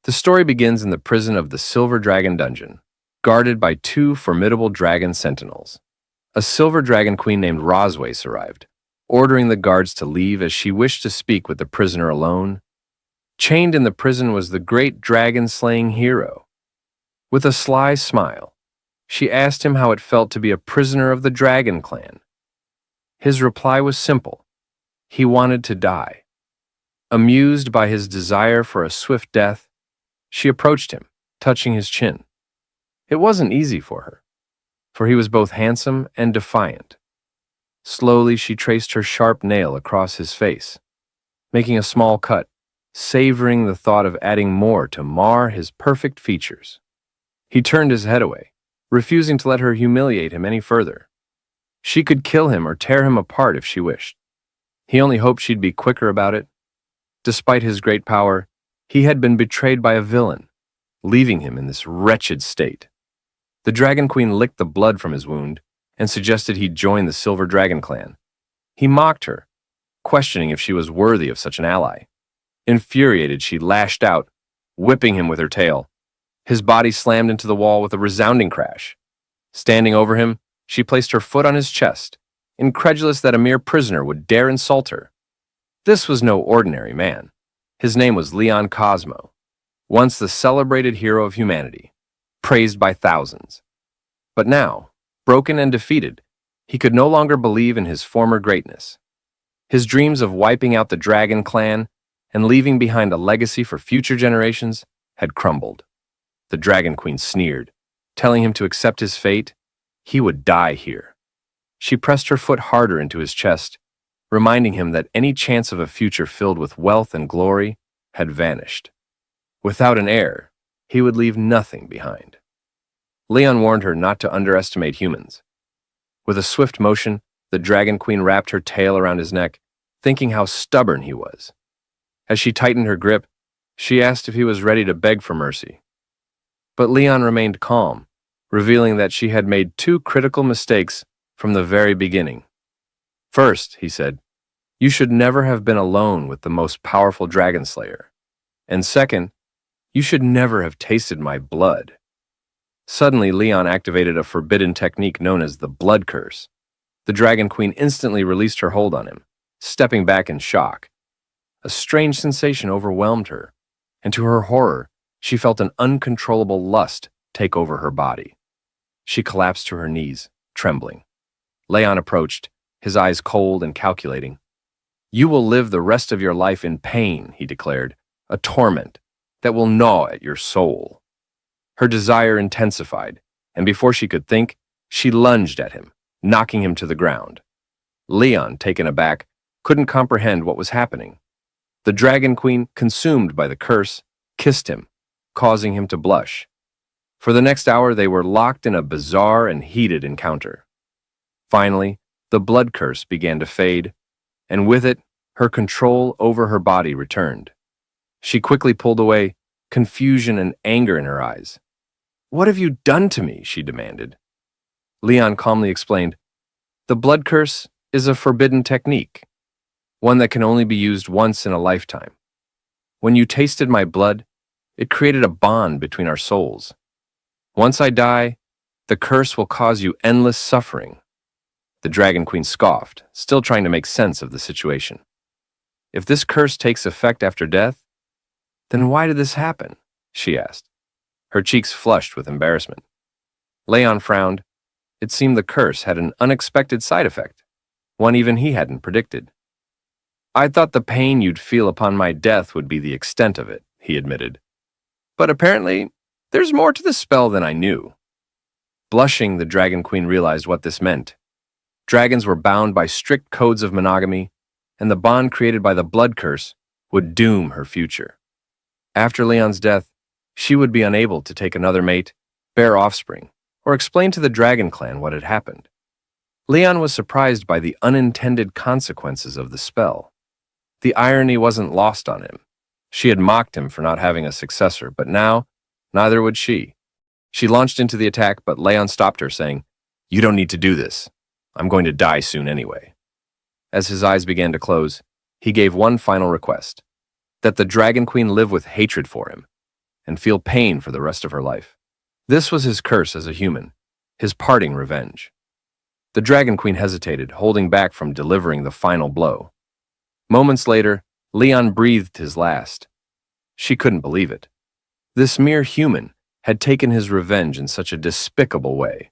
The story begins in the prison of the Silver Dragon Dungeon, guarded by two formidable dragon sentinels. A silver dragon queen named Roswace arrived, ordering the guards to leave as she wished to speak with the prisoner alone. Chained in the prison was the great dragon-slaying hero. With a sly smile, she asked him how it felt to be a prisoner of the Dragon Clan. His reply was simple. He wanted to die. Amused by his desire for a swift death, she approached him, touching his chin. It wasn't easy for her, for he was both handsome and defiant. Slowly, she traced her sharp nail across his face, making a small cut, savoring the thought of adding more to mar his perfect features. He turned his head away, refusing to let her humiliate him any further. She could kill him or tear him apart if she wished. He only hoped she'd be quicker about it. Despite his great power, he had been betrayed by a villain, leaving him in this wretched state. The Dragon Queen licked the blood from his wound and suggested he join the Silver Dragon Clan. He mocked her, questioning if she was worthy of such an ally. Infuriated, she lashed out, whipping him with her tail. His body slammed into the wall with a resounding crash. Standing over him, she placed her foot on his chest, incredulous that a mere prisoner would dare insult her. This was no ordinary man. His name was Leon Cosmo, once the celebrated hero of humanity, praised by thousands. But now, broken and defeated, he could no longer believe in his former greatness. His dreams of wiping out the Dragon Clan and leaving behind a legacy for future generations had crumbled. The Dragon Queen sneered, telling him to accept his fate. He would die here. She pressed her foot harder into his chest, reminding him that any chance of a future filled with wealth and glory had vanished. Without an heir, he would leave nothing behind. Leon warned her not to underestimate humans. With a swift motion, the Dragon Queen wrapped her tail around his neck, thinking how stubborn he was. As she tightened her grip, she asked if he was ready to beg for mercy. But Leon remained calm, revealing that she had made two critical mistakes from the very beginning. First, he said, you should never have been alone with the most powerful dragon slayer. And second, you should never have tasted my blood. Suddenly, Leon activated a forbidden technique known as the blood curse. The Dragon Queen instantly released her hold on him, stepping back in shock. A strange sensation overwhelmed her, and to her horror, she felt an uncontrollable lust take over her body. She collapsed to her knees, trembling. Leon approached, his eyes cold and calculating. You will live the rest of your life in pain, he declared, a torment that will gnaw at your soul. Her desire intensified, and before she could think, she lunged at him, knocking him to the ground. Leon, taken aback, couldn't comprehend what was happening. The Dragon Queen, consumed by the curse, kissed him, causing him to blush. For the next hour, they were locked in a bizarre and heated encounter. Finally, the blood curse began to fade, and with it, her control over her body returned. She quickly pulled away, confusion and anger in her eyes. What have you done to me? She demanded. Leon calmly explained, the blood curse is a forbidden technique, one that can only be used once in a lifetime. When you tasted my blood, it created a bond between our souls. Once I die, the curse will cause you endless suffering. The Dragon Queen scoffed, still trying to make sense of the situation. If this curse takes effect after death, then why did this happen? She asked. Her cheeks flushed with embarrassment. Leon frowned. It seemed the curse had an unexpected side effect, one even he hadn't predicted. I thought the pain you'd feel upon my death would be the extent of it, he admitted. But apparently, there's more to the spell than I knew. Blushing, the Dragon Queen realized what this meant. Dragons were bound by strict codes of monogamy, and the bond created by the blood curse would doom her future. After Leon's death, she would be unable to take another mate, bear offspring, or explain to the Dragon Clan what had happened. Leon was surprised by the unintended consequences of the spell. The irony wasn't lost on him. She had mocked him for not having a successor, but now, neither would she. She launched into the attack, but Leon stopped her, saying, You don't need to do this. I'm going to die soon anyway. As his eyes began to close, he gave one final request, that the Dragon Queen live with hatred for him, and feel pain for the rest of her life. This was his curse as a human, his parting revenge. The Dragon Queen hesitated, holding back from delivering the final blow. Moments later, Leon breathed his last. She couldn't believe it. This mere human had taken his revenge in such a despicable way.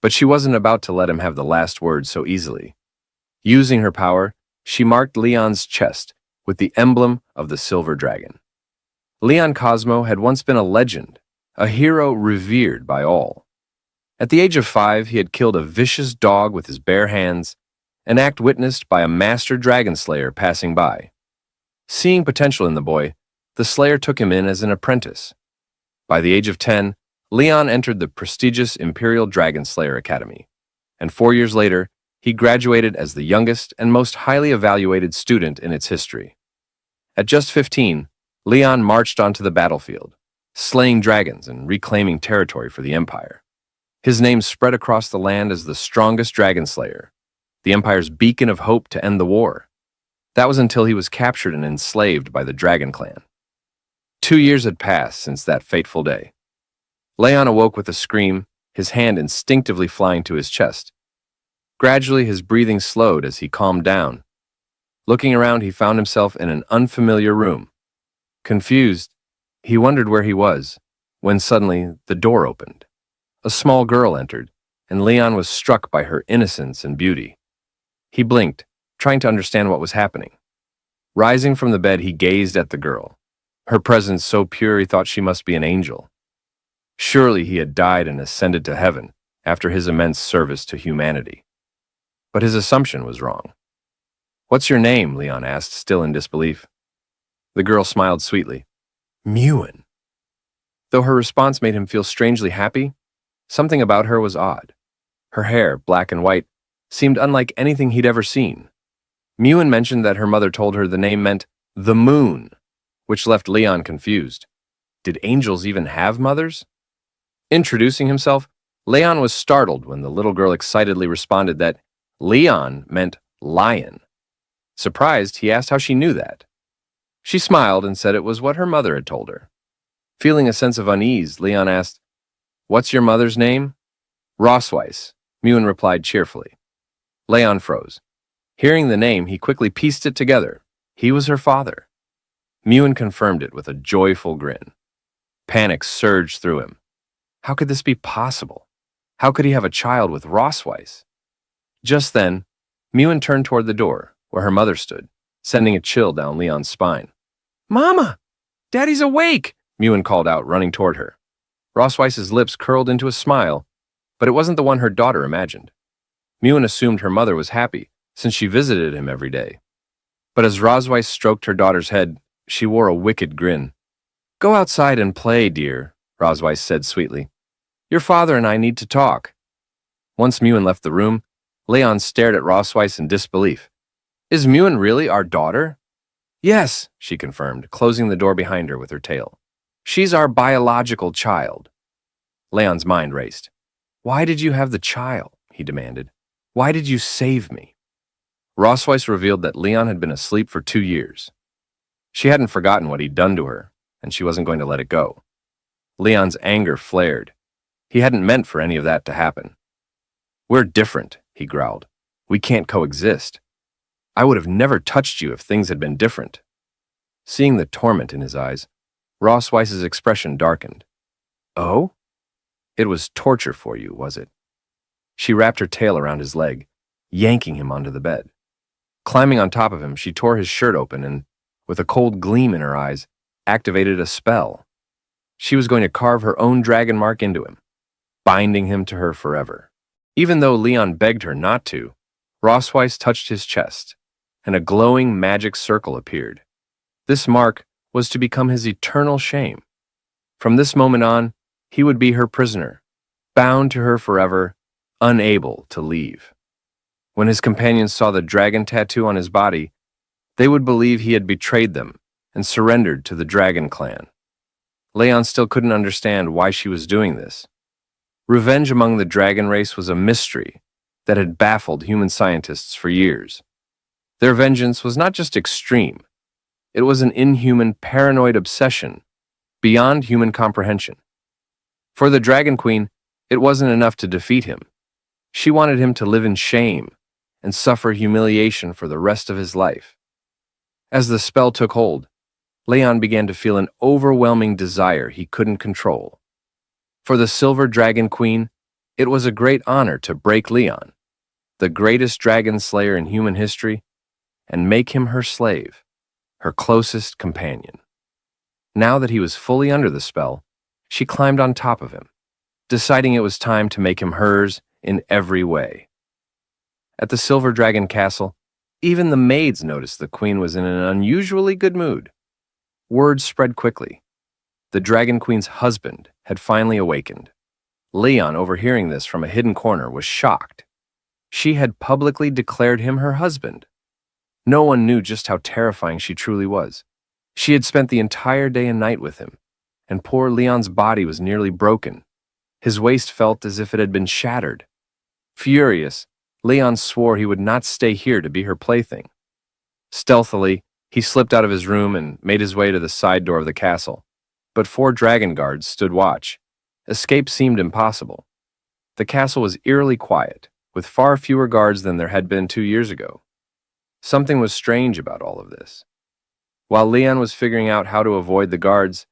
But she wasn't about to let him have the last word so easily. Using her power, she marked Leon's chest with the emblem of the silver dragon. Leon Cosmo had once been a legend, a hero revered by all. At the age of 5, he had killed a vicious dog with his bare hands, an act witnessed by a master dragon slayer passing by. Seeing potential in the boy, the slayer took him in as an apprentice. By the age of 10, Leon entered the prestigious Imperial Dragon Slayer Academy, and 4 years later, he graduated as the youngest and most highly evaluated student in its history. At just 15, Leon marched onto the battlefield, slaying dragons and reclaiming territory for the Empire. His name spread across the land as the strongest dragon slayer, the Empire's beacon of hope to end the war. That was until he was captured and enslaved by the Dragon Clan. 2 years had passed since that fateful day. Leon awoke with a scream, his hand instinctively flying to his chest. Gradually, his breathing slowed as he calmed down. Looking around, he found himself in an unfamiliar room. Confused, he wondered where he was, when suddenly the door opened. A small girl entered, and Leon was struck by her innocence and beauty. He blinked, trying to understand what was happening. Rising from the bed, he gazed at the girl. Her presence so pure he thought she must be an angel. Surely he had died and ascended to heaven after his immense service to humanity. But his assumption was wrong. "What's your name?" Leon asked, still in disbelief. The girl smiled sweetly. "Muan." Though her response made him feel strangely happy, something about her was odd. Her hair, black and white, seemed unlike anything he'd ever seen. Muan mentioned that her mother told her the name meant the moon, which left Leon confused. Did angels even have mothers? Introducing himself, Leon was startled when the little girl excitedly responded that Leon meant lion. Surprised, he asked how she knew that. She smiled and said it was what her mother had told her. Feeling a sense of unease, Leon asked, "What's your mother's name?" "Rosweiss," Muan replied cheerfully. Leon froze. Hearing the name, he quickly pieced it together. He was her father. Muan confirmed it with a joyful grin. Panic surged through him. How could this be possible? How could he have a child with Rosweiss? Just then, Muan turned toward the door, where her mother stood, sending a chill down Leon's spine. "Mama! Daddy's awake!" Muan called out, running toward her. Rosweiss's lips curled into a smile, but it wasn't the one her daughter imagined. Muan assumed her mother was happy, since she visited him every day. But as Rosweiss stroked her daughter's head, she wore a wicked grin. "Go outside and play, dear," Rosweiss said sweetly. "Your father and I need to talk." Once Muan left the room, Leon stared at Rosweiss in disbelief. "Is Muan really our daughter?" "Yes," she confirmed, closing the door behind her with her tail. "She's our biological child." Leon's mind raced. "Why did you have the child?" he demanded. "Why did you save me?" Rosweiss revealed that Leon had been asleep for 2 years. She hadn't forgotten what he'd done to her, and she wasn't going to let it go. Leon's anger flared. He hadn't meant for any of that to happen. "We're different," he growled. "We can't coexist. I would have never touched you if things had been different." Seeing the torment in his eyes, Rosweiss's expression darkened. "Oh? It was torture for you, was it?" She wrapped her tail around his leg, yanking him onto the bed. Climbing on top of him, she tore his shirt open and, with a cold gleam in her eyes, activated a spell. She was going to carve her own dragon mark into him, binding him to her forever. Even though Leon begged her not to, Rosweiss touched his chest, and a glowing magic circle appeared. This mark was to become his eternal shame. From this moment on, he would be her prisoner, bound to her forever, unable to leave. When his companions saw the dragon tattoo on his body, they would believe he had betrayed them and surrendered to the Dragon Clan. Leon still couldn't understand why she was doing this. Revenge among the dragon race was a mystery that had baffled human scientists for years. Their vengeance was not just extreme, it was an inhuman, paranoid obsession beyond human comprehension. For the Dragon Queen, it wasn't enough to defeat him. She wanted him to live in shame and suffer humiliation for the rest of his life. As the spell took hold, Leon began to feel an overwhelming desire he couldn't control. For the Silver Dragon Queen, it was a great honor to break Leon, the greatest dragon slayer in human history, and make him her slave, her closest companion. Now that he was fully under the spell, she climbed on top of him, deciding it was time to make him hers in every way. At the Silver Dragon Castle, even the maids noticed the queen was in an unusually good mood. Word spread quickly. The Dragon Queen's husband had finally awakened. Leon, overhearing this from a hidden corner, was shocked. She had publicly declared him her husband. No one knew just how terrifying she truly was. She had spent the entire day and night with him, and poor Leon's body was nearly broken. His waist felt as if it had been shattered. Furious, Leon swore he would not stay here to be her plaything. Stealthily, he slipped out of his room and made his way to the side door of the castle. But 4 dragon guards stood watch. Escape seemed impossible. The castle was eerily quiet, with far fewer guards than there had been 2 years ago. Something was strange about all of this. While Leon was figuring out how to avoid the guards,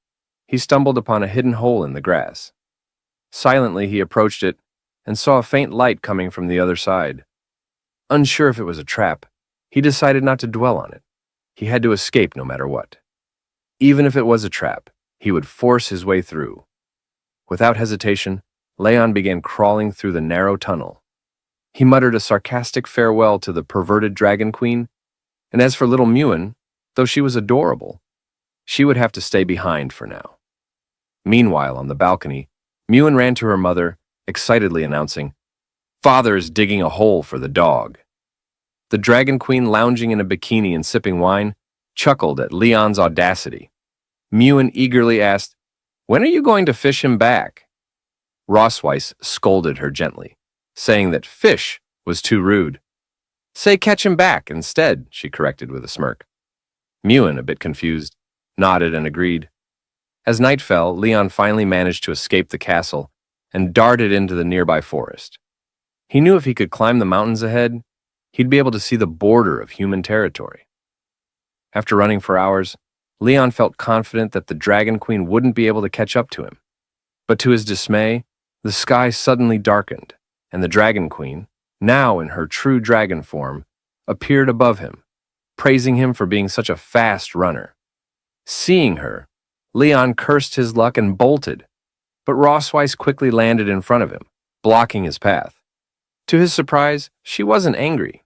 he stumbled upon a hidden hole in the grass. Silently, he approached it and saw a faint light coming from the other side. Unsure if it was a trap, he decided not to dwell on it. He had to escape no matter what. Even if it was a trap, he would force his way through. Without hesitation, Leon began crawling through the narrow tunnel. He muttered a sarcastic farewell to the perverted Dragon Queen, and as for little Muan, though she was adorable, she would have to stay behind for now. Meanwhile, on the balcony, Muan ran to her mother, excitedly announcing, "Father is digging a hole for the dog." The Dragon Queen, lounging in a bikini and sipping wine, chuckled at Leon's audacity. Muan eagerly asked, "When are you going to fish him back?" Rossweiss scolded her gently, saying that fish was too rude. "Say catch him back instead," she corrected with a smirk. Muan, a bit confused, nodded and agreed. As night fell, Leon finally managed to escape the castle and darted into the nearby forest. He knew if he could climb the mountains ahead, he'd be able to see the border of human territory. After running for hours, Leon felt confident that the Dragon Queen wouldn't be able to catch up to him. But to his dismay, the sky suddenly darkened, and the Dragon Queen, now in her true dragon form, appeared above him, praising him for being such a fast runner. Seeing her, Leon cursed his luck and bolted, but Rossweiss quickly landed in front of him, blocking his path. To his surprise, she wasn't angry.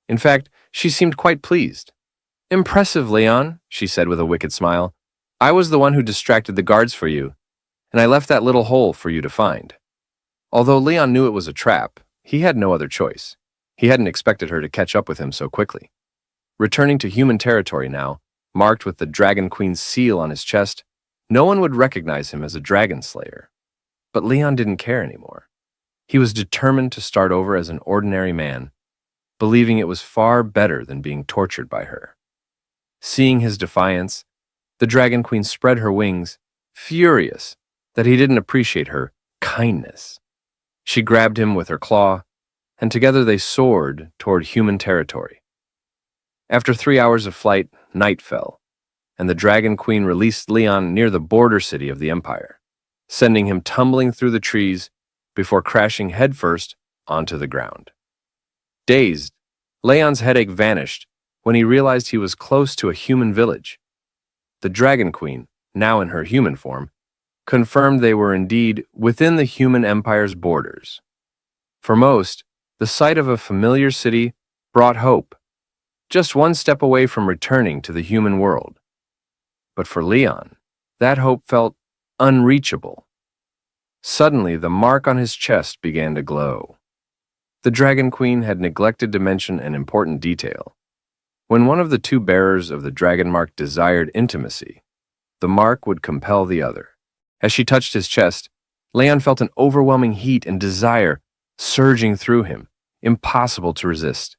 In fact, she seemed quite pleased. "Impressive, Leon," she said with a wicked smile. "I was the one who distracted the guards for you, and I left that little hole for you to find." Although Leon knew it was a trap, he had no other choice. He hadn't expected her to catch up with him so quickly. Returning to human territory now, marked with the Dragon Queen's seal on his chest, no one would recognize him as a dragon slayer. But Leon didn't care anymore. He was determined to start over as an ordinary man, believing it was far better than being tortured by her. Seeing his defiance, the Dragon Queen spread her wings, furious that he didn't appreciate her kindness. She grabbed him with her claw, and together they soared toward human territory. After 3 hours of flight, night fell, and the Dragon Queen released Leon near the border city of the Empire, sending him tumbling through the trees before crashing headfirst onto the ground. Dazed, Leon's headache vanished when he realized he was close to a human village. The Dragon Queen, now in her human form, confirmed they were indeed within the human empire's borders. For most, the sight of a familiar city brought hope, just one step away from returning to the human world. But for Leon, that hope felt unreachable. Suddenly, the mark on his chest began to glow. The Dragon Queen had neglected to mention an important detail. When one of the 2 bearers of the dragon mark desired intimacy, the mark would compel the other. As she touched his chest, Leon felt an overwhelming heat and desire surging through him, impossible to resist.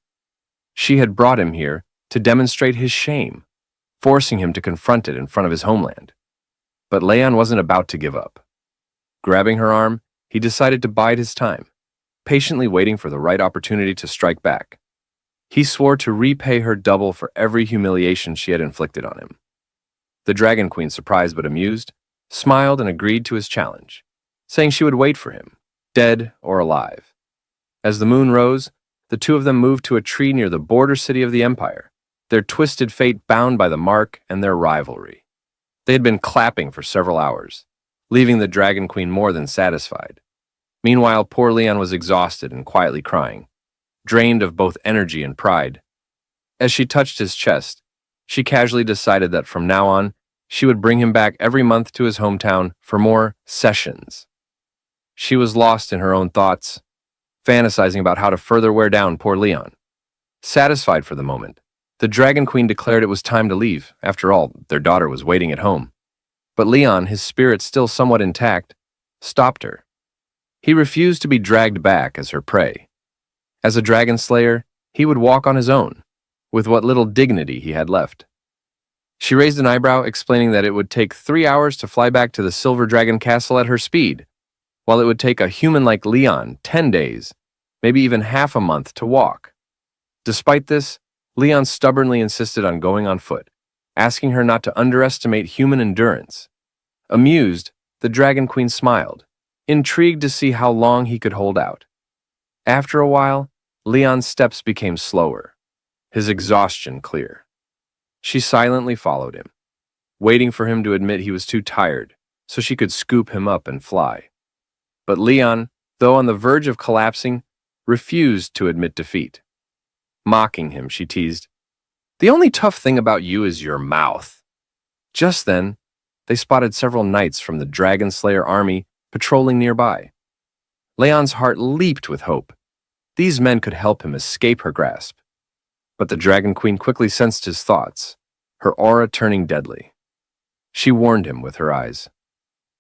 She had brought him here to demonstrate his shame, forcing him to confront it in front of his homeland. But Leon wasn't about to give up. Grabbing her arm, he decided to bide his time, patiently waiting for the right opportunity to strike back. He swore to repay her double for every humiliation she had inflicted on him. The Dragon Queen, surprised but amused, smiled and agreed to his challenge, saying she would wait for him, dead or alive. As the moon rose, the two of them moved to a tree near the border city of the Empire, their twisted fate bound by the mark and their rivalry. They had been clapping for several hours, leaving the Dragon Queen more than satisfied. Meanwhile, poor Leon was exhausted and quietly crying, drained of both energy and pride. As she touched his chest, she casually decided that from now on, she would bring him back every month to his hometown for more sessions. She was lost in her own thoughts, fantasizing about how to further wear down poor Leon. Satisfied for the moment, the Dragon Queen declared it was time to leave. After all, their daughter was waiting at home. But Leon, his spirit still somewhat intact, stopped her. He refused to be dragged back as her prey. As a dragon slayer, he would walk on his own, with what little dignity he had left. She raised an eyebrow, explaining that it would take 3 hours to fly back to the Silver Dragon Castle at her speed, while it would take a human like Leon 10 days, maybe even half a month to walk. Despite this, Leon stubbornly insisted on going on foot, asking her not to underestimate human endurance. Amused, the Dragon Queen smiled, intrigued to see how long he could hold out. After a while, Leon's steps became slower, his exhaustion clear. She silently followed him, waiting for him to admit he was too tired so she could scoop him up and fly. But Leon, though on the verge of collapsing, refused to admit defeat. Mocking him, she teased, "The only tough thing about you is your mouth." Just then, they spotted several knights from the Dragon Slayer army patrolling nearby. Leon's heart leaped with hope. These men could help him escape her grasp. But the Dragon Queen quickly sensed his thoughts, her aura turning deadly. She warned him with her eyes.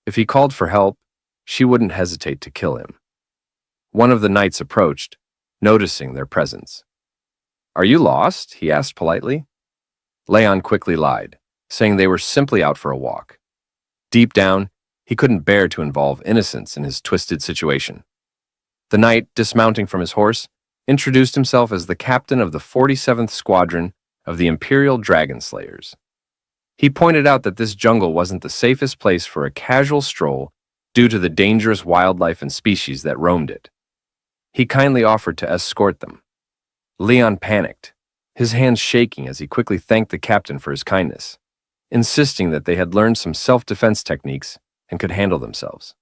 If he called for help, she wouldn't hesitate to kill him. One of the knights approached, noticing their presence. "Are you lost?" he asked politely. Leon quickly lied, saying they were simply out for a walk. Deep down, he couldn't bear to involve innocents in his twisted situation. The knight, dismounting from his horse, introduced himself as the captain of the 47th Squadron of the Imperial Dragon Slayers. He pointed out that this jungle wasn't the safest place for a casual stroll due to the dangerous wildlife and species that roamed it. He kindly offered to escort them. Leon panicked, his hands shaking as he quickly thanked the captain for his kindness, insisting that they had learned some self-defense techniques and could handle themselves.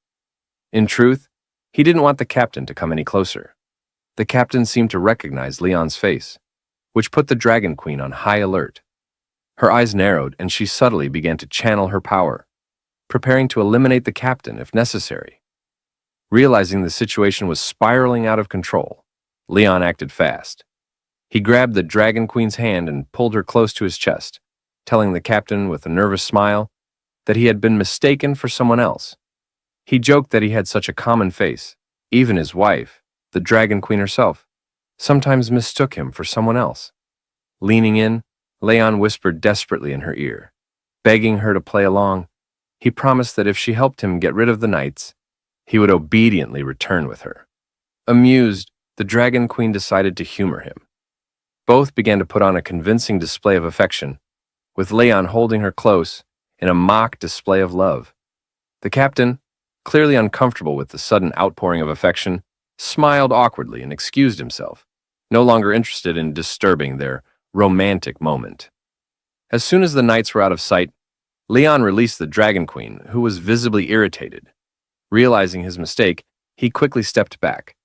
In truth, he didn't want the captain to come any closer. The captain seemed to recognize Leon's face, which put the Dragon Queen on high alert. Her eyes narrowed and she subtly began to channel her power, preparing to eliminate the captain if necessary. Realizing the situation was spiraling out of control, Leon acted fast. He grabbed the Dragon Queen's hand and pulled her close to his chest, telling the captain with a nervous smile that he had been mistaken for someone else. He joked that he had such a common face. Even his wife, the Dragon Queen herself, sometimes mistook him for someone else. Leaning in, Leon whispered desperately in her ear, begging her to play along. He promised that if she helped him get rid of the knights, he would obediently return with her. Amused, the Dragon Queen decided to humor him. Both began to put on a convincing display of affection, with Leon holding her close in a mock display of love. The captain, clearly uncomfortable with the sudden outpouring of affection, smiled awkwardly and excused himself, no longer interested in disturbing their romantic moment. As soon as the knights were out of sight, Leon released the Dragon Queen, who was visibly irritated. Realizing his mistake, he quickly stepped back.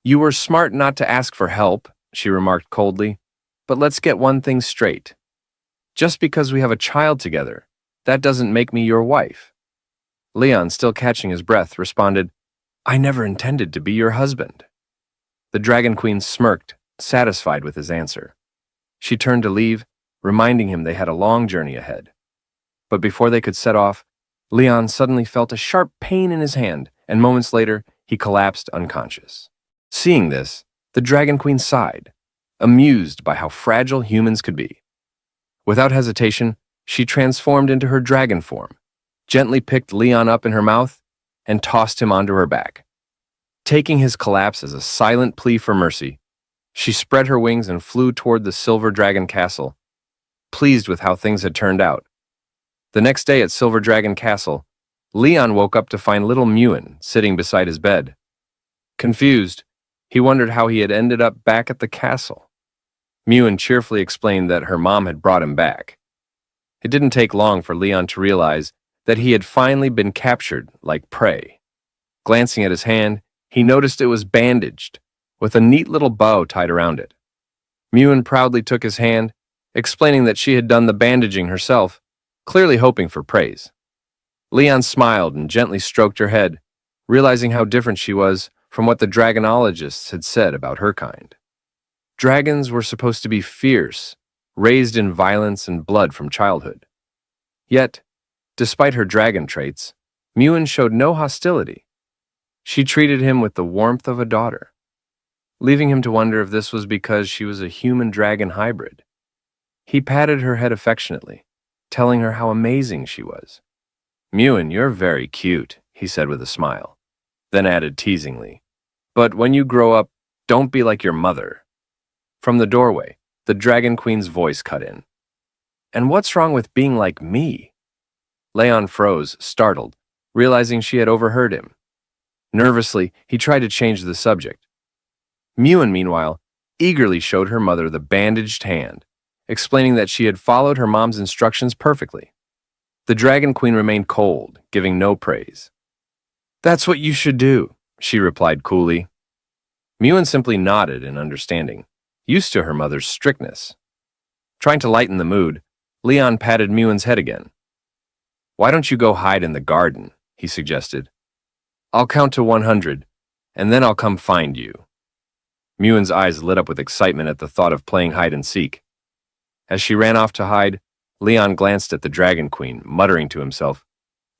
"You were smart not to ask for help," she remarked coldly, "but let's get one thing straight. Just because we have a child together, that doesn't make me your wife." Leon, still catching his breath, responded, "I never intended to be your husband." The Dragon Queen smirked, satisfied with his answer. She turned to leave, reminding him they had a long journey ahead. But before they could set off, Leon suddenly felt a sharp pain in his hand, and moments later, he collapsed unconscious. Seeing this, the Dragon Queen sighed, amused by how fragile humans could be. Without hesitation, she transformed into her dragon form, gently picked Leon up in her mouth and tossed him onto her back. Taking his collapse as a silent plea for mercy, she spread her wings and flew toward the Silver Dragon Castle, pleased with how things had turned out. The next day at Silver Dragon Castle, Leon woke up to find little Muan sitting beside his bed. Confused, he wondered how he had ended up back at the castle. Muan cheerfully explained that her mom had brought him back. It didn't take long for Leon to realize that he had finally been captured like prey. Glancing at his hand, he noticed it was bandaged, with a neat little bow tied around it. Muan proudly took his hand, explaining that she had done the bandaging herself, clearly hoping for praise. Leon smiled and gently stroked her head, realizing how different she was from what the dragonologists had said about her kind. Dragons were supposed to be fierce, raised in violence and blood from childhood. Yet, despite her dragon traits, Muan showed no hostility. She treated him with the warmth of a daughter, leaving him to wonder if this was because she was a human-dragon hybrid. He patted her head affectionately, telling her how amazing she was. "Muan, you're very cute," he said with a smile, then added teasingly, "But when you grow up, don't be like your mother." From the doorway, the Dragon Queen's voice cut in. "And what's wrong with being like me?" Leon froze, startled, realizing she had overheard him. Nervously, he tried to change the subject. Muan, meanwhile, eagerly showed her mother the bandaged hand, explaining that she had followed her mom's instructions perfectly. The Dragon Queen remained cold, giving no praise. "That's what you should do," she replied coolly. Muan simply nodded in understanding, used to her mother's strictness. Trying to lighten the mood, Leon patted Muan's head again. "Why don't you go hide in the garden?" he suggested. "I'll count to 100, and then I'll come find you." Muan's eyes lit up with excitement at the thought of playing hide and seek. As she ran off to hide, Leon glanced at the Dragon Queen, muttering to himself,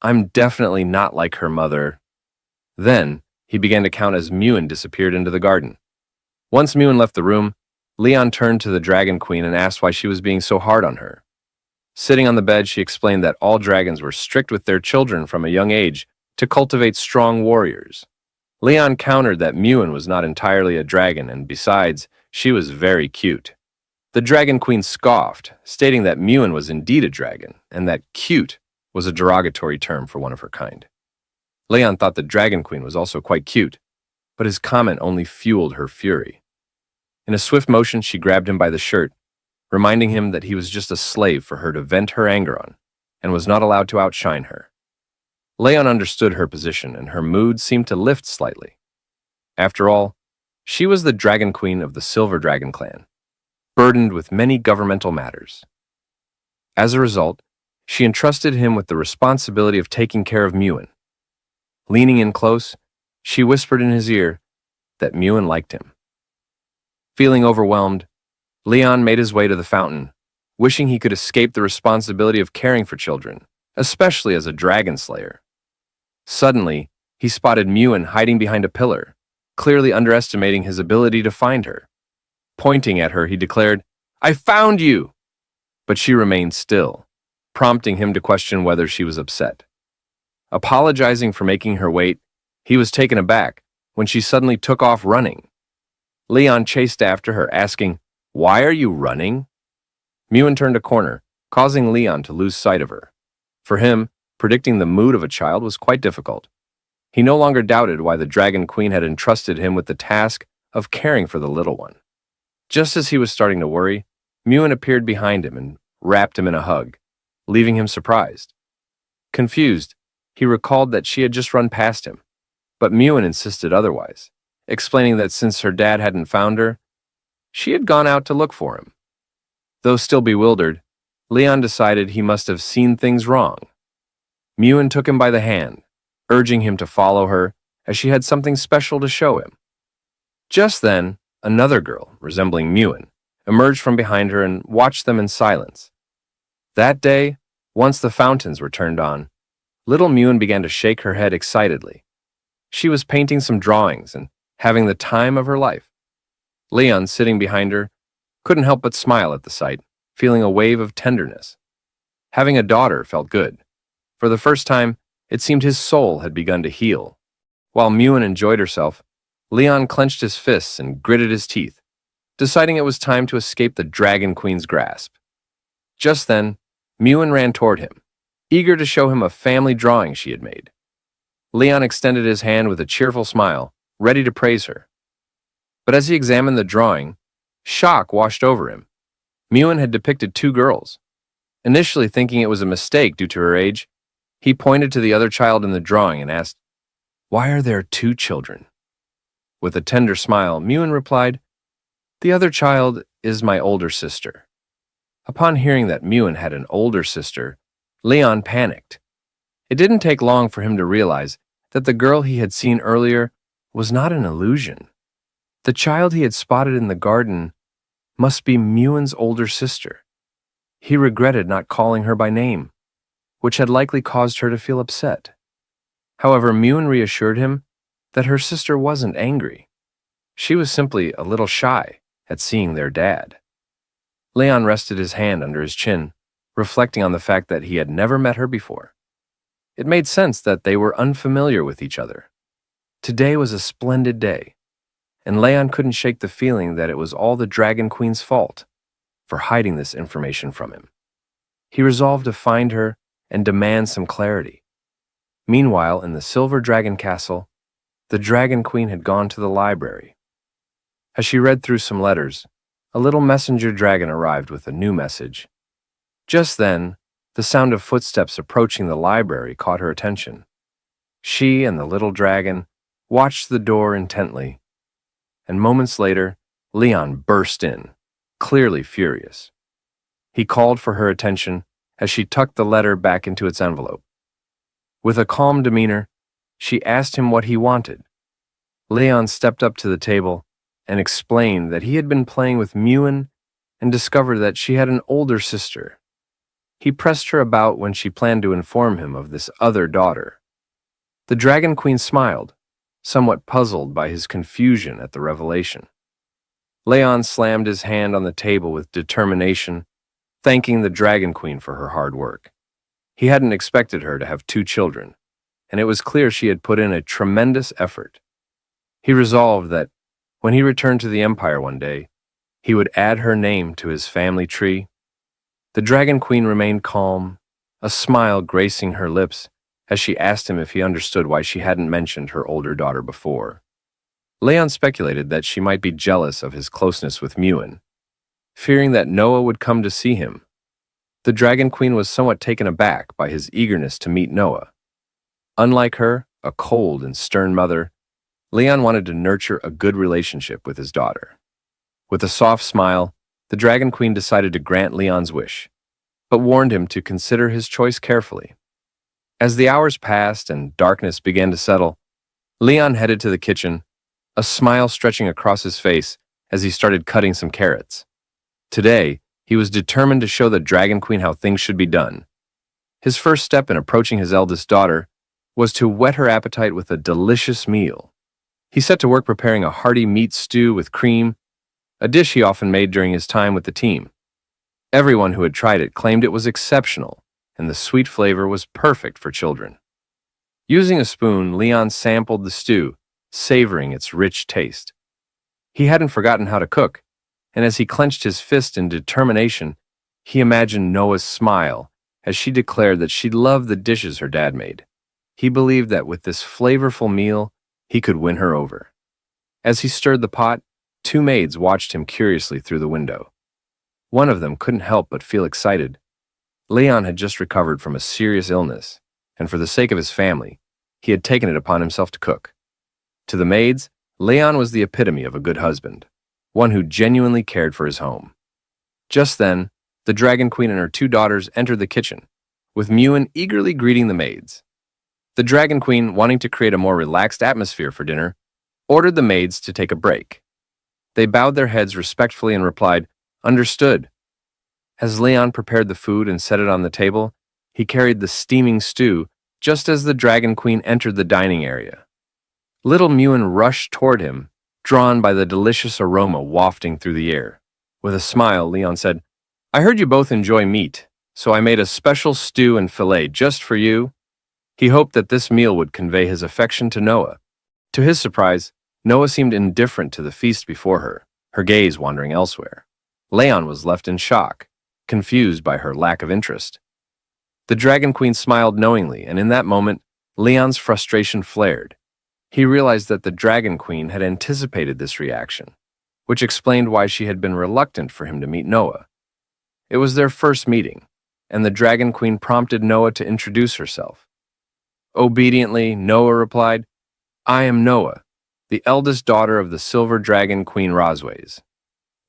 "I'm definitely not like her mother." Then, he began to count as Muan disappeared into the garden. Once Muan left the room, Leon turned to the Dragon Queen and asked why she was being so hard on her. Sitting on the bed, she explained that all dragons were strict with their children from a young age to cultivate strong warriors. Leon countered that Muan was not entirely a dragon, and besides, she was very cute. The Dragon Queen scoffed, stating that Muan was indeed a dragon, and that cute was a derogatory term for one of her kind. Leon thought the Dragon Queen was also quite cute, but his comment only fueled her fury. In a swift motion, she grabbed him by the shirt, reminding him that he was just a slave for her to vent her anger on, and was not allowed to outshine her. Leon understood her position, and her mood seemed to lift slightly. After all, she was the Dragon Queen of the Silver Dragon clan, burdened with many governmental matters. As a result, she entrusted him with the responsibility of taking care of Muan. Leaning in close, she whispered in his ear that Muan liked him. Feeling overwhelmed, Leon made his way to the fountain, wishing he could escape the responsibility of caring for children, especially as a dragon slayer. Suddenly, he spotted Muan hiding behind a pillar, clearly underestimating his ability to find her. Pointing at her, he declared, "I found you!" But she remained still, prompting him to question whether she was upset. Apologizing for making her wait, he was taken aback when she suddenly took off running. Leon chased after her, asking, "Why are you running?" Muan turned a corner, causing Leon to lose sight of her. For him, predicting the mood of a child was quite difficult. He no longer doubted why the Dragon Queen had entrusted him with the task of caring for the little one. Just as he was starting to worry, Muan appeared behind him and wrapped him in a hug, leaving him surprised. Confused, he recalled that she had just run past him, but Muan insisted otherwise, explaining that since her dad hadn't found her, she had gone out to look for him. Though still bewildered, Leon decided he must have seen things wrong. Muan took him by the hand, urging him to follow her as she had something special to show him. Just then, another girl, resembling Muan, emerged from behind her and watched them in silence. That day, once the fountains were turned on, little Muan began to shake her head excitedly. She was painting some drawings and having the time of her life. Leon, sitting behind her, couldn't help but smile at the sight, feeling a wave of tenderness. Having a daughter felt good. For the first time, it seemed his soul had begun to heal. While Muan enjoyed herself, Leon clenched his fists and gritted his teeth, deciding it was time to escape the Dragon Queen's grasp. Just then, Muan ran toward him, eager to show him a family drawing she had made. Leon extended his hand with a cheerful smile, ready to praise her. But as he examined the drawing, shock washed over him. Muan had depicted two girls. Initially thinking it was a mistake due to her age, he pointed to the other child in the drawing and asked, "Why are there two children?" With a tender smile, Muan replied, "The other child is my older sister." Upon hearing that Muan had an older sister, Leon panicked. It didn't take long for him to realize that the girl he had seen earlier was not an illusion. The child he had spotted in the garden must be Muan's older sister. He regretted not calling her by name, which had likely caused her to feel upset. However, Muan reassured him that her sister wasn't angry. She was simply a little shy at seeing their dad. Leon rested his hand under his chin, reflecting on the fact that he had never met her before. It made sense that they were unfamiliar with each other. Today was a splendid day, and Leon couldn't shake the feeling that it was all the Dragon Queen's fault for hiding this information from him. He resolved to find her and demand some clarity. Meanwhile, in the Silver Dragon Castle, the Dragon Queen had gone to the library. As she read through some letters, a little messenger dragon arrived with a new message. Just then, the sound of footsteps approaching the library caught her attention. She and the little dragon watched the door intently, and moments later, Leon burst in, clearly furious. He called for her attention as she tucked the letter back into its envelope. With a calm demeanor, she asked him what he wanted. Leon stepped up to the table and explained that he had been playing with Muan and discovered that she had an older sister. He pressed her about when she planned to inform him of this other daughter. The Dragon Queen smiled, somewhat puzzled by his confusion at the revelation. Leon slammed his hand on the table with determination, thanking the Dragon Queen for her hard work. He hadn't expected her to have two children, and it was clear she had put in a tremendous effort. He resolved that when he returned to the Empire one day, he would add her name to his family tree. The Dragon Queen remained calm, a smile gracing her lips as she asked him if he understood why she hadn't mentioned her older daughter before. Leon speculated that she might be jealous of his closeness with Muan, fearing that Noah would come to see him. The Dragon Queen was somewhat taken aback by his eagerness to meet Noah. Unlike her, a cold and stern mother, Leon wanted to nurture a good relationship with his daughter. With a soft smile, the Dragon Queen decided to grant Leon's wish, but warned him to consider his choice carefully. As the hours passed and darkness began to settle, Leon headed to the kitchen, a smile stretching across his face as he started cutting some carrots. Today, he was determined to show the Dragon Queen how things should be done. His first step in approaching his eldest daughter was to whet her appetite with a delicious meal. He set to work preparing a hearty meat stew with cream, a dish he often made during his time with the team. Everyone who had tried it claimed it was exceptional, and the sweet flavor was perfect for children. Using a spoon, Leon sampled the stew, savoring its rich taste. He hadn't forgotten how to cook, and as he clenched his fist in determination, he imagined Noah's smile as she declared that she loved the dishes her dad made. He believed that with this flavorful meal, he could win her over. As he stirred the pot, two maids watched him curiously through the window. One of them couldn't help but feel excited. Leon had just recovered from a serious illness, and for the sake of his family, he had taken it upon himself to cook. To the maids, Leon was the epitome of a good husband, one who genuinely cared for his home. Just then, the Dragon Queen and her two daughters entered the kitchen, with Muan eagerly greeting the maids. The Dragon Queen, wanting to create a more relaxed atmosphere for dinner, ordered the maids to take a break. They bowed their heads respectfully and replied, "Understood." As Leon prepared the food and set it on the table, he carried the steaming stew just as the Dragon Queen entered the dining area. Little Muan rushed toward him, drawn by the delicious aroma wafting through the air. With a smile, Leon said, "I heard you both enjoy meat. so I made a special stew and fillet just for you." He hoped that this meal would convey his affection to Noah. To his surprise, Noah seemed indifferent to the feast before her gaze wandering elsewhere. Leon was left in shock, confused by her lack of interest. The Dragon Queen smiled knowingly, and in that moment, Leon's frustration flared. He realized that the Dragon Queen had anticipated this reaction, which explained why she had been reluctant for him to meet Noah. It was their first meeting, and the Dragon Queen prompted Noah to introduce herself. Obediently, Noah replied, "I am Noah, the eldest daughter of the Silver Dragon Queen Rosways,"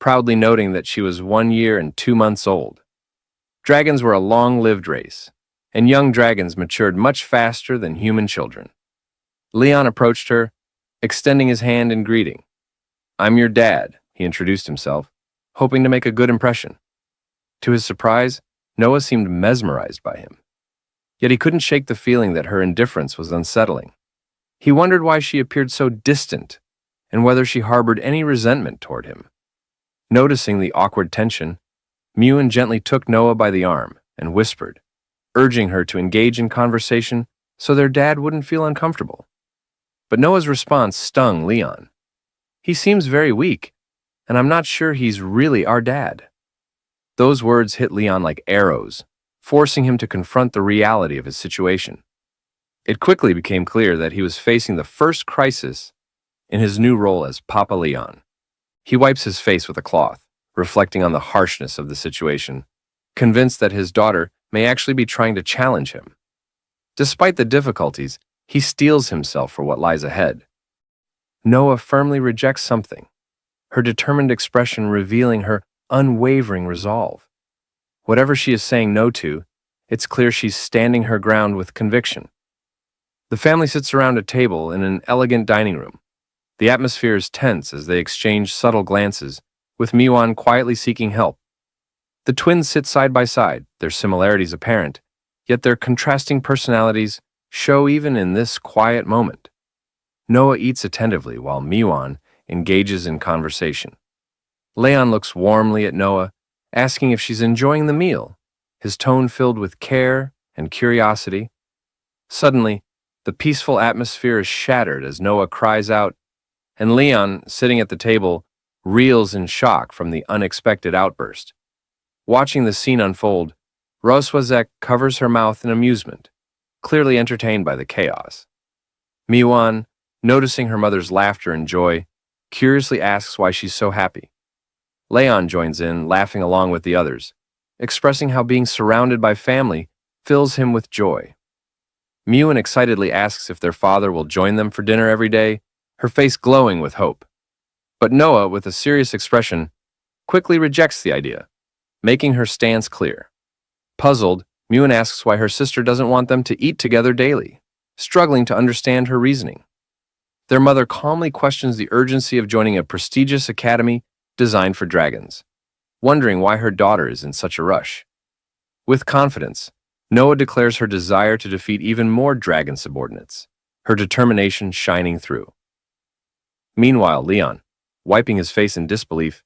proudly noting that she was 1 year and 2 months old. Dragons were a long-lived race, and young dragons matured much faster than human children. Leon approached her, extending his hand in greeting. "I'm your dad," he introduced himself, hoping to make a good impression. To his surprise, Noah seemed mesmerized by him. Yet he couldn't shake the feeling that her indifference was unsettling. He wondered why she appeared so distant, and whether she harbored any resentment toward him. Noticing the awkward tension, Muan gently took Noah by the arm and whispered, urging her to engage in conversation so their dad wouldn't feel uncomfortable. But Noah's response stung Leon. "He seems very weak, and I'm not sure he's really our dad." Those words hit Leon like arrows, forcing him to confront the reality of his situation. It quickly became clear that he was facing the first crisis in his new role as Papa Leon. He wipes his face with a cloth, reflecting on the harshness of the situation, convinced that his daughter may actually be trying to challenge him. Despite the difficulties, he steels himself for what lies ahead. Noah firmly rejects something, her determined expression revealing her unwavering resolve. Whatever she is saying no to, it's clear she's standing her ground with conviction. The family sits around a table in an elegant dining room. The atmosphere is tense as they exchange subtle glances, with Muan quietly seeking help. The twins sit side by side, their similarities apparent, yet their contrasting personalities show even in this quiet moment. Noah eats attentively while Muan engages in conversation. Leon looks warmly at Noah, asking if she's enjoying the meal, his tone filled with care and curiosity. Suddenly, the peaceful atmosphere is shattered as Noah cries out, and Leon, sitting at the table, reels in shock from the unexpected outburst. Watching the scene unfold, Roswazek covers her mouth in amusement, clearly entertained by the chaos. Muan, noticing her mother's laughter and joy, curiously asks why she's so happy. Leon joins in, laughing along with the others, expressing how being surrounded by family fills him with joy. Muan excitedly asks if their father will join them for dinner every day, her face glowing with hope. But Noah, with a serious expression, quickly rejects the idea, making her stance clear. Puzzled, Muan asks why her sister doesn't want them to eat together daily, struggling to understand her reasoning. Their mother calmly questions the urgency of joining a prestigious academy designed for dragons, wondering why her daughter is in such a rush. With confidence, Noah declares her desire to defeat even more dragon subordinates, her determination shining through. Meanwhile, Leon, wiping his face in disbelief,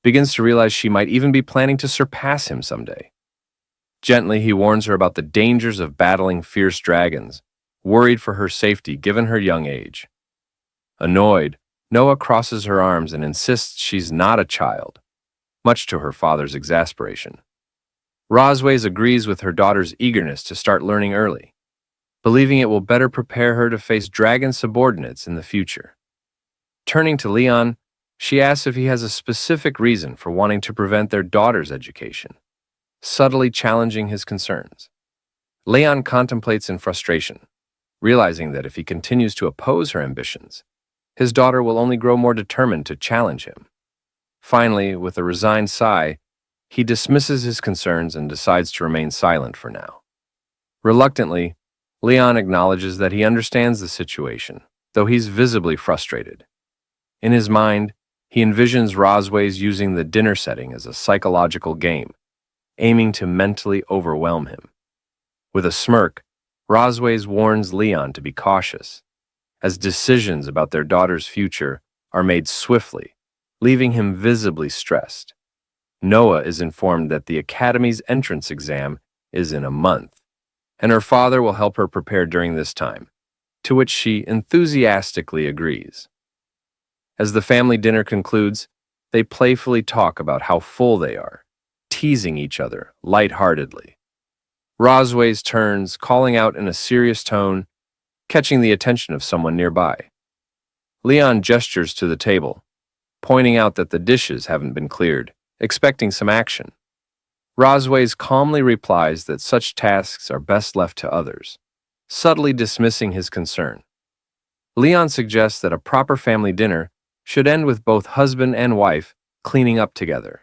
begins to realize she might even be planning to surpass him someday. Gently, he warns her about the dangers of battling fierce dragons, worried for her safety given her young age. Annoyed, Noah crosses her arms and insists she's not a child, much to her father's exasperation. Rosways agrees with her daughter's eagerness to start learning early, believing it will better prepare her to face dragon subordinates in the future. Turning to Leon, she asks if he has a specific reason for wanting to prevent their daughter's education, subtly challenging his concerns. Leon contemplates in frustration, realizing that if he continues to oppose her ambitions, his daughter will only grow more determined to challenge him. Finally, with a resigned sigh, he dismisses his concerns and decides to remain silent for now. Reluctantly, Leon acknowledges that he understands the situation, though he's visibly frustrated. In his mind, he envisions Rosways using the dinner setting as a psychological game, aiming to mentally overwhelm him. With a smirk, Rosways warns Leon to be cautious, as decisions about their daughter's future are made swiftly, leaving him visibly stressed. Noah is informed that the Academy's entrance exam is in a month, and her father will help her prepare during this time, to which she enthusiastically agrees. As the family dinner concludes, they playfully talk about how full they are, teasing each other lightheartedly. Rosways turns, calling out in a serious tone, catching the attention of someone nearby. Leon gestures to the table, pointing out that the dishes haven't been cleared, expecting some action. Rosways calmly replies that such tasks are best left to others, subtly dismissing his concern. Leon suggests that a proper family dinner should end with both husband and wife cleaning up together.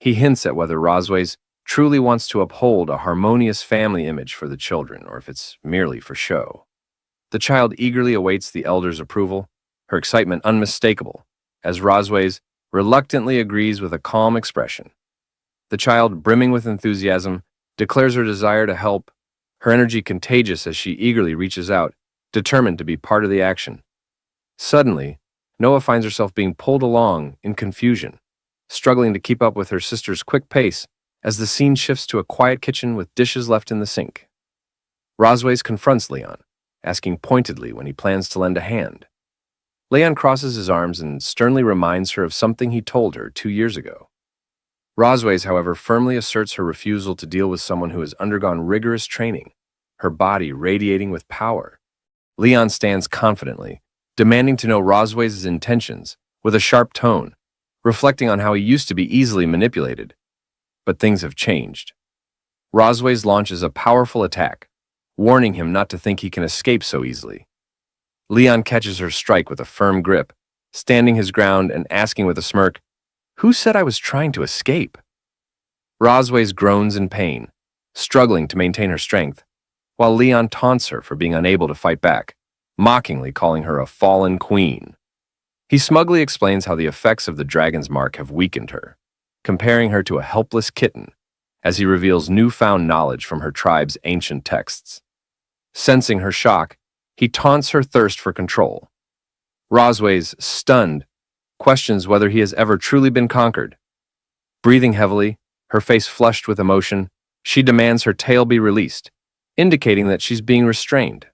He hints at whether Rosways truly wants to uphold a harmonious family image for the children, or if it's merely for show. The child eagerly awaits the elder's approval, her excitement unmistakable, as Rosways reluctantly agrees with a calm expression. The child, brimming with enthusiasm, declares her desire to help, her energy contagious as she eagerly reaches out, determined to be part of the action. Suddenly, Noah finds herself being pulled along in confusion, struggling to keep up with her sister's quick pace as the scene shifts to a quiet kitchen with dishes left in the sink. Rosways confronts Leon, asking pointedly when he plans to lend a hand. Leon crosses his arms and sternly reminds her of something he told her 2 years ago. Rosways, however, firmly asserts her refusal to deal with someone who has undergone rigorous training, her body radiating with power. Leon stands confidently, demanding to know Rosways' intentions with a sharp tone, reflecting on how he used to be easily manipulated. But things have changed. Rosways launches a powerful attack, warning him not to think he can escape so easily. Leon catches her strike with a firm grip, standing his ground and asking with a smirk, "Who said I was trying to escape?" Rosways groans in pain, struggling to maintain her strength, while Leon taunts her for being unable to fight back, mockingly calling her a fallen queen. He smugly explains how the effects of the dragon's mark have weakened her, comparing her to a helpless kitten, as he reveals newfound knowledge from her tribe's ancient texts. Sensing her shock, he taunts her thirst for control. Rosways, stunned, questions whether he has ever truly been conquered. Breathing heavily, her face flushed with emotion, she demands her tail be released, indicating that she's being restrained.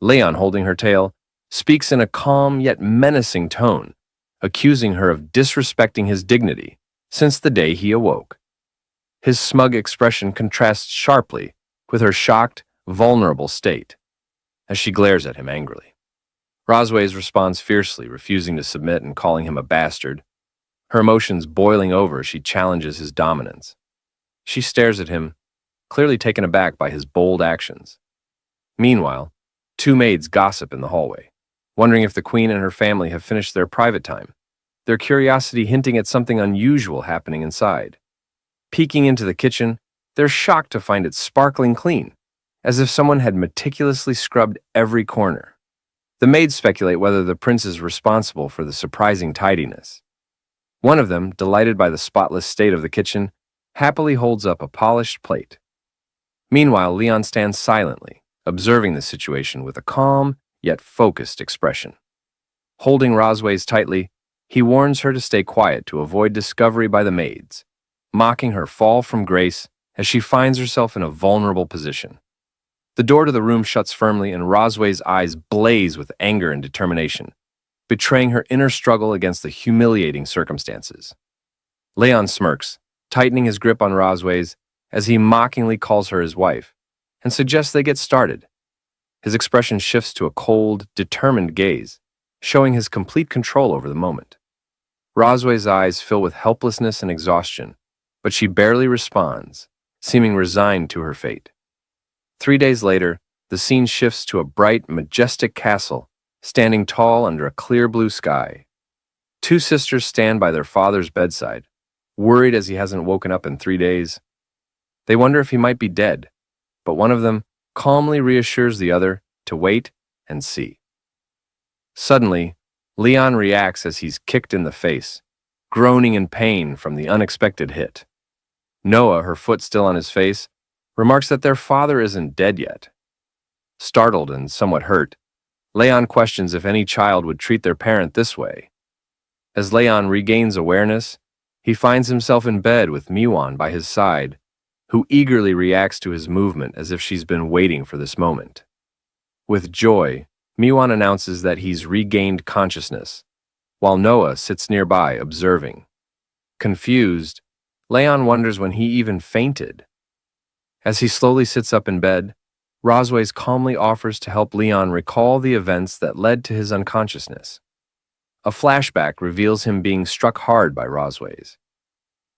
Leon, holding her tail, speaks in a calm yet menacing tone, accusing her of disrespecting his dignity since the day he awoke. His smug expression contrasts sharply with her shocked, vulnerable state, as she glares at him angrily. Rosways responds fiercely, refusing to submit and calling him a bastard. Her emotions boiling over as she challenges his dominance. She stares at him, clearly taken aback by his bold actions. Meanwhile, 2 maids gossip in the hallway, wondering if the queen and her family have finished their private time, their curiosity hinting at something unusual happening inside. Peeking into the kitchen, they're shocked to find it sparkling clean, as if someone had meticulously scrubbed every corner. The maids speculate whether the prince is responsible for the surprising tidiness. One of them, delighted by the spotless state of the kitchen, happily holds up a polished plate. Meanwhile, Leon stands silently, observing the situation with a calm yet focused expression. Holding Rosways tightly, he warns her to stay quiet to avoid discovery by the maids, mocking her fall from grace as she finds herself in a vulnerable position. The door to the room shuts firmly, and Rosways' eyes blaze with anger and determination, betraying her inner struggle against the humiliating circumstances. Leon smirks, tightening his grip on Rosways as he mockingly calls her his wife and suggests they get started. His expression shifts to a cold, determined gaze, showing his complete control over the moment. Rosways' eyes fill with helplessness and exhaustion, but she barely responds, seeming resigned to her fate. 3 days later, the scene shifts to a bright, majestic castle, standing tall under a clear blue sky. 2 sisters stand by their father's bedside, worried as he hasn't woken up in 3 days. They wonder if he might be dead, but one of them calmly reassures the other to wait and see. Suddenly, Leon reacts as he's kicked in the face, groaning in pain from the unexpected hit. Noah, her foot still on his face, remarks that their father isn't dead yet. Startled and somewhat hurt, Leon questions if any child would treat their parent this way. As Leon regains awareness, He finds himself in bed with Muan by his side, who eagerly reacts to his movement as if she's been waiting for this moment. With joy, Muan announces that he's regained consciousness, while Noah sits nearby observing. Confused, Leon wonders when he even fainted. As he slowly sits up in bed, Rosways calmly offers to help Leon recall the events that led to his unconsciousness. A flashback reveals him being struck hard by Rosways.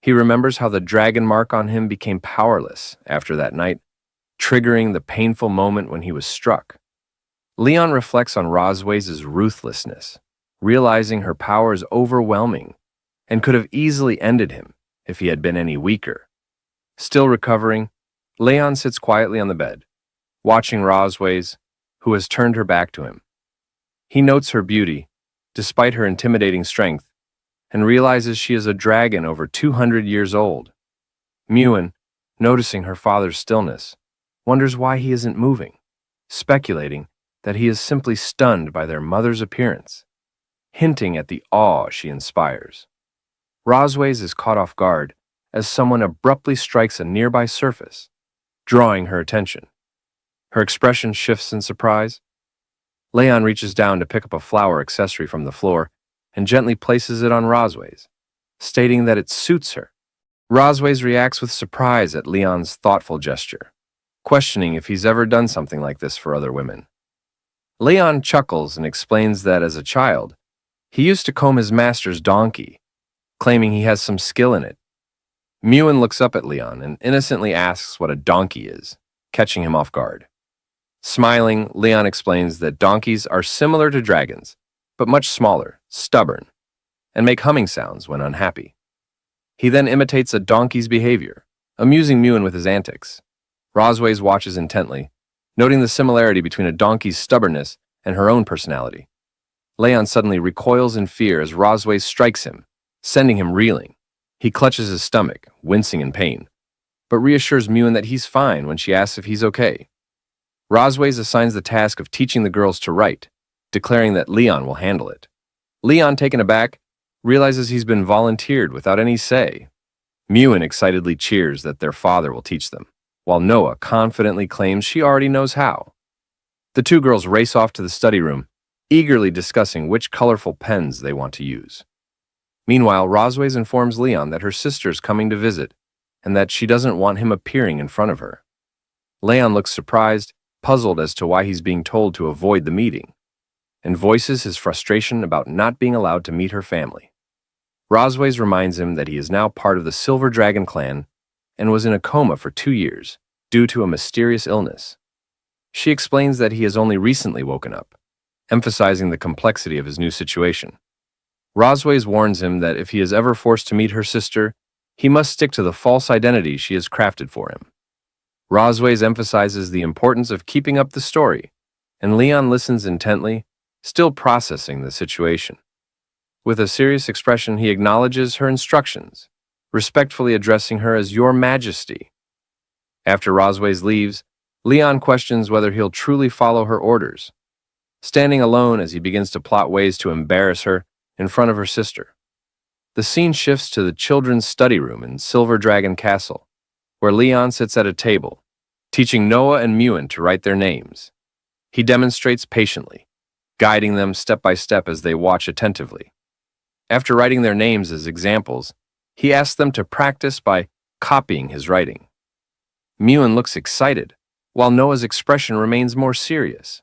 He remembers how the dragon mark on him became powerless after that night, triggering the painful moment when he was struck. Leon reflects on Rosways' ruthlessness, realizing her power is overwhelming and could have easily ended him if he had been any weaker. Still recovering, Leon sits quietly on the bed, watching Rosways, who has turned her back to him. He notes her beauty, despite her intimidating strength, and realizes she is a dragon over 200 years old. Muan, noticing her father's stillness, wonders why he isn't moving, speculating that he is simply stunned by their mother's appearance, hinting at the awe she inspires. Rosways is caught off guard as someone abruptly strikes a nearby surface, drawing her attention. Her expression shifts in surprise. Leon reaches down to pick up a flower accessory from the floor and gently places it on Rosways, stating that it suits her. Rosways reacts with surprise at Leon's thoughtful gesture, questioning if he's ever done something like this for other women. Leon chuckles and explains that as a child, he used to comb his master's donkey, claiming he has some skill in it. Muan looks up at Leon and innocently asks what a donkey is, catching him off guard. Smiling, Leon explains that donkeys are similar to dragons, but much smaller, stubborn, and make humming sounds when unhappy. He then imitates a donkey's behavior, amusing Muan with his antics. Rosways watches intently, noting the similarity between a donkey's stubbornness and her own personality. Leon suddenly recoils in fear as Rosways strikes him, sending him reeling. He clutches his stomach, wincing in pain, but reassures Muan that he's fine when she asks if he's okay. Rosways assigns the task of teaching the girls to write, declaring that Leon will handle it. Leon, taken aback, realizes he's been volunteered without any say. Muan excitedly cheers that their father will teach them, while Noah confidently claims she already knows how. The two girls race off to the study room, eagerly discussing which colorful pens they want to use. Meanwhile, Rosways informs Leon that her sister's coming to visit, and that she doesn't want him appearing in front of her. Leon looks surprised, puzzled as to why he's being told to avoid the meeting, and voices his frustration about not being allowed to meet her family. Rosways reminds him that he is now part of the Silver Dragon clan and was in a coma for 2 years due to a mysterious illness. She explains that he has only recently woken up, emphasizing the complexity of his new situation. Rosways warns him that if he is ever forced to meet her sister, he must stick to the false identity she has crafted for him. Rosways emphasizes the importance of keeping up the story, and Leon listens intently, still processing the situation. With a serious expression, he acknowledges her instructions, respectfully addressing her as Your Majesty. After Rosways leaves, Leon questions whether he'll truly follow her orders, standing alone as he begins to plot ways to embarrass her in front of her sister. The scene shifts to the children's study room in Silver Dragon Castle, where Leon sits at a table, teaching Noah and Muan to write their names. He demonstrates patiently, guiding them step by step as they watch attentively. After writing their names as examples, he asks them to practice by copying his writing. Muan looks excited, while Noah's expression remains more serious.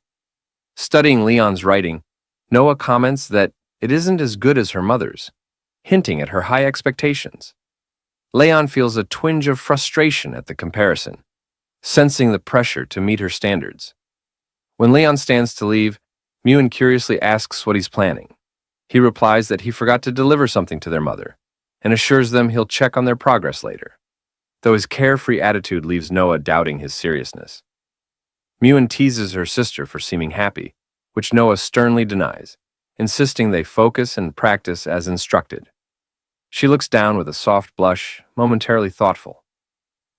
Studying Leon's writing, Noah comments that it isn't as good as her mother's, hinting at her high expectations. Leon feels a twinge of frustration at the comparison, sensing the pressure to meet her standards. When Leon stands to leave, Muan curiously asks what he's planning. He replies that he forgot to deliver something to their mother, and assures them he'll check on their progress later, though his carefree attitude leaves Noah doubting his seriousness. Muan teases her sister for seeming happy, which Noah sternly denies, insisting they focus and practice as instructed. She looks down with a soft blush, momentarily thoughtful.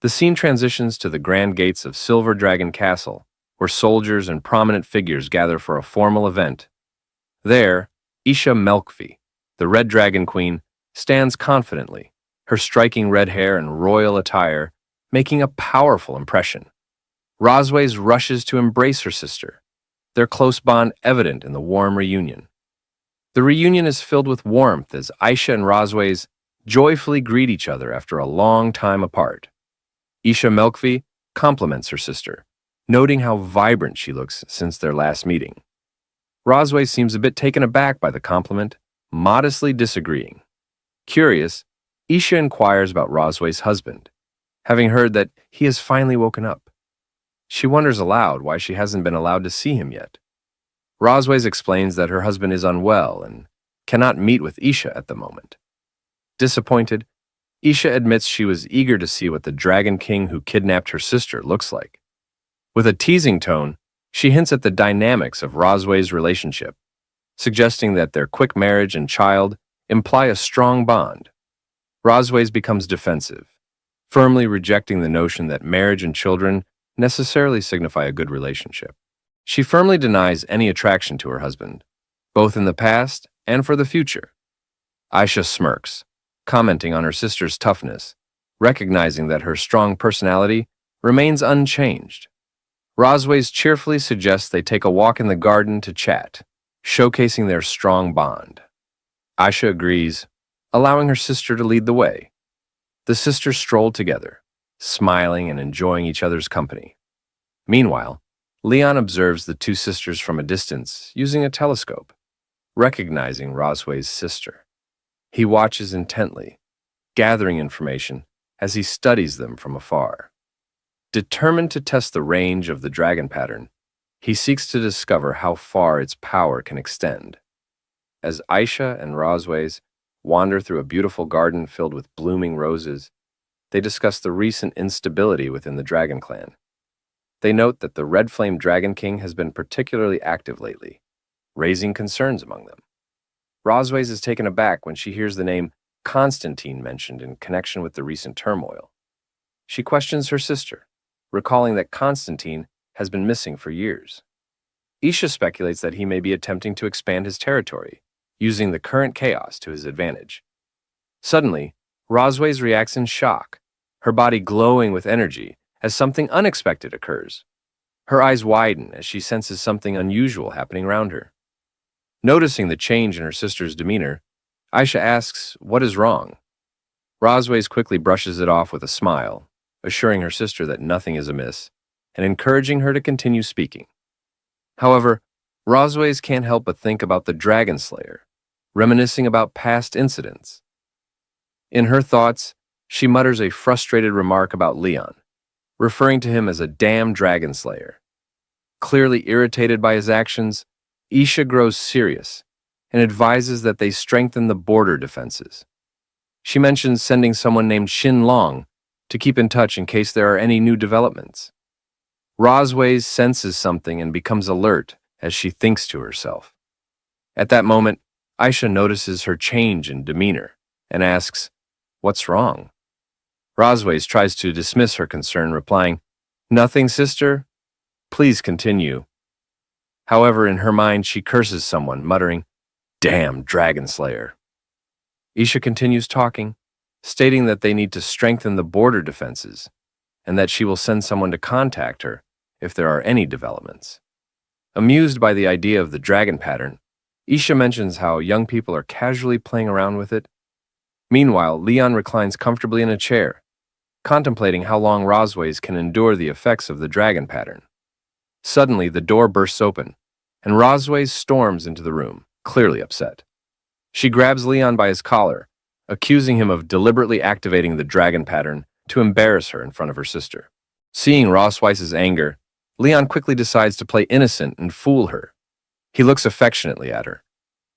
The scene transitions to the grand gates of Silver Dragon Castle, where soldiers and prominent figures gather for a formal event. There, Isha Melkvi, the Red Dragon Queen, stands confidently, her striking red hair and royal attire making a powerful impression. Rosways rushes to embrace her sister, their close bond evident in the warm reunion. The reunion is filled with warmth as Aisha and Rosways joyfully greet each other after a long time apart. Isha Melkvi compliments her sister, noting how vibrant she looks since their last meeting. Rosway seems a bit taken aback by the compliment, modestly disagreeing. Curious, Isha inquires about Rosway's husband, having heard that he has finally woken up. She wonders aloud why she hasn't been allowed to see him yet. Rosways explains that her husband is unwell and cannot meet with Isha at the moment. Disappointed, Isha admits she was eager to see what the Dragon King who kidnapped her sister looks like. With a teasing tone, she hints at the dynamics of Rosway's relationship, suggesting that their quick marriage and child imply a strong bond. Rosways becomes defensive, firmly rejecting the notion that marriage and children necessarily signify a good relationship. She firmly denies any attraction to her husband, both in the past and for the future. Aisha smirks, commenting on her sister's toughness, recognizing that her strong personality remains unchanged. Rosways cheerfully suggests they take a walk in the garden to chat, showcasing their strong bond. Aisha agrees, allowing her sister to lead the way. The sisters stroll together, smiling and enjoying each other's company. Meanwhile, Leon observes the two sisters from a distance using a telescope, recognizing Rosway's sister. He watches intently, gathering information as he studies them from afar. Determined to test the range of the dragon pattern, he seeks to discover how far its power can extend. As Aisha and Rosways wander through a beautiful garden filled with blooming roses, they discuss the recent instability within the Dragon Clan. They note that the Red Flame Dragon King has been particularly active lately, raising concerns among them. Rosways is taken aback when she hears the name Constantine mentioned in connection with the recent turmoil. She questions her sister, recalling that Constantine has been missing for years. Isha speculates that he may be attempting to expand his territory, using the current chaos to his advantage. Suddenly, Rosways reacts in shock, her body glowing with energy as something unexpected occurs. Her eyes widen as she senses something unusual happening around her. Noticing the change in her sister's demeanor, Aisha asks, "What is wrong?" Rosways quickly brushes it off with a smile, assuring her sister that nothing is amiss and encouraging her to continue speaking. However, Rosways can't help but think about the Dragon Slayer, reminiscing about past incidents. In her thoughts, she mutters a frustrated remark about Leon, referring to him as a damn Dragon Slayer. Clearly irritated by his actions, Isha grows serious and advises that they strengthen the border defenses. She mentions sending someone named Shin Long to keep in touch in case there are any new developments. Rosways senses something and becomes alert as she thinks to herself. At that moment, Aisha notices her change in demeanor and asks, "What's wrong?" Rosways tries to dismiss her concern, replying, "Nothing, sister. Please continue." However, in her mind, she curses someone, muttering, "Damn Dragon Slayer." Isha continues talking, stating that they need to strengthen the border defenses and that she will send someone to contact her if there are any developments. Amused by the idea of the dragon pattern, Isha mentions how young people are casually playing around with it. Meanwhile, Leon reclines comfortably in a chair, contemplating how long Rosways can endure the effects of the dragon pattern. Suddenly, the door bursts open, and Rosways storms into the room, clearly upset. She grabs Leon by his collar, accusing him of deliberately activating the dragon pattern to embarrass her in front of her sister. Seeing Rosways' anger, Leon quickly decides to play innocent and fool her. He looks affectionately at her,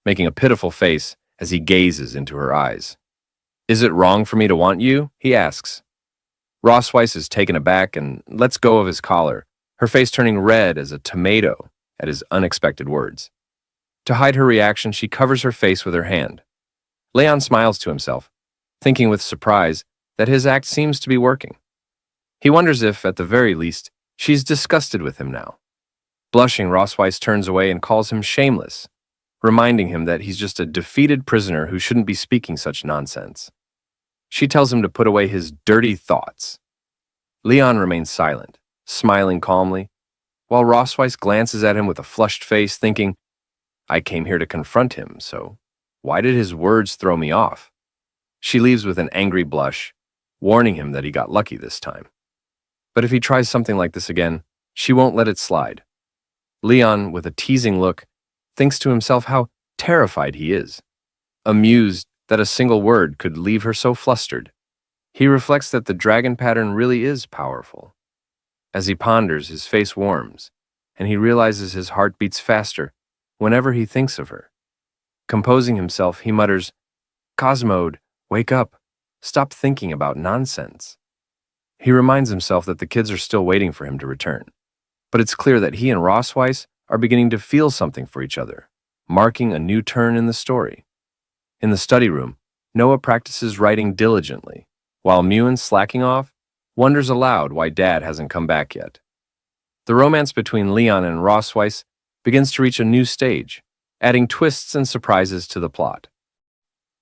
making a pitiful face as he gazes into her eyes. "Is it wrong for me to want you?" he asks. Rosways is taken aback and lets go of his collar, her face turning red as a tomato at his unexpected words. To hide her reaction, she covers her face with her hand. Leon smiles to himself, thinking with surprise that his act seems to be working. He wonders if, at the very least, she's disgusted with him now. Blushing, Rosways turns away and calls him shameless, reminding him that he's just a defeated prisoner who shouldn't be speaking such nonsense. She tells him to put away his dirty thoughts. Leon remains silent, smiling calmly, while Rossweiss glances at him with a flushed face, thinking, I came here to confront him, so why did his words throw me off? She leaves with an angry blush, warning him that he got lucky this time. But if he tries something like this again, she won't let it slide. Leon, with a teasing look, thinks to himself how terrified he is, amused that a single word could leave her so flustered. He reflects that the dragon pattern really is powerful. As he ponders, his face warms, and he realizes his heart beats faster whenever he thinks of her. Composing himself, he mutters, Cosmode, wake up. Stop thinking about nonsense. He reminds himself that the kids are still waiting for him to return. But it's clear that he and Rossweiss are beginning to feel something for each other, marking a new turn in the story. In the study room, Noah practices writing diligently, while Muan, slacking off, wonders aloud why Dad hasn't come back yet. The romance between Leon and Rossweiss begins to reach a new stage, adding twists and surprises to the plot.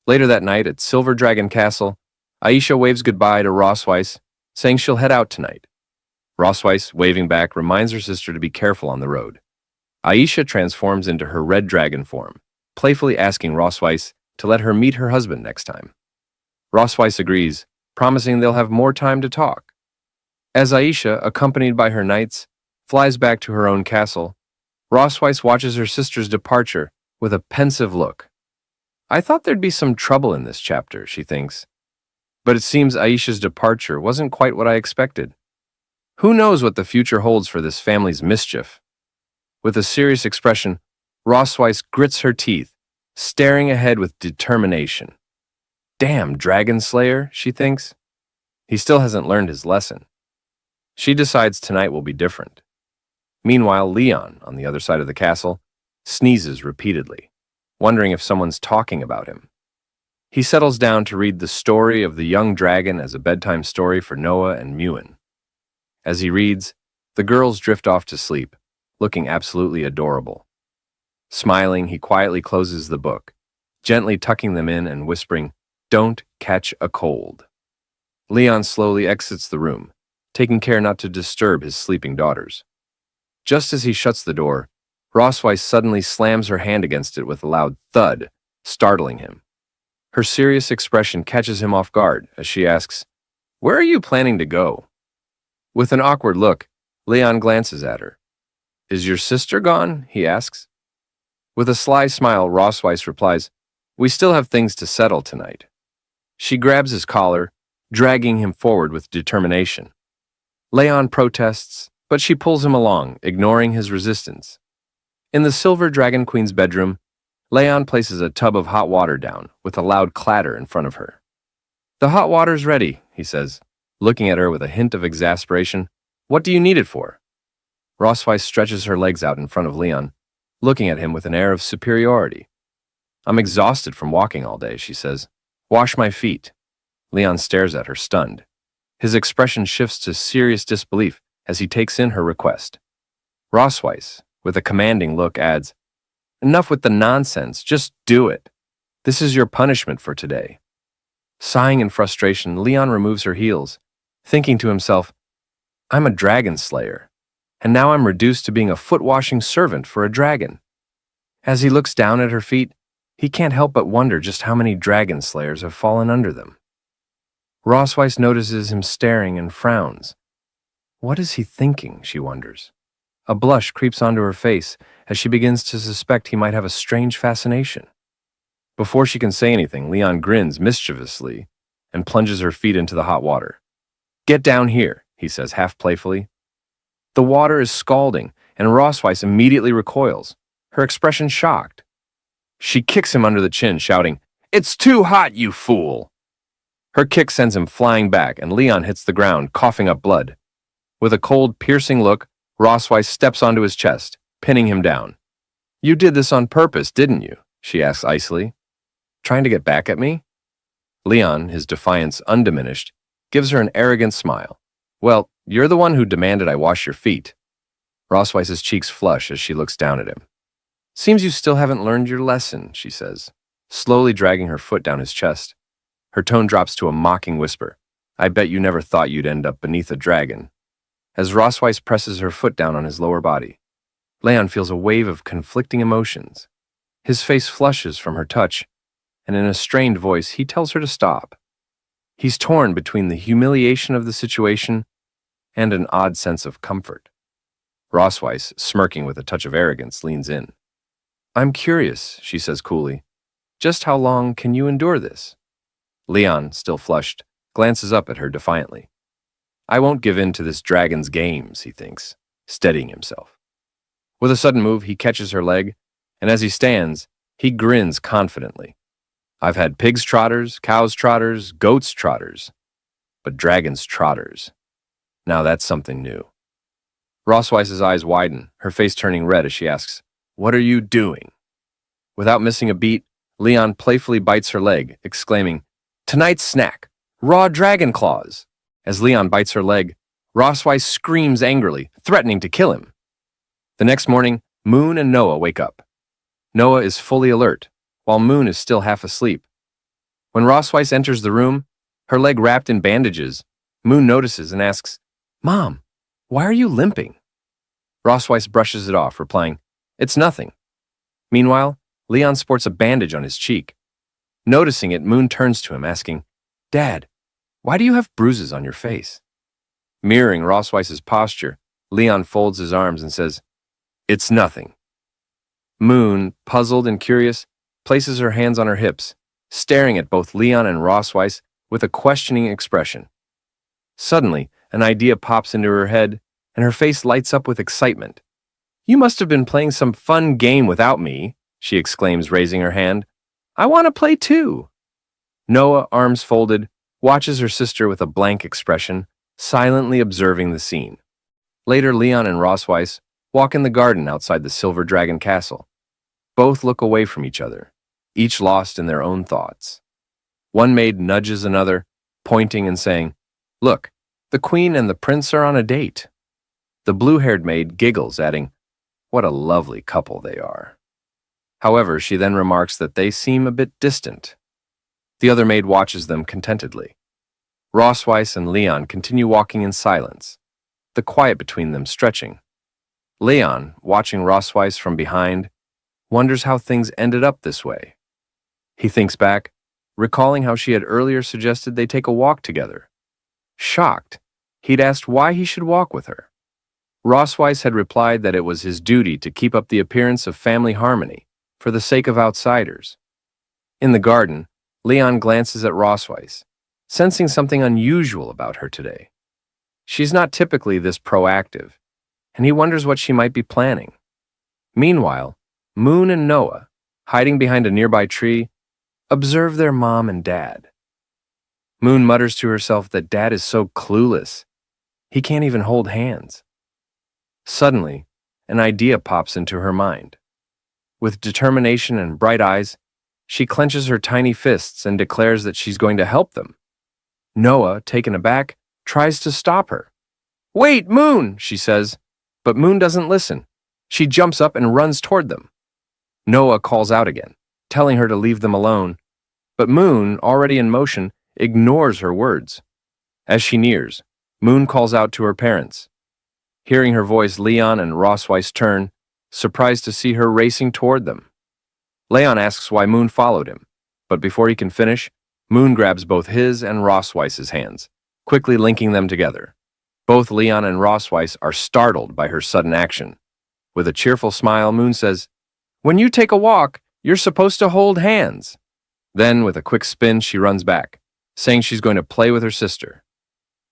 Later that night at Silver Dragon Castle, Aisha waves goodbye to Rossweiss, saying she'll head out tonight. Rossweiss, waving back, reminds her sister to be careful on the road. Aisha transforms into her red dragon form, playfully asking Rossweiss to let her meet her husband next time. Rossweiss agrees, promising they'll have more time to talk. As Aisha, accompanied by her knights, flies back to her own castle, Rossweiss watches her sister's departure with a pensive look. I thought there'd be some trouble in this chapter, she thinks. But it seems Aisha's departure wasn't quite what I expected. Who knows what the future holds for this family's mischief? With a serious expression, Rossweiss grits her teeth, staring ahead with determination. Damn, Dragon Slayer, she thinks. He still hasn't learned his lesson. She decides tonight will be different. Meanwhile, Leon, on the other side of the castle, sneezes repeatedly, wondering if someone's talking about him. He settles down to read the story of the young dragon as a bedtime story for Noah and Muan. As he reads, the girls drift off to sleep, looking absolutely adorable. Smiling, he quietly closes the book, gently tucking them in and whispering, Don't catch a cold. Leon slowly exits the room, taking care not to disturb his sleeping daughters. Just as he shuts the door, Rossweiss suddenly slams her hand against it with a loud thud, startling him. Her serious expression catches him off guard as she asks, Where are you planning to go? With an awkward look, Leon glances at her. Is your sister gone? He asks. With a sly smile, Rossweiss replies, We still have things to settle tonight. She grabs his collar, dragging him forward with determination. Leon protests, but she pulls him along, ignoring his resistance. In the Silver Dragon Queen's bedroom, Leon places a tub of hot water down with a loud clatter in front of her. The hot water's ready, he says, looking at her with a hint of exasperation. What do you need it for? Rossweiss stretches her legs out in front of Leon, looking at him with an air of superiority. I'm exhausted from walking all day, she says. Wash my feet. Leon stares at her, stunned. His expression shifts to serious disbelief as he takes in her request. Rossweiss, with a commanding look, adds, Enough with the nonsense, just do it. This is your punishment for today. Sighing in frustration, Leon removes her heels, thinking to himself, I'm a dragon slayer, and now I'm reduced to being a foot-washing servant for a dragon. As he looks down at her feet, he can't help but wonder just how many dragon slayers have fallen under them. Rossweiss notices him staring and frowns. What is he thinking, she wonders. A blush creeps onto her face as she begins to suspect he might have a strange fascination. Before she can say anything, Leon grins mischievously and plunges her feet into the hot water. Get down here, he says half playfully. The water is scalding, and Rossweiss immediately recoils, her expression shocked. She kicks him under the chin, shouting, It's too hot, you fool! Her kick sends him flying back, and Leon hits the ground, coughing up blood. With a cold, piercing look, Rossweiss steps onto his chest, pinning him down. You did this on purpose, didn't you? She asks icily. Trying to get back at me? Leon, his defiance undiminished, gives her an arrogant smile. Well, you're the one who demanded I wash your feet. Rossweiss's cheeks flush as she looks down at him. Seems you still haven't learned your lesson, she says, slowly dragging her foot down his chest. Her tone drops to a mocking whisper. I bet you never thought you'd end up beneath a dragon. As Rosweiss presses her foot down on his lower body, Leon feels a wave of conflicting emotions. His face flushes from her touch, and in a strained voice, he tells her to stop. He's torn between the humiliation of the situation and an odd sense of comfort. Rosweiss, smirking with a touch of arrogance, leans in. I'm curious, she says coolly. Just how long can you endure this? Leon, still flushed, glances up at her defiantly. I won't give in to this dragon's games, he thinks, steadying himself. With a sudden move, he catches her leg, and as he stands, he grins confidently. I've had pigs' trotters, cows' trotters, goats' trotters, but dragons' trotters. Now that's something new. Rosweiss's eyes widen, her face turning red as she asks, What are you doing? Without missing a beat, Leon playfully bites her leg, exclaiming, Tonight's snack, raw dragon claws. As Leon bites her leg, Rosweiss screams angrily, threatening to kill him. The next morning, Moon and Noah wake up. Noah is fully alert, while Moon is still half asleep. When Rosweiss enters the room, her leg wrapped in bandages, Moon notices and asks, Mom, why are you limping? Rosweiss brushes it off, replying, It's nothing. Meanwhile, Leon sports a bandage on his cheek. Noticing it, Moon turns to him, asking, Dad, why do you have bruises on your face? Mirroring Rosweiss's posture, Leon folds his arms and says, It's nothing. Moon, puzzled and curious, places her hands on her hips, staring at both Leon and Rosweiss with a questioning expression. Suddenly, an idea pops into her head, and her face lights up with excitement. You must have been playing some fun game without me, she exclaims, raising her hand. I want to play too. Noah, arms folded, watches her sister with a blank expression, silently observing the scene. Later, Leon and Rosweiss walk in the garden outside the Silver Dragon Castle. Both look away from each other, each lost in their own thoughts. One maid nudges another, pointing and saying, Look, the queen and the prince are on a date. The blue-haired maid giggles, adding, What a lovely couple they are. However, she then remarks that they seem a bit distant. The other maid watches them contentedly. Rosweiss and Leon continue walking in silence, the quiet between them stretching. Leon, watching Rosweiss from behind, wonders how things ended up this way. He thinks back, recalling how she had earlier suggested they take a walk together. Shocked, he'd asked why he should walk with her. Rosweiss had replied that it was his duty to keep up the appearance of family harmony for the sake of outsiders. In the garden, Leon glances at Rosweiss, sensing something unusual about her today. She's not typically this proactive, and he wonders what she might be planning. Meanwhile, Moon and Noah, hiding behind a nearby tree, observe their mom and dad. Moon mutters to herself that Dad is so clueless. He can't even hold hands. Suddenly, an idea pops into her mind. With determination and bright eyes, she clenches her tiny fists and declares that she's going to help them. Noah, taken aback, tries to stop her. Wait, Moon, she says, but Moon doesn't listen. She jumps up and runs toward them. Noah calls out again, telling her to leave them alone, but Moon, already in motion, ignores her words. As she nears, Moon calls out to her parents. Hearing her voice, Leon and Rosweiss turn, surprised to see her racing toward them. Leon asks why Moon followed him, but before he can finish, Moon grabs both his and Rosweiss's hands, quickly linking them together. Both Leon and Rosweiss are startled by her sudden action. With a cheerful smile, Moon says, When you take a walk, you're supposed to hold hands. Then, with a quick spin, she runs back, saying she's going to play with her sister.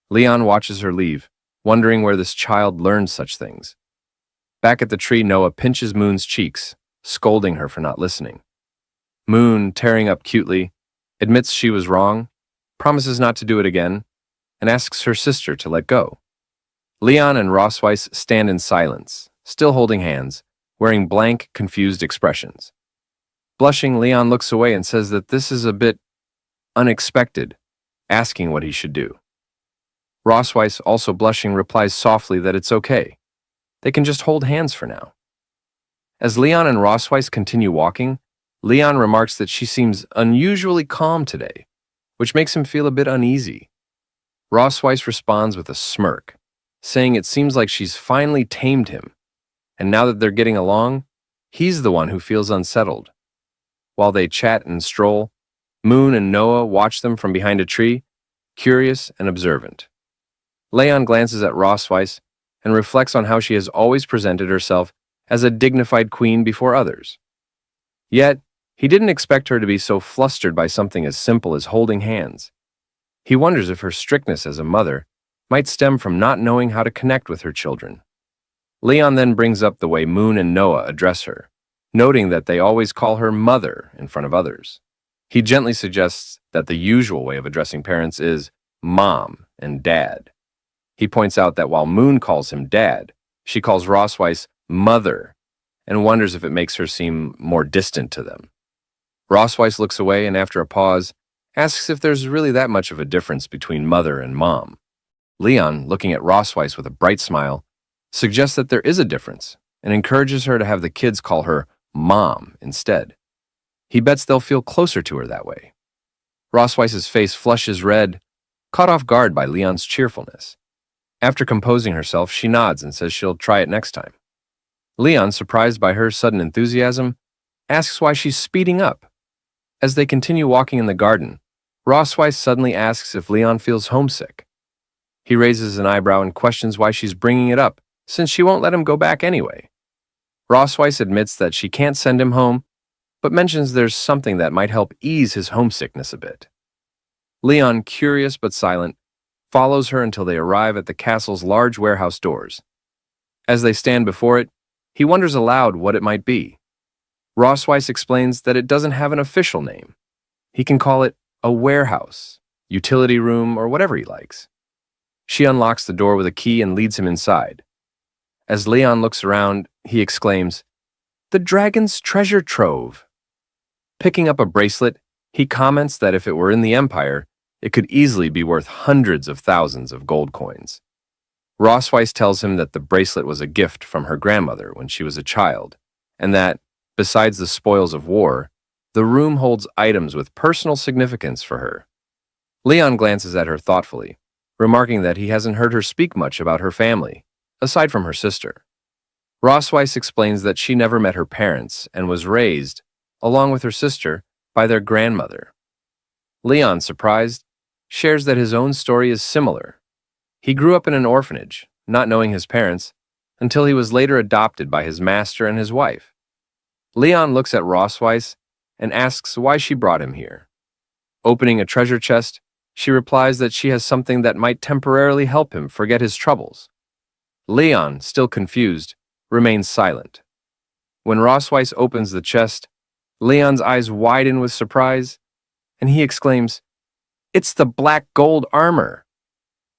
Leon watches her leave, wondering where this child learned such things. Back at the tree, Noah pinches Moon's cheeks, scolding her for not listening. Moon, tearing up cutely, admits she was wrong, promises not to do it again, and asks her sister to let go. Leon and Rosweiss stand in silence, still holding hands, wearing blank, confused expressions. Blushing, Leon looks away and says that this is a bit unexpected, asking what he should do. Rosweiss, also blushing, replies softly that it's okay. They can just hold hands for now. As Leon and Rosweiss continue walking, Leon remarks that she seems unusually calm today, which makes him feel a bit uneasy. Rossweiss responds with a smirk, saying it seems like she's finally tamed him, and now that they're getting along, he's the one who feels unsettled. While they chat and stroll, Moon and Noah watch them from behind a tree, curious and observant. Leon glances at Rossweiss and reflects on how she has always presented herself as a dignified queen before others. Yet, he didn't expect her to be so flustered by something as simple as holding hands. He wonders if her strictness as a mother might stem from not knowing how to connect with her children. Leon then brings up the way Moon and Noah address her, noting that they always call her mother in front of others. He gently suggests that the usual way of addressing parents is mom and dad. He points out that while Moon calls him dad, she calls Rossweiss mother and wonders if it makes her seem more distant to them. Rossweiss looks away and after a pause, asks if there's really that much of a difference between mother and mom. Leon, looking at Rossweiss with a bright smile, suggests that there is a difference and encourages her to have the kids call her mom instead. He bets they'll feel closer to her that way. Rossweiss's face flushes red, caught off guard by Leon's cheerfulness. After composing herself, she nods and says she'll try it next time. Leon, surprised by her sudden enthusiasm, asks why she's speeding up. As they continue walking in the garden, Rossweiss suddenly asks if Leon feels homesick. He raises an eyebrow and questions why she's bringing it up, since she won't let him go back anyway. Rossweiss admits that she can't send him home, but mentions there's something that might help ease his homesickness a bit. Leon, curious but silent, follows her until they arrive at the castle's large warehouse doors. As they stand before it, he wonders aloud what it might be. Rossweiss explains that it doesn't have an official name. He can call it a warehouse, utility room, or whatever he likes. She unlocks the door with a key and leads him inside. As Leon looks around, he exclaims, "The dragon's treasure trove." Picking up a bracelet, he comments that if it were in the Empire, it could easily be worth hundreds of thousands of gold coins. Rossweiss tells him that the bracelet was a gift from her grandmother when she was a child, and that, besides the spoils of war, the room holds items with personal significance for her. Leon glances at her thoughtfully, remarking that he hasn't heard her speak much about her family, aside from her sister. Rossweiss explains that she never met her parents and was raised, along with her sister, by their grandmother. Leon, surprised, shares that his own story is similar. He grew up in an orphanage, not knowing his parents, until he was later adopted by his master and his wife. Leon looks at Rossweiss and asks why she brought him here. Opening a treasure chest, she replies that she has something that might temporarily help him forget his troubles. Leon, still confused, remains silent. When Rossweiss opens the chest, Leon's eyes widen with surprise, and he exclaims, "It's the black gold armor!"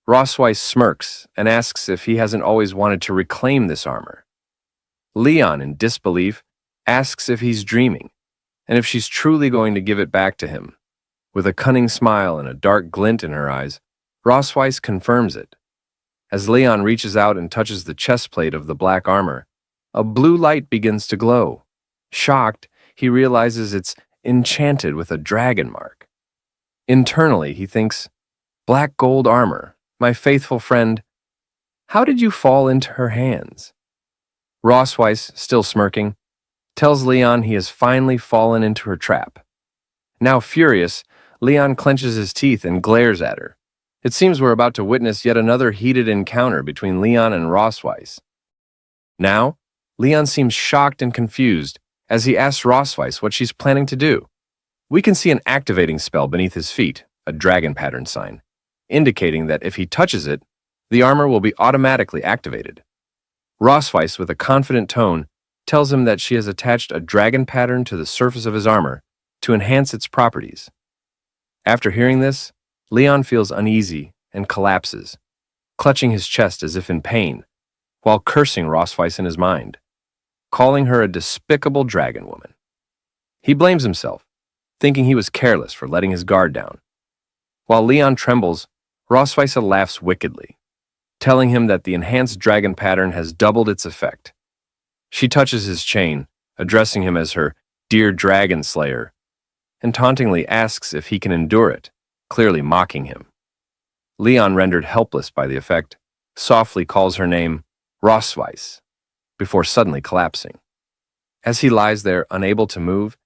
Rossweiss smirks and asks if he hasn't always wanted to reclaim this armor. Leon, in disbelief, asks if he's dreaming, and if she's truly going to give it back to him. With a cunning smile and a dark glint in her eyes, Rossweiss confirms it. As Leon reaches out and touches the chest plate of the black armor, a blue light begins to glow. Shocked, he realizes it's enchanted with a dragon mark. Internally, he thinks, "Black gold armor, my faithful friend, how did you fall into her hands?" Rossweiss, still smirking, tells Leon he has finally fallen into her trap. Now furious, Leon clenches his teeth and glares at her. It seems we're about to witness yet another heated encounter between Leon and Rossweiss. Now, Leon seems shocked and confused as he asks Rossweiss what she's planning to do. We can see an activating spell beneath his feet, a dragon pattern sign, indicating that if he touches it, the armor will be automatically activated. Rossweiss, with a confident tone, tells him that she has attached a dragon pattern to the surface of his armor to enhance its properties. After hearing this, Leon feels uneasy and collapses, clutching his chest as if in pain, while cursing Rossweiss in his mind, calling her a despicable dragon woman. He blames himself, thinking he was careless for letting his guard down. While Leon trembles, Rossweiss laughs wickedly, telling him that the enhanced dragon pattern has doubled its effect. She touches his chain, addressing him as her dear dragon slayer, and tauntingly asks if he can endure it, clearly mocking him. Leon, rendered helpless by the effect, softly calls her name Rossweiss before suddenly collapsing. As he lies there, unable to move,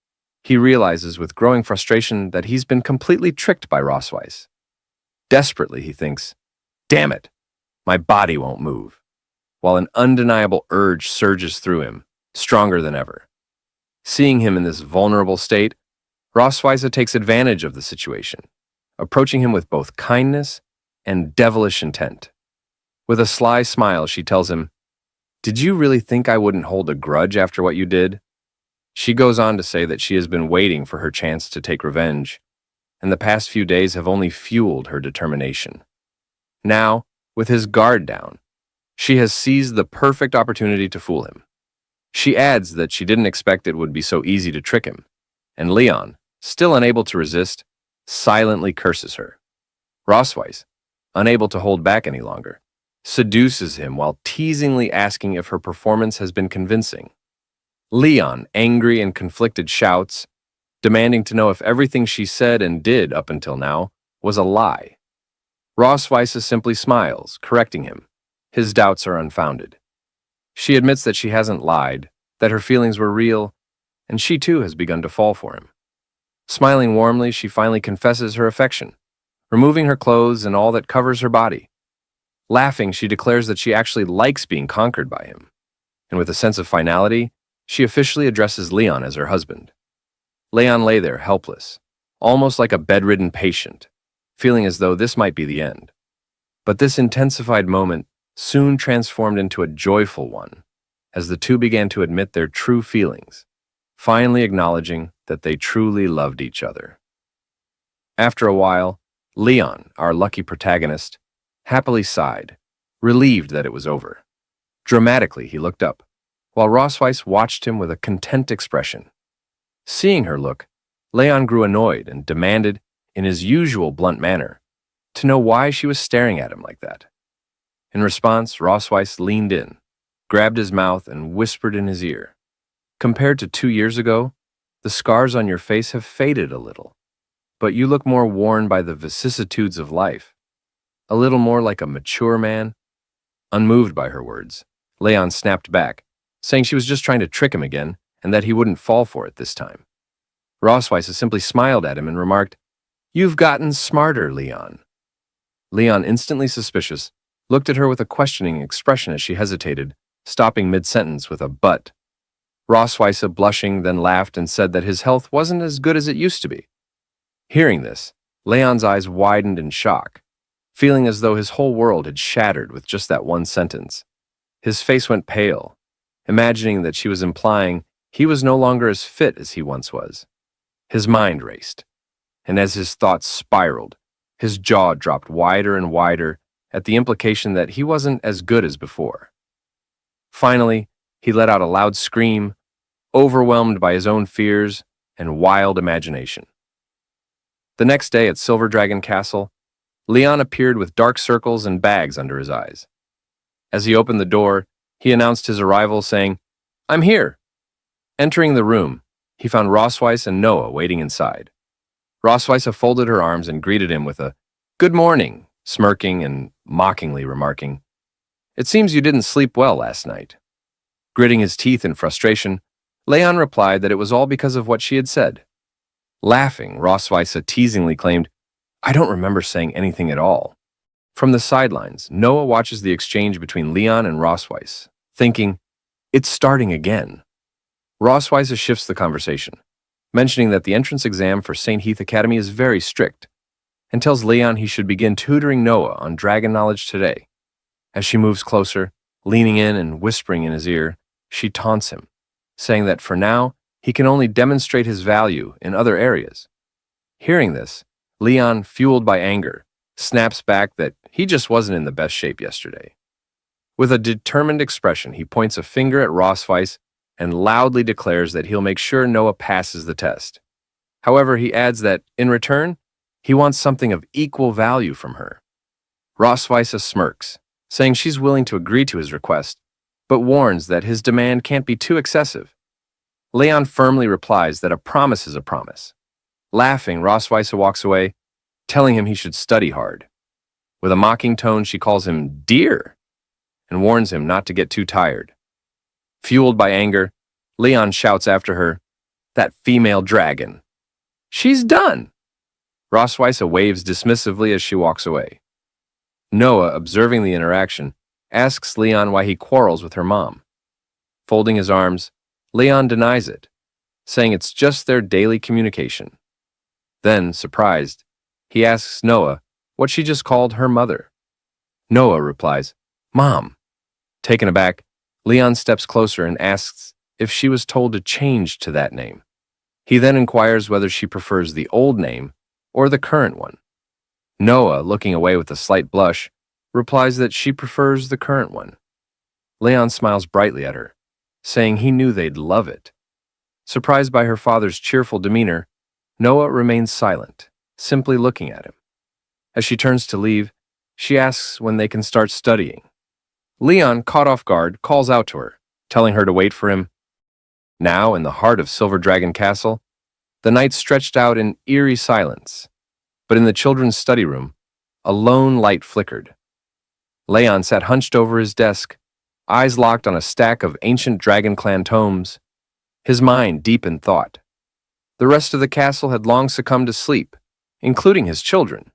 he realizes with growing frustration that he's been completely tricked by Rossweiss. Desperately, he thinks, "Damn it, my body won't move," while an undeniable urge surges through him, stronger than ever. Seeing him in this vulnerable state, Rossweiss takes advantage of the situation, approaching him with both kindness and devilish intent. With a sly smile, she tells him, "Did you really think I wouldn't hold a grudge after what you did?" She goes on to say that she has been waiting for her chance to take revenge, and the past few days have only fueled her determination. Now, with his guard down, she has seized the perfect opportunity to fool him. She adds that she didn't expect it would be so easy to trick him, and Leon, still unable to resist, silently curses her. Rossweiss, unable to hold back any longer, seduces him while teasingly asking if her performance has been convincing. Leon, angry and conflicted, shouts, demanding to know if everything she said and did up until now was a lie. Rossweiss simply smiles, correcting him. His doubts are unfounded. She admits that she hasn't lied, that her feelings were real, and she too has begun to fall for him. Smiling warmly, she finally confesses her affection, removing her clothes and all that covers her body. Laughing, she declares that she actually likes being conquered by him, and with a sense of finality, she officially addresses Leon as her husband. Leon lay there, helpless, almost like a bedridden patient, feeling as though this might be the end. But this intensified moment soon transformed into a joyful one, as the two began to admit their true feelings, finally acknowledging that they truly loved each other. After a while, Leon, our lucky protagonist, happily sighed, relieved that it was over. Dramatically, he looked up, while Rossweiss watched him with a content expression. Seeing her look, Leon grew annoyed and demanded, in his usual blunt manner, to know why she was staring at him like that. In response, Rossweiss leaned in, grabbed his mouth, and whispered in his ear, "Compared to 2 years ago, the scars on your face have faded a little, but you look more worn by the vicissitudes of life, a little more like a mature man." Unmoved by her words, Leon snapped back, saying she was just trying to trick him again and that he wouldn't fall for it this time. Rossweiss simply smiled at him and remarked, "You've gotten smarter, Leon." Leon, instantly suspicious, looked at her with a questioning expression as she hesitated, stopping mid-sentence with a "but." Rossweiss, blushing, then laughed and said that his health wasn't as good as it used to be. Hearing this, Leon's eyes widened in shock, feeling as though his whole world had shattered with just that one sentence. His face went pale, imagining that she was implying he was no longer as fit as he once was. His mind raced, and as his thoughts spiraled, his jaw dropped wider and wider at the implication that he wasn't as good as before. Finally, he let out a loud scream, overwhelmed by his own fears and wild imagination. The next day at Silver Dragon Castle, Leon appeared with dark circles and bags under his eyes. As he opened the door, he announced his arrival, saying, "I'm here." Entering the room, he found Rossweiss and Noah waiting inside. Rossweiss folded her arms and greeted him with a "Good morning," smirking and mockingly remarking, "It seems you didn't sleep well last night." Gritting his teeth in frustration, Leon replied that it was all because of what she had said. Laughing, Rossweiss teasingly claimed, "I don't remember saying anything at all." From the sidelines, Noah watches the exchange between Leon and Rossweiss, thinking, "It's starting again." Rossweiss shifts the conversation, mentioning that the entrance exam for St. Heath Academy is very strict, and tells Leon he should begin tutoring Noah on dragon knowledge today. As she moves closer, leaning in and whispering in his ear, she taunts him, saying that for now, he can only demonstrate his value in other areas. Hearing this, Leon, fueled by anger, snaps back that he just wasn't in the best shape yesterday. With a determined expression, he points a finger at Rossweiss and loudly declares that he'll make sure Noah passes the test. However, he adds that, in return, he wants something of equal value from her. Rossweiss smirks, saying she's willing to agree to his request, but warns that his demand can't be too excessive. Leon firmly replies that a promise is a promise. Laughing, Rossweiss walks away, telling him he should study hard. With a mocking tone, she calls him dear and warns him not to get too tired. Fueled by anger, Leon shouts after her, "That female dragon. She's done!" Rosweiss waves dismissively as she walks away. Noah, observing the interaction, asks Leon why he quarrels with her mom. Folding his arms, Leon denies it, saying it's just their daily communication. Then, surprised, he asks Noah what she just called her mother. Noah replies, "Mom." Taken aback, Leon steps closer and asks if she was told to change to that name. He then inquires whether she prefers the old name or the current one. Noah, looking away with a slight blush, replies that she prefers the current one. Leon smiles brightly at her, saying he knew they'd love it. Surprised by her father's cheerful demeanor, Noah remains silent, simply looking at him. As she turns to leave, she asks when they can start studying. Leon, caught off guard, calls out to her, telling her to wait for him. Now, in the heart of Silver Dragon Castle, the night stretched out in eerie silence, but in the children's study room, a lone light flickered. Leon sat hunched over his desk, eyes locked on a stack of ancient Dragon Clan tomes, his mind deep in thought. The rest of the castle had long succumbed to sleep, including his children.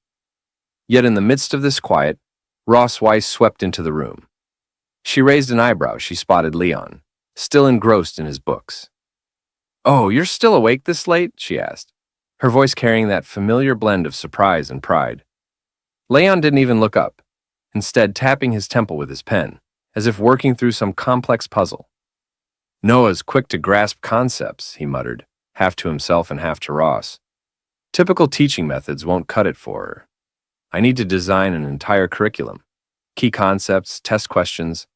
Yet in the midst of this quiet, Rosweiss swept into the room. She raised an eyebrow as she spotted Leon, still engrossed in his books. "Oh, you're still awake this late?" she asked, her voice carrying that familiar blend of surprise and pride. Leon didn't even look up, instead tapping his temple with his pen, as if working through some complex puzzle. "Noah's quick to grasp concepts," he muttered, half to himself and half to Ross. "Typical teaching methods won't cut it for her. I need to design an entire curriculum. Key concepts, test questions.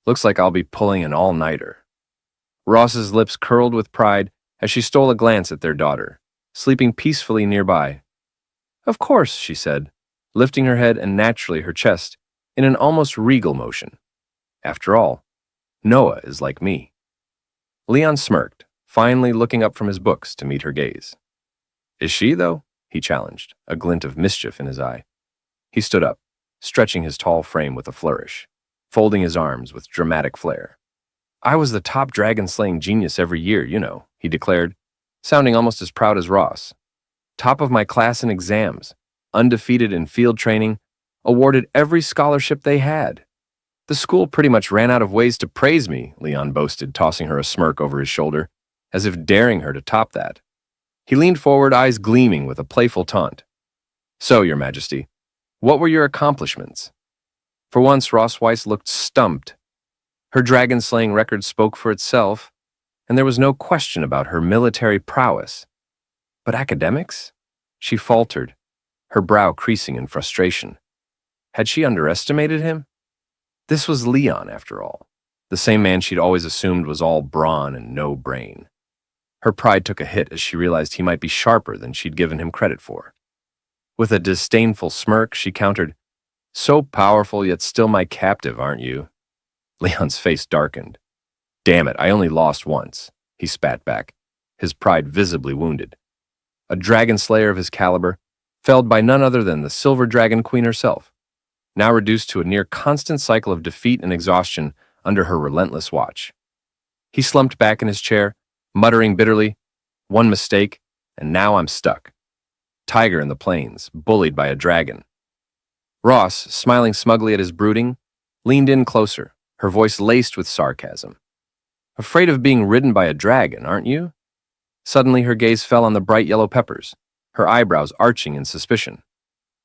Looks like I'll be pulling an all-nighter." Ross's lips curled with pride as she stole a glance at their daughter, sleeping peacefully nearby. "Of course," she said, lifting her head and naturally her chest in an almost regal motion. "After all, Noah is like me." Leon smirked, finally looking up from his books to meet her gaze. "Is she, though?" he challenged, a glint of mischief in his eye. He stood up, stretching his tall frame with a flourish, folding his arms with dramatic flair. "I was the top dragon-slaying genius every year, you know," he declared, sounding almost as proud as Ross. "Top of my class in exams, undefeated in field training, awarded every scholarship they had. The school pretty much ran out of ways to praise me," Leon boasted, tossing her a smirk over his shoulder, as if daring her to top that. He leaned forward, eyes gleaming with a playful taunt. "So, Your Majesty, what were your accomplishments?" For once, Rosweiss looked stumped. Her dragon-slaying record spoke for itself, and there was no question about her military prowess. But academics? She faltered, her brow creasing in frustration. Had she underestimated him? This was Leon, after all, the same man she'd always assumed was all brawn and no brain. Her pride took a hit as she realized he might be sharper than she'd given him credit for. With a disdainful smirk, she countered, "So powerful yet still my captive, aren't you?" Leon's face darkened. "Damn it, I only lost once," he spat back, his pride visibly wounded. A dragon slayer of his caliber, felled by none other than the Silver Dragon Queen herself, now reduced to a near constant cycle of defeat and exhaustion under her relentless watch. He slumped back in his chair, muttering bitterly, "One mistake, and now I'm stuck. Tiger in the plains, bullied by a dragon." Ross, smiling smugly at his brooding, leaned in closer, her voice laced with sarcasm. "Afraid of being ridden by a dragon, aren't you?" Suddenly her gaze fell on the bright yellow peppers, her eyebrows arching in suspicion.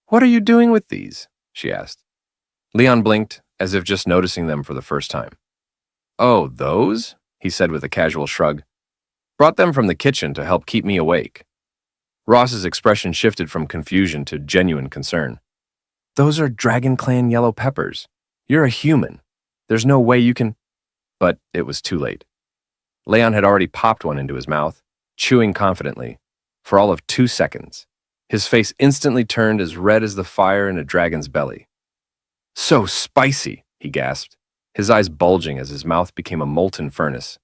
"What are you doing with these?" she asked. Leon blinked, as if just noticing them for the first time. "Oh, those?" he said with a casual shrug. "Brought them from the kitchen to help keep me awake." Ross's expression shifted from confusion to genuine concern. "Those are Dragon Clan yellow peppers. You're a human. There's no way you can—" But it was too late. Leon had already popped one into his mouth, chewing confidently, for all of 2 seconds. His face instantly turned as red as the fire in a dragon's belly. "So spicy," he gasped, his eyes bulging as his mouth became a molten furnace.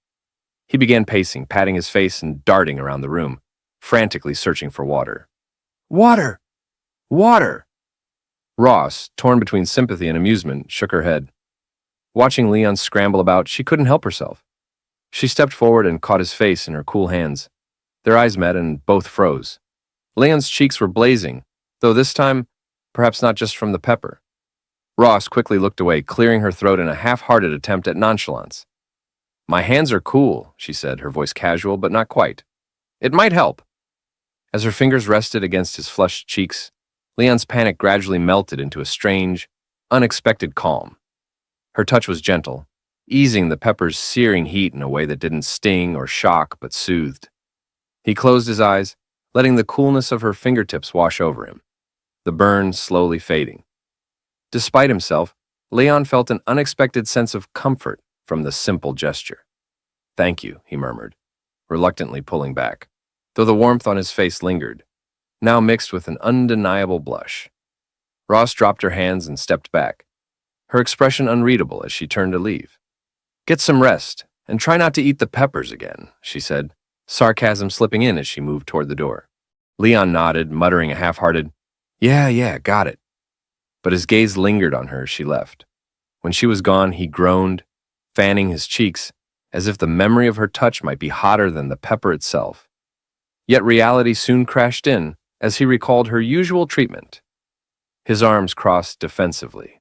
He began pacing, patting his face and darting around the room, frantically searching for water. "Water!" Water! Ross, torn between sympathy and amusement, shook her head. Watching Leon scramble about, she couldn't help herself. She stepped forward and caught his face in her cool hands. Their eyes met and both froze. Leon's cheeks were blazing, though this time, perhaps not just from the pepper. Ross quickly looked away, clearing her throat in a half-hearted attempt at nonchalance. My hands are cool, she said, her voice casual, but not quite. It might help. As her fingers rested against his flushed cheeks, Leon's panic gradually melted into a strange, unexpected calm. Her touch was gentle, easing the pepper's searing heat in a way that didn't sting or shock but soothed. He closed his eyes, letting the coolness of her fingertips wash over him, the burn slowly fading. Despite himself, Leon felt an unexpected sense of comfort from the simple gesture. Thank you, he murmured, reluctantly pulling back, though the warmth on his face lingered, now mixed with an undeniable blush. Ross dropped her hands and stepped back, her expression unreadable as she turned to leave. Get some rest, and try not to eat the peppers again, she said, sarcasm slipping in as she moved toward the door. Leon nodded, muttering a half-hearted, Yeah, got it. But his gaze lingered on her as she left. When she was gone, he groaned, fanning his cheeks, as if the memory of her touch might be hotter than the pepper itself. Yet reality soon crashed in as he recalled her usual treatment. His arms crossed defensively.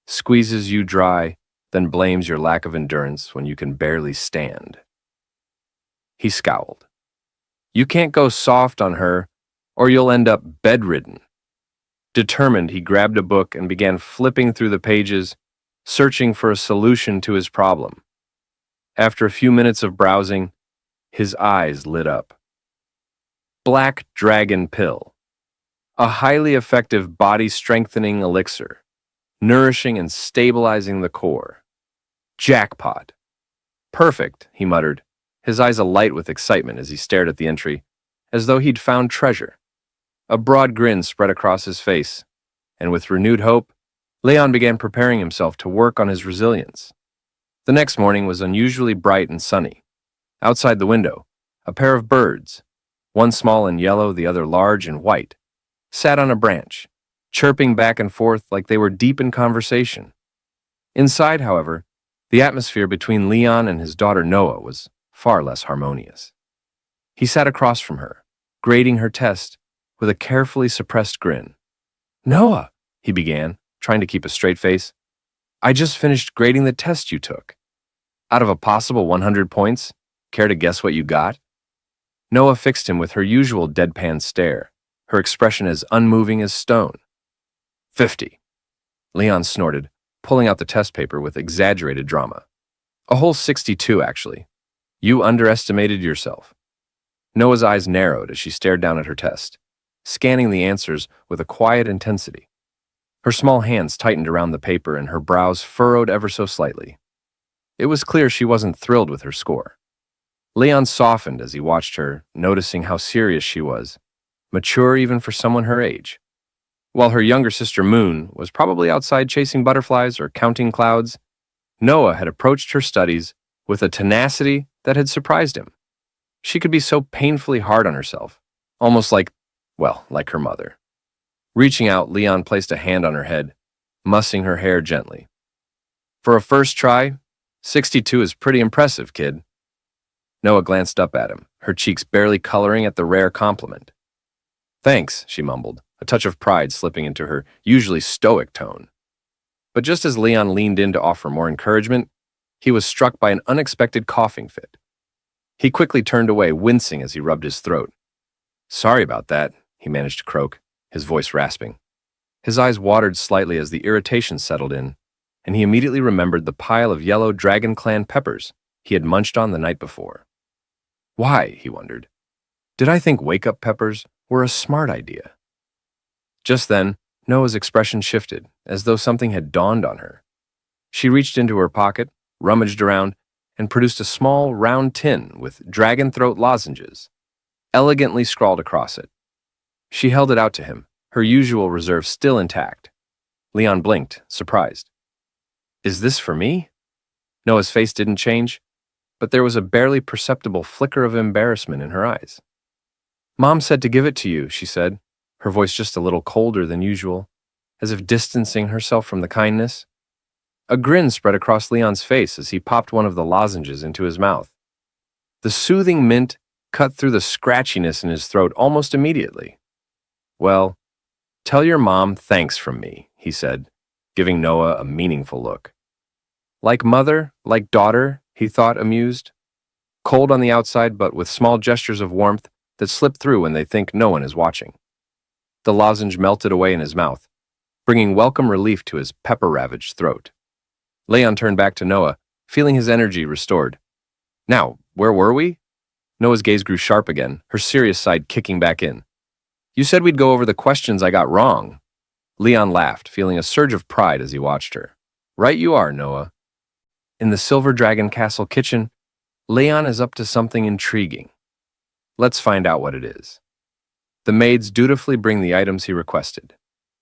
Squeezes you dry, then blames your lack of endurance when you can barely stand. He scowled. You can't go soft on her, or you'll end up bedridden. Determined, he grabbed a book and began flipping through the pages, searching for a solution to his problem. After a few minutes of browsing, his eyes lit up. Black Dragon Pill. A highly effective body-strengthening elixir, nourishing and stabilizing the core. Jackpot. Perfect, he muttered, his eyes alight with excitement as he stared at the entry, as though he'd found treasure. A broad grin spread across his face, and with renewed hope, Leon began preparing himself to work on his resilience. The next morning was unusually bright and sunny. Outside the window, a pair of birds, one small and yellow, the other large and white, sat on a branch, chirping back and forth like they were deep in conversation. Inside, however, the atmosphere between Leon and his daughter Noah was far less harmonious. He sat across from her, grading her test with a carefully suppressed grin. Noah, he began, trying to keep a straight face, I just finished grading the test you took. Out of a possible 100 points, care to guess what you got? Noah fixed him with her usual deadpan stare, her expression as unmoving as stone. 50. Leon snorted, pulling out the test paper with exaggerated drama. A whole 62, actually. You underestimated yourself. Noah's eyes narrowed as she stared down at her test, scanning the answers with a quiet intensity. Her small hands tightened around the paper and her brows furrowed ever so slightly. It was clear she wasn't thrilled with her score. Leon softened as he watched her, noticing how serious she was, mature even for someone her age. While her younger sister Muan was probably outside chasing butterflies or counting clouds, Noah had approached her studies with a tenacity that had surprised him. She could be so painfully hard on herself, almost like her mother. Reaching out, Leon placed a hand on her head, mussing her hair gently. For a first try, 62 is pretty impressive, kid. Noah glanced up at him, her cheeks barely coloring at the rare compliment. Thanks, she mumbled, a touch of pride slipping into her usually stoic tone. But just as Leon leaned in to offer more encouragement, he was struck by an unexpected coughing fit. He quickly turned away, wincing as he rubbed his throat. Sorry about that, he managed to croak, his voice rasping. His eyes watered slightly as the irritation settled in, and he immediately remembered the pile of yellow Dragon Clan peppers he had munched on the night before. Why, he wondered, did I think wake-up peppers were a smart idea? Just then, Noah's expression shifted, as though something had dawned on her. She reached into her pocket, rummaged around, and produced a small, round tin with dragon throat lozenges, elegantly scrawled across it. She held it out to him, her usual reserve still intact. Leon blinked, surprised. Is this for me? Noah's face didn't change, but there was a barely perceptible flicker of embarrassment in her eyes. Mom said to give it to you, she said, her voice just a little colder than usual, as if distancing herself from the kindness. A grin spread across Leon's face as he popped one of the lozenges into his mouth. The soothing mint cut through the scratchiness in his throat almost immediately. "Well, tell your mom thanks from me," he said, giving Noah a meaningful look. Like mother, like daughter, he thought, amused. Cold on the outside, but with small gestures of warmth that slip through when they think no one is watching. The lozenge melted away in his mouth, bringing welcome relief to his pepper-ravaged throat. Leon turned back to Noah, feeling his energy restored. "Now, where were we?" Noah's gaze grew sharp again, her serious side kicking back in. "You said we'd go over the questions I got wrong." Leon laughed, feeling a surge of pride as he watched her. "Right you are, Noah." In the Silver Dragon Castle kitchen, Leon is up to something intriguing. Let's find out what it is. The maids dutifully bring the items he requested,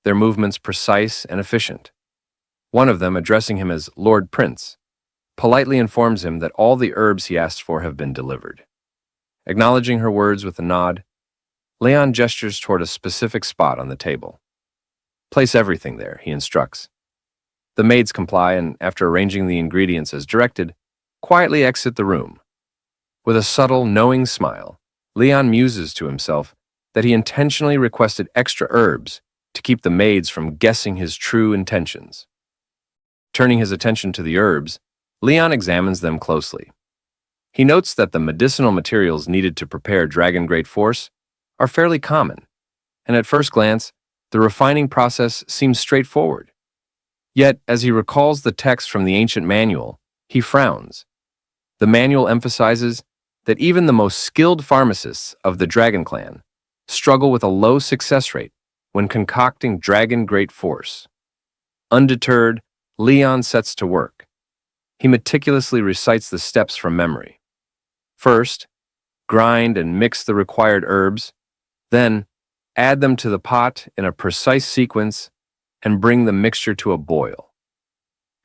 their movements precise and efficient. One of them, addressing him as Lord Prince, politely informs him that all the herbs he asked for have been delivered. Acknowledging her words with a nod, Leon gestures toward a specific spot on the table. "Place everything there," he instructs. The maids comply and, after arranging the ingredients as directed, quietly exit the room. With a subtle, knowing smile, Leon muses to himself that he intentionally requested extra herbs to keep the maids from guessing his true intentions. Turning his attention to the herbs, Leon examines them closely. He notes that the medicinal materials needed to prepare Dragon Great Force are fairly common, and at first glance, the refining process seems straightforward. Yet, as he recalls the text from the ancient manual, he frowns. The manual emphasizes that even the most skilled pharmacists of the Dragon Clan struggle with a low success rate when concocting Dragon Great Force. Undeterred, Leon sets to work. He meticulously recites the steps from memory. First, grind and mix the required herbs, then add them to the pot in a precise sequence and bring the mixture to a boil.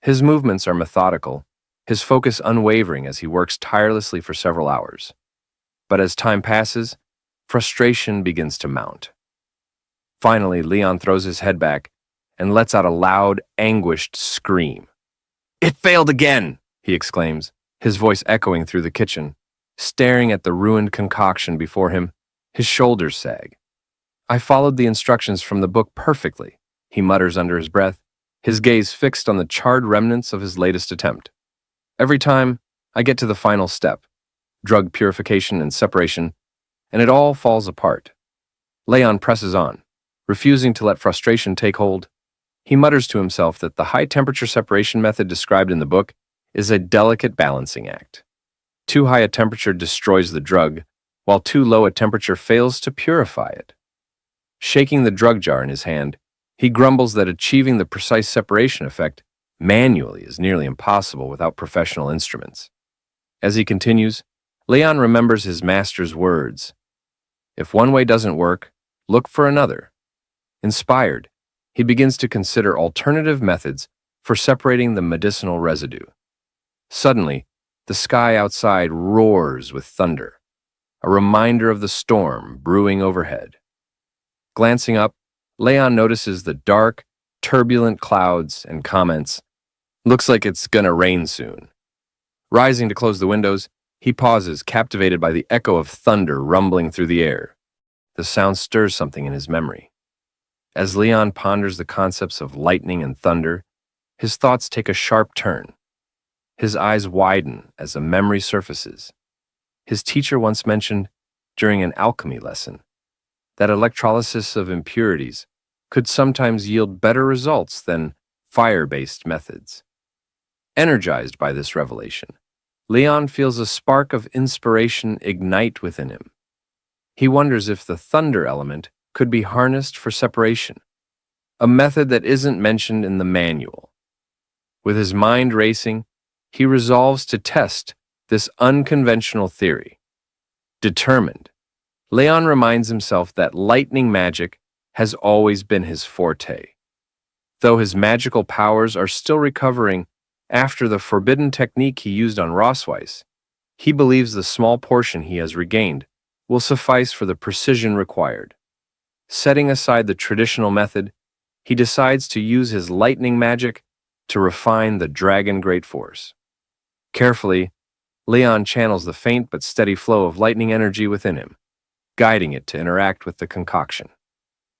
His movements are methodical, his focus unwavering as he works tirelessly for several hours. But as time passes, frustration begins to mount. Finally, Leon throws his head back and lets out a loud, anguished scream. "It failed again!" he exclaims, his voice echoing through the kitchen. Staring at the ruined concoction before him, his shoulders sag. "I followed the instructions from the book perfectly," he mutters under his breath, his gaze fixed on the charred remnants of his latest attempt. "Every time, I get to the final step, drug purification and separation, and it all falls apart." Leon presses on, refusing to let frustration take hold. He mutters to himself that the high-temperature separation method described in the book is a delicate balancing act. Too high a temperature destroys the drug, while too low a temperature fails to purify it. Shaking the drug jar in his hand, he grumbles that achieving the precise separation effect manually is nearly impossible without professional instruments. As he continues, Leon remembers his master's words. If one way doesn't work, look for another. Inspired, he begins to consider alternative methods for separating the medicinal residue. Suddenly, the sky outside roars with thunder, a reminder of the storm brewing overhead. Glancing up, Leon notices the dark, turbulent clouds and comments, "Looks like it's gonna rain soon." Rising to close the windows, he pauses, captivated by the echo of thunder rumbling through the air. The sound stirs something in his memory. As Leon ponders the concepts of lightning and thunder, his thoughts take a sharp turn. His eyes widen as a memory surfaces. His teacher once mentioned, during an alchemy lesson, that electrolysis of impurities could sometimes yield better results than fire-based methods. Energized by this revelation, Leon feels a spark of inspiration ignite within him. He wonders if the thunder element could be harnessed for separation, a method that isn't mentioned in the manual. With his mind racing, he resolves to test this unconventional theory. Determined, Leon reminds himself that lightning magic has always been his forte. Though his magical powers are still recovering after the forbidden technique he used on Rossweiss, he believes the small portion he has regained will suffice for the precision required. Setting aside the traditional method, he decides to use his lightning magic to refine the dragon great force. Carefully, Leon channels the faint but steady flow of lightning energy within him, guiding it to interact with the concoction.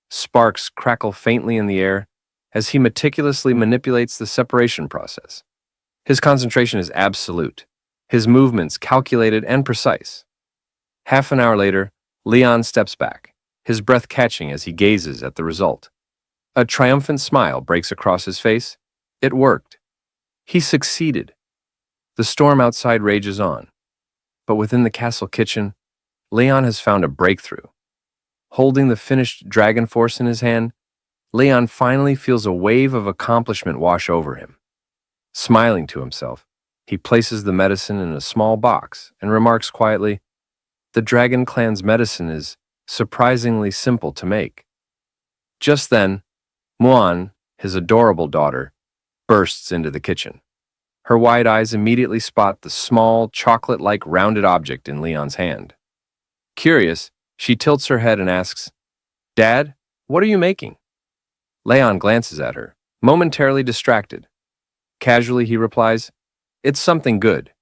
Sparks crackle faintly in the air as he meticulously manipulates the separation process. His concentration is absolute, his movements calculated and precise. Half an hour later, Leon steps back, his breath catching as he gazes at the result. A triumphant smile breaks across his face. It worked. He succeeded. The storm outside rages on, but within the castle kitchen, Leon has found a breakthrough. Holding the finished dragon force in his hand, Leon finally feels a wave of accomplishment wash over him. Smiling to himself, he places the medicine in a small box and remarks quietly, "The dragon clan's medicine is surprisingly simple to make." Just then, Muan, his adorable daughter, bursts into the kitchen. Her wide eyes immediately spot the small, chocolate-like rounded object in Leon's hand. Curious, she tilts her head and asks, "Dad, what are you making?" Leon glances at her, momentarily distracted. Casually, he replies, "It's something good."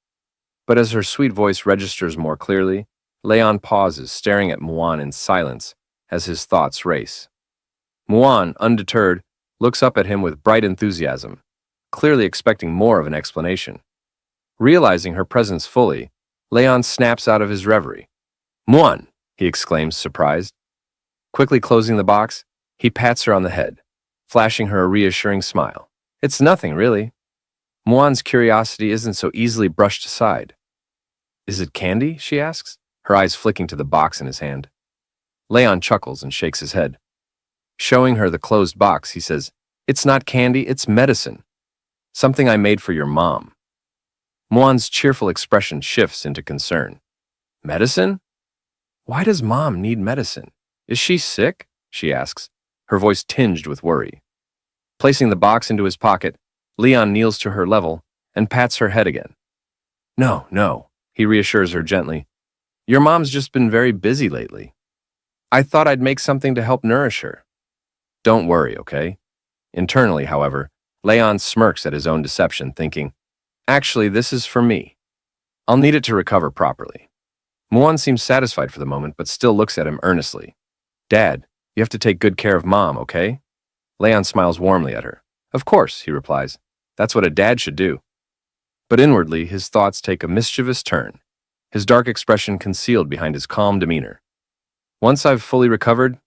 But as her sweet voice registers more clearly, Leon pauses, staring at Muan in silence as his thoughts race. Muan, undeterred, looks up at him with bright enthusiasm, clearly expecting more of an explanation. Realizing her presence fully, Leon snaps out of his reverie. "Muan!" he exclaims, surprised. Quickly closing the box, he pats her on the head, flashing her a reassuring smile. "It's nothing, really." Muan's curiosity isn't so easily brushed aside. "Is it candy?" she asks, her eyes flicking to the box in his hand. Leon chuckles and shakes his head. Showing her the closed box, he says, "It's not candy, it's medicine. Something I made for your mom." Muan's cheerful expression shifts into concern. "Medicine? Why does Mom need medicine? Is she sick?" she asks, her voice tinged with worry. Placing the box into his pocket, Leon kneels to her level and pats her head again. No, he reassures her gently. "Your mom's just been very busy lately. I thought I'd make something to help nourish her." "Don't worry, okay?" Internally, however, Leon smirks at his own deception, thinking, "Actually, this is for me. I'll need it to recover properly." Muan seems satisfied for the moment, but still looks at him earnestly. "Dad, you have to take good care of Mom, okay?" Leon smiles warmly at her. "Of course," he replies. "That's what a dad should do." But inwardly, his thoughts take a mischievous turn, his dark expression concealed behind his calm demeanor. "Once I've fully recovered,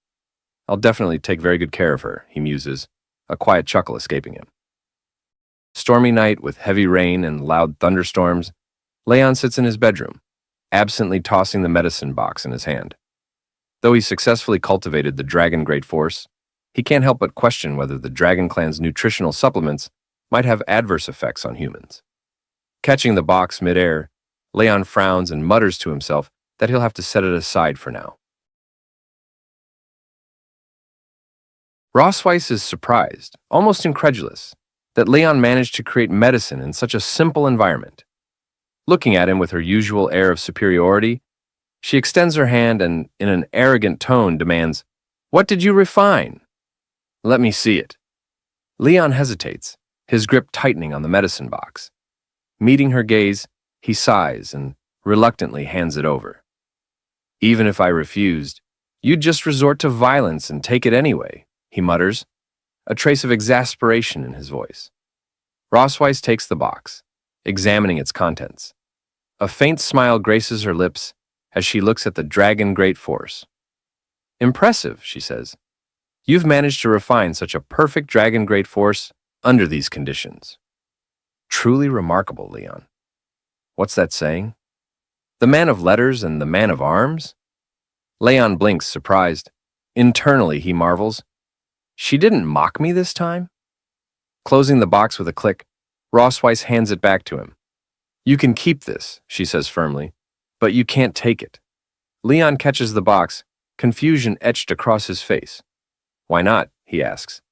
I'll definitely take very good care of her," he muses, a quiet chuckle escaping him. Stormy night with heavy rain and loud thunderstorms, Leon sits in his bedroom, absently tossing the medicine box in his hand. Though he successfully cultivated the dragon great force, he can't help but question whether the dragon clan's nutritional supplements might have adverse effects on humans. Catching the box midair, Leon frowns and mutters to himself that he'll have to set it aside for now. Rosweiss is surprised, almost incredulous, that Leon managed to create medicine in such a simple environment. Looking at him with her usual air of superiority, she extends her hand and, in an arrogant tone, demands, "What did you refine?" "Let me see it." Leon hesitates, his grip tightening on the medicine box. Meeting her gaze, he sighs and reluctantly hands it over. "Even if I refused, you'd just resort to violence and take it anyway," he mutters, a trace of exasperation in his voice. Rosweiss takes the box, examining its contents. A faint smile graces her lips as she looks at the dragon great force. "Impressive," she says. "You've managed to refine such a perfect dragon great force under these conditions." "Truly remarkable, Leon." "What's that saying? The man of letters and the man of arms?" Leon blinks, surprised. Internally, he marvels. She didn't mock me this time? Closing the box with a click, Rosweiss hands it back to him. "You can keep this," she says firmly, "but you can't take it." Leon catches the box, confusion etched across his face. "Why not?" he asks.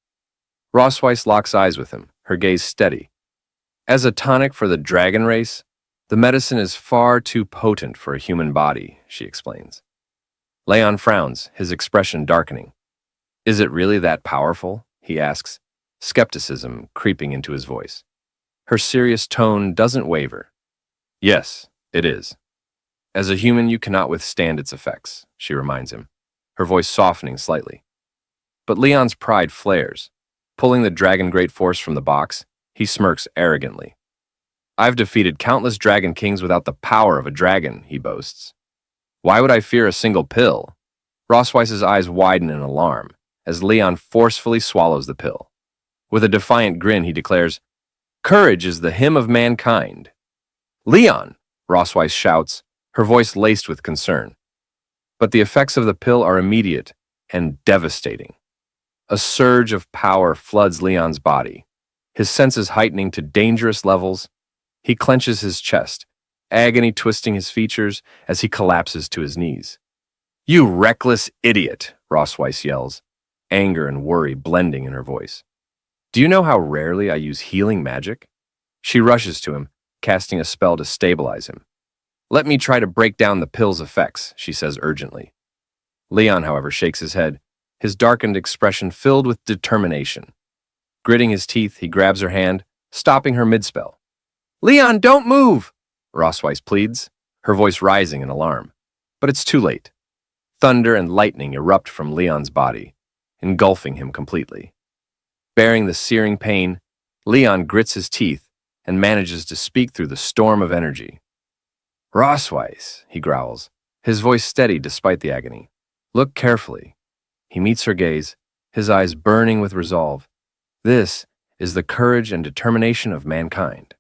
Rosweiss locks eyes with him, her gaze steady. "As a tonic for the dragon race, the medicine is far too potent for a human body," she explains. Leon frowns, his expression darkening. Is it really that powerful? He asks, skepticism creeping into his voice. Her serious tone doesn't waver. Yes, it is. As a human, you cannot withstand its effects, she reminds him, her voice softening slightly. But Leon's pride flares. Pulling the dragon great force from the box, he smirks arrogantly. I've defeated countless dragon kings without the power of a dragon, he boasts. Why would I fear a single pill? Rossweiss's eyes widen in alarm as Leon forcefully swallows the pill. With a defiant grin, he declares, Courage is the hymn of mankind. Leon, Rossweiss shouts, her voice laced with concern. But the effects of the pill are immediate and devastating. A surge of power floods Leon's body, his senses heightening to dangerous levels. He clenches his chest, agony twisting his features as he collapses to his knees. You reckless idiot, Rossweiss yells, anger and worry blending in her voice. Do you know how rarely I use healing magic? She rushes to him, casting a spell to stabilize him. Let me try to break down the pill's effects, she says urgently. Leon, however, shakes his head, his darkened expression filled with determination. Gritting his teeth, he grabs her hand, stopping her mid-spell. Leon, don't move! Rossweiss pleads, her voice rising in alarm. But it's too late. Thunder and lightning erupt from Leon's body, engulfing him completely. Bearing the searing pain, Leon grits his teeth and manages to speak through the storm of energy. Rossweiss, he growls, his voice steady despite the agony. Look carefully. He meets her gaze, his eyes burning with resolve. This is the courage and determination of mankind.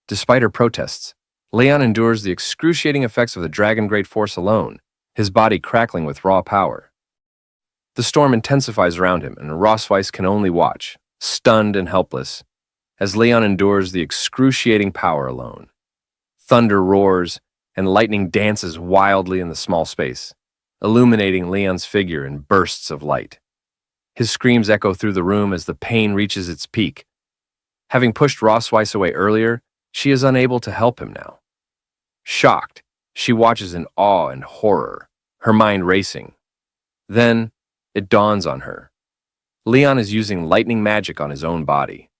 Despite her protests, Leon endures the excruciating effects of the dragon great force alone, his body crackling with raw power. The storm intensifies around him, and Rossweiss can only watch, stunned and helpless, as Leon endures the excruciating power alone. Thunder roars, and lightning dances wildly in the small space, illuminating Leon's figure in bursts of light. His screams echo through the room as the pain reaches its peak. Having pushed Rossweiss away earlier, she is unable to help him now. Shocked, she watches in awe and horror, her mind racing. Then, it dawns on her. Leon is using lightning magic on his own body.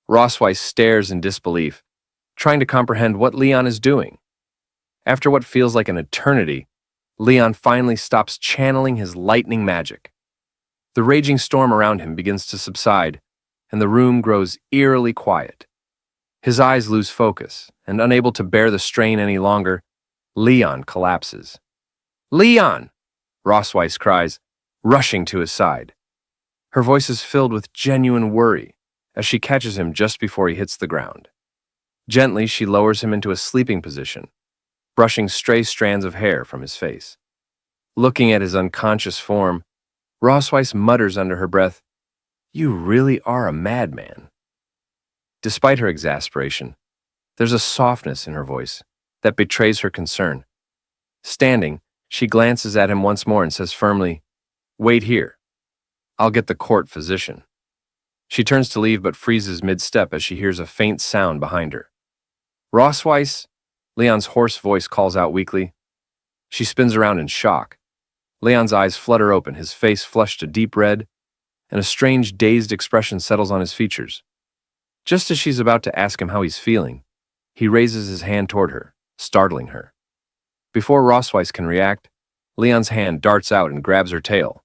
Rossweiss stares in disbelief, trying to comprehend what Leon is doing. After what feels like an eternity, Leon finally stops channeling his lightning magic. The raging storm around him begins to subside, and the room grows eerily quiet. His eyes lose focus, and unable to bear the strain any longer, Leon collapses. Leon! Rossweiss cries, rushing to his side. Her voice is filled with genuine worry as she catches him just before he hits the ground. Gently, she lowers him into a sleeping position, brushing stray strands of hair from his face. Looking at his unconscious form, Rossweiss mutters under her breath, You really are a madman. Despite her exasperation, there's a softness in her voice that betrays her concern. Standing, she glances at him once more and says firmly, Wait here. I'll get the court physician. She turns to leave but freezes mid-step as she hears a faint sound behind her. Rossweiss, Leon's hoarse voice calls out weakly. She spins around in shock. Leon's eyes flutter open, his face flushed a deep red, and a strange, dazed expression settles on his features. Just as she's about to ask him how he's feeling, he raises his hand toward her, startling her. Before Rossweiss can react, Leon's hand darts out and grabs her tail.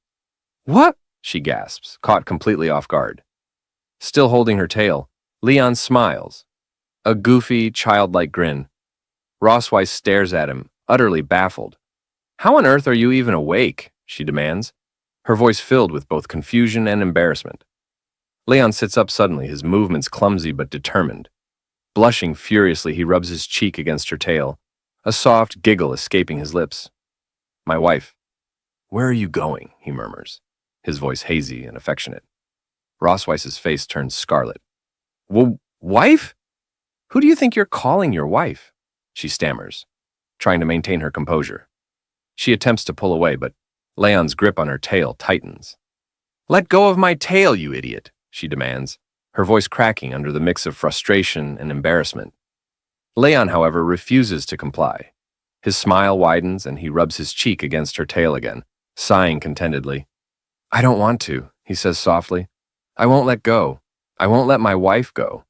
What? She gasps, caught completely off guard. Still holding her tail, Leon smiles. A goofy, childlike grin. Rossweiss stares at him, utterly baffled. How on earth are you even awake? She demands, her voice filled with both confusion and embarrassment. Leon sits up suddenly, his movements clumsy but determined. Blushing furiously, he rubs his cheek against her tail, a soft giggle escaping his lips. My wife. Where are you going? He murmurs, his voice hazy and affectionate. Rossweiss's face turns scarlet. Wife? Who do you think you're calling your wife? She stammers, trying to maintain her composure. She attempts to pull away, but Leon's grip on her tail tightens. Let go of my tail, you idiot, she demands, her voice cracking under the mix of frustration and embarrassment. Leon, however, refuses to comply. His smile widens and he rubs his cheek against her tail again, sighing contentedly. I don't want to, he says softly. I won't let go. I won't let my wife go.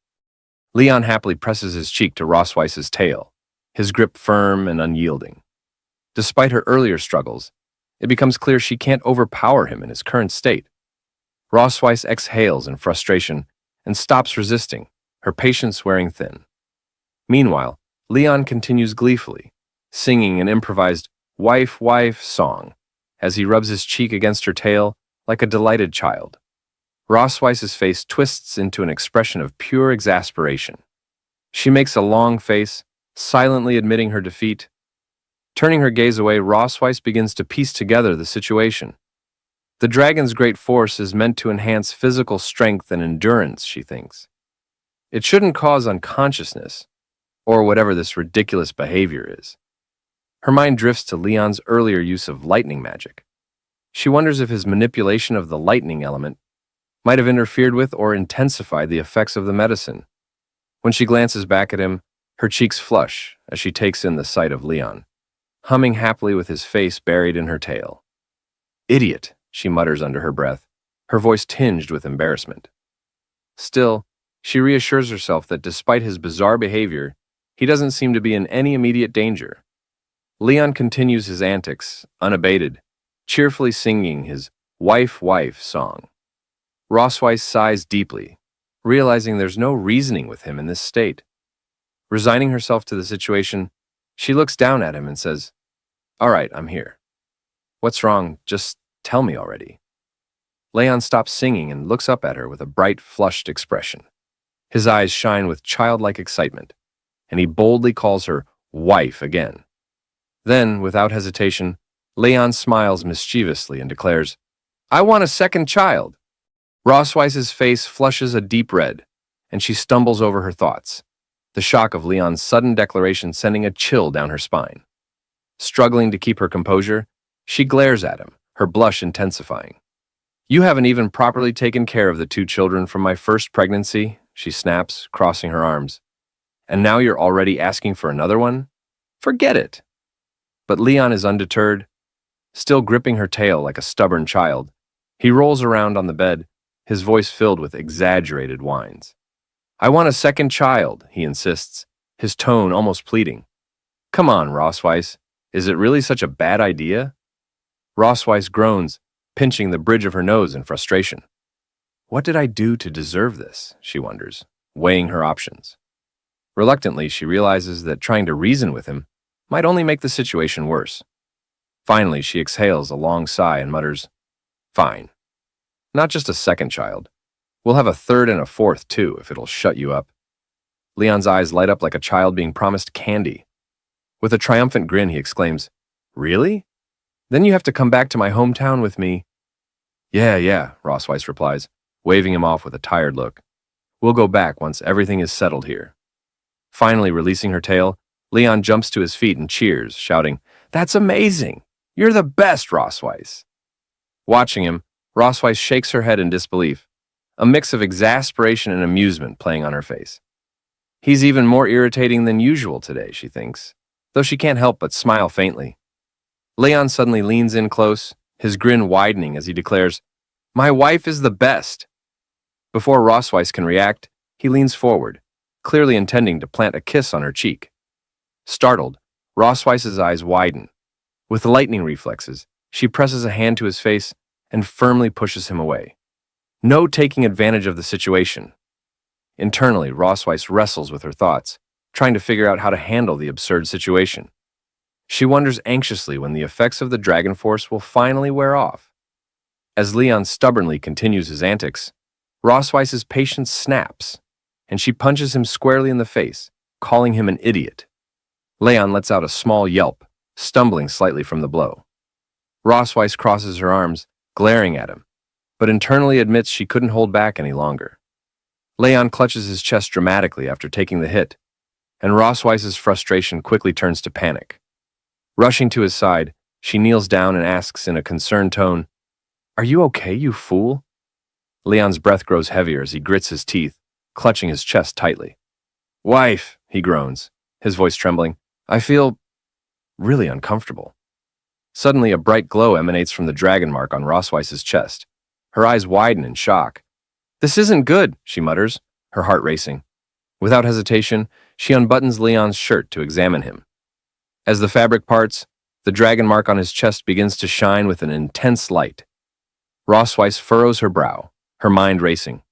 Leon happily presses his cheek to Rosweiss's tail, his grip firm and unyielding. Despite her earlier struggles, it becomes clear she can't overpower him in his current state. Rosweiss exhales in frustration and stops resisting, her patience wearing thin. Meanwhile, Leon continues gleefully, singing an improvised wife, wife song as he rubs his cheek against her tail like a delighted child. Rosweiss's face twists into an expression of pure exasperation. She makes a long face, silently admitting her defeat. Turning her gaze away, Rosweiss begins to piece together the situation. The dragon's great force is meant to enhance physical strength and endurance, she thinks. It shouldn't cause unconsciousness, or whatever this ridiculous behavior is. Her mind drifts to Leon's earlier use of lightning magic. She wonders if his manipulation of the lightning element might have interfered with or intensified the effects of the medicine. When she glances back at him, her cheeks flush as she takes in the sight of Leon, humming happily with his face buried in her tail. Idiot, she mutters under her breath, her voice tinged with embarrassment. Still, she reassures herself that despite his bizarre behavior, he doesn't seem to be in any immediate danger. Leon continues his antics, unabated, cheerfully singing his wife, wife song. Rosweiss sighs deeply, realizing there's no reasoning with him in this state. Resigning herself to the situation, she looks down at him and says, All right, I'm here. What's wrong? Just tell me already. Leon stops singing and looks up at her with a bright, flushed expression. His eyes shine with childlike excitement, and he boldly calls her wife again. Then, without hesitation, Leon smiles mischievously and declares, I want a second child. Rosweiss's face flushes a deep red, and she stumbles over her thoughts, the shock of Leon's sudden declaration sending a chill down her spine. Struggling to keep her composure, she glares at him, her blush intensifying. You haven't even properly taken care of the 2 children from my first pregnancy, she snaps, crossing her arms. And now you're already asking for another one? Forget it. But Leon is undeterred. Still gripping her tail like a stubborn child, he rolls around on the bed, his voice filled with exaggerated whines. I want a second child, he insists, his tone almost pleading. Come on, Rosweiss, is it really such a bad idea? Rosweiss groans, pinching the bridge of her nose in frustration. What did I do to deserve this, she wonders, weighing her options. Reluctantly, she realizes that trying to reason with him might only make the situation worse. Finally, she exhales a long sigh and mutters, Fine. Not just a second child. We'll have a third and a fourth, too, if it'll shut you up. Leon's eyes light up like a child being promised candy. With a triumphant grin, he exclaims, Really? Then you have to come back to my hometown with me. Yeah, Rosweiss replies, waving him off with a tired look. We'll go back once everything is settled here. Finally, releasing her tail, Leon jumps to his feet and cheers, shouting, That's amazing! You're the best, Rosweiss! Watching him, Rosweiss shakes her head in disbelief, a mix of exasperation and amusement playing on her face. He's even more irritating than usual today, she thinks, though she can't help but smile faintly. Leon suddenly leans in close, his grin widening as he declares, My wife is the best! Before Rosweiss can react, he leans forward, clearly intending to plant a kiss on her cheek. Startled, Rosweiss's eyes widen. With lightning reflexes, she presses a hand to his face and firmly pushes him away. No taking advantage of the situation. Internally, Rosweiss wrestles with her thoughts, trying to figure out how to handle the absurd situation. She wonders anxiously when the effects of the dragon force will finally wear off. As Leon stubbornly continues his antics, Rosweiss's patience snaps, and she punches him squarely in the face, calling him an idiot. Leon lets out a small yelp, stumbling slightly from the blow. Rosweiss crosses her arms, glaring at him, but internally admits she couldn't hold back any longer. Leon clutches his chest dramatically after taking the hit, and Rosweiss's frustration quickly turns to panic. Rushing to his side, she kneels down and asks in a concerned tone, Are you okay, you fool? Leon's breath grows heavier as he grits his teeth, clutching his chest tightly. Wife, he groans, his voice trembling, I feel really uncomfortable. Suddenly, a bright glow emanates from the dragon mark on Rosweiss's chest, Her eyes widen in shock. "This isn't good," she mutters, her heart racing. Without hesitation, she unbuttons Leon's shirt to examine him. As the fabric parts, the dragon mark on his chest begins to shine with an intense light. Rosweiss furrows her brow, her mind racing.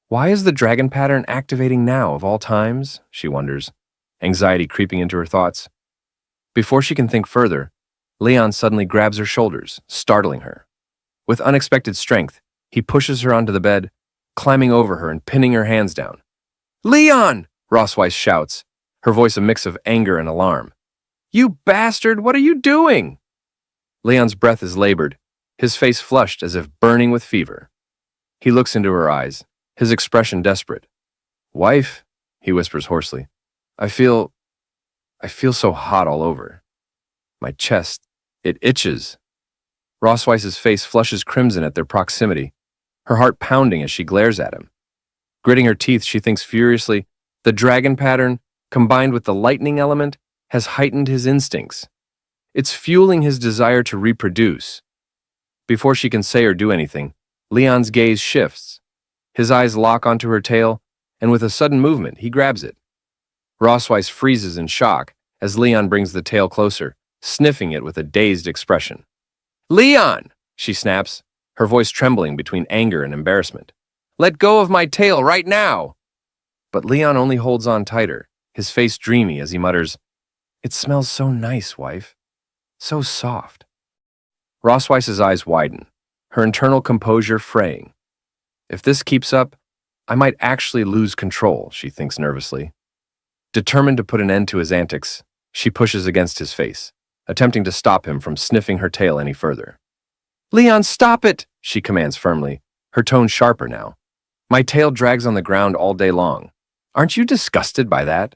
Why is the dragon pattern activating now, of all times? She wonders, anxiety creeping into her thoughts. Before she can think further, Leon suddenly grabs her shoulders, startling her. With unexpected strength, he pushes her onto the bed, climbing over her and pinning her hands down. "Leon!" Rosweiss shouts, her voice a mix of anger and alarm. "You bastard, what are you doing?" Leon's breath is labored, his face flushed as if burning with fever. He looks into her eyes, his expression desperate. "Wife," he whispers hoarsely, I feel so hot all over. My chest, it itches." Rosweiss's face flushes crimson at their proximity, her heart pounding as she glares at him. Gritting her teeth, she thinks furiously, the dragon pattern, combined with the lightning element, has heightened his instincts. It's fueling his desire to reproduce. Before she can say or do anything, Leon's gaze shifts. His eyes lock onto her tail, and with a sudden movement, he grabs it. Rosweiss freezes in shock as Leon brings the tail closer, sniffing it with a dazed expression. "Leon!" she snaps, her voice trembling between anger and embarrassment. "Let go of my tail right now!" But Leon only holds on tighter, his face dreamy as he mutters, "It smells so nice, wife. So soft." Rosweiss's eyes widen, her internal composure fraying. If this keeps up, I might actually lose control, she thinks nervously. Determined to put an end to his antics, she pushes against his face, attempting to stop him from sniffing her tail any further. "Leon, stop it!" she commands firmly, her tone sharper now. "My tail drags on the ground all day long. Aren't you disgusted by that?"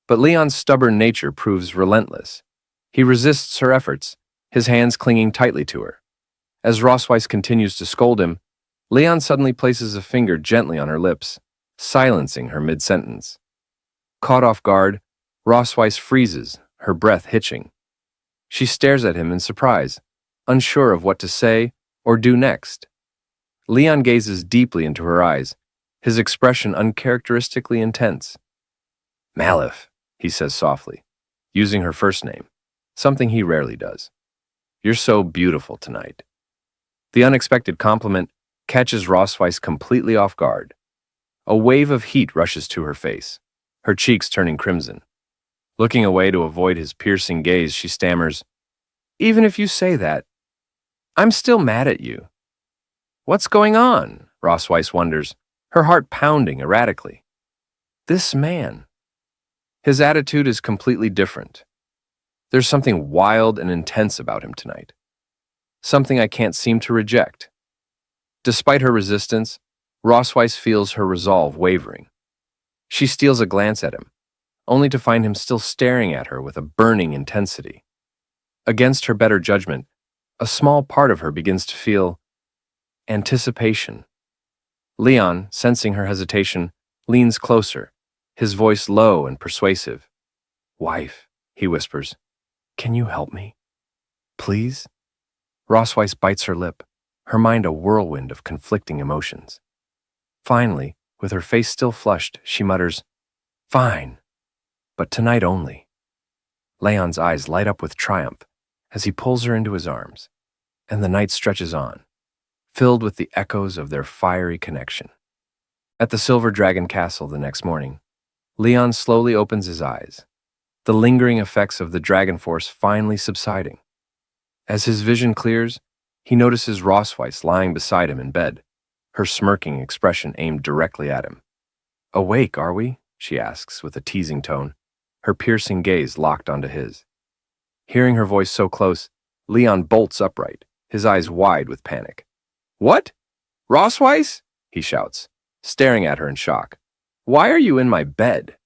But Leon's stubborn nature proves relentless. He resists her efforts, his hands clinging tightly to her. As Rosweiss continues to scold him, Leon suddenly places a finger gently on her lips, silencing her mid-sentence. Caught off guard, Rosweiss freezes, her breath hitching. She stares at him in surprise, unsure of what to say or do next. Leon gazes deeply into her eyes, his expression uncharacteristically intense. "Malif," he says softly, using her first name, something he rarely does. "You're so beautiful tonight." The unexpected compliment catches Rosweiss completely off guard. A wave of heat rushes to her face, her cheeks turning crimson. Looking away to avoid his piercing gaze, she stammers, "Even if you say that, I'm still mad at you." "What's going on?" Rosweiss wonders, her heart pounding erratically. This man. His attitude is completely different. There's something wild and intense about him tonight. Something I can't seem to reject. Despite her resistance, Rosweiss feels her resolve wavering. She steals a glance at him, only to find him still staring at her with a burning intensity. Against her better judgment, a small part of her begins to feel anticipation. Leon, sensing her hesitation, leans closer, his voice low and persuasive. "Wife," he whispers, "can you help me? Please?" Rosweiss bites her lip, her mind a whirlwind of conflicting emotions. Finally, with her face still flushed, she mutters, "Fine, but tonight only." Leon's eyes light up with triumph as he pulls her into his arms, and the night stretches on, filled with the echoes of their fiery connection. At the Silver Dragon Castle the next morning, Leon slowly opens his eyes, the lingering effects of the dragon force finally subsiding. As his vision clears, he notices Rosweiss lying beside him in bed, her smirking expression aimed directly at him. "Awake, are we?" she asks with a teasing tone, her piercing gaze locked onto his. Hearing her voice so close, Leon bolts upright, his eyes wide with panic. "What? Rosweiss?" he shouts, staring at her in shock. "Why are you in my bed?"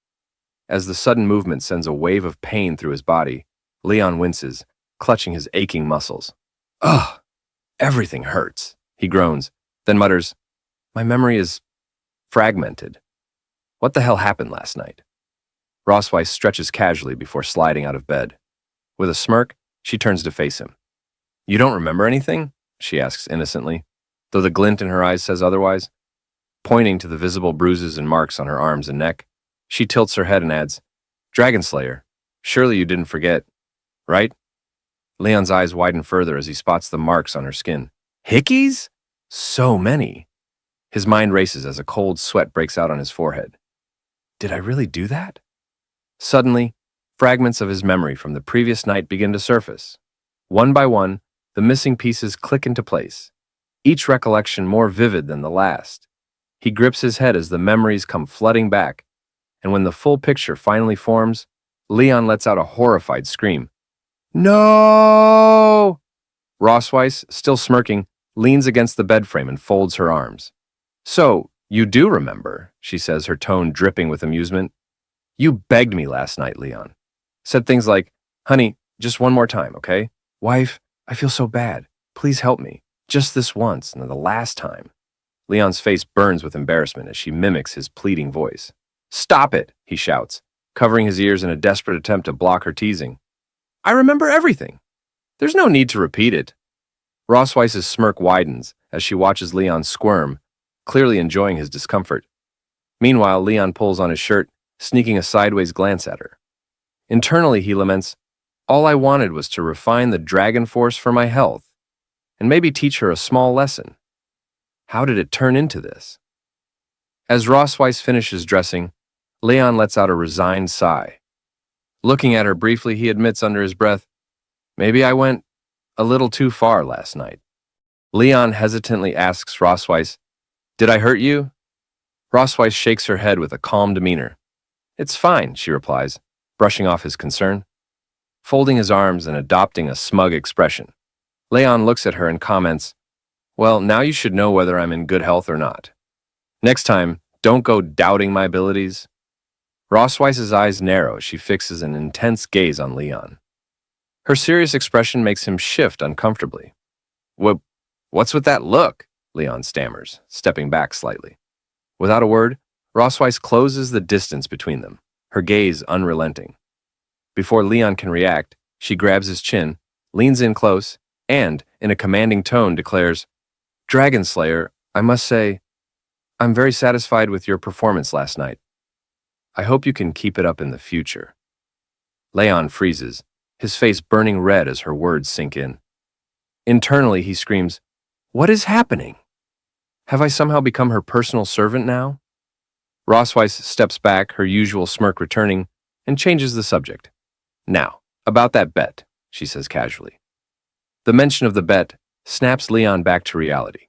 As the sudden movement sends a wave of pain through his body, Leon winces, clutching his aching muscles. "Ugh, everything hurts," he groans, then mutters, "My memory is fragmented. What the hell happened last night?" Rosweiss stretches casually before sliding out of bed. With a smirk, she turns to face him. "You don't remember anything?" she asks innocently. though the glint in her eyes says otherwise. Pointing to the visible bruises and marks on her arms and neck, she tilts her head and adds, "Dragon Slayer, surely you didn't forget, right?" Leon's eyes widen further as he spots the marks on her skin. Hickeys? So many. His mind races as a cold sweat breaks out on his forehead. Did I really do that? Suddenly, fragments of his memory from the previous night begin to surface. One by one, the missing pieces click into place, each recollection more vivid than the last. He grips his head as the memories come flooding back, and when the full picture finally forms, Leon lets out a horrified scream. No! Rossweiss, still smirking, leans against the bed frame and folds her arms. So, you do remember, she says, her tone dripping with amusement. You begged me last night, Leon. Said things like, "Honey, just one more time, okay? Wife, I feel so bad. Please help me. Just this once, and the last time." Leon's face burns with embarrassment as she mimics his pleading voice. "Stop it," he shouts, covering his ears in a desperate attempt to block her teasing. "I remember everything. There's no need to repeat it." Rossweiss's smirk widens as she watches Leon squirm, clearly enjoying his discomfort. Meanwhile, Leon pulls on his shirt, sneaking a sideways glance at her. Internally, he laments, "All I wanted was to refine the dragon force for my health, and maybe teach her a small lesson. How did it turn into this?" As Rossweiss finishes dressing, Leon lets out a resigned sigh. Looking at her briefly, he admits under his breath, "Maybe I went a little too far last night." Leon hesitantly asks Rossweiss, "Did I hurt you?" Rossweiss shakes her head with a calm demeanor. "It's fine," she replies, brushing off his concern. Folding his arms and adopting a smug expression, Leon looks at her and comments, "Well, now you should know whether I'm in good health or not. Next time, don't go doubting my abilities." Rossweiss's eyes narrow as she fixes an intense gaze on Leon. Her serious expression makes him shift uncomfortably. What's with that look?" Leon stammers, stepping back slightly. Without a word, Rossweiss closes the distance between them, her gaze unrelenting. Before Leon can react, she grabs his chin, leans in close, and, in a commanding tone, declares, "Dragon Slayer, I must say, I'm very satisfied with your performance last night. I hope you can keep it up in the future." Leon freezes, his face burning red as her words sink in. Internally, he screams, "What is happening? Have I somehow become her personal servant now?" Rossweiss steps back, her usual smirk returning, and changes the subject. "Now, about that bet," she says casually. The mention of the bet snaps Leon back to reality.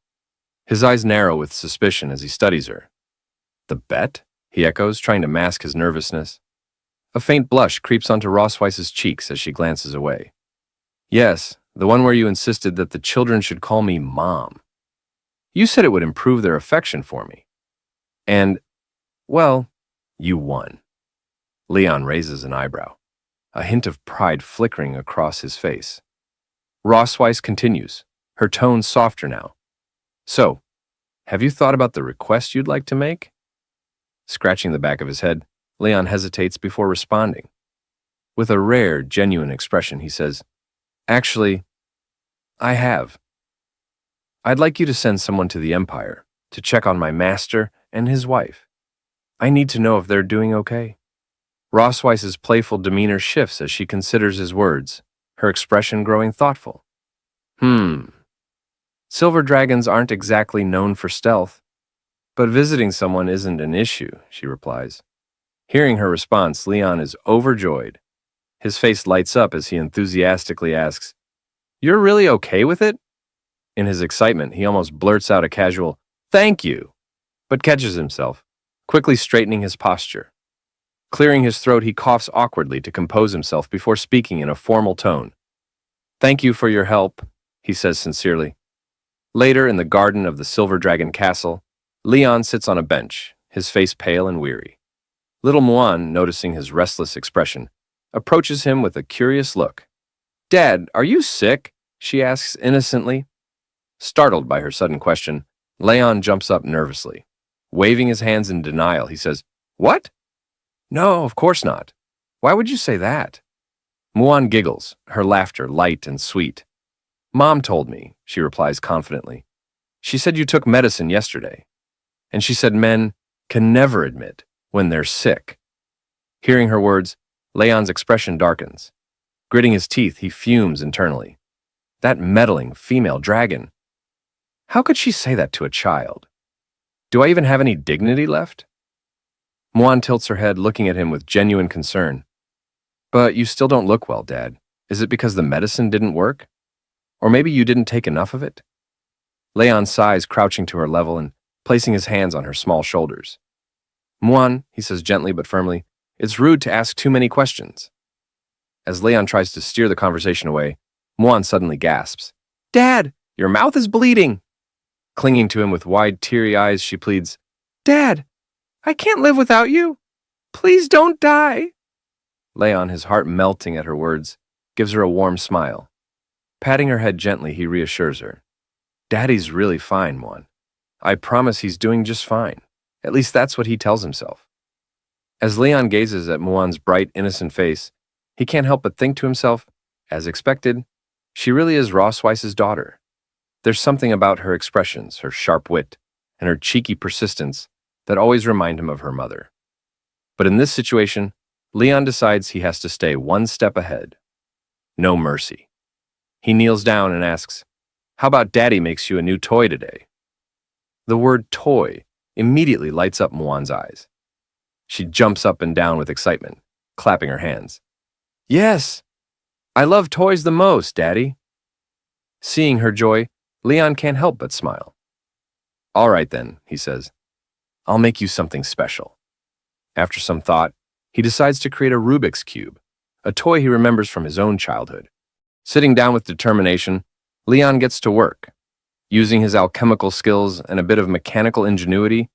His eyes narrow with suspicion as he studies her. "The bet?" he echoes, trying to mask his nervousness. A faint blush creeps onto Rossweiss's cheeks as she glances away. "Yes, the one where you insisted that the children should call me Mom. You said it would improve their affection for me. And, well, you won." Leon raises an eyebrow, a hint of pride flickering across his face. Rossweiss continues, her tone softer now. "So, have you thought about the request you'd like to make?" Scratching the back of his head, Leon hesitates before responding. With a rare, genuine expression, he says, "Actually, I have. I'd like you to send someone to the Empire to check on my master and his wife. I need to know if they're doing okay." Rossweiss's playful demeanor shifts as she considers his words, her expression growing thoughtful. Silver dragons aren't exactly known for stealth, but visiting someone isn't an issue," she replies. Hearing her response, Leon is overjoyed. His face lights up as he enthusiastically asks, "You're really okay with it?" In his excitement, he almost blurts out a casual, "Thank you," but catches himself, quickly straightening his posture. Clearing his throat, he coughs awkwardly to compose himself before speaking in a formal tone. "Thank you for your help," he says sincerely. Later, in the garden of the Silver Dragon Castle, Leon sits on a bench, his face pale and weary. Little Muan, noticing his restless expression, approaches him with a curious look. "Dad, are you sick?" she asks innocently. Startled by her sudden question, Leon jumps up nervously. Waving his hands in denial, he says, "What? No, of course not. Why would you say that?" Muan giggles, her laughter light and sweet. "Mom told me," she replies confidently. She said you took medicine yesterday, and she said men can never admit when they're sick. Hearing her words, Leon's expression darkens. Gritting his teeth, he fumes internally. That meddling female dragon. How could she say that to a child? Do I even have any dignity left? Muan tilts her head, looking at him with genuine concern. But you still don't look well, Dad. Is it because the medicine didn't work? Or maybe you didn't take enough of it? Leon sighs, crouching to her level and placing his hands on her small shoulders. Muan, he says gently but firmly, it's rude to ask too many questions. As Leon tries to steer the conversation away, Muan suddenly gasps. Dad, your mouth is bleeding. Clinging to him with wide, teary eyes, she pleads, Dad, I can't live without you. Please don't die. Leon, his heart melting at her words, gives her a warm smile. Patting her head gently, he reassures her. Daddy's really fine, Muan. I promise he's doing just fine. At least that's what he tells himself. As Leon gazes at Muan's bright, innocent face, he can't help but think to himself, as expected, she really is Rossweiss's daughter. There's something about her expressions, her sharp wit, and her cheeky persistence that always remind him of her mother. But in this situation, Leon decides he has to stay one step ahead. No mercy. He kneels down and asks, How about Daddy makes you a new toy today? The word toy immediately lights up Muan's eyes. She jumps up and down with excitement, clapping her hands. Yes, I love toys the most, Daddy. Seeing her joy, Leon can't help but smile. All right then, he says. I'll make you something special. After some thought, he decides to create a Rubik's Cube, a toy he remembers from his own childhood. Sitting down with determination, Leon gets to work. Using his alchemical skills and a bit of mechanical ingenuity,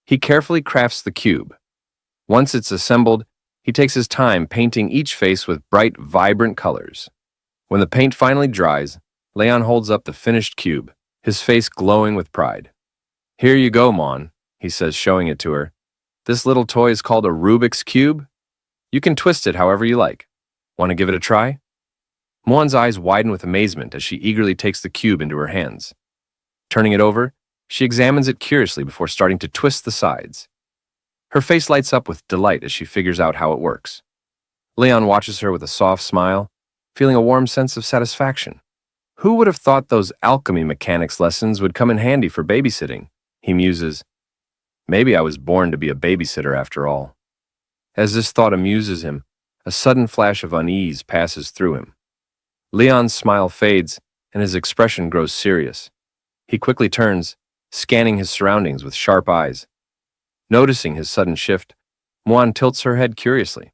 he carefully crafts the cube. Once it's assembled, he takes his time painting each face with bright, vibrant colors. When the paint finally dries, Leon holds up the finished cube, his face glowing with pride. Here you go, Muan, he says, showing it to her. This little toy is called a Rubik's Cube. You can twist it however you like. Want to give it a try? Muan's eyes widen with amazement as she eagerly takes the cube into her hands. Turning it over, she examines it curiously before starting to twist the sides. Her face lights up with delight as she figures out how it works. Leon watches her with a soft smile, feeling a warm sense of satisfaction. Who would have thought those alchemy mechanics lessons would come in handy for babysitting? He muses. Maybe I was born to be a babysitter after all. As this thought amuses him, a sudden flash of unease passes through him. Leon's smile fades and his expression grows serious. He quickly turns, scanning his surroundings with sharp eyes. Noticing his sudden shift, Muan tilts her head curiously.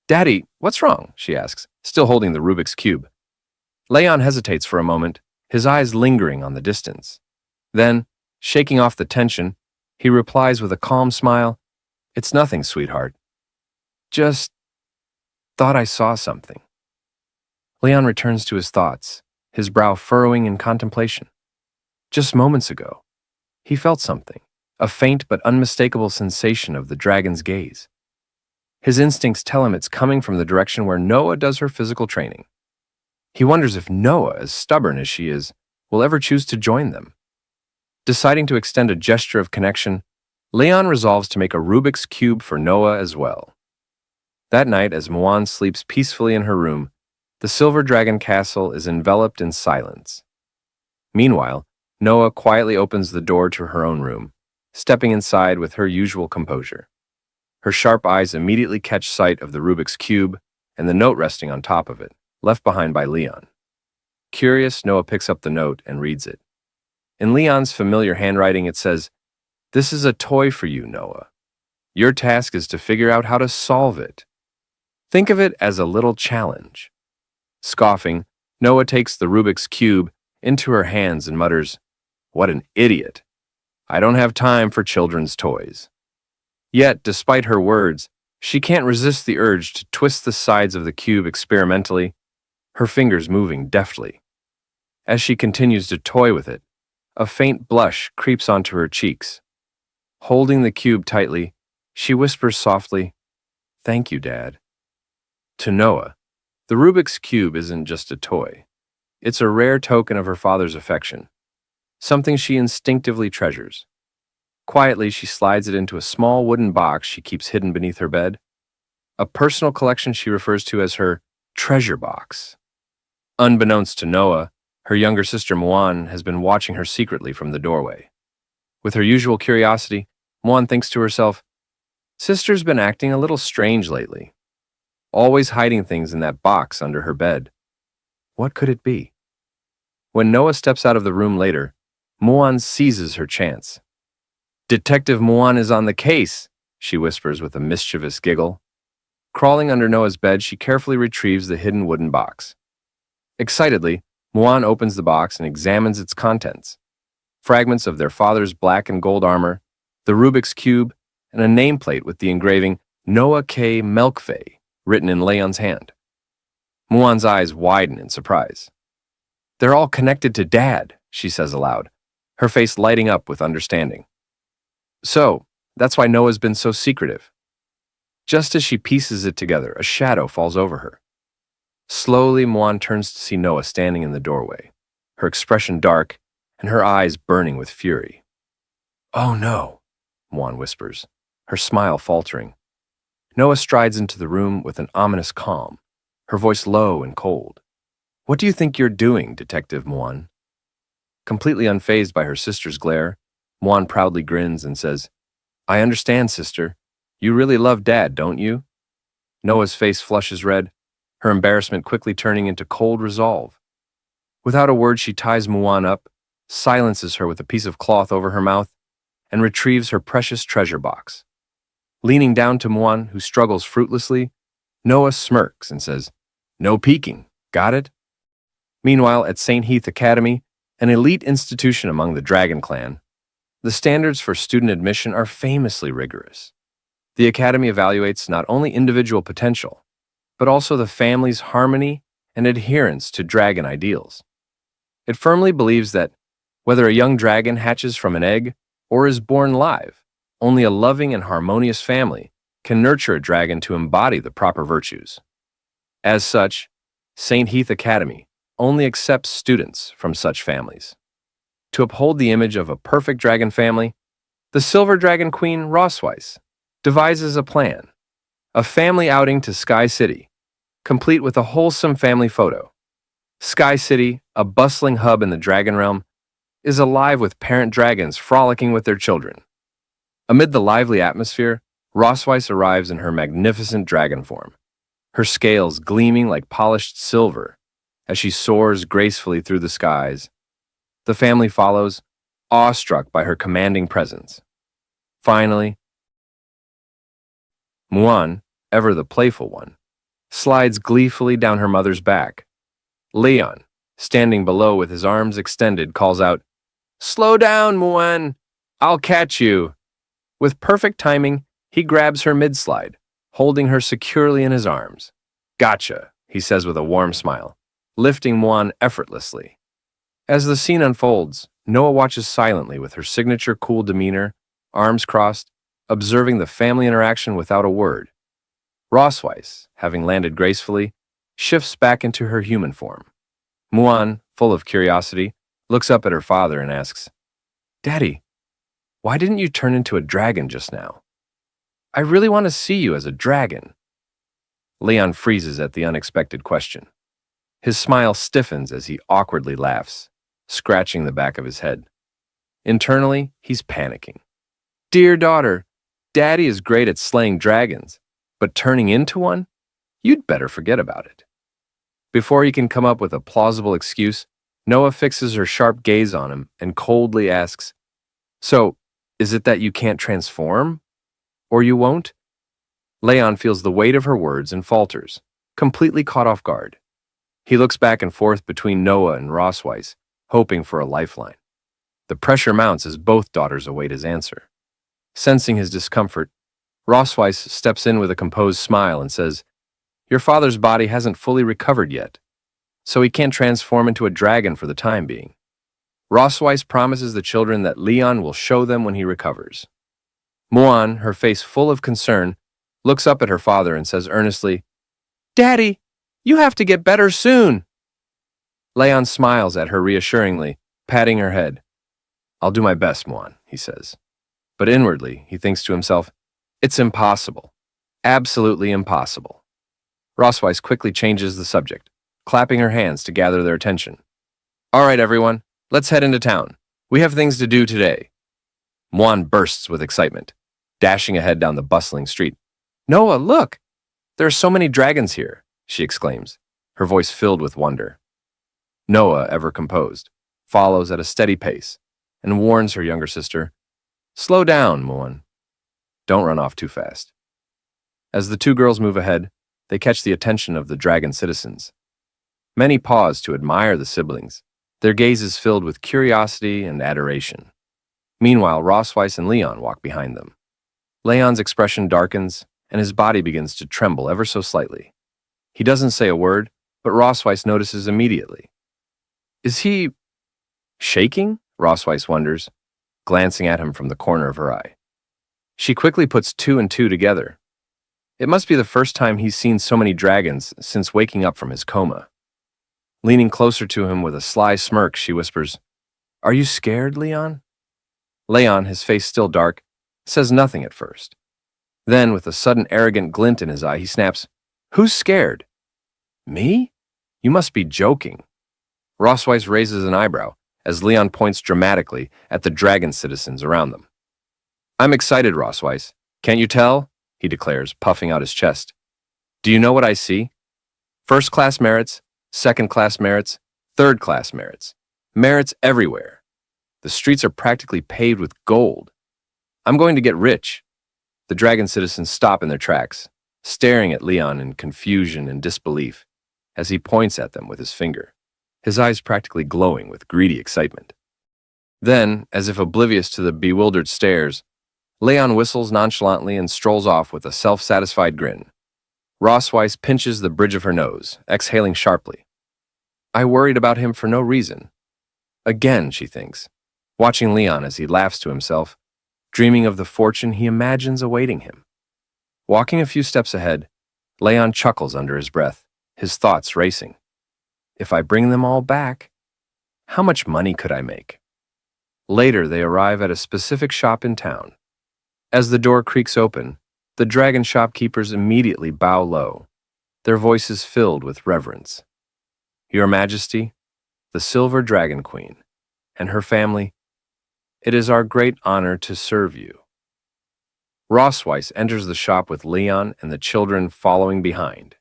Daddy, what's wrong? She asks, still holding the Rubik's Cube. Leon hesitates for a moment, his eyes lingering on the distance. Then, shaking off the tension, he replies with a calm smile, It's nothing, sweetheart. Just thought I saw something. Leon returns to his thoughts, his brow furrowing in contemplation. Just moments ago, he felt something, a faint but unmistakable sensation of the dragon's gaze. His instincts tell him it's coming from the direction where Noah does her physical training. He wonders if Noah, as stubborn as she is, will ever choose to join them. Deciding to extend a gesture of connection, Leon resolves to make a Rubik's Cube for Noah as well. That night, as Muan sleeps peacefully in her room, the Silver Dragon Castle is enveloped in silence. Meanwhile, Noah quietly opens the door to her own room, stepping inside with her usual composure. Her sharp eyes immediately catch sight of the Rubik's Cube and the note resting on top of it, left behind by Leon. Curious, Noah picks up the note and reads it. In Leon's familiar handwriting, it says, This is a toy for you, Noah. Your task is to figure out how to solve it. Think of it as a little challenge. Scoffing, Noah takes the Rubik's Cube into her hands and mutters, What an idiot. I don't have time for children's toys. Yet, despite her words, she can't resist the urge to twist the sides of the cube experimentally, her fingers moving deftly. As she continues to toy with it, a faint blush creeps onto her cheeks. Holding the cube tightly, she whispers softly, Thank you, Dad. To Noah, the Rubik's Cube isn't just a toy. It's a rare token of her father's affection. something she instinctively treasures. Quietly, she slides it into a small wooden box she keeps hidden beneath her bed, a personal collection she refers to as her treasure box. Unbeknownst to Noah, her younger sister Muan has been watching her secretly from the doorway. With her usual curiosity, Muan thinks to herself, "Sister's been acting a little strange lately, always hiding things in that box under her bed. What could it be?" When Noah steps out of the room later, Muan seizes her chance. "Detective Muan is on the case," she whispers with a mischievous giggle. Crawling under Noah's bed, she carefully retrieves the hidden wooden box. Excitedly, Muan opens the box and examines its contents. Fragments of their father's black and gold armor, the Rubik's Cube, and a nameplate with the engraving Noah K. Melkfei written in Leon's hand. Muan's eyes widen in surprise. "They're all connected to Dad," she says aloud, her face lighting up with understanding. "So, that's why Noah's been so secretive." Just as she pieces it together, a shadow falls over her. Slowly, Muan turns to see Noah standing in the doorway, her expression dark and her eyes burning with fury. "Oh no," Muan whispers, her smile faltering. Noah strides into the room with an ominous calm, her voice low and cold. "What do you think you're doing, Detective Muan?" Completely unfazed by her sister's glare, Muan proudly grins and says, "I understand, sister. You really love Dad, don't you?" Noah's face flushes red, her embarrassment quickly turning into cold resolve. Without a word, she ties Muan up, silences her with a piece of cloth over her mouth, and retrieves her precious treasure box. Leaning down to Muan, who struggles fruitlessly, Noah smirks and says, "No peeking, got it?" Meanwhile, at St. Heath Academy, an elite institution among the Dragon Clan, the standards for student admission are famously rigorous. The Academy evaluates not only individual potential, but also the family's harmony and adherence to dragon ideals. It firmly believes that whether a young dragon hatches from an egg or is born live, only a loving and harmonious family can nurture a dragon to embody the proper virtues. As such, St. Heath Academy only accepts students from such families. To uphold the image of a perfect dragon family, the Silver Dragon Queen Rosweiss devises a plan, a family outing to Sky City, complete with a wholesome family photo. Sky City, a bustling hub in the dragon realm, is alive with parent dragons frolicking with their children. Amid the lively atmosphere, Rosweiss arrives in her magnificent dragon form, her scales gleaming like polished silver as she soars gracefully through the skies. The family follows, awestruck by her commanding presence. Finally, Muan, ever the playful one, slides gleefully down her mother's back. Leon, standing below with his arms extended, calls out, "Slow down, Muan! I'll catch you!" With perfect timing, he grabs her mid-slide, holding her securely in his arms. "Gotcha," he says with a warm smile, lifting Muan effortlessly. As the scene unfolds, Noah watches silently with her signature cool demeanor, arms crossed, observing the family interaction without a word. Rosweiss, having landed gracefully, shifts back into her human form. Muan, full of curiosity, looks up at her father and asks, "Daddy, why didn't you turn into a dragon just now? I really want to see you as a dragon." Leon freezes at the unexpected question. His smile stiffens as he awkwardly laughs, scratching the back of his head. Internally, he's panicking. "Dear daughter, Daddy is great at slaying dragons, but turning into one? You'd better forget about it." Before he can come up with a plausible excuse, Noah fixes her sharp gaze on him and coldly asks, "So, is it that you can't transform? Or you won't?" Leon feels the weight of her words and falters, completely caught off guard. He looks back and forth between Noah and Rosweiss, hoping for a lifeline. The pressure mounts as both daughters await his answer. Sensing his discomfort, Rosweiss steps in with a composed smile and says, "Your father's body hasn't fully recovered yet, so he can't transform into a dragon for the time being. Rosweiss promises the children that Leon will show them when he recovers." Muan, her face full of concern, looks up at her father and says earnestly, "Daddy, you have to get better soon." Leon smiles at her reassuringly, patting her head. I'll do my best, Muan, he says. But inwardly, he thinks to himself, it's impossible. Absolutely impossible. Rosweiss quickly changes the subject, clapping her hands to gather their attention. All right, everyone, let's head into town. We have things to do today. Muan bursts with excitement, dashing ahead down the bustling street. Noah, look! There are so many dragons here, she exclaims, her voice filled with wonder. Noah, ever composed, follows at a steady pace and warns her younger sister, Slow down, Muan. Don't run off too fast. As the two girls move ahead, they catch the attention of the dragon citizens. Many pause to admire the siblings, their gazes filled with curiosity and adoration. Meanwhile, Rosweiss and Leon walk behind them. Leon's expression darkens, and his body begins to tremble ever so slightly. He doesn't say a word, but Rosweiss notices immediately. Is he shaking? Rosweiss wonders, glancing at him from the corner of her eye. She quickly puts two and two together. It must be the first time he's seen so many dragons since waking up from his coma. Leaning closer to him with a sly smirk, she whispers, Are you scared, Leon? Leon, his face still dark, says nothing at first. Then, with a sudden arrogant glint in his eye, he snaps, Who's scared? Me? You must be joking. Rosweiss raises an eyebrow as Leon points dramatically at the dragon citizens around them. I'm excited, Rosweiss. Can't you tell? He declares, puffing out his chest. Do you know what I see? First-class merits, second-class merits, third-class merits. Merits everywhere. The streets are practically paved with gold. I'm going to get rich. The dragon citizens stop in their tracks, staring at Leon in confusion and disbelief as he points at them with his finger, his eyes practically glowing with greedy excitement. Then, as if oblivious to the bewildered stares, Leon whistles nonchalantly and strolls off with a self-satisfied grin. Rosweiss pinches the bridge of her nose, exhaling sharply. I worried about him for no reason. Again, she thinks, watching Leon as he laughs to himself, dreaming of the fortune he imagines awaiting him. Walking a few steps ahead, Leon chuckles under his breath, his thoughts racing. If I bring them all back, how much money could I make? Later, they arrive at a specific shop in town. As the door creaks open, the dragon shopkeepers immediately bow low, their voices filled with reverence. Your Majesty, the Silver Dragon Queen, and her family, it is our great honor to serve you. Rosweiss enters the shop with Leon and the children following behind.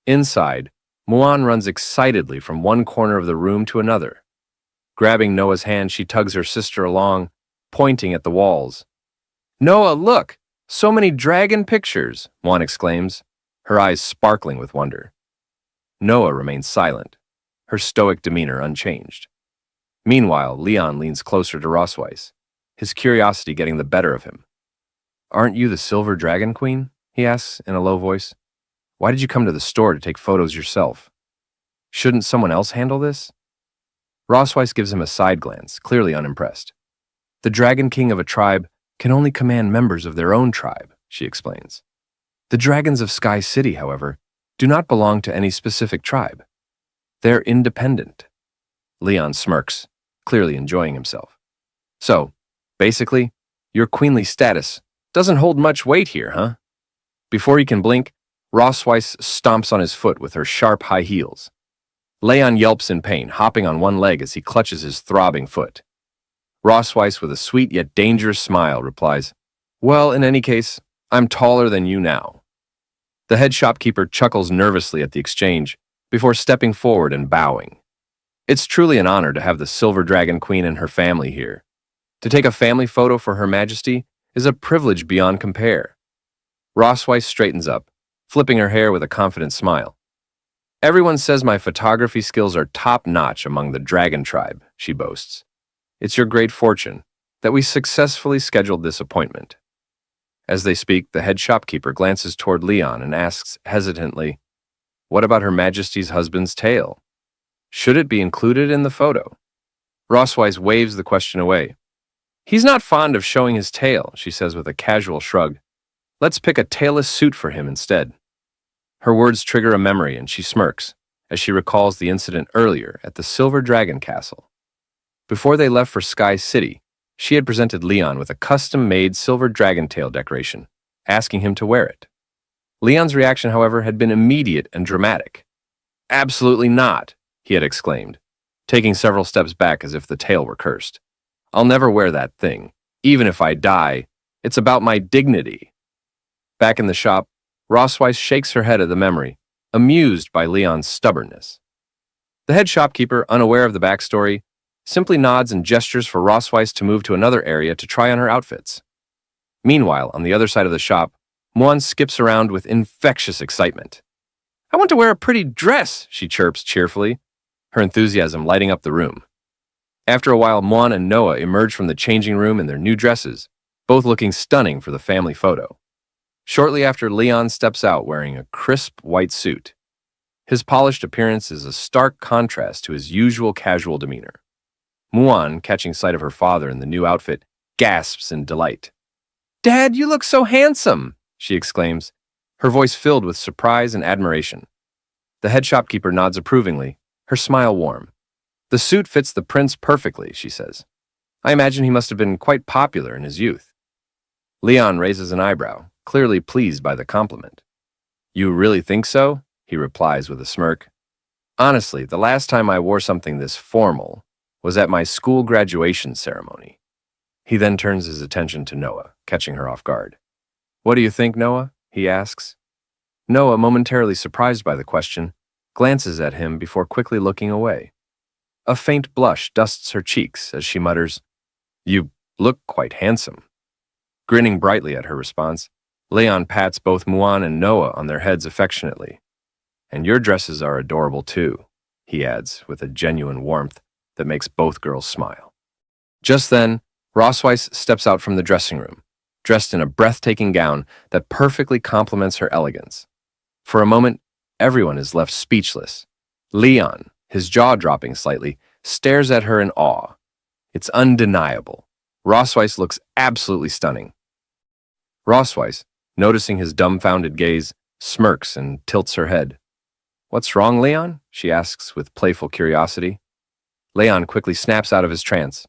Inside, Muan runs excitedly from one corner of the room to another. Grabbing Noah's hand, she tugs her sister along, pointing at the walls. Noah, look! So many dragon pictures, Muan exclaims, her eyes sparkling with wonder. Noah remains silent, her stoic demeanor unchanged. Meanwhile, Leon leans closer to Rosweiss, his curiosity getting the better of him. Aren't you the Silver Dragon Queen? He asks in a low voice. Why did you come to the store to take photos yourself? Shouldn't someone else handle this? Rosweiss gives him a side glance, clearly unimpressed. The Dragon King of a tribe can only command members of their own tribe, she explains. The dragons of Sky City, however, do not belong to any specific tribe. They're independent. Leon smirks, clearly enjoying himself. So, basically, your queenly status doesn't hold much weight here, huh? Before he can blink, Rosweiss stomps on his foot with her sharp high heels. Leon yelps in pain, hopping on one leg as he clutches his throbbing foot. Rosweiss, with a sweet yet dangerous smile, replies, Well, in any case, I'm taller than you now. The head shopkeeper chuckles nervously at the exchange before stepping forward and bowing. It's truly an honor to have the Silver Dragon Queen and her family here. To take a family photo for Her Majesty is a privilege beyond compare. Rosweiss straightens up, flipping her hair with a confident smile. Everyone says my photography skills are top-notch among the dragon tribe, she boasts. It's your great fortune that we successfully scheduled this appointment. As they speak, the head shopkeeper glances toward Leon and asks hesitantly, What about Her Majesty's husband's tail? Should it be included in the photo? Rosweiss waves the question away. He's not fond of showing his tail, she says with a casual shrug. Let's pick a tailless suit for him instead. Her words trigger a memory and she smirks as she recalls the incident earlier at the Silver Dragon Castle. Before they left for Sky City, she had presented Leon with a custom-made silver dragon tail decoration, asking him to wear it. Leon's reaction, however, had been immediate and dramatic. "Absolutely not," he had exclaimed, taking several steps back as if the tail were cursed. "I'll never wear that thing. Even if I die, it's about my dignity." Back in the shop, Rossweiss shakes her head at the memory, amused by Leon's stubbornness. The head shopkeeper, unaware of the backstory, simply nods and gestures for Rossweiss to move to another area to try on her outfits. Meanwhile, on the other side of the shop, Muan skips around with infectious excitement. "I want to wear a pretty dress," she chirps cheerfully, her enthusiasm lighting up the room. After a while, Muan and Noah emerge from the changing room in their new dresses, both looking stunning for the family photo. Shortly after, Leon steps out wearing a crisp white suit. His polished appearance is a stark contrast to his usual casual demeanor. Muan, catching sight of her father in the new outfit, gasps in delight. "Dad, you look so handsome!" she exclaims, her voice filled with surprise and admiration. The head shopkeeper nods approvingly, her smile warm. "The suit fits the prince perfectly," she says. "I imagine he must have been quite popular in his youth." Leon raises an eyebrow, clearly pleased by the compliment. "You really think so?" he replies with a smirk. "Honestly, the last time I wore something this formal was at my school graduation ceremony." He then turns his attention to Noah, catching her off guard. "What do you think, Noah?" he asks. Noah, momentarily surprised by the question, glances at him before quickly looking away. A faint blush dusts her cheeks as she mutters, "You look quite handsome." Grinning brightly at her response, Leon pats both Muan and Noah on their heads affectionately. "And your dresses are adorable too," he adds with a genuine warmth that makes both girls smile. Just then, Rossweiss steps out from the dressing room, dressed in a breathtaking gown that perfectly complements her elegance. For a moment, everyone is left speechless. Leon, his jaw dropping slightly, stares at her in awe. It's undeniable. Rossweiss looks absolutely stunning. Rossweiss, noticing his dumbfounded gaze, smirks and tilts her head. "What's wrong, Leon?" she asks with playful curiosity. Leon quickly snaps out of his trance,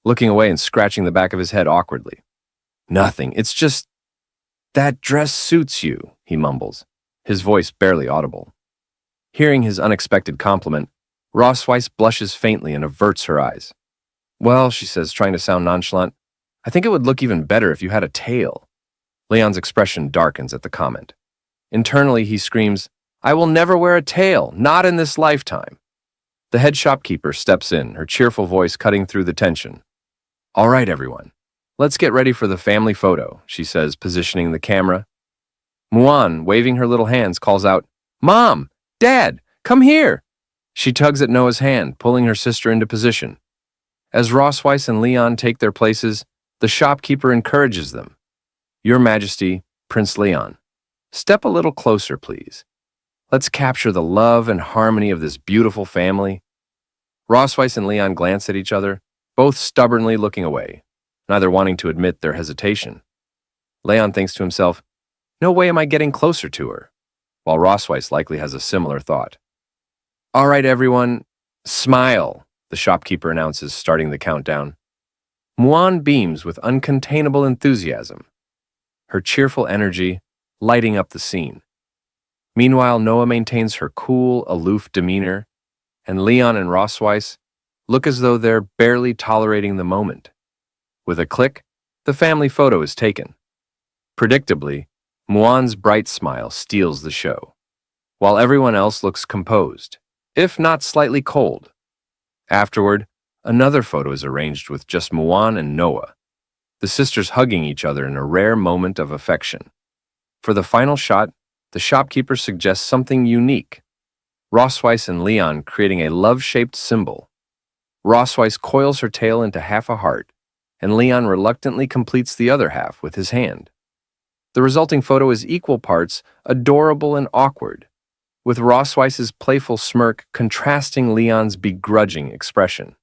looking away and scratching the back of his head awkwardly. "Nothing, it's just... that dress suits you," he mumbles, his voice barely audible. Hearing his unexpected compliment, Rossweiss blushes faintly and averts her eyes. "Well," she says, trying to sound nonchalant, "I think it would look even better if you had a tail." Leon's expression darkens at the comment. Internally, he screams, "I will never wear a tail, not in this lifetime." The head shopkeeper steps in, her cheerful voice cutting through the tension. "All right, everyone, let's get ready for the family photo," she says, positioning the camera. Muan, waving her little hands, calls out, "Mom! Dad! Come here!" She tugs at Noah's hand, pulling her sister into position. As Rossweiss and Leon take their places, the shopkeeper encourages them. "Your Majesty, Prince Leon, step a little closer, please. Let's capture the love and harmony of this beautiful family." Rossweiss and Leon glance at each other, both stubbornly looking away, neither wanting to admit their hesitation. Leon thinks to himself, "No way am I getting closer to her," while Rossweiss likely has a similar thought. "All right, everyone, smile," the shopkeeper announces, starting the countdown. Muan beams with uncontainable enthusiasm, her cheerful energy lighting up the scene. Meanwhile, Noah maintains her cool, aloof demeanor, and Leon and Rossweiss look as though they're barely tolerating the moment. With a click, the family photo is taken. Predictably, Muan's bright smile steals the show, while everyone else looks composed, if not slightly cold. Afterward, another photo is arranged with just Muan and Noah, the sisters hugging each other in a rare moment of affection. For the final shot, the shopkeeper suggests something unique. Rossweiss and Leon creating a love-shaped symbol. Rossweiss coils her tail into half a heart, and Leon reluctantly completes the other half with his hand. The resulting photo is equal parts adorable and awkward, with Rossweiss's playful smirk contrasting Leon's begrudging expression.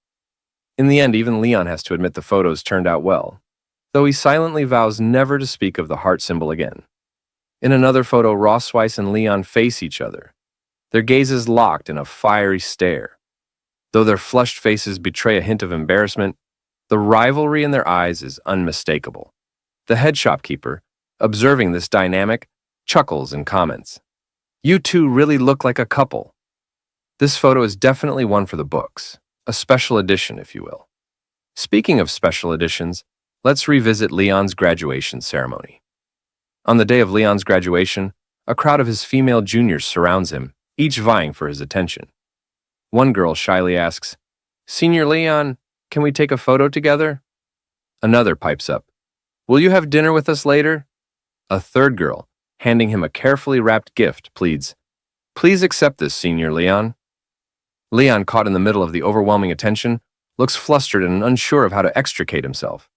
In the end, even Leon has to admit the photos turned out well, though he silently vows never to speak of the heart symbol again. In another photo, Rossweiss and Leon face each other, their gazes locked in a fiery stare. Though their flushed faces betray a hint of embarrassment, the rivalry in their eyes is unmistakable. The head shopkeeper, observing this dynamic, chuckles and comments. "You two really look like a couple." This photo is definitely one for the books, a special edition, if you will. Speaking of special editions, let's revisit Leon's graduation ceremony. On the day of Leon's graduation, a crowd of his female juniors surrounds him, each vying for his attention. One girl shyly asks, "Senior Leon, can we take a photo together?" Another pipes up, "Will you have dinner with us later?" A third girl, handing him a carefully wrapped gift, pleads, "Please accept this, Senior Leon." Leon, caught in the middle of the overwhelming attention, looks flustered and unsure of how to extricate himself.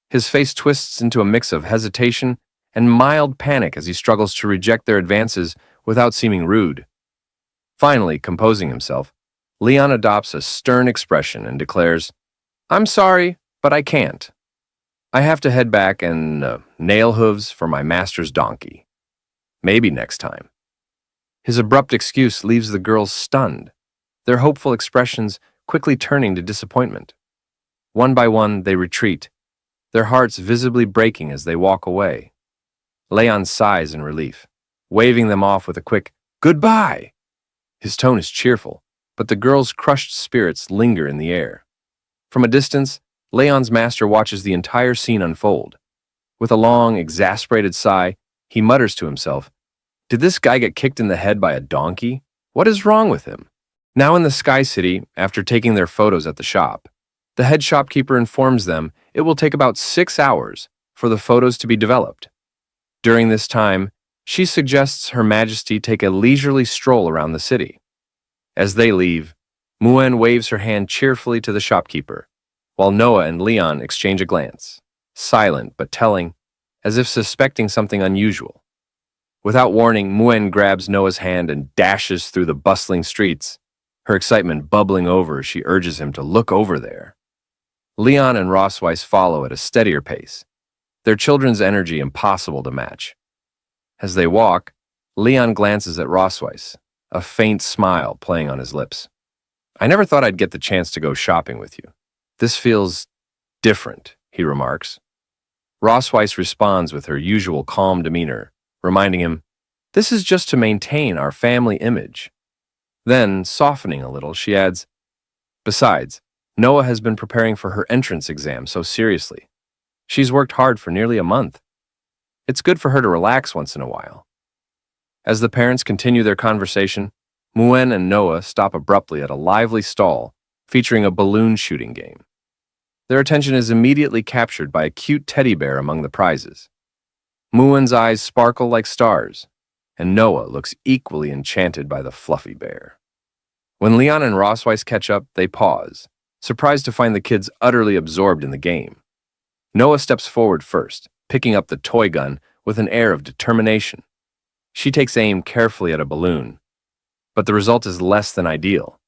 His face twists into a mix of hesitation and mild panic as he struggles to reject their advances without seeming rude. Finally, composing himself, Leon adopts a stern expression and declares, "I'm sorry, but I can't. I have to head back and nail hooves for my master's donkey. Maybe next time." His abrupt excuse leaves the girls stunned, their hopeful expressions quickly turning to disappointment. One by one, they retreat, their hearts visibly breaking as they walk away. Leon sighs in relief, waving them off with a quick, "Goodbye!" His tone is cheerful, but the girls' crushed spirits linger in the air. From a distance, Leon's master watches the entire scene unfold. With a long, exasperated sigh, he mutters to himself, "Did this guy get kicked in the head by a donkey? What is wrong with him?" Now in the Sky City, after taking their photos at the shop, the head shopkeeper informs them it will take about 6 hours for the photos to be developed. During this time, she suggests Her Majesty take a leisurely stroll around the city. As they leave, Muan waves her hand cheerfully to the shopkeeper, while Noah and Leon exchange a glance, silent but telling, as if suspecting something unusual. Without warning, Muan grabs Noah's hand and dashes through the bustling streets, her excitement bubbling over as she urges him to look over there. Leon and Rossweiss follow at a steadier pace, their children's energy impossible to match. As they walk, Leon glances at Rossweiss, a faint smile playing on his lips. "I never thought I'd get the chance to go shopping with you. This feels different," he remarks. Rossweiss responds with her usual calm demeanor, reminding him, "This is just to maintain our family image." Then, softening a little, she adds, "Besides, Noah has been preparing for her entrance exam so seriously. She's worked hard for nearly a month. It's good for her to relax once in a while." As the parents continue their conversation, Muan and Noah stop abruptly at a lively stall featuring a balloon shooting game. Their attention is immediately captured by a cute teddy bear among the prizes. Muan's eyes sparkle like stars, and Noah looks equally enchanted by the fluffy bear. When Leon and Rossweiss catch up, they pause, surprised to find the kids utterly absorbed in the game. Noah steps forward first, picking up the toy gun with an air of determination. She takes aim carefully at a balloon, but the result is less than ideal.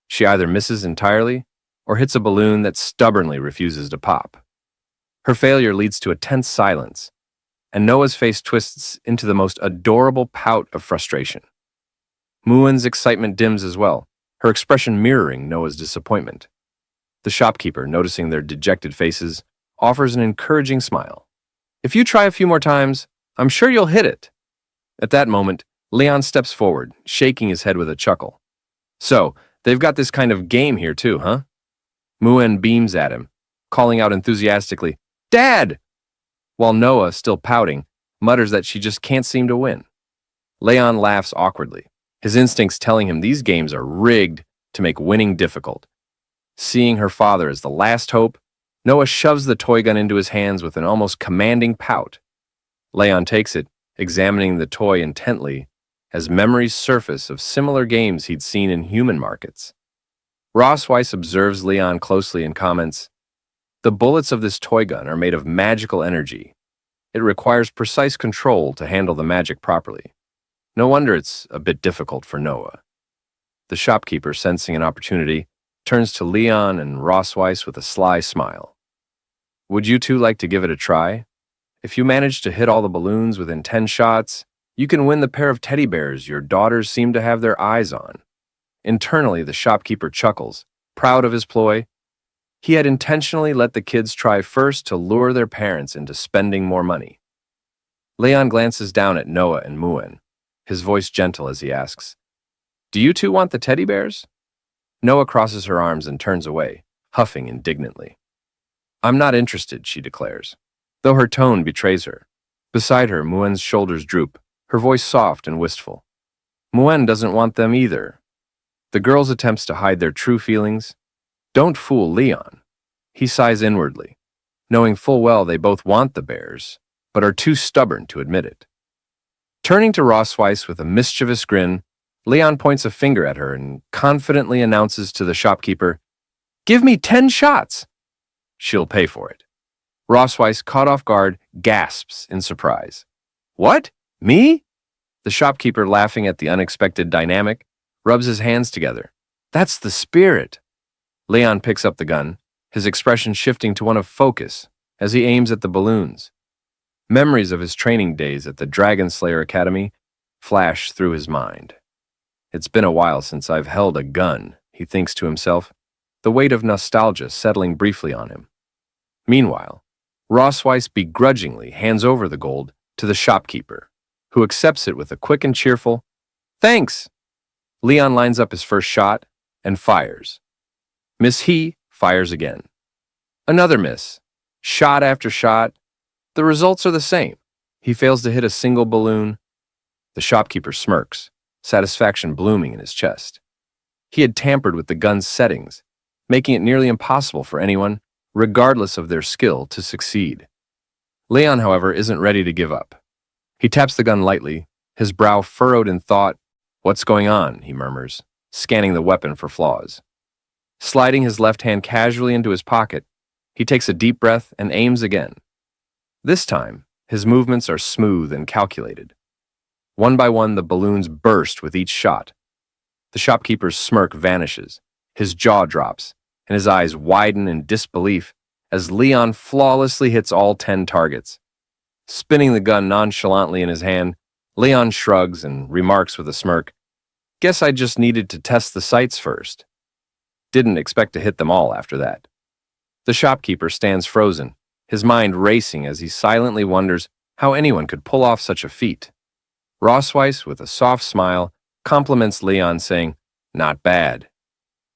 She either misses entirely or hits a balloon that stubbornly refuses to pop. Her failure leads to a tense silence, and Noah's face twists into the most adorable pout of frustration. Muan's excitement dims as well, her expression mirroring Noah's disappointment. The shopkeeper, noticing their dejected faces, offers an encouraging smile. "If you try a few more times, I'm sure you'll hit it." At that moment, Leon steps forward, shaking his head with a chuckle. "So, they've got this kind of game here too, huh?" Muan beams at him, calling out enthusiastically, "Dad!" While Noah, still pouting, mutters that she just can't seem to win. Leon laughs awkwardly, his instincts telling him these games are rigged to make winning difficult. Seeing her father as the last hope, Noah shoves the toy gun into his hands with an almost commanding pout. Leon takes it, examining the toy intently, as memories surface of similar games he'd seen in human markets. Rossweiss observes Leon closely and comments, "The bullets of this toy gun are made of magical energy. It requires precise control to handle the magic properly. No wonder it's a bit difficult for Noah." The shopkeeper, sensing an opportunity, turns to Leon and Rossweiss with a sly smile. "Would you two like to give it a try? If you manage to hit all the balloons within 10 shots, you can win the pair of teddy bears your daughters seem to have their eyes on." Internally, the shopkeeper chuckles, proud of his ploy. He had intentionally let the kids try first to lure their parents into spending more money. Leon glances down at Noah and Muan, his voice gentle as he asks, "Do you two want the teddy bears?" Noah crosses her arms and turns away, huffing indignantly. "I'm not interested," she declares, though her tone betrays her. Beside her, Muan's shoulders droop, her voice soft and wistful. Muan doesn't want them either. The girls' attempts to hide their true feelings don't fool Leon. He sighs inwardly, knowing full well they both want the bears, but are too stubborn to admit it. Turning to Rossweiss with a mischievous grin, Leon points a finger at her and confidently announces to the shopkeeper, "Give me 10 shots!" "She'll pay for it." Rossweiss, caught off guard, gasps in surprise. "What? Me?" The shopkeeper, laughing at the unexpected dynamic, rubs his hands together. "That's the spirit." Leon picks up the gun, his expression shifting to one of focus as he aims at the balloons. Memories of his training days at the Dragon Slayer Academy flash through his mind. "It's been a while since I've held a gun," he thinks to himself, the weight of nostalgia settling briefly on him. Meanwhile, Rossweiss begrudgingly hands over the gold to the shopkeeper, who accepts it with a quick and cheerful, "Thanks." Leon lines up his first shot and fires. Miss He fires again. Another miss. Shot after shot. The results are the same. He fails to hit a single balloon. The shopkeeper smirks, satisfaction blooming in his chest. He had tampered with the gun's settings, making it nearly impossible for anyone, regardless of their skill, to succeed. Leon, however, isn't ready to give up. He taps the gun lightly, his brow furrowed in thought. "What's going on?" he murmurs, scanning the weapon for flaws. Sliding his left hand casually into his pocket, he takes a deep breath and aims again. This time, his movements are smooth and calculated. One by one, the balloons burst with each shot. The shopkeeper's smirk vanishes, his jaw drops, and his eyes widen in disbelief as Leon flawlessly hits all 10 targets. Spinning the gun nonchalantly in his hand, Leon shrugs and remarks with a smirk, "Guess I just needed to test the sights first." Didn't expect to hit them all after that. The shopkeeper stands frozen, his mind racing as he silently wonders how anyone could pull off such a feat. Rossweiss, with a soft smile, compliments Leon, saying, "Not bad."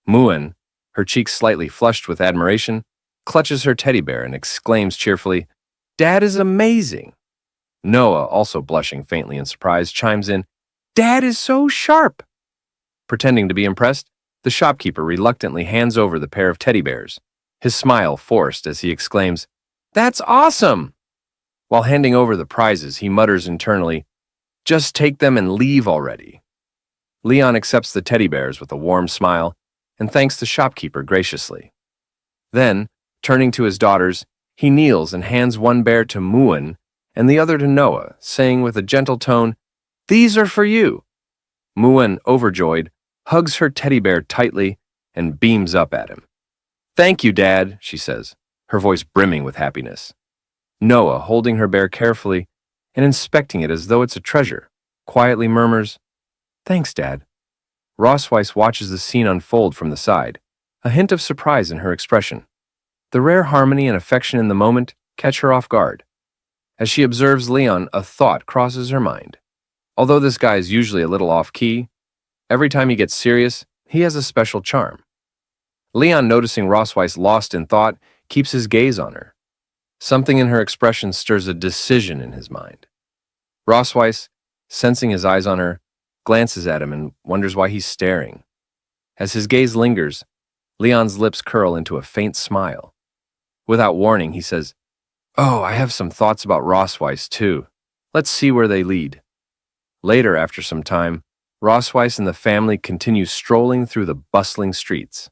Muan, her cheeks slightly flushed with admiration, clutches her teddy bear and exclaims cheerfully, "Dad is amazing." Noah, also blushing faintly in surprise, chimes in, "Dad is so sharp." Pretending to be impressed, the shopkeeper reluctantly hands over the pair of teddy bears, his smile forced as he exclaims, "That's awesome!" While handing over the prizes, he mutters internally, "Just take them and leave already." Leon accepts the teddy bears with a warm smile and thanks the shopkeeper graciously. Then, turning to his daughters, he kneels and hands one bear to Muan and the other to Noah, saying with a gentle tone, "These are for you." Muan, overjoyed, hugs her teddy bear tightly and beams up at him. "Thank you, Dad," she says, her voice brimming with happiness. Noah, holding her bear carefully and inspecting it as though it's a treasure, quietly murmurs, "Thanks, Dad." Rossweiss watches the scene unfold from the side, a hint of surprise in her expression. The rare harmony and affection in the moment catch her off guard. As she observes Leon, a thought crosses her mind. Although this guy is usually a little off-key, every time he gets serious, he has a special charm. Leon, noticing Rossweiss lost in thought, keeps his gaze on her. Something in her expression stirs a decision in his mind. Rossweiss, sensing his eyes on her, glances at him and wonders why he's staring. As his gaze lingers, Leon's lips curl into a faint smile. Without warning, he says, "Oh, I have some thoughts about Rossweiss, too. Let's see where they lead." Later, after some time, Rossweiss and the family continue strolling through the bustling streets.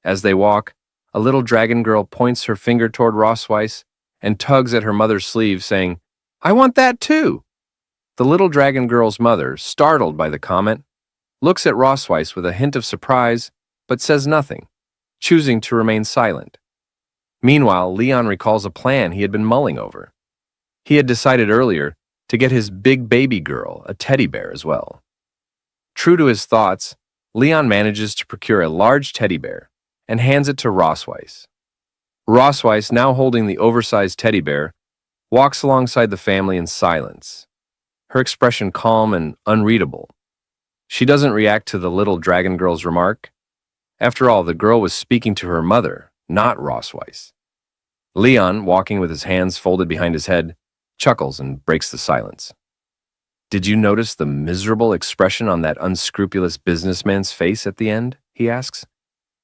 As they walk, a little dragon girl points her finger toward Rossweiss and tugs at her mother's sleeve, saying, "I want that too." The little dragon girl's mother, startled by the comment, looks at Rossweiss with a hint of surprise, but says nothing, choosing to remain silent. Meanwhile, Leon recalls a plan he had been mulling over. He had decided earlier to get his big baby girl a teddy bear as well. True to his thoughts, Leon manages to procure a large teddy bear and hands it to Rossweiss. Rossweiss, now holding the oversized teddy bear, walks alongside the family in silence, her expression calm and unreadable. She doesn't react to the little dragon girl's remark. After all, the girl was speaking to her mother, not Rossweiss. Leon, walking with his hands folded behind his head, chuckles and breaks the silence. "Did you notice the miserable expression on that unscrupulous businessman's face at the end?" he asks.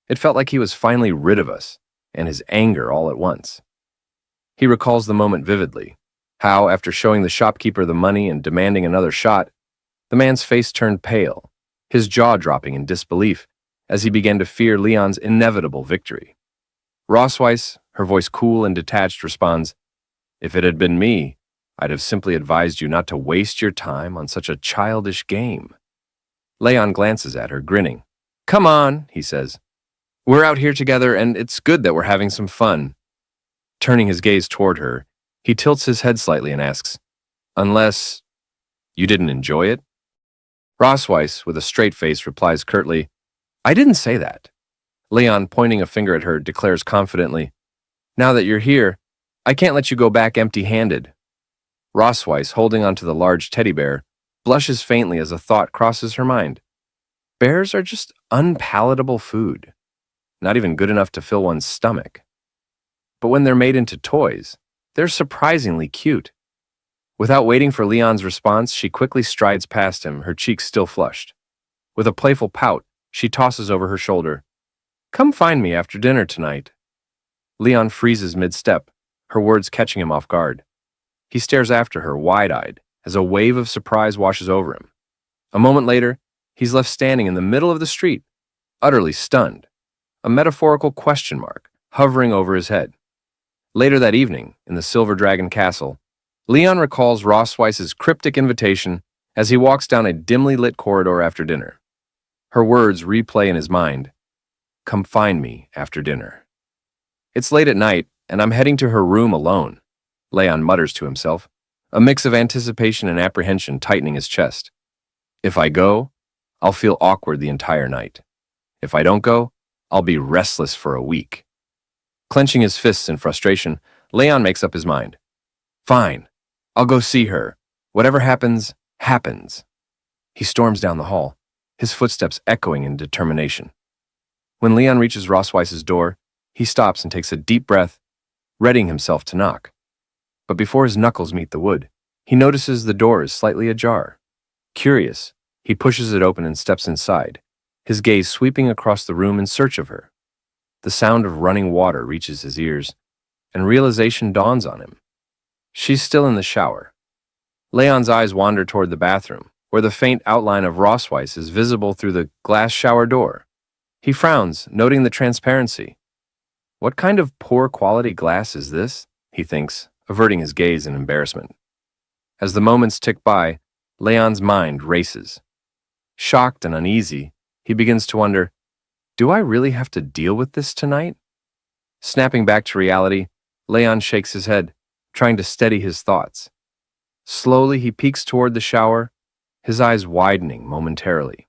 "It felt like he was finally rid of us, and his anger all at once." He recalls the moment vividly, how, after showing the shopkeeper the money and demanding another shot, the man's face turned pale, his jaw dropping in disbelief as he began to fear Leon's inevitable victory. Rossweiss, her voice cool and detached, responds, "If it had been me, I'd have simply advised you not to waste your time on such a childish game." Leon glances at her, grinning. "Come on," he says. "We're out here together, and it's good that we're having some fun." Turning his gaze toward her, he tilts his head slightly and asks, "Unless you didn't enjoy it?" Rossweiss, with a straight face, replies curtly, "I didn't say that." Leon, pointing a finger at her, declares confidently, "Now that you're here, I can't let you go back empty-handed." Rossweiss, holding onto the large teddy bear, blushes faintly as a thought crosses her mind. Bears are just unpalatable food, not even good enough to fill one's stomach. But when they're made into toys, they're surprisingly cute. Without waiting for Leon's response, she quickly strides past him, her cheeks still flushed. With a playful pout, she tosses over her shoulder, "Come find me after dinner tonight." Leon freezes mid-step, her words catching him off guard. He stares after her, wide-eyed, as a wave of surprise washes over him. A moment later, he's left standing in the middle of the street, utterly stunned, a metaphorical question mark hovering over his head. Later that evening, in the Silver Dragon Castle, Leon recalls Rossweiss's cryptic invitation as he walks down a dimly lit corridor after dinner. Her words replay in his mind, "Come find me after dinner." "It's late at night, and I'm heading to her room alone," Leon mutters to himself, a mix of anticipation and apprehension tightening his chest. "If I go, I'll feel awkward the entire night. If I don't go, I'll be restless for a week." Clenching his fists in frustration, Leon makes up his mind. "Fine, I'll go see her. Whatever happens, happens." He storms down the hall, his footsteps echoing in determination. When Leon reaches Rossweiss's door, he stops and takes a deep breath, readying himself to knock. But before his knuckles meet the wood, he notices the door is slightly ajar. Curious, he pushes it open and steps inside, his gaze sweeping across the room in search of her. The sound of running water reaches his ears, and realization dawns on him. She's still in the shower. Leon's eyes wander toward the bathroom, where the faint outline of Rossweiss is visible through the glass shower door. He frowns, noting the transparency. What kind of poor quality glass is this? He thinks, averting his gaze in embarrassment. As the moments tick by, Leon's mind races. Shocked and uneasy, he begins to wonder, do I really have to deal with this tonight? Snapping back to reality, Leon shakes his head, trying to steady his thoughts. Slowly, he peeks toward the shower, his eyes widening momentarily.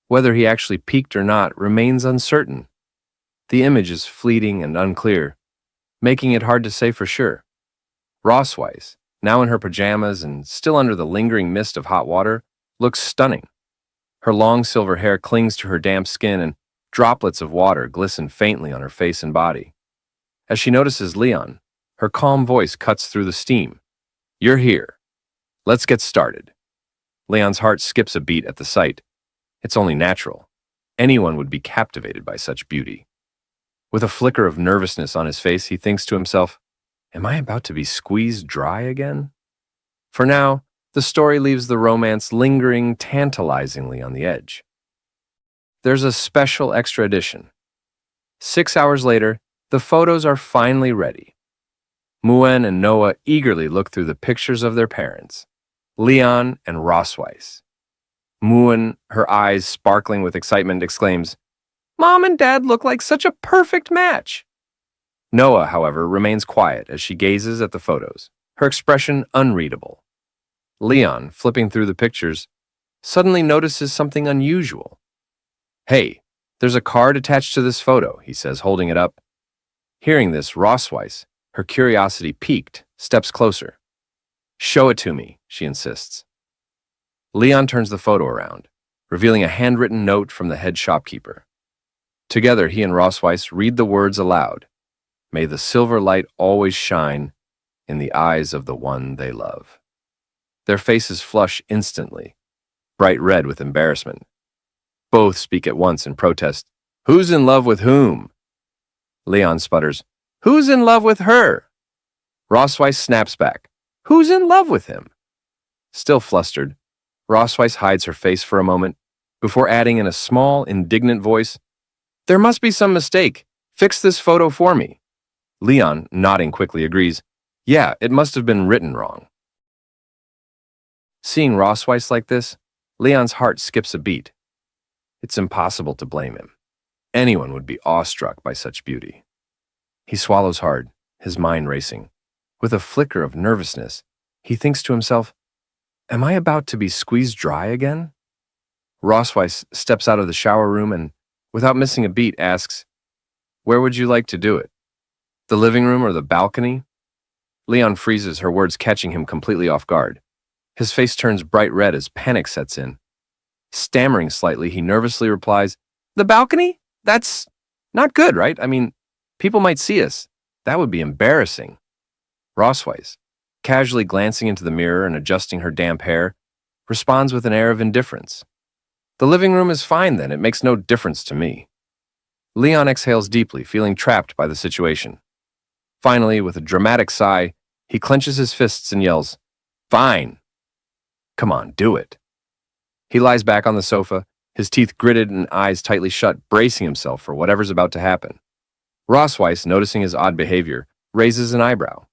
Whether he actually peeked or not remains uncertain. The image is fleeting and unclear, making it hard to say for sure. Rossweiss, now in her pajamas and still under the lingering mist of hot water, looks stunning. Her long silver hair clings to her damp skin and droplets of water glisten faintly on her face and body. As she notices Leon, her calm voice cuts through the steam. "You're here. Let's get started." Leon's heart skips a beat at the sight. It's only natural. Anyone would be captivated by such beauty. With a flicker of nervousness on his face, he thinks to himself, am I about to be squeezed dry again? For now, the story leaves the romance lingering tantalizingly on the edge. There's a special extra edition. 6 hours later, the photos are finally ready. Muan and Noah eagerly look through the pictures of their parents, Leon and Rossweiss. Muan, her eyes sparkling with excitement, exclaims, "Mom and Dad look like such a perfect match." Noah, however, remains quiet as she gazes at the photos, her expression unreadable. Leon, flipping through the pictures, suddenly notices something unusual. "Hey, There's a card attached to this photo, he says, holding it up. Hearing this, Rosweiss, her curiosity piqued, steps closer. Show it to me, she insists. Leon turns the photo around, revealing a handwritten note from the head shopkeeper. Together, he and Rosweiss read the words aloud. May the silver light always shine in the eyes of the one they love. Their faces flush instantly, bright red with embarrassment. Both speak at once in protest. Who's in love with whom? Leon sputters. Who's in love with her? Rosweiss snaps back. Who's in love with him? Still flustered, Rosweiss hides her face for a moment, before adding in a small, indignant voice, There must be some mistake. Fix this photo for me. Leon, nodding quickly, agrees. Yeah, it must have been written wrong. Seeing Rosweiss like this, Leon's heart skips a beat. It's impossible to blame him. Anyone would be awestruck by such beauty. He swallows hard, his mind racing. With a flicker of nervousness, he thinks to himself, Am I about to be squeezed dry again? Rosweiss steps out of the shower room and, without missing a beat, asks, Where would you like to do it? The living room or the balcony? Leon freezes, her words catching him completely off guard. His face turns bright red as panic sets in. Stammering slightly, he nervously replies, The balcony? That's not good, right? I mean, people might see us. That would be embarrassing. Rosweiss, casually glancing into the mirror and adjusting her damp hair, responds with an air of indifference. The living room is fine then, it makes no difference to me. Leon exhales deeply, feeling trapped by the situation. Finally, with a dramatic sigh, he clenches his fists and yells, Fine. Come on, do it. He lies back on the sofa, his teeth gritted and eyes tightly shut, bracing himself for whatever's about to happen. Rosweiss, noticing his odd behavior, raises an eyebrow.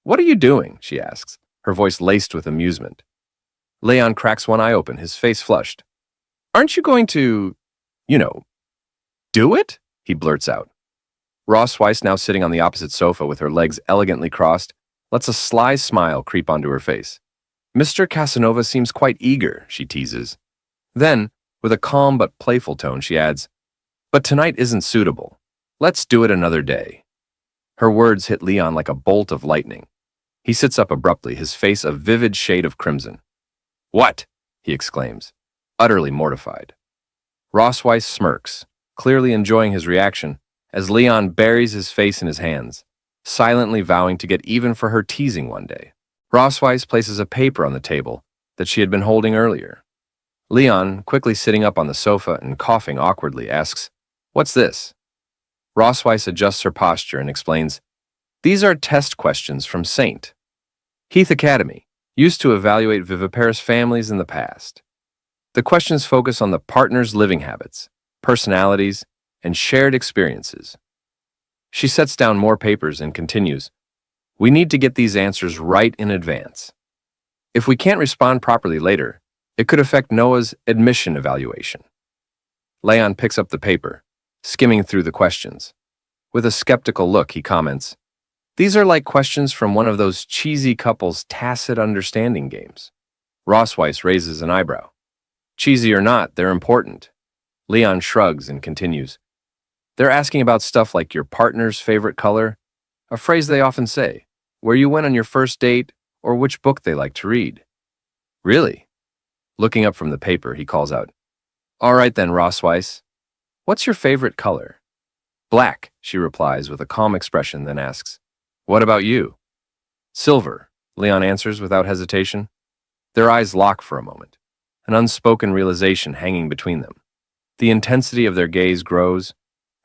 What are you doing? She asks, her voice laced with amusement. Leon cracks one eye open, his face flushed. Aren't you going to, do it? He blurts out. Rosweiss, now sitting on the opposite sofa with her legs elegantly crossed, lets a sly smile creep onto her face. Mr. Casanova seems quite eager, she teases. Then, with a calm but playful tone, she adds, But tonight isn't suitable. Let's do it another day. Her words hit Leon like a bolt of lightning. He sits up abruptly, his face a vivid shade of crimson. What? He exclaims, utterly mortified. Rosweiss smirks, clearly enjoying his reaction, as Leon buries his face in his hands, silently vowing to get even for her teasing one day. Rosweiss places a paper on the table that she had been holding earlier. Leon, quickly sitting up on the sofa and coughing awkwardly, asks, What's this? Rosweiss adjusts her posture and explains, These are test questions from St. Heath Academy, used to evaluate viviparous families in the past. The questions focus on the partner's living habits, personalities, and shared experiences. She sets down more papers and continues, We need to get these answers right in advance. If we can't respond properly later, it could affect Noah's admission evaluation. Leon picks up the paper, skimming through the questions. With a skeptical look, he comments, These are like questions from one of those cheesy couples' tacit understanding games. Rosweiss raises an eyebrow. Cheesy or not, they're important. Leon shrugs and continues, They're asking about stuff like your partner's favorite color, a phrase they often say, where you went on your first date, or which book they like to read. Really? Looking up from the paper, he calls out, All right then, Rosweiss. What's your favorite color? Black, she replies with a calm expression, then asks, What about you? Silver, Leon answers without hesitation. Their eyes lock for a moment, an unspoken realization hanging between them. The intensity of their gaze grows,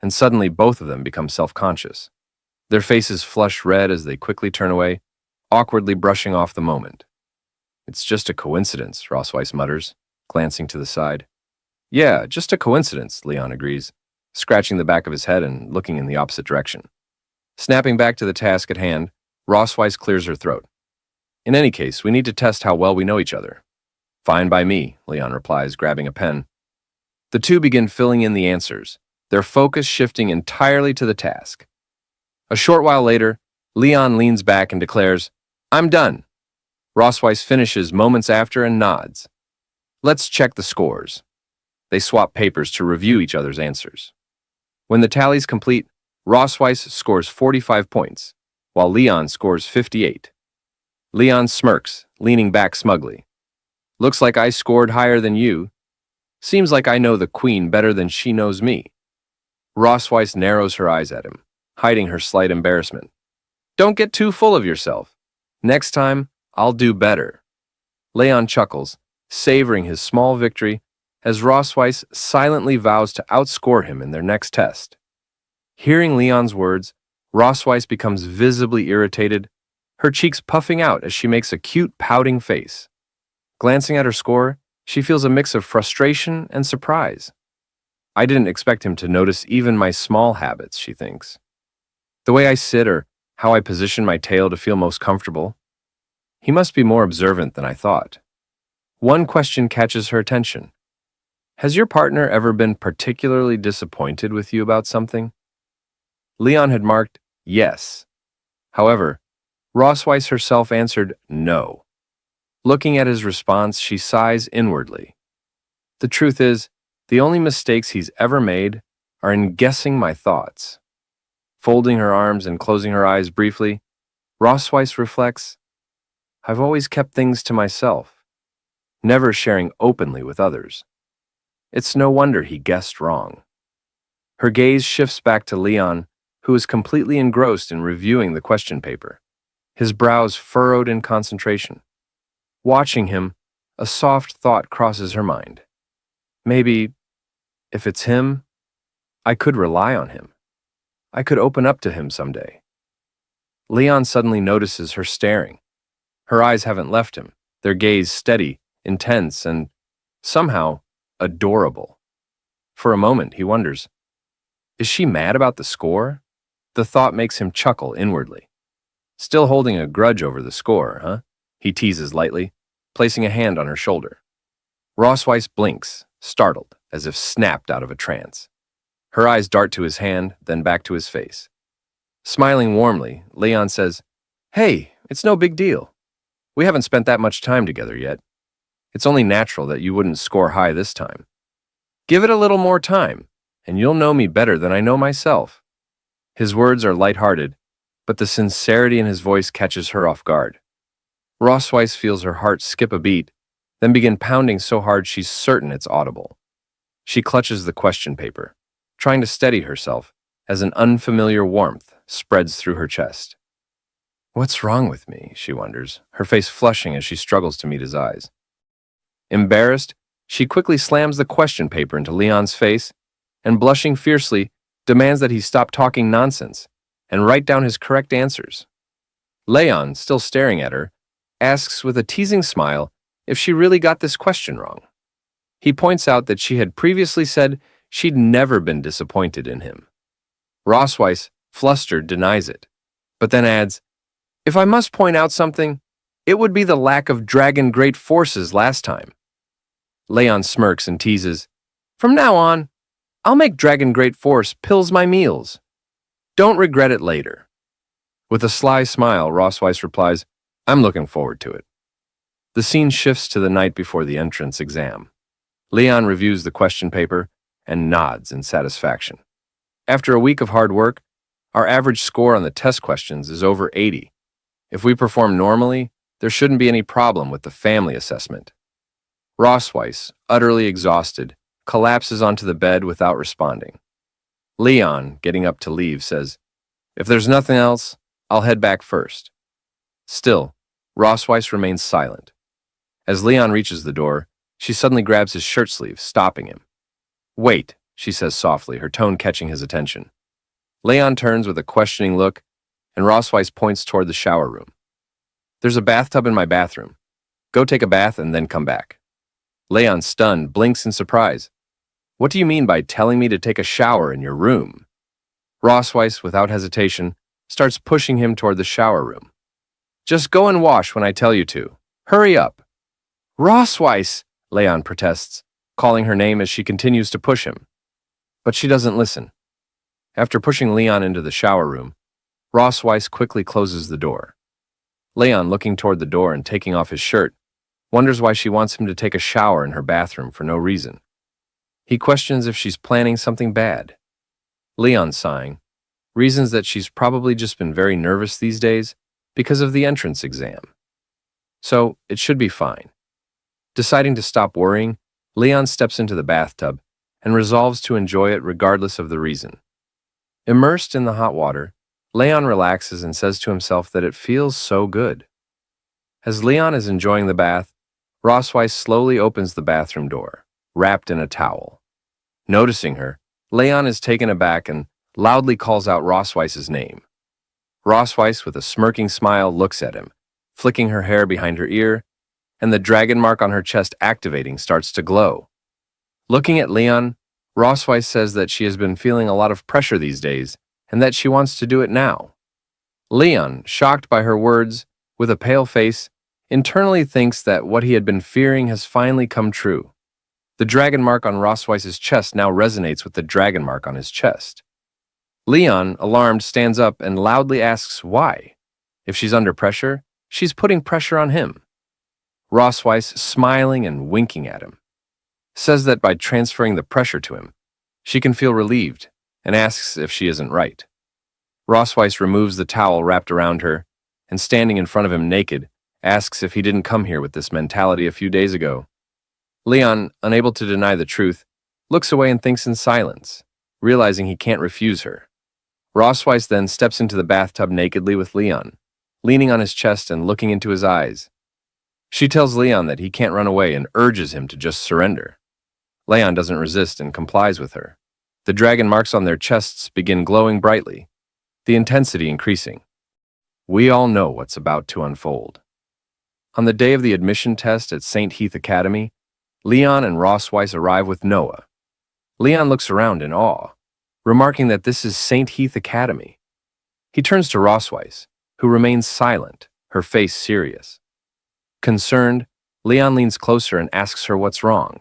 and suddenly both of them become self-conscious. Their faces flush red as they quickly turn away, awkwardly brushing off the moment. It's just a coincidence, Rosweiss mutters, glancing to the side. Yeah, just a coincidence, Leon agrees, scratching the back of his head and looking in the opposite direction. Snapping back to the task at hand, Rosweiss clears her throat. In any case, we need to test how well we know each other. Fine by me, Leon replies, grabbing a pen. The two begin filling in the answers, their focus shifting entirely to the task. A short while later, Leon leans back and declares, I'm done. Rosweiss finishes moments after and nods. Let's check the scores. They swap papers to review each other's answers. When the tally's complete, Rossweiss scores 45 points, while Leon scores 58. Leon smirks, leaning back smugly. Looks like I scored higher than you. Seems like I know the queen better than she knows me. Rossweiss narrows her eyes at him, hiding her slight embarrassment. Don't get too full of yourself. Next time, I'll do better. Leon chuckles, savoring his small victory, as Rossweiss silently vows to outscore him in their next test. Hearing Leon's words, Rossweiss becomes visibly irritated, her cheeks puffing out as she makes a cute, pouting face. Glancing at her score, she feels a mix of frustration and surprise. I didn't expect him to notice even my small habits, she thinks. The way I sit or how I position my tail to feel most comfortable. He must be more observant than I thought. One question catches her attention. Has your partner ever been particularly disappointed with you about something? Leon had marked yes. However, Rossweiss herself answered no. Looking at his response, she sighs inwardly. The truth is, the only mistakes he's ever made are in guessing my thoughts. Folding her arms and closing her eyes briefly, Rossweiss reflects, I've always kept things to myself, never sharing openly with others. It's no wonder he guessed wrong. Her gaze shifts back to Leon, who is completely engrossed in reviewing the question paper, his brows furrowed in concentration. Watching him, a soft thought crosses her mind. Maybe, if it's him, I could rely on him. I could open up to him someday. Leon suddenly notices her staring. Her eyes haven't left him, their gaze steady, intense, and somehow adorable. For a moment, he wonders, is she mad about the score? The thought makes him chuckle inwardly. Still holding a grudge over the score, huh? He teases lightly, placing a hand on her shoulder. Rossweiss blinks, startled, as if snapped out of a trance. Her eyes dart to his hand, then back to his face. Smiling warmly, Leon says, Hey, it's no big deal. We haven't spent that much time together yet. It's only natural that you wouldn't score high this time. Give it a little more time, and you'll know me better than I know myself. His words are lighthearted, but the sincerity in his voice catches her off guard. Rossweiss feels her heart skip a beat, then begin pounding so hard she's certain it's audible. She clutches the question paper, trying to steady herself as an unfamiliar warmth spreads through her chest. What's wrong with me, she wonders, her face flushing as she struggles to meet his eyes. Embarrassed, she quickly slams the question paper into Leon's face and, blushing fiercely, demands that he stop talking nonsense and write down his correct answers. Leon, still staring at her, asks with a teasing smile if she really got this question wrong. He points out that she had previously said she'd never been disappointed in him. Rossweiss, flustered, denies it, but then adds, If I must point out something, it would be the lack of dragon great forces last time. Leon smirks and teases, From now on, I'll make dragon great force pills my meals. Don't regret it later. With a sly smile, Rossweiss replies, I'm looking forward to it. The scene shifts to the night before the entrance exam. Leon reviews the question paper and nods in satisfaction. After a week of hard work, our average score on the test questions is over 80. If we perform normally, there shouldn't be any problem with the family assessment. Rossweiss, utterly exhausted, collapses onto the bed without responding. Leon, getting up to leave, says, If there's nothing else, I'll head back first. Still, Rossweiss remains silent. As Leon reaches the door, she suddenly grabs his shirt sleeve, stopping him. Wait, she says softly, her tone catching his attention. Leon turns with a questioning look, and Rossweiss points toward the shower room. There's a bathtub in my bathroom. Go take a bath and then come back. Leon, stunned, blinks in surprise. What do you mean by telling me to take a shower in your room? Rossweiss, without hesitation, starts pushing him toward the shower room. Just go and wash when I tell you to. Hurry up. Rossweiss, Leon protests, calling her name as she continues to push him. But she doesn't listen. After pushing Leon into the shower room, Rossweiss quickly closes the door. Leon, looking toward the door and taking off his shirt, wonders why she wants him to take a shower in her bathroom for no reason. He questions if she's planning something bad. Leon, sighing, reasons that she's probably just been very nervous these days because of the entrance exam. So, it should be fine. Deciding to stop worrying, Leon steps into the bathtub and resolves to enjoy it regardless of the reason. Immersed in the hot water, Leon relaxes and says to himself that it feels so good. As Leon is enjoying the bath, Rossweiss slowly opens the bathroom door, wrapped in a towel. Noticing her, Leon is taken aback and loudly calls out Rossweiss's name. Rossweiss, with a smirking smile, looks at him, flicking her hair behind her ear, and the dragon mark on her chest activating starts to glow. Looking at Leon, Rossweiss says that she has been feeling a lot of pressure these days and that she wants to do it now. Leon, shocked by her words, with a pale face, internally thinks that what he had been fearing has finally come true. The dragon mark on Rossweiss's chest now resonates with the dragon mark on his chest. Leon, alarmed, stands up and loudly asks why. If she's under pressure, she's putting pressure on him. Rossweiss, smiling and winking at him, says that by transferring the pressure to him, she can feel relieved and asks if she isn't right. Rossweiss removes the towel wrapped around her and, standing in front of him naked, asks if he didn't come here with this mentality a few days ago. Leon, unable to deny the truth, looks away and thinks in silence, realizing he can't refuse her. Rossweiss then steps into the bathtub nakedly with Leon, leaning on his chest and looking into his eyes. She tells Leon that he can't run away and urges him to just surrender. Leon doesn't resist and complies with her. The dragon marks on their chests begin glowing brightly, the intensity increasing. We all know what's about to unfold. On the day of the admission test at St. Heath Academy, Leon and Rossweiss arrive with Noah. Leon looks around in awe, remarking that this is St. Heath Academy. He turns to Rossweiss, who remains silent, her face serious. Concerned, Leon leans closer and asks her what's wrong,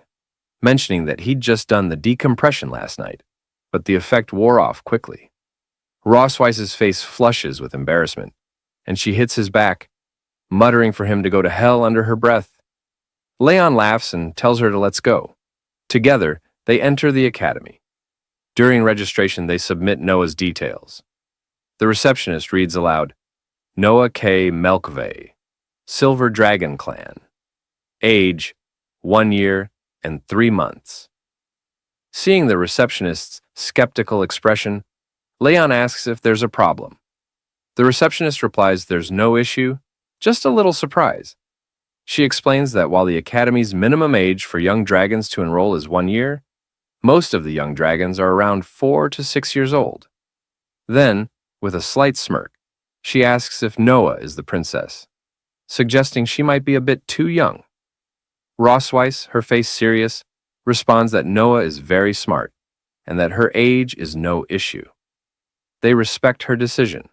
mentioning that he'd just done the decompression last night, but the effect wore off quickly. Rossweiss's face flushes with embarrassment, and she hits his back, muttering for him to go to hell under her breath. Leon laughs and tells her to let's go. Together, they enter the academy. During registration, they submit Noah's details. The receptionist reads aloud, Noah K. Melkve, Silver Dragon Clan. Age, 1 year and 3 months. Seeing the receptionist's skeptical expression, Leon asks if there's a problem. The receptionist replies there's no issue, just a little surprise. She explains that while the academy's minimum age for young dragons to enroll is 1 year, most of the young dragons are around 4 to 6 years old. Then, with a slight smirk, she asks if Noah is the princess, suggesting she might be a bit too young. Rossweiss, her face serious, responds that Noah is very smart and that her age is no issue. They respect her decision.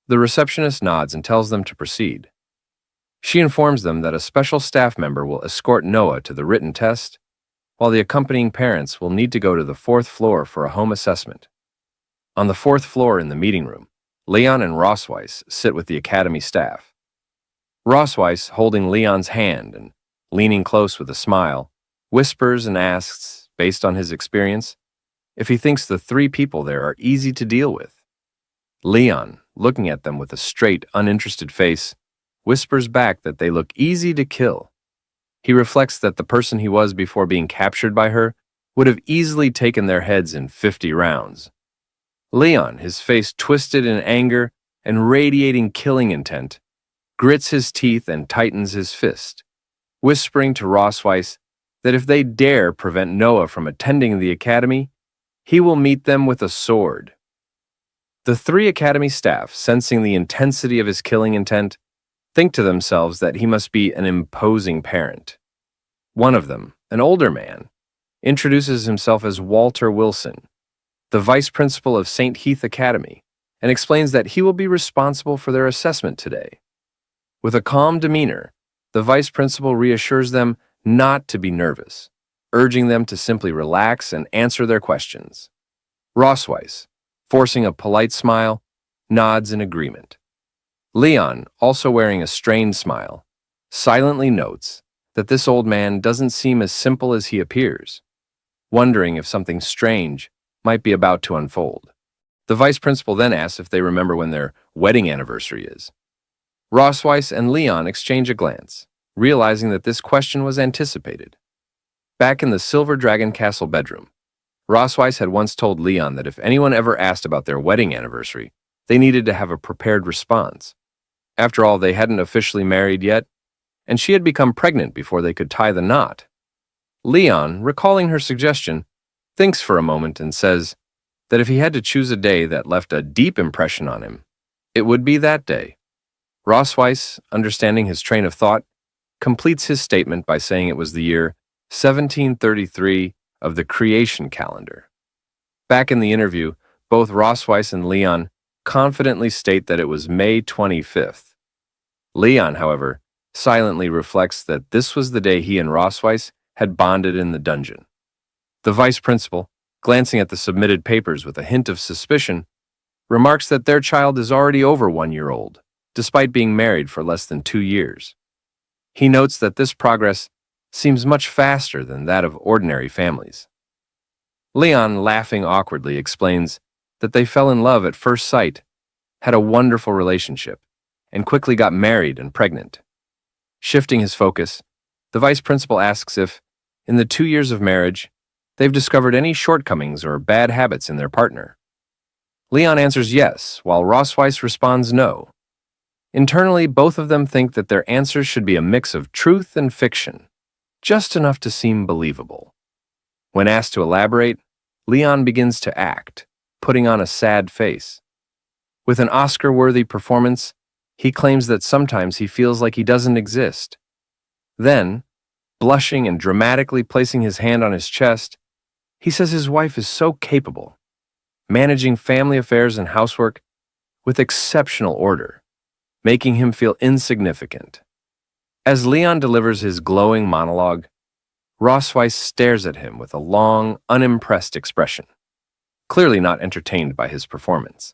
The receptionist nods and tells them to proceed. She informs them that a special staff member will escort Noah to the written test, while the accompanying parents will need to go to the 4th floor for a home assessment. On the 4th floor in the meeting room, Leon and Rossweiss sit with the academy staff. Rossweiss, holding Leon's hand and leaning close with a smile, whispers and asks, based on his experience, if he thinks the 3 people there are easy to deal with. Leon, looking at them with a straight, uninterested face, whispers back that they look easy to kill. He reflects that the person he was before being captured by her would have easily taken their heads in 50 rounds. Leon, his face twisted in anger and radiating killing intent, grits his teeth and tightens his fist, whispering to Rossweiss that if they dare prevent Noah from attending the academy, he will meet them with a sword. The 3 academy staff, sensing the intensity of his killing intent, think to themselves that he must be an imposing parent. One of them, an older man, introduces himself as Walter Wilson, the vice principal of St. Heath Academy, and explains that he will be responsible for their assessment today. With a calm demeanor, the vice principal reassures them not to be nervous, urging them to simply relax and answer their questions. Rossweiss, forcing a polite smile, nods in agreement. Leon, also wearing a strained smile, silently notes that this old man doesn't seem as simple as he appears. wondering if something strange might be about to unfold. The vice principal then asks if they remember when their wedding anniversary is. Rossweiss and Leon exchange a glance, realizing that this question was anticipated. Back in the Silver Dragon Castle bedroom, Rossweiss had once told Leon that if anyone ever asked about their wedding anniversary, they needed to have a prepared response. After all, they hadn't officially married yet, and she had become pregnant before they could tie the knot. Leon, recalling her suggestion, thinks for a moment and says that if he had to choose a day that left a deep impression on him, it would be that day. Rossweiss, understanding his train of thought, completes his statement by saying it was the year 1733 of the creation calendar. Back in the interview, both Rossweiss and Leon confidently state that it was May 25th. Leon, however, silently reflects that this was the day he and Rossweiss had bonded in the dungeon. The vice principal, glancing at the submitted papers with a hint of suspicion, remarks that their child is already over 1 year old, despite being married for less than 2 years. He notes that this progress seems much faster than that of ordinary families. Leon, laughing awkwardly, explains that they fell in love at first sight, had a wonderful relationship, and quickly got married and pregnant. Shifting his focus, the vice principal asks if, in the 2 years of marriage, they've discovered any shortcomings or bad habits in their partner. Leon answers yes, while Rossweiss responds no. Internally, both of them think that their answers should be a mix of truth and fiction, just enough to seem believable. When asked to elaborate, Leon begins to act, putting on a sad face. With an Oscar-worthy performance, he claims that sometimes he feels like he doesn't exist. Then, blushing and dramatically placing his hand on his chest, he says his wife is so capable, managing family affairs and housework with exceptional order, making him feel insignificant. As Leon delivers his glowing monologue, Rossweiss stares at him with a long, unimpressed expression, clearly not entertained by his performance.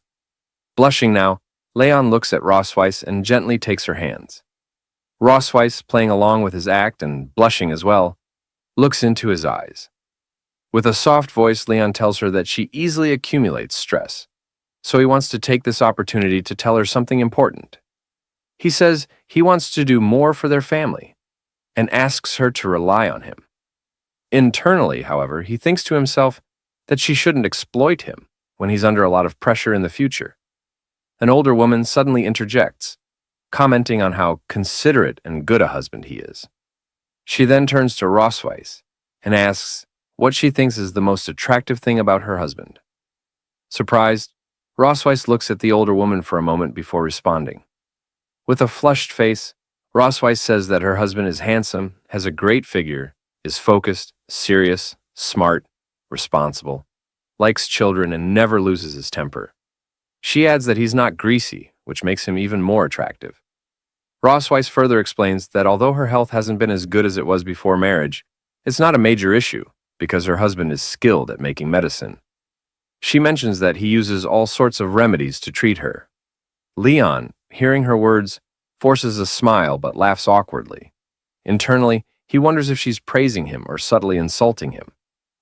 Blushing now, Leon looks at Rossweiss and gently takes her hands. Rossweiss, playing along with his act and blushing as well, looks into his eyes. With a soft voice, Leon tells her that she easily accumulates stress, so he wants to take this opportunity to tell her something important. He says he wants to do more for their family and asks her to rely on him. Internally, however, he thinks to himself that she shouldn't exploit him when he's under a lot of pressure in the future. An older woman suddenly interjects, commenting on how considerate and good a husband he is. She then turns to Rossweiss and asks what she thinks is the most attractive thing about her husband. Surprised, Rossweiss looks at the older woman for a moment before responding. With a flushed face, Rossweiss says that her husband is handsome, has a great figure, is focused, serious, smart, responsible, likes children, and never loses his temper. She adds that he's not greasy, which makes him even more attractive. Rossweiss further explains that although her health hasn't been as good as it was before marriage, it's not a major issue because her husband is skilled at making medicine. She mentions that he uses all sorts of remedies to treat her. Leon, hearing her words, forces a smile but laughs awkwardly. Internally, he wonders if she's praising him or subtly insulting him.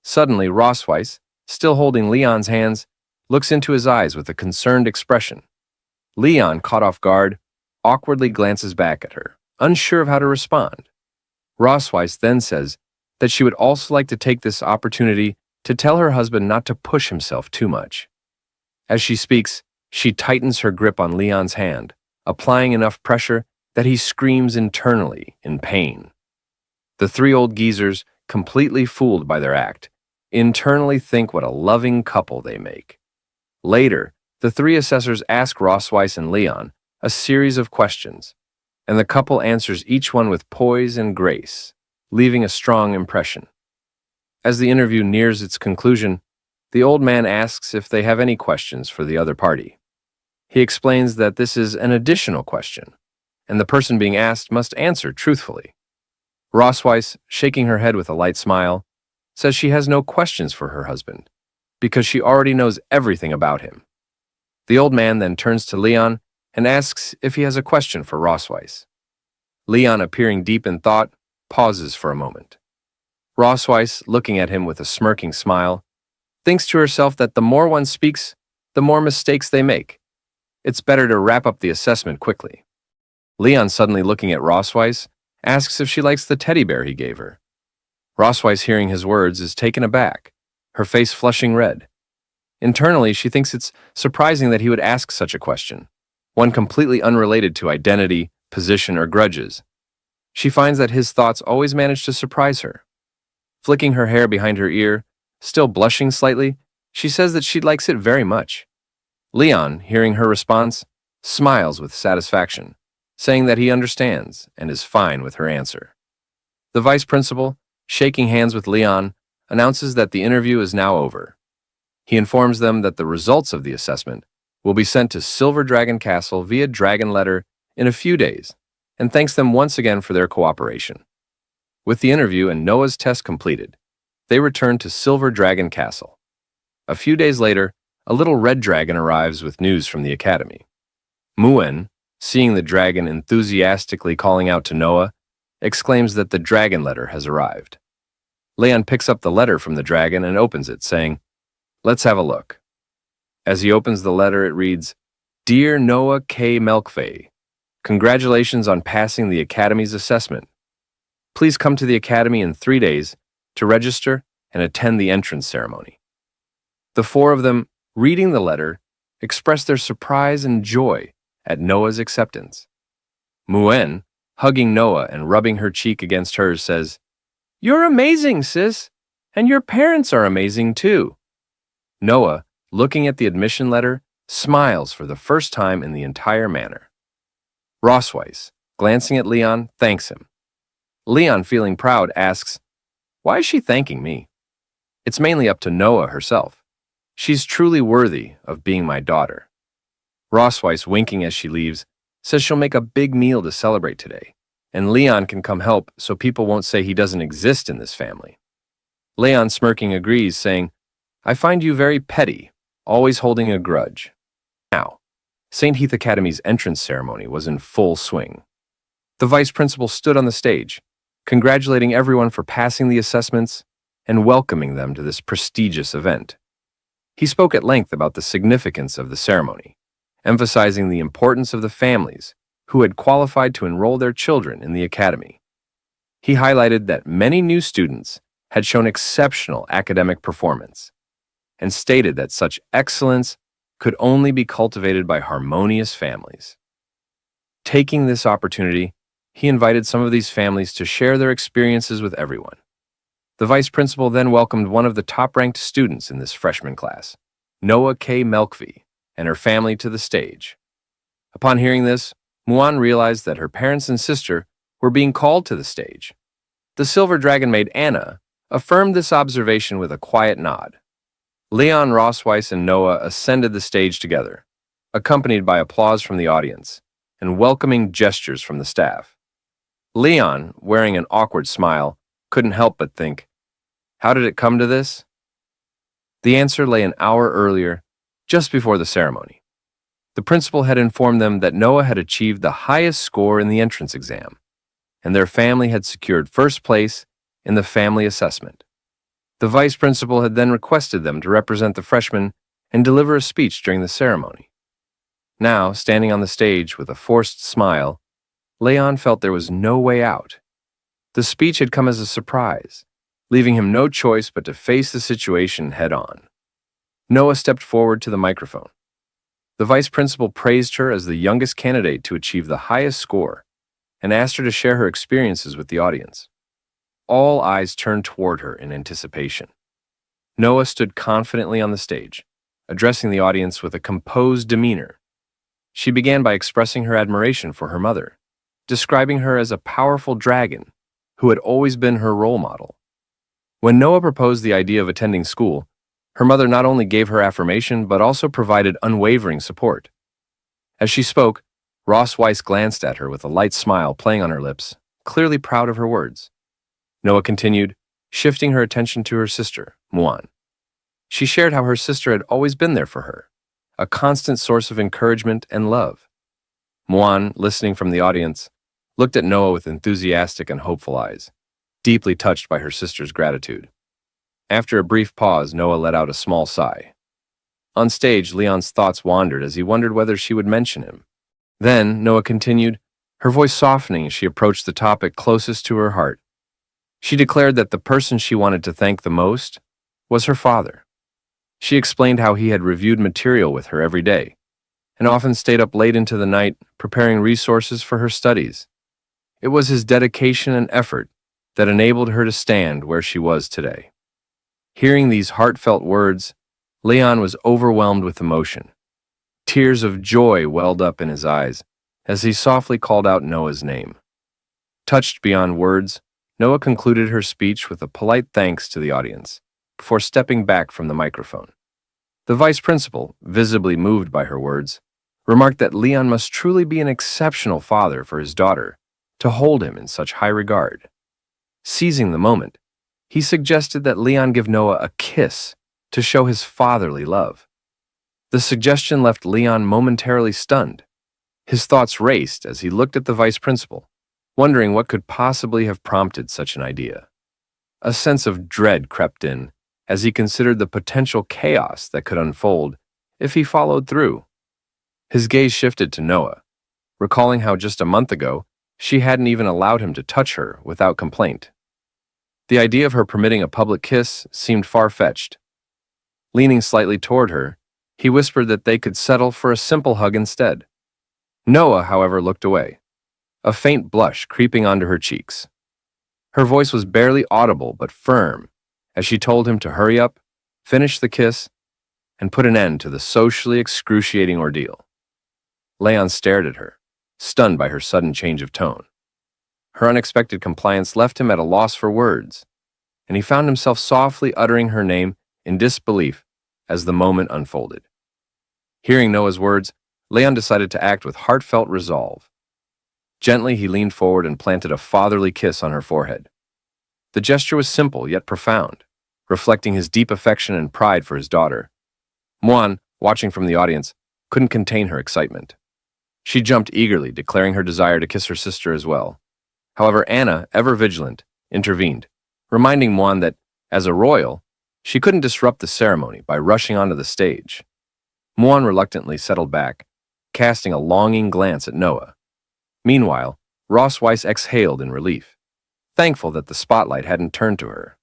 Suddenly, Rossweiss, still holding Leon's hands, looks into his eyes with a concerned expression. Leon, caught off guard, awkwardly glances back at her, unsure of how to respond. Rossweiss then says that she would also like to take this opportunity to tell her husband not to push himself too much. As she speaks, she tightens her grip on Leon's hand, applying enough pressure that he screams internally in pain. The three old geezers, completely fooled by their act, internally think what a loving couple they make. Later, the three assessors ask Rossweiss and Leon a series of questions, and the couple answers each one with poise and grace, leaving a strong impression. As the interview nears its conclusion, the old man asks if they have any questions for the other party. He explains that this is an additional question, and the person being asked must answer truthfully. Rossweiss, shaking her head with a light smile, says she has no questions for her husband, because she already knows everything about him. The old man then turns to Leon and asks if he has a question for Rossweiss. Leon, appearing deep in thought, pauses for a moment. Rossweiss, looking at him with a smirking smile, thinks to herself that the more one speaks, the more mistakes they make. It's better to wrap up the assessment quickly. Leon, suddenly looking at Rossweiss, asks if she likes the teddy bear he gave her. Rossweiss, hearing his words, is taken aback, her face flushing red. Internally, she thinks it's surprising that he would ask such a question, one completely unrelated to identity, position, or grudges. She finds that his thoughts always manage to surprise her. Flicking her hair behind her ear, still blushing slightly, she says that she likes it very much. Leon, hearing her response, smiles with satisfaction, saying that he understands and is fine with her answer. The vice principal, shaking hands with Leon, announces that the interview is now over. He informs them that the results of the assessment will be sent to Silver Dragon Castle via dragon letter in a few days, and thanks them once again for their cooperation. With the interview and Noah's test completed, they return to Silver Dragon Castle. A few days later, a little red dragon arrives with news from the academy. Muan, seeing the dragon enthusiastically calling out to Noah, exclaims that the dragon letter has arrived. Leon picks up the letter from the dragon and opens it, saying, "Let's have a look." As he opens the letter, it reads, "Dear Noah K. Melkfei, congratulations on passing the Academy's assessment. Please come to the Academy in 3 days to register and attend the entrance ceremony." The four of them, reading the letter, express their surprise and joy at Noah's acceptance. Muan, hugging Noah and rubbing her cheek against hers, says, "You're amazing, sis, and your parents are amazing too." Noah, looking at the admission letter, smiles for the first time in the entire manner. Rossweiss, glancing at Leon, thanks him. Leon, feeling proud, asks, "Why is she thanking me?" It's mainly up to Noah herself. She's truly worthy of being my daughter. Rossweiss, winking as she leaves, says she'll make a big meal to celebrate today, and Leon can come help so people won't say he doesn't exist in this family. Leon, smirking, agrees, saying, "I find you very petty, always holding a grudge." Now, St. Heath Academy's entrance ceremony was in full swing. The vice principal stood on the stage, congratulating everyone for passing the assessments and welcoming them to this prestigious event. He spoke at length about the significance of the ceremony, emphasizing the importance of the families who had qualified to enroll their children in the academy. He highlighted that many new students had shown exceptional academic performance, and stated that such excellence could only be cultivated by harmonious families. Taking this opportunity, he invited some of these families to share their experiences with everyone. The vice principal then welcomed one of the top-ranked students in this freshman class, Noah K. Melkfei, and her family to the stage. Upon hearing this, Muan realized that her parents and sister were being called to the stage. The silver dragon maid Anna affirmed this observation with a quiet nod. Leon, Rossweiss, and Noah ascended the stage together, accompanied by applause from the audience and welcoming gestures from the staff. Leon, wearing an awkward smile, couldn't help but think, how did it come to this? The answer lay an hour earlier, just before the ceremony. The principal had informed them that Noah had achieved the highest score in the entrance exam, and their family had secured first place in the family assessment. The vice principal had then requested them to represent the freshmen and deliver a speech during the ceremony. Now, standing on the stage with a forced smile, Leon felt there was no way out. The speech had come as a surprise, leaving him no choice but to face the situation head-on. Noah stepped forward to the microphone. The vice principal praised her as the youngest candidate to achieve the highest score and asked her to share her experiences with the audience. All eyes turned toward her in anticipation. Noah stood confidently on the stage, addressing the audience with a composed demeanor. She began by expressing her admiration for her mother, describing her as a powerful dragon who had always been her role model. When Noah proposed the idea of attending school, her mother not only gave her affirmation but also provided unwavering support. As she spoke, Rossweiss glanced at her with a light smile playing on her lips, clearly proud of her words. Noah continued, shifting her attention to her sister, Muan. She shared how her sister had always been there for her, a constant source of encouragement and love. Muan, listening from the audience, looked at Noah with enthusiastic and hopeful eyes. deeply touched by her sister's gratitude. After a brief pause, Noah let out a small sigh. On stage, Leon's thoughts wandered as he wondered whether she would mention him. Then, Noah continued, her voice softening as she approached the topic closest to her heart. She declared that the person she wanted to thank the most was her father. She explained how he had reviewed material with her every day, and often stayed up late into the night preparing resources for her studies. It was his dedication and effort that enabled her to stand where she was today. Hearing these heartfelt words, Leon was overwhelmed with emotion. Tears of joy welled up in his eyes as he softly called out Noah's name. Touched beyond words, Noah concluded her speech with a polite thanks to the audience before stepping back from the microphone. The vice principal, visibly moved by her words, remarked that Leon must truly be an exceptional father for his daughter to hold him in such high regard. Seizing the moment, he suggested that Leon give Noah a kiss to show his fatherly love. The suggestion left Leon momentarily stunned. His thoughts raced as he looked at the vice principal, wondering what could possibly have prompted such an idea. A sense of dread crept in as he considered the potential chaos that could unfold if he followed through. His gaze shifted to Noah, recalling how just a month ago she hadn't even allowed him to touch her without complaint. The idea of her permitting a public kiss seemed far-fetched. Leaning slightly toward her, he whispered that they could settle for a simple hug instead. Noah, however, looked away, a faint blush creeping onto her cheeks. Her voice was barely audible but firm as she told him to hurry up, finish the kiss, and put an end to the socially excruciating ordeal. Leon stared at her, stunned by her sudden change of tone. Her unexpected compliance left him at a loss for words, and he found himself softly uttering her name in disbelief as the moment unfolded. Hearing Noah's words, Leon decided to act with heartfelt resolve. Gently, he leaned forward and planted a fatherly kiss on her forehead. The gesture was simple yet profound, reflecting his deep affection and pride for his daughter. Muan, watching from the audience, couldn't contain her excitement. She jumped eagerly, declaring her desire to kiss her sister as well. However, Anna, ever vigilant, intervened, reminding Muan that, as a royal, she couldn't disrupt the ceremony by rushing onto the stage. Muan reluctantly settled back, casting a longing glance at Noah. Meanwhile, Ross Weiss exhaled in relief, thankful that the spotlight hadn't turned to her.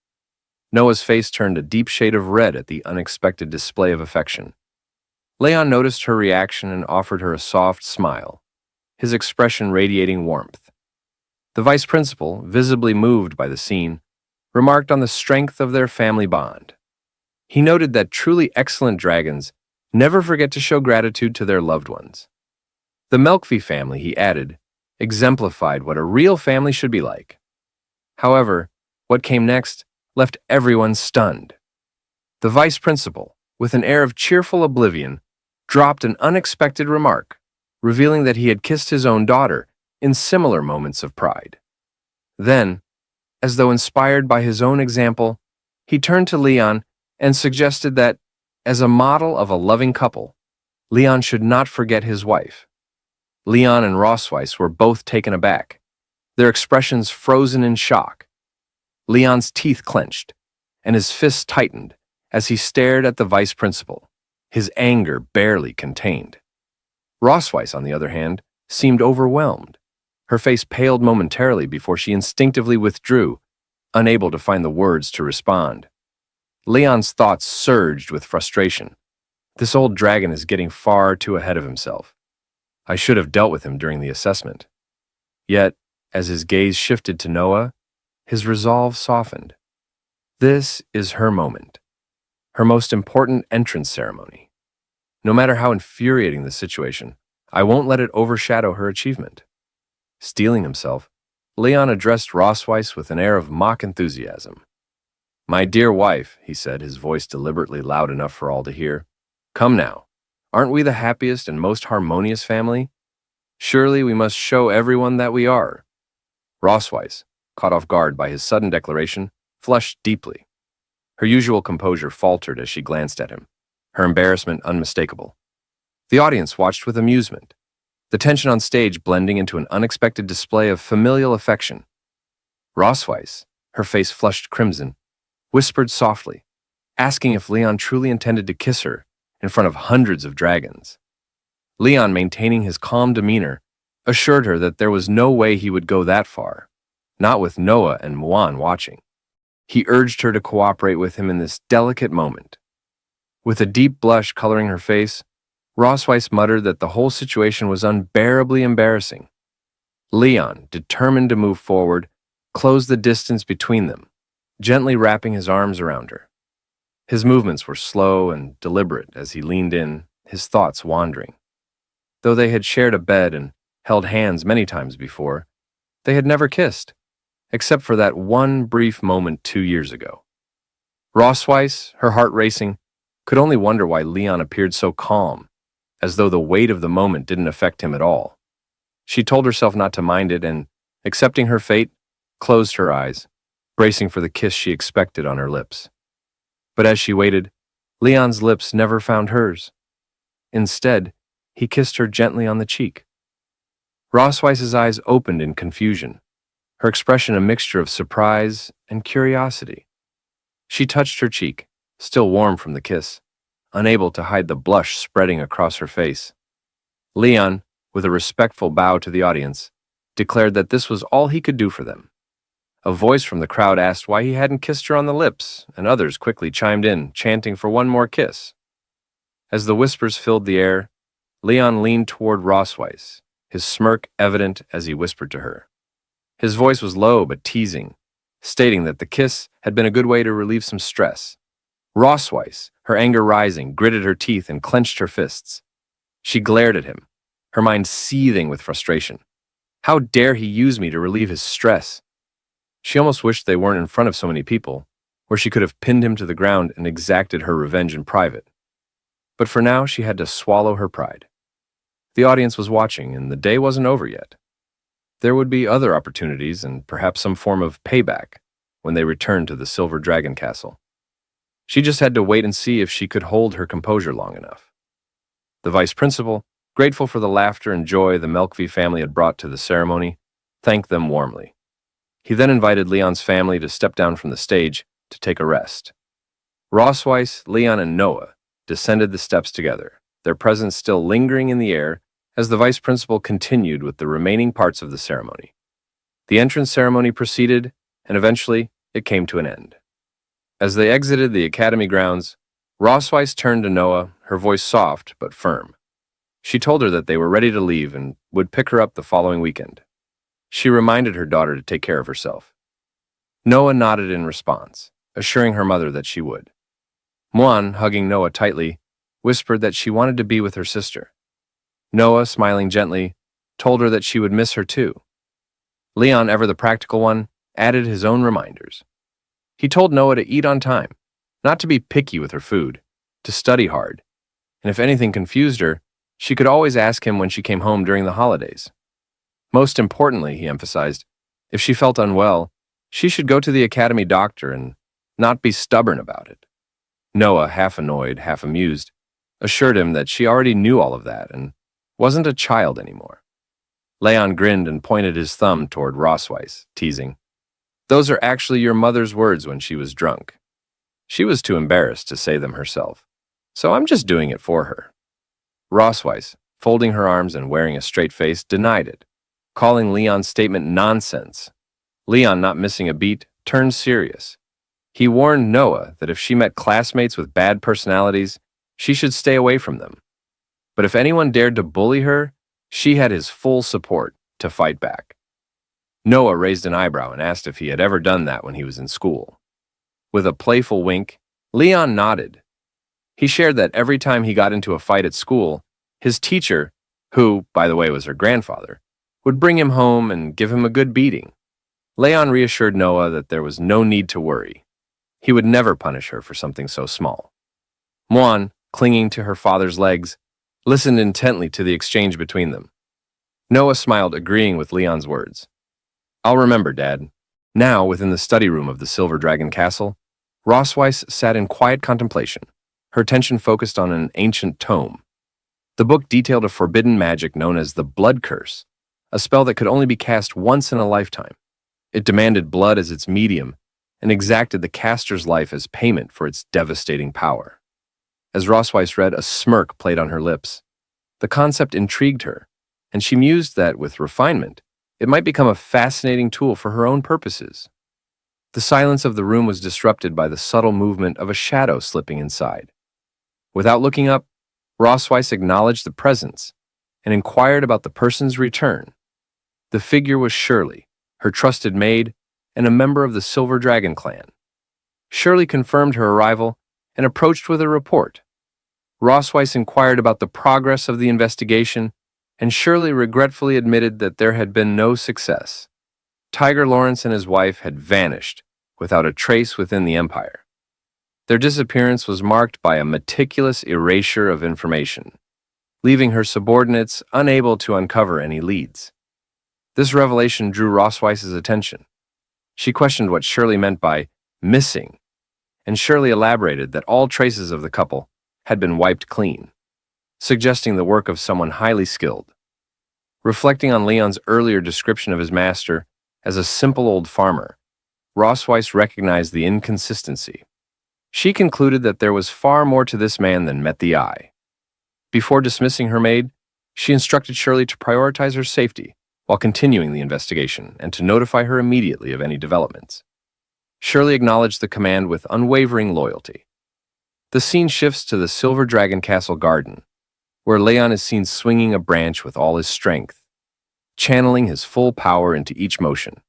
Noah's face turned a deep shade of red at the unexpected display of affection. Leon noticed her reaction and offered her a soft smile, his expression radiating warmth. The vice principal, visibly moved by the scene, remarked on the strength of their family bond. He noted that truly excellent dragons never forget to show gratitude to their loved ones. The Melkvi family, he added, exemplified what a real family should be like. However, what came next left everyone stunned. The vice principal, with an air of cheerful oblivion, dropped an unexpected remark, revealing that he had kissed his own daughter in similar moments of pride. Then, as though inspired by his own example, he turned to Leon and suggested that, as a model of a loving couple, Leon should not forget his wife. Leon and Rossweiss were both taken aback, their expressions frozen in shock. Leon's teeth clenched, and his fists tightened as he stared at the vice principal, his anger barely contained. Rossweiss, on the other hand, seemed overwhelmed. Her face paled momentarily before she instinctively withdrew, unable to find the words to respond. Leon's thoughts surged with frustration. This old dragon is getting far too ahead of himself. I should have dealt with him during the assessment. Yet, as his gaze shifted to Noah, his resolve softened. This is her moment, her most important entrance ceremony. No matter how infuriating the situation, I won't let it overshadow her achievement. Steeling himself, Leon addressed Rossweiss with an air of mock enthusiasm. My dear wife, he said, his voice deliberately loud enough for all to hear, come now, aren't we the happiest and most harmonious family? Surely we must show everyone that we are. Rossweiss, caught off guard by his sudden declaration, flushed deeply. Her usual composure faltered as she glanced at him, her embarrassment unmistakable. The audience watched with amusement, the tension on stage blending into an unexpected display of familial affection. Rossweiss, her face flushed crimson, whispered softly, asking if Leon truly intended to kiss her in front of hundreds of dragons. Leon, maintaining his calm demeanor, assured her that there was no way he would go that far, not with Noah and Muan watching. He urged her to cooperate with him in this delicate moment. With a deep blush coloring her face, Rossweiss muttered that the whole situation was unbearably embarrassing. Leon, determined to move forward, closed the distance between them, gently wrapping his arms around her. His movements were slow and deliberate as he leaned in, his thoughts wandering. Though they had shared a bed and held hands many times before, they had never kissed, except for that one brief moment 2 years ago. Rossweiss, her heart racing, could only wonder why Leon appeared so calm, as though the weight of the moment didn't affect him at all. She told herself not to mind it and, accepting her fate, closed her eyes, bracing for the kiss she expected on her lips. But as she waited, Leon's lips never found hers. Instead, he kissed her gently on the cheek. Rossweiss's eyes opened in confusion, her expression a mixture of surprise and curiosity. She touched her cheek, still warm from the kiss, unable to hide the blush spreading across her face. Leon, with a respectful bow to the audience, declared that this was all he could do for them. A voice from the crowd asked why he hadn't kissed her on the lips, and others quickly chimed in, chanting for one more kiss. As the whispers filled the air, Leon leaned toward Rossweiss, his smirk evident as he whispered to her. His voice was low but teasing, stating that the kiss had been a good way to relieve some stress. Rossweiss, her anger rising, gritted her teeth and clenched her fists. She glared at him, her mind seething with frustration. How dare he use me to relieve his stress? She almost wished they weren't in front of so many people, where she could have pinned him to the ground and exacted her revenge in private. But for now, she had to swallow her pride. The audience was watching, and the day wasn't over yet. There would be other opportunities and perhaps some form of payback when they returned to the Silver Dragon Castle. She just had to wait and see if she could hold her composure long enough. The vice principal, grateful for the laughter and joy the Melkvi family had brought to the ceremony, thanked them warmly. He then invited Leon's family to step down from the stage to take a rest. Rossweiss, Leon, and Noah descended the steps together, their presence still lingering in the air as the vice principal continued with the remaining parts of the ceremony. The entrance ceremony proceeded, and eventually it came to an end. As they exited the academy grounds, Rossweiss turned to Noah, her voice soft but firm. She told her that they were ready to leave and would pick her up the following weekend. She reminded her daughter to take care of herself. Noah nodded in response, assuring her mother that she would. Muan, hugging Noah tightly, whispered that she wanted to be with her sister. Noah, smiling gently, told her that she would miss her too. Leon, ever the practical one, added his own reminders. He told Noah to eat on time, not to be picky with her food, to study hard, and if anything confused her, she could always ask him when she came home during the holidays. Most importantly, he emphasized, if she felt unwell, she should go to the academy doctor and not be stubborn about it. Noah, half annoyed, half amused, assured him that she already knew all of that and wasn't a child anymore. Leon grinned and pointed his thumb toward Rossweiss, teasing, "Those are actually your mother's words when she was drunk. She was too embarrassed to say them herself, so I'm just doing it for her." Rossweiss, folding her arms and wearing a straight face, denied it, calling Leon's statement nonsense. Leon, not missing a beat, turned serious. He warned Noah that if she met classmates with bad personalities, she should stay away from them. But if anyone dared to bully her, she had his full support to fight back. Noah raised an eyebrow and asked if he had ever done that when he was in school. With a playful wink, Leon nodded. He shared that every time he got into a fight at school, his teacher, who, by the way, was her grandfather, would bring him home and give him a good beating. Leon reassured Noah that there was no need to worry. He would never punish her for something so small. Muan, clinging to her father's legs, listened intently to the exchange between them. Noah smiled, agreeing with Leon's words. "I'll remember, Dad." Now, within the study room of the Silver Dragon Castle, Rossweiss sat in quiet contemplation, her attention focused on an ancient tome. The book detailed a forbidden magic known as the Blood Curse, a spell that could only be cast once in a lifetime. It demanded blood as its medium and exacted the caster's life as payment for its devastating power. As Rosweiss read, a smirk played on her lips. The concept intrigued her, and she mused that, with refinement, it might become a fascinating tool for her own purposes. The silence of the room was disrupted by the subtle movement of a shadow slipping inside. Without looking up, Rosweiss acknowledged the presence and inquired about the person's return. The figure was Shirley, her trusted maid, and a member of the Silver Dragon clan. Shirley confirmed her arrival and approached with a report. Rosweiss inquired about the progress of the investigation, and Shirley regretfully admitted that there had been no success. Tiger Lawrence and his wife had vanished without a trace within the Empire. Their disappearance was marked by a meticulous erasure of information, leaving her subordinates unable to uncover any leads. This revelation drew Rosweiss's attention. She questioned what Shirley meant by missing, and Shirley elaborated that all traces of the couple had been wiped clean, suggesting the work of someone highly skilled. Reflecting on Leon's earlier description of his master as a simple old farmer, Rosweiss recognized the inconsistency. She concluded that there was far more to this man than met the eye. Before dismissing her maid, she instructed Shirley to prioritize her safety while continuing the investigation and to notify her immediately of any developments. Shirley acknowledged the command with unwavering loyalty. The scene shifts to the Silver Dragon Castle garden, where Leon is seen swinging a branch with all his strength, channeling his full power into each motion.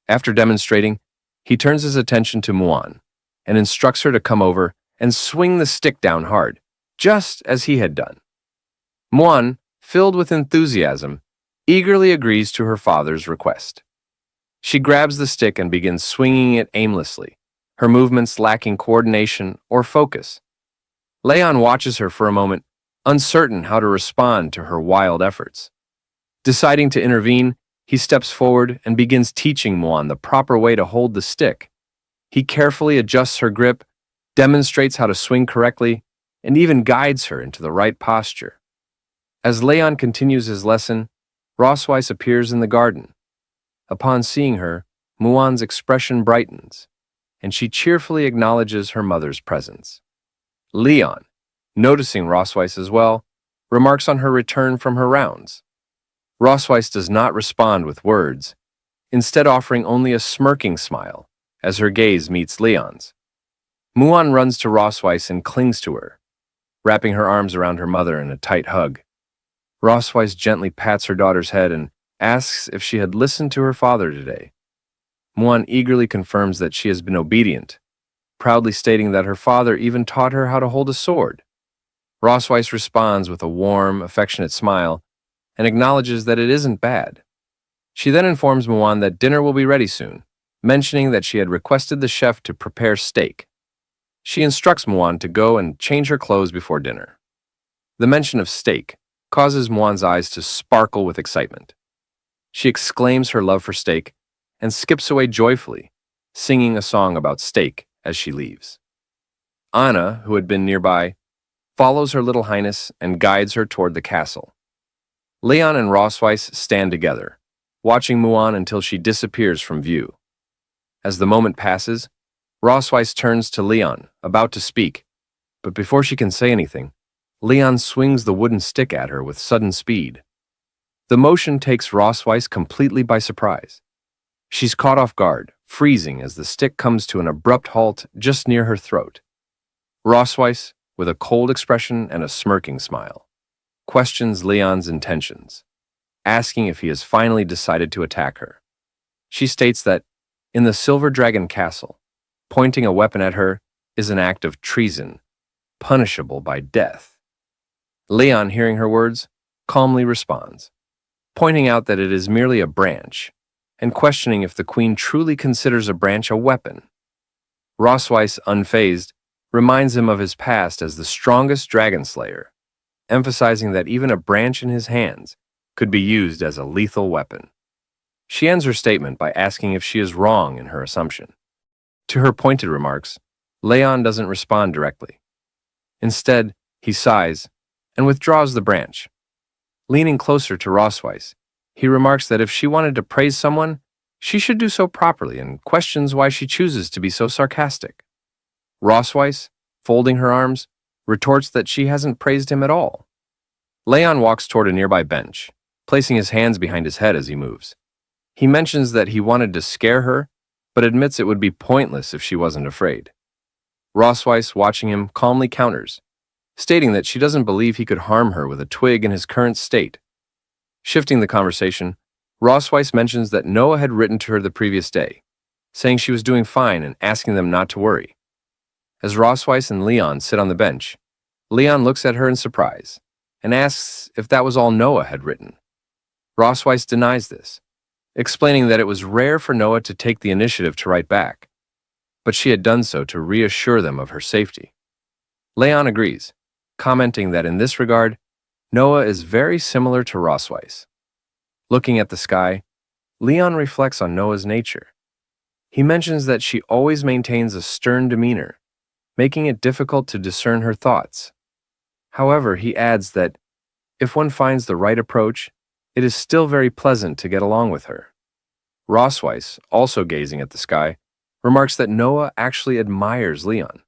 After demonstrating, he turns his attention to Muan and instructs her to come over and swing the stick down hard, just as he had done. Muan, filled with enthusiasm, eagerly agrees to her father's request. She grabs the stick and begins swinging it aimlessly, her movements lacking coordination or focus. Leon watches her for a moment, uncertain how to respond to her wild efforts. Deciding to intervene, he steps forward and begins teaching Muan the proper way to hold the stick. He carefully adjusts her grip, demonstrates how to swing correctly, and even guides her into the right posture. As Leon continues his lesson, Rosweiss appears in the garden. Upon seeing her, Muan's expression brightens, and she cheerfully acknowledges her mother's presence. Leon, noticing Rosweiss as well, remarks on her return from her rounds. Rosweiss does not respond with words, instead offering only a smirking smile as her gaze meets Leon's. Muan runs to Rosweiss and clings to her, wrapping her arms around her mother in a tight hug. Rosweiss gently pats her daughter's head and asks if she had listened to her father today. Muan eagerly confirms that she has been obedient, proudly stating that her father even taught her how to hold a sword. Rosweiss responds with a warm, affectionate smile and acknowledges that it isn't bad. She then informs Muan that dinner will be ready soon, mentioning that she had requested the chef to prepare steak. She instructs Muan to go and change her clothes before dinner. The mention of steak causes Muan's eyes to sparkle with excitement. She exclaims her love for steak and skips away joyfully, singing a song about steak as she leaves. Anna, who had been nearby, follows her little highness and guides her toward the castle. Leon and Rosweiss stand together, watching Muan until she disappears from view. As the moment passes, Rosweiss turns to Leon, about to speak, but before she can say anything, Leon swings the wooden stick at her with sudden speed. The motion takes Rosweiss completely by surprise. She's caught off guard, freezing as the stick comes to an abrupt halt just near her throat. Rosweiss, with a cold expression and a smirking smile, questions Leon's intentions, asking if he has finally decided to attack her. She states that, in the Silver Dragon Castle, pointing a weapon at her is an act of treason, punishable by death. Leon, hearing her words, calmly responds, pointing out that it is merely a branch, and questioning if the queen truly considers a branch a weapon. Rosweiss, unfazed, reminds him of his past as the strongest dragon slayer, emphasizing that even a branch in his hands could be used as a lethal weapon. She ends her statement by asking if she is wrong in her assumption. To her pointed remarks, Leon doesn't respond directly. Instead, he sighs and withdraws the branch. Leaning closer to Rosweiss, he remarks that if she wanted to praise someone, She should do so properly and questions why she chooses to be so sarcastic. Rosweiss, folding her arms, retorts that she hasn't praised him at all. Leon walks toward a nearby bench, placing his hands behind his head as he moves. He mentions that he wanted to scare her, but admits it would be pointless if she wasn't afraid. Rosweiss, watching him, calmly counters, stating that she doesn't believe he could harm her with a twig in his current state. Shifting the conversation, Rosweiss mentions that Noah had written to her the previous day, saying she was doing fine and asking them not to worry. As Rosweiss and Leon sit on the bench, Leon looks at her in surprise and asks if that was all Noah had written. Rosweiss denies this, explaining that it was rare for Noah to take the initiative to write back, but she had done so to reassure them of her safety. Leon agrees, commenting that in this regard, Noah is very similar to Rosweiss. Looking at the sky, Leon reflects on Noah's nature. He mentions that she always maintains a stern demeanor, making it difficult to discern her thoughts. However, he adds that if one finds the right approach, it is still very pleasant to get along with her. Rosweiss, also gazing at the sky, remarks that Noah actually admires Leon.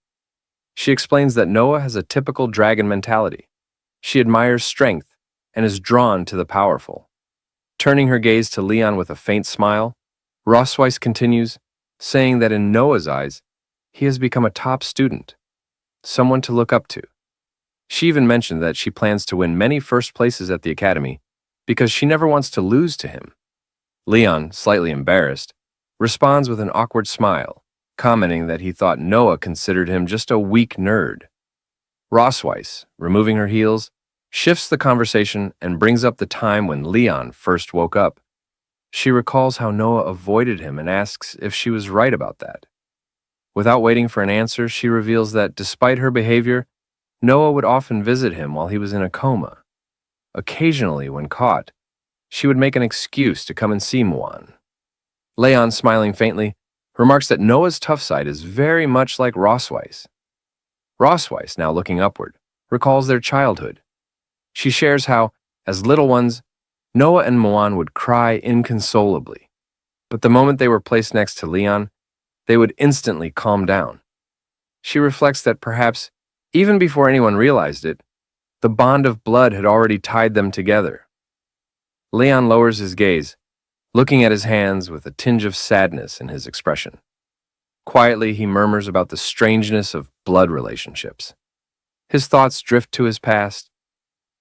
She explains that Noah has a typical dragon mentality. She admires strength and is drawn to the powerful. Turning her gaze to Leon with a faint smile, Rosweiss continues, saying that in Noah's eyes, he has become a top student, someone to look up to. She even mentioned that she plans to win many first places at the academy because she never wants to lose to him. Leon, slightly embarrassed, responds with an awkward smile, commenting that he thought Noah considered him just a weak nerd. Rosweiss, removing her heels, shifts the conversation and brings up the time when Leon first woke up. She recalls how Noah avoided him and asks if she was right about that. Without waiting for an answer, she reveals that despite her behavior, Noah would often visit him while he was in a coma. Occasionally, when caught, she would make an excuse to come and see Muan. Leon, smiling faintly, remarks that Noah's tough side is very much like Rosweiss. Rosweiss, now looking upward, recalls their childhood. She shares how, as little ones, Noah and Muan would cry inconsolably, but the moment they were placed next to Leon, they would instantly calm down. She reflects that perhaps, even before anyone realized it, the bond of blood had already tied them together. Leon lowers his gaze, looking at his hands with a tinge of sadness in his expression. Quietly, he murmurs about the strangeness of blood relationships. His thoughts drift to his past.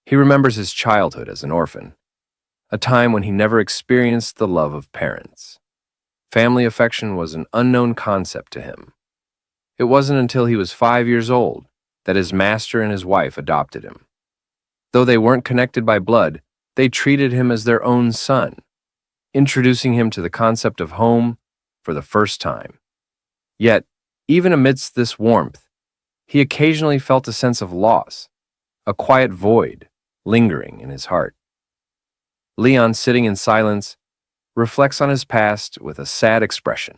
He remembers his childhood as an orphan, a time when he never experienced the love of parents. Family affection was an unknown concept to him. It wasn't until he was 5 years old that his master and his wife adopted him. Though they weren't connected by blood, they treated him as their own son, introducing him to the concept of home for the first time. Yet, even amidst this warmth, he occasionally felt a sense of loss, a quiet void lingering in his heart. Leon, sitting in silence, reflects on his past with a sad expression,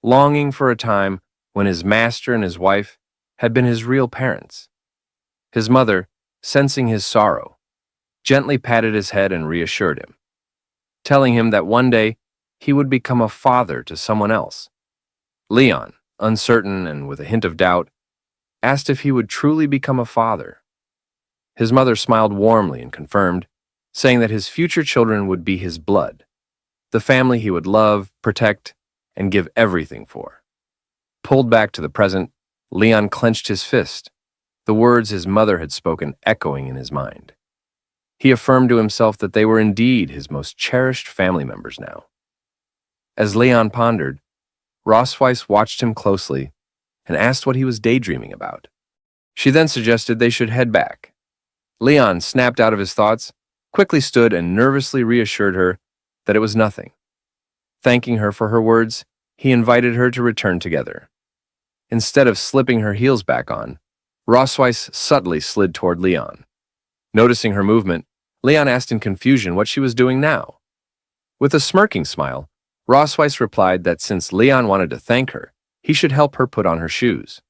longing for a time when his master and his wife had been his real parents. His mother, sensing his sorrow, gently patted his head and reassured him, telling him that one day he would become a father to someone else. Leon, uncertain and with a hint of doubt, asked if he would truly become a father. His mother smiled warmly and confirmed, saying that his future children would be his blood, the family he would love, protect, and give everything for. Pulled back to the present, Leon clenched his fist, the words his mother had spoken echoing in his mind. He affirmed to himself that they were indeed his most cherished family members now. As Leon pondered, Rosweiss watched him closely and asked what he was daydreaming about. She then suggested they should head back. Leon snapped out of his thoughts, quickly stood and nervously reassured her that it was nothing. Thanking her for her words, he invited her to return together. Instead of slipping her heels back on, Rosweiss subtly slid toward Leon. Noticing her movement, Leon asked in confusion what she was doing now. With a smirking smile, Rosweiss replied that since Leon wanted to thank her, he should help her put on her shoes.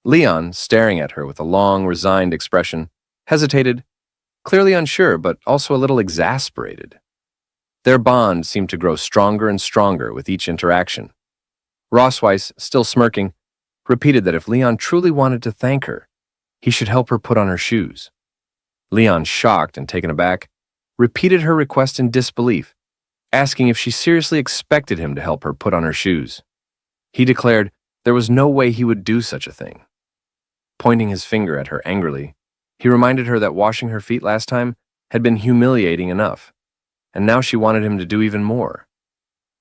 Leon, staring at her with a long, resigned expression, hesitated, clearly unsure but also a little exasperated. Their bond seemed to grow stronger and stronger with each interaction. Rossweiss, still smirking, repeated that if Leon truly wanted to thank her, he should help her put on her shoes. Leon, shocked and taken aback, repeated her request in disbelief, asking if she seriously expected him to help her put on her shoes. He declared there was no way he would do such a thing. Pointing his finger at her angrily, he reminded her that washing her feet last time had been humiliating enough, and now she wanted him to do even more.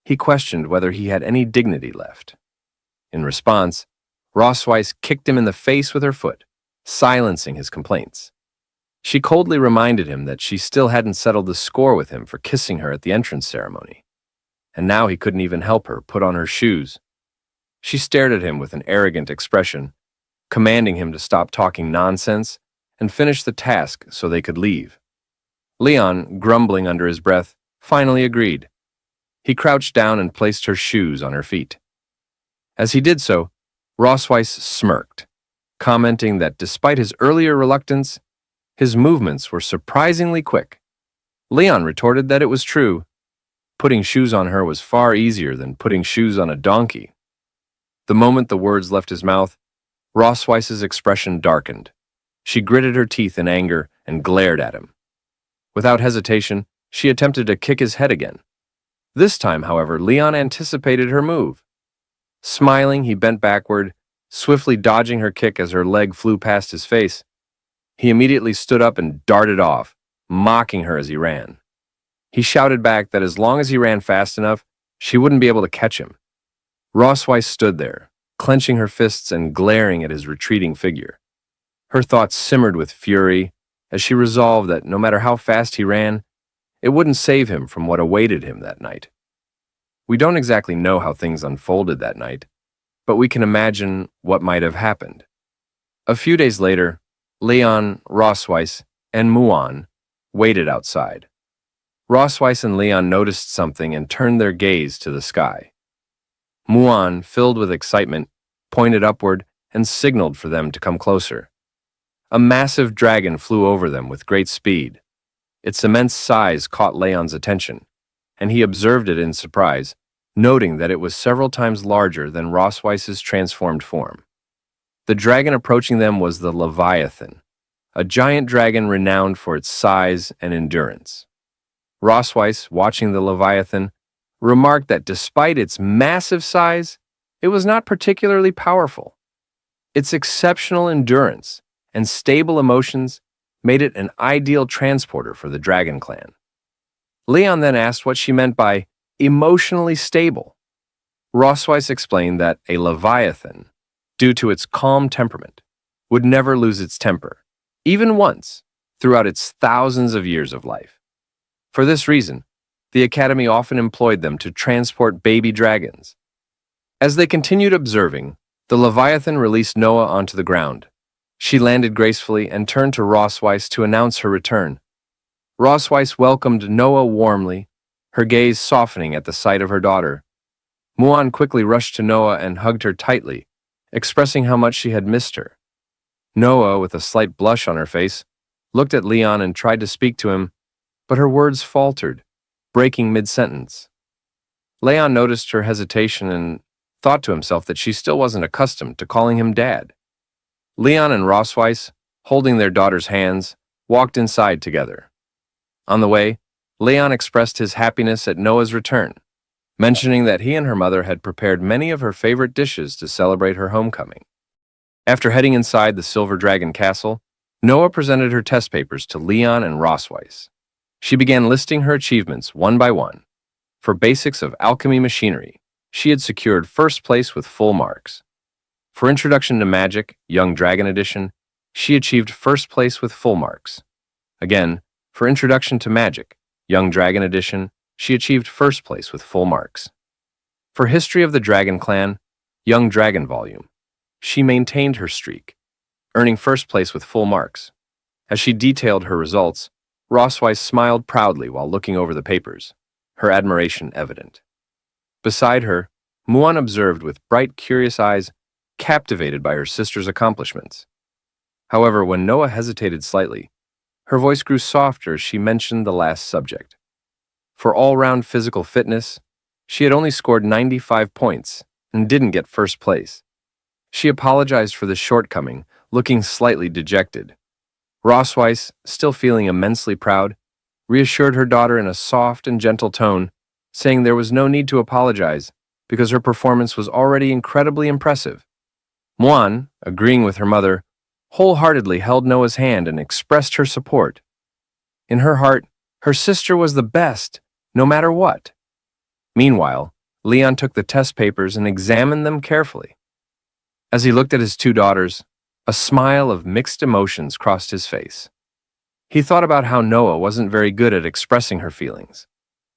He questioned whether he had any dignity left. In response, Rossweiss kicked him in the face with her foot, silencing his complaints. She coldly reminded him that she still hadn't settled the score with him for kissing her at the entrance ceremony, and now he couldn't even help her put on her shoes. She stared at him with an arrogant expression, commanding him to stop talking nonsense and finish the task so they could leave. Leon, grumbling under his breath, finally agreed. He crouched down and placed her shoes on her feet. As he did so, Rossweiss smirked, commenting that despite his earlier reluctance, his movements were surprisingly quick. Leon retorted that it was true. Putting shoes on her was far easier than putting shoes on a donkey. The moment the words left his mouth, Rossweiss's expression darkened. She gritted her teeth in anger and glared at him. Without hesitation, she attempted to kick his head again. This time, however, Leon anticipated her move. Smiling, he bent backward, swiftly dodging her kick as her leg flew past his face. He immediately stood up and darted off, mocking her as he ran. He shouted back that as long as he ran fast enough, she wouldn't be able to catch him. Rossweiss stood there, clenching her fists and glaring at his retreating figure. Her thoughts simmered with fury as she resolved that no matter how fast he ran, it wouldn't save him from what awaited him that night. We don't exactly know how things unfolded that night, but we can imagine what might have happened. A few days later, Leon, Rossweiss, and Muan waited outside. Rossweiss and Leon noticed something and turned their gaze to the sky. Muan, filled with excitement, pointed upward and signaled for them to come closer. A massive dragon flew over them with great speed. Its immense size caught Leon's attention, and he observed it in surprise, noting that it was several times larger than Rossweiss's transformed form. The dragon approaching them was the Leviathan, a giant dragon renowned for its size and endurance. Rossweiss, watching the Leviathan, remarked that despite its massive size, it was not particularly powerful. Its exceptional endurance and stable emotions made it an ideal transporter for the dragon clan. Leon then asked what she meant by emotionally stable. Rossweiss explained that a Leviathan, due to its calm temperament, would never lose its temper, even once, throughout its thousands of years of life. For this reason, the Academy often employed them to transport baby dragons. As they continued observing, the Leviathan released Noah onto the ground. She landed gracefully and turned to Rossweiss to announce her return. Rossweiss welcomed Noah warmly, her gaze softening at the sight of her daughter. Muan quickly rushed to Noah and hugged her tightly, expressing how much she had missed her. Noah, with a slight blush on her face, looked at Leon and tried to speak to him, but her words faltered, breaking mid-sentence. Leon noticed her hesitation and thought to himself that she still wasn't accustomed to calling him Dad. Leon and Rossweiss, holding their daughter's hands, walked inside together. On the way, Leon expressed his happiness at Noah's return, mentioning that he and her mother had prepared many of her favorite dishes to celebrate her homecoming. After heading inside the Silver Dragon Castle, Noah presented her test papers to Leon and Rossweiss. She began listing her achievements one by one. For basics of alchemy machinery, she had secured first place with full marks. For Introduction to Magic, Young Dragon Edition, she achieved first place with full marks. Again, for Introduction to Magic, Young Dragon Edition, she achieved first place with full marks. For History of the Dragon Clan, Young Dragon Volume, she maintained her streak, earning first place with full marks. As she detailed her results, Rossweiss smiled proudly while looking over the papers, her admiration evident. Beside her, Muan observed with bright, curious eyes, captivated by her sister's accomplishments. However, when Noah hesitated slightly, her voice grew softer as she mentioned the last subject. For all-round physical fitness, she had only scored 95 points and didn't get first place. She apologized for the shortcoming, looking slightly dejected. Rosweiss, still feeling immensely proud, reassured her daughter in a soft and gentle tone, saying there was no need to apologize because her performance was already incredibly impressive. Muan, agreeing with her mother, wholeheartedly held Noah's hand and expressed her support. In her heart, her sister was the best, no matter what. Meanwhile, Leon took the test papers and examined them carefully. As he looked at his two daughters, a smile of mixed emotions crossed his face. He thought about how Noah wasn't very good at expressing her feelings,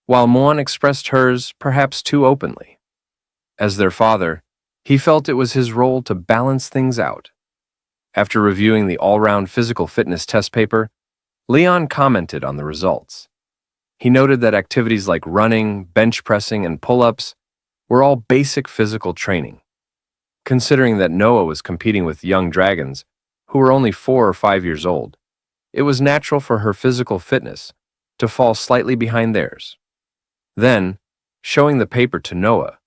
while Muan expressed hers perhaps too openly. As their father, he felt it was his role to balance things out. After reviewing the all-round physical fitness test paper, Leon commented on the results. He noted that activities like running, bench pressing, and pull-ups were all basic physical training. Considering that Noah was competing with young dragons, who were only 4 or 5 years old, it was natural for her physical fitness to fall slightly behind theirs. Then, showing the paper to Noah,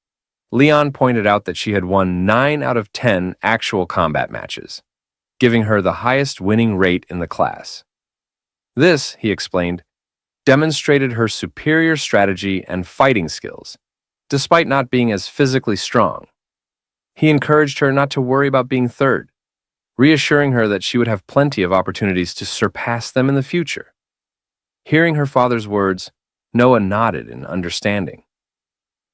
Leon pointed out that she had won 9 out of 10 actual combat matches, giving her the highest winning rate in the class. This, he explained, demonstrated her superior strategy and fighting skills, despite not being as physically strong. He encouraged her not to worry about being third, reassuring her that she would have plenty of opportunities to surpass them in the future. Hearing her father's words, Noah nodded in understanding.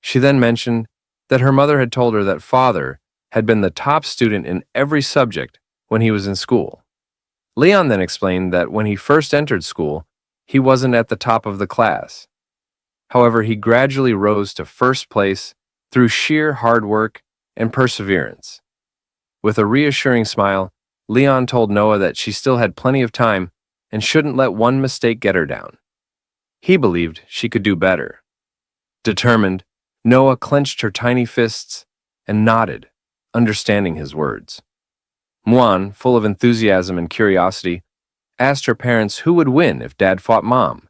She then mentioned that her mother had told her that father had been the top student in every subject when he was in school. Leon then explained that when he first entered school, he wasn't at the top of the class. However, he gradually rose to first place through sheer hard work and perseverance. With a reassuring smile, Leon told Noah that she still had plenty of time and shouldn't let one mistake get her down. He believed she could do better. Determined, Noah clenched her tiny fists and nodded, understanding his words. Muan, full of enthusiasm and curiosity, asked her parents who would win if Dad fought Mom,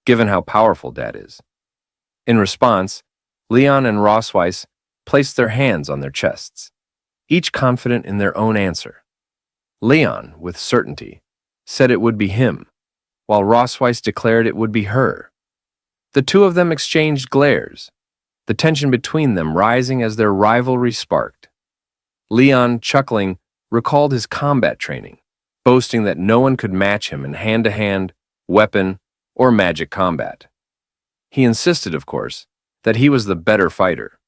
given how powerful Dad is. In response, Leon and Rosweiss placed their hands on their chests, each confident in their own answer. Leon, with certainty, said it would be him, while Rosweiss declared it would be her. The two of them exchanged glares, the tension between them rising as their rivalry sparked. Leon, chuckling, recalled his combat training, boasting that no one could match him in hand-to-hand, weapon, or magic combat. He insisted, of course, that he was the better fighter.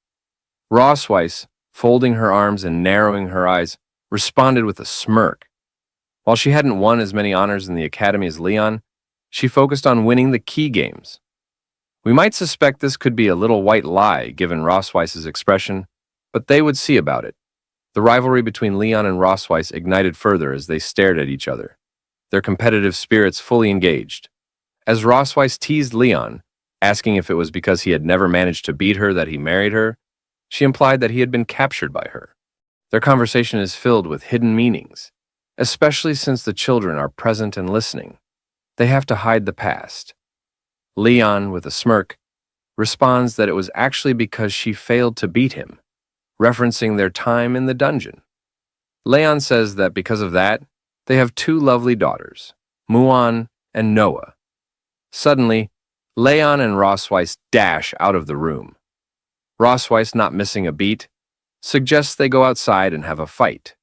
Rosweiss, folding her arms and narrowing her eyes, responded with a smirk. While she hadn't won as many honors in the academy as Leon, she focused on winning the key games. We might suspect this could be a little white lie given Rosweiss's expression, but they would see about it. The rivalry between Leon and Rosweiss ignited further as they stared at each other, their competitive spirits fully engaged. As Rosweiss teased Leon, asking if it was because he had never managed to beat her that he married her, she implied that he had been captured by her. Their conversation is filled with hidden meanings, especially since the children are present and listening. They have to hide the past. Leon, with a smirk, responds that it was actually because she failed to beat him, referencing their time in the dungeon. Leon says that because of that, they have 2 lovely daughters, Muan and Noah. Suddenly, Leon and Rosweiss dash out of the room. Rosweiss, not missing a beat, suggests they go outside and have a fight.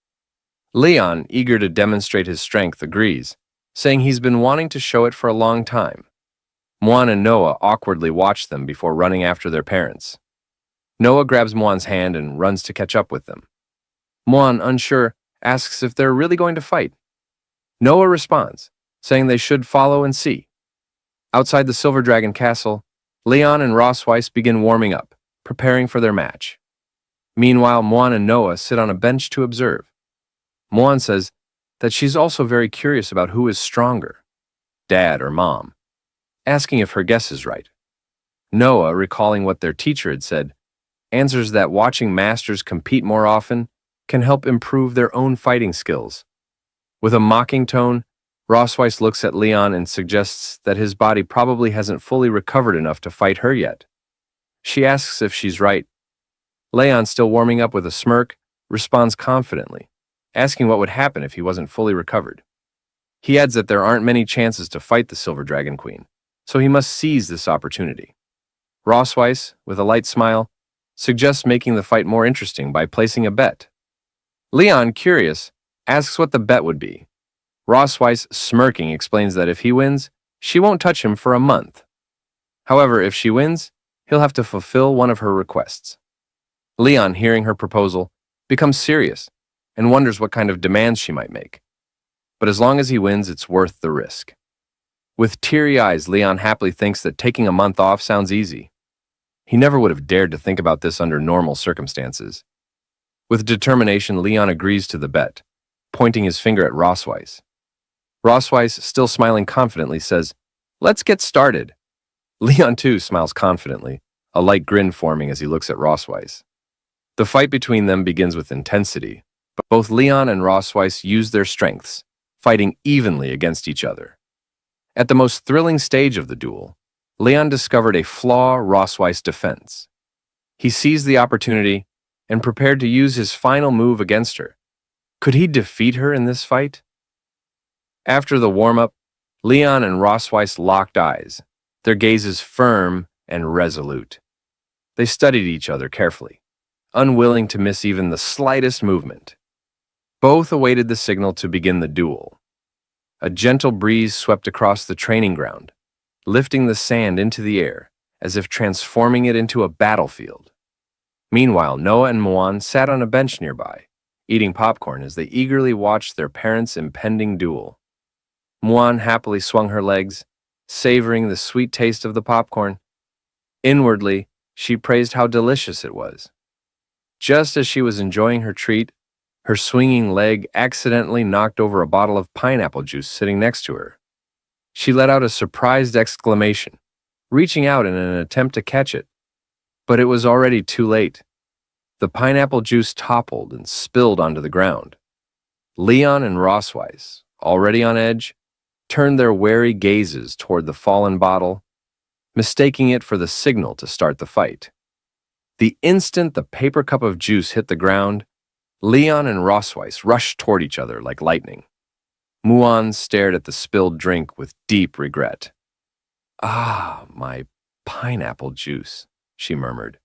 Leon, eager to demonstrate his strength, agrees, saying he's been wanting to show it for a long time. Muan and Noah awkwardly watch them before running after their parents. Noah grabs Muan's hand and runs to catch up with them. Muan, unsure, asks if they're really going to fight. Noah responds, saying they should follow and see. Outside the Silver Dragon Castle, Leon and Rosweiss begin warming up, preparing for their match. Meanwhile, Muan and Noah sit on a bench to observe. Muan says that she's also very curious about who is stronger, Dad or Mom, asking if her guess is right. Noah, recalling what their teacher had said, answers that watching masters compete more often can help improve their own fighting skills. With a mocking tone, Rossweiss looks at Leon and suggests that his body probably hasn't fully recovered enough to fight her yet. She asks if she's right. Leon, still warming up with a smirk, responds confidently, asking what would happen if he wasn't fully recovered. He adds that there aren't many chances to fight the Silver Dragon Queen, so he must seize this opportunity. Rossweiss, with a light smile, suggests making the fight more interesting by placing a bet. Leon, curious, asks what the bet would be. Rossweiss, smirking, explains that if he wins, she won't touch him for a month. However, if she wins, he'll have to fulfill one of her requests. Leon, hearing her proposal, becomes serious and wonders what kind of demands she might make. But as long as he wins, it's worth the risk. With teary eyes, Leon happily thinks that taking a month off sounds easy. He never would have dared to think about this under normal circumstances. With determination, Leon agrees to the bet, pointing his finger at Rossweiss. Rossweiss, still smiling confidently, says, "Let's get started." Leon, too, smiles confidently, a light grin forming as he looks at Rossweiss. The fight between them begins with intensity, but both Leon and Rossweiss use their strengths, fighting evenly against each other. At the most thrilling stage of the duel, Leon discovered a flaw Rossweiss' defense. He seized the opportunity and prepared to use his final move against her. Could he defeat her in this fight? After the warm-up, Leon and Rossweiss locked eyes, their gazes firm and resolute. They studied each other carefully, unwilling to miss even the slightest movement. Both awaited the signal to begin the duel. A gentle breeze swept across the training ground, lifting the sand into the air as if transforming it into a battlefield. Meanwhile, Noah and Muan sat on a bench nearby, eating popcorn as they eagerly watched their parents' impending duel. Muan happily swung her legs, savoring the sweet taste of the popcorn. Inwardly, she praised how delicious it was. Just as she was enjoying her treat, her swinging leg accidentally knocked over a bottle of pineapple juice sitting next to her. She let out a surprised exclamation, reaching out in an attempt to catch it. But it was already too late. The pineapple juice toppled and spilled onto the ground. Leon and Rossweiss, already on edge, turned their wary gazes toward the fallen bottle, mistaking it for the signal to start the fight. The instant the paper cup of juice hit the ground, Leon and Rossweiss rushed toward each other like lightning. Muan stared at the spilled drink with deep regret. "Ah, my pineapple juice," she murmured.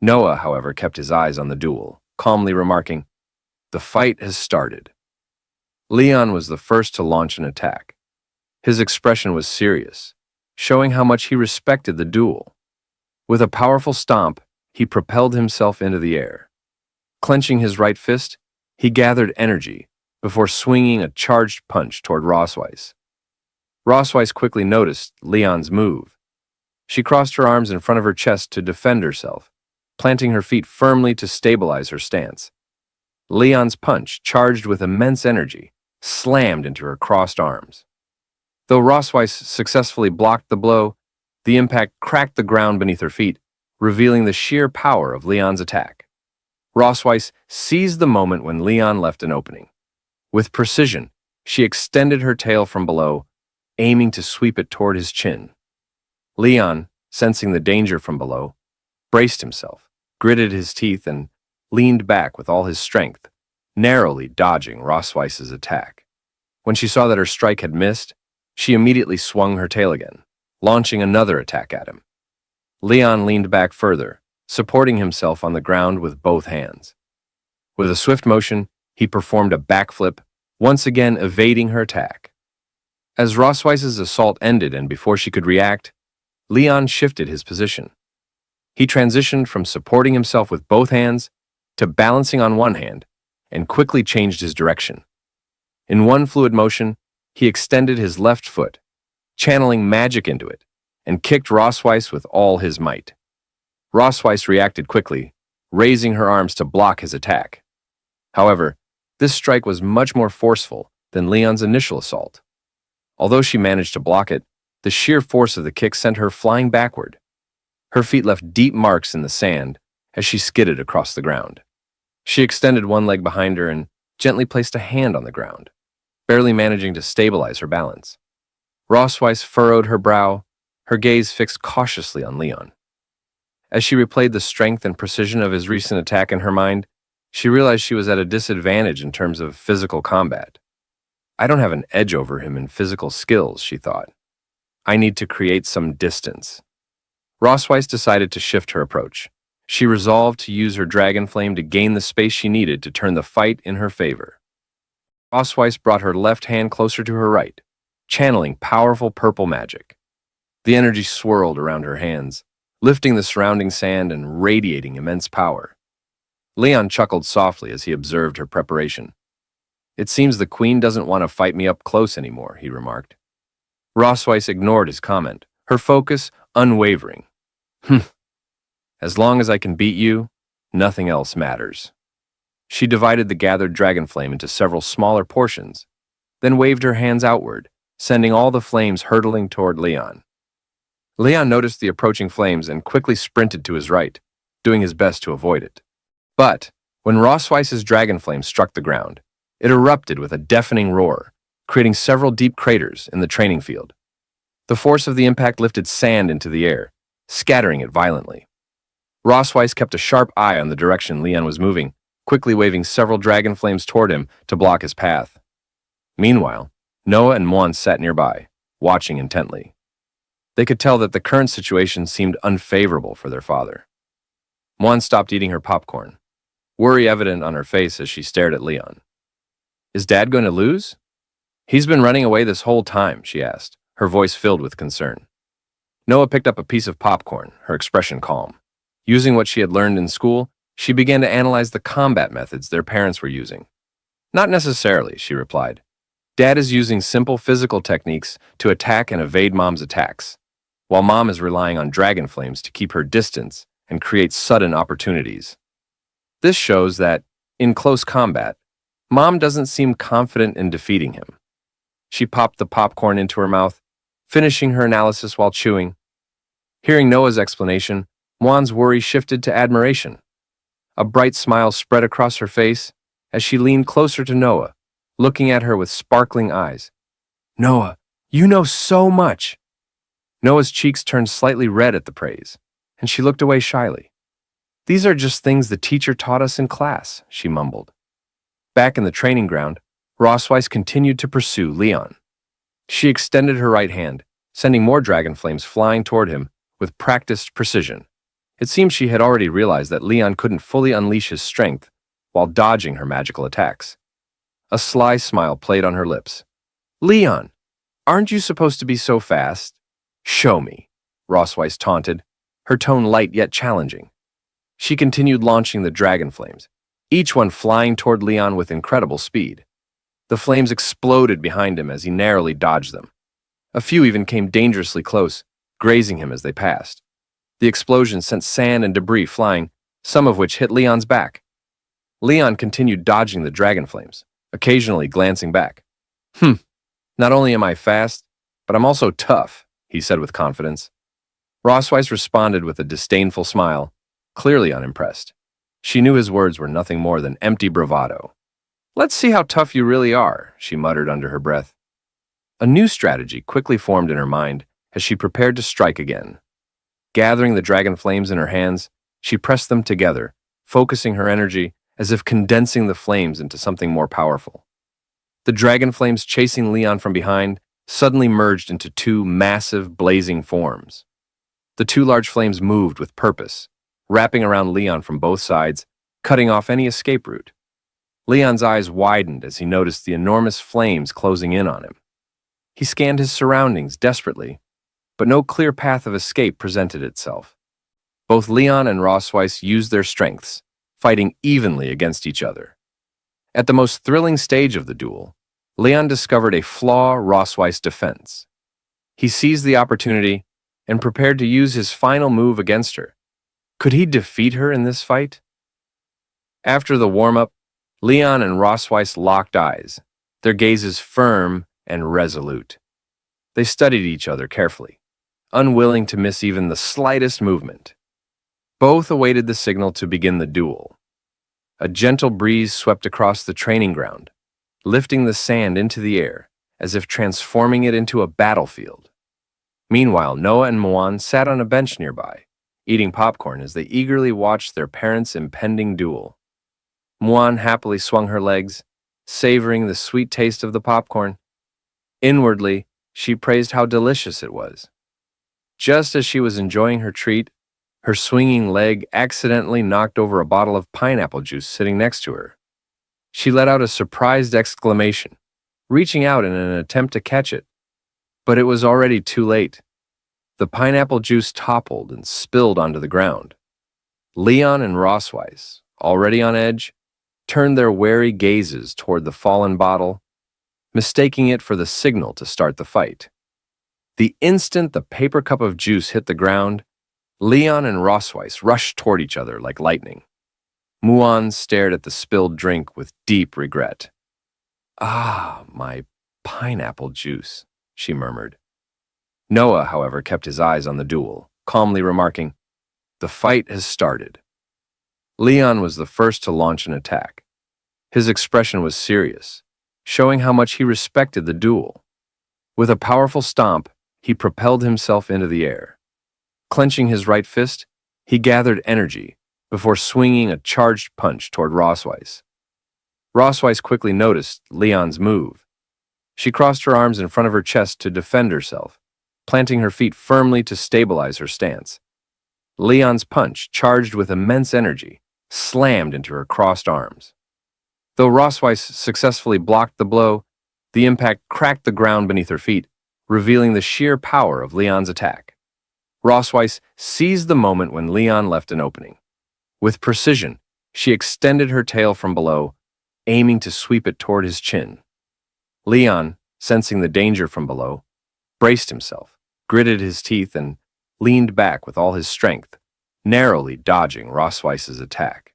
Noah, however, kept his eyes on the duel, calmly remarking, "The fight has started." Leon was the first to launch an attack. His expression was serious, showing how much he respected the duel. With a powerful stomp, he propelled himself into the air. Clenching his right fist, he gathered energy before swinging a charged punch toward Rossweiss. Rossweiss quickly noticed Leon's move. She crossed her arms in front of her chest to defend herself, planting her feet firmly to stabilize her stance. Leon's punch, charged with immense energy, slammed into her crossed arms. Though Rossweiss successfully blocked the blow, the impact cracked the ground beneath her feet, revealing the sheer power of Leon's attack. Rossweiss seized the moment when Leon left an opening. With precision, she extended her tail from below, aiming to sweep it toward his chin. Leon, sensing the danger from below, braced himself, gritted his teeth, and leaned back with all his strength, narrowly dodging Rossweiss's attack. When she saw that her strike had missed, she immediately swung her tail again, launching another attack at him. Leon leaned back further, supporting himself on the ground with both hands. With a swift motion, he performed a backflip, once again evading her attack. As Rossweiss's assault ended and before she could react, Leon shifted his position. He transitioned from supporting himself with both hands to balancing on one hand and quickly changed his direction. In one fluid motion, he extended his left foot, channeling magic into it, and kicked Rossweiss with all his might. Rossweiss reacted quickly, raising her arms to block his attack. However, this strike was much more forceful than Leon's initial assault. Although she managed to block it, the sheer force of the kick sent her flying backward. Her feet left deep marks in the sand as she skidded across the ground. She extended one leg behind her and gently placed a hand on the ground. barely managing to stabilize her balance. Rosweiss furrowed her brow, her gaze fixed cautiously on Leon. As she replayed the strength and precision of his recent attack in her mind, she realized she was at a disadvantage in terms of physical combat. I don't have an edge over him in physical skills, she thought. I need to create some distance. Rosweiss decided to shift her approach. She resolved to use her dragon flame to gain the space she needed to turn the fight in her favor. Rosweiss brought her left hand closer to her right, channeling powerful purple magic. The energy swirled around her hands, lifting the surrounding sand and radiating immense power. Leon chuckled softly as he observed her preparation. It seems the queen doesn't want to fight me up close anymore, he remarked. Rosweiss ignored his comment, her focus unwavering. As long as I can beat you, nothing else matters. She divided the gathered dragon flame into several smaller portions, then waved her hands outward, sending all the flames hurtling toward Leon. Leon noticed the approaching flames and quickly sprinted to his right, doing his best to avoid it. But when Rosweiss's dragon flame struck the ground, it erupted with a deafening roar, creating several deep craters in the training field. The force of the impact lifted sand into the air, scattering it violently. Rosweiss kept a sharp eye on the direction Leon was moving, quickly waving several dragon flames toward him to block his path. Meanwhile, Noah and Muan sat nearby, watching intently. They could tell that the current situation seemed unfavorable for their father. Muan stopped eating her popcorn, worry evident on her face as she stared at Leon. Is Dad going to lose? He's been running away this whole time, she asked, her voice filled with concern. Noah picked up a piece of popcorn, her expression calm. Using what she had learned in school, she began to analyze the combat methods their parents were using. Not necessarily, she replied. Dad is using simple physical techniques to attack and evade Mom's attacks, while Mom is relying on dragon flames to keep her distance and create sudden opportunities. This shows that, in close combat, Mom doesn't seem confident in defeating him. She popped the popcorn into her mouth, finishing her analysis while chewing. Hearing Noah's explanation, Muan's worry shifted to admiration. A bright smile spread across her face as she leaned closer to Noah, looking at her with sparkling eyes. Noah, you know so much! Noah's cheeks turned slightly red at the praise, and she looked away shyly. These are just things the teacher taught us in class, she mumbled. Back in the training ground, Rosweiss continued to pursue Leon. She extended her right hand, sending more dragon flames flying toward him with practiced precision. It seemed she had already realized that Leon couldn't fully unleash his strength while dodging her magical attacks. A sly smile played on her lips. Leon, aren't you supposed to be so fast? Show me, Rosweiss taunted, her tone light yet challenging. She continued launching the dragon flames, each one flying toward Leon with incredible speed. The flames exploded behind him as he narrowly dodged them. A few even came dangerously close, grazing him as they passed. The explosion sent sand and debris flying, some of which hit Leon's back. Leon continued dodging the dragon flames, occasionally glancing back. Not only am I fast, but I'm also tough, he said with confidence. Rosweiss responded with a disdainful smile, clearly unimpressed. She knew his words were nothing more than empty bravado. Let's see how tough you really are, she muttered under her breath. A new strategy quickly formed in her mind as she prepared to strike again. Gathering the dragon flames in her hands, she pressed them together, focusing her energy as if condensing the flames into something more powerful. The dragon flames chasing Leon from behind suddenly merged into two massive, blazing forms. The two large flames moved with purpose, wrapping around Leon from both sides, cutting off any escape route. Leon's eyes widened as he noticed the enormous flames closing in on him. He scanned his surroundings desperately, but no clear path of escape presented itself. Both Leon and Rosweiss used their strengths, fighting evenly against each other. At the most thrilling stage of the duel, Leon discovered a flaw Rosweiss' defense. He seized the opportunity and prepared to use his final move against her. Could he defeat her in this fight? After the warm-up, Leon and Rosweiss locked eyes, their gazes firm and resolute. They studied each other carefully, unwilling to miss even the slightest movement. Both awaited the signal to begin the duel. A gentle breeze swept across the training ground, lifting the sand into the air, as if transforming it into a battlefield. Meanwhile, Noah and Muan sat on a bench nearby, eating popcorn as they eagerly watched their parents' impending duel. Muan happily swung her legs, savoring the sweet taste of the popcorn. Inwardly, she praised how delicious it was. Just as she was enjoying her treat, her swinging leg accidentally knocked over a bottle of pineapple juice sitting next to her. She let out a surprised exclamation, reaching out in an attempt to catch it. But it was already too late. The pineapple juice toppled and spilled onto the ground. Leon and Rossweiss, already on edge, turned their wary gazes toward the fallen bottle, mistaking it for the signal to start the fight. The instant the paper cup of juice hit the ground, Leon and Rossweiss rushed toward each other like lightning. Muan stared at the spilled drink with deep regret. "Ah, my pineapple juice," she murmured. Noah, however, kept his eyes on the duel, calmly remarking, "The fight has started." Leon was the first to launch an attack. His expression was serious, showing how much he respected the duel. With a powerful stomp, he propelled himself into the air. Clenching his right fist, he gathered energy before swinging a charged punch toward Rossweiss. Rossweiss quickly noticed Leon's move. She crossed her arms in front of her chest to defend herself, planting her feet firmly to stabilize her stance. Leon's punch, charged with immense energy, slammed into her crossed arms. Though Rossweiss successfully blocked the blow, the impact cracked the ground beneath her feet, revealing the sheer power of Leon's attack. Rossweiss seized the moment when Leon left an opening. With precision, she extended her tail from below, aiming to sweep it toward his chin. Leon, sensing the danger from below, braced himself, gritted his teeth, and leaned back with all his strength, narrowly dodging Rossweiss's attack.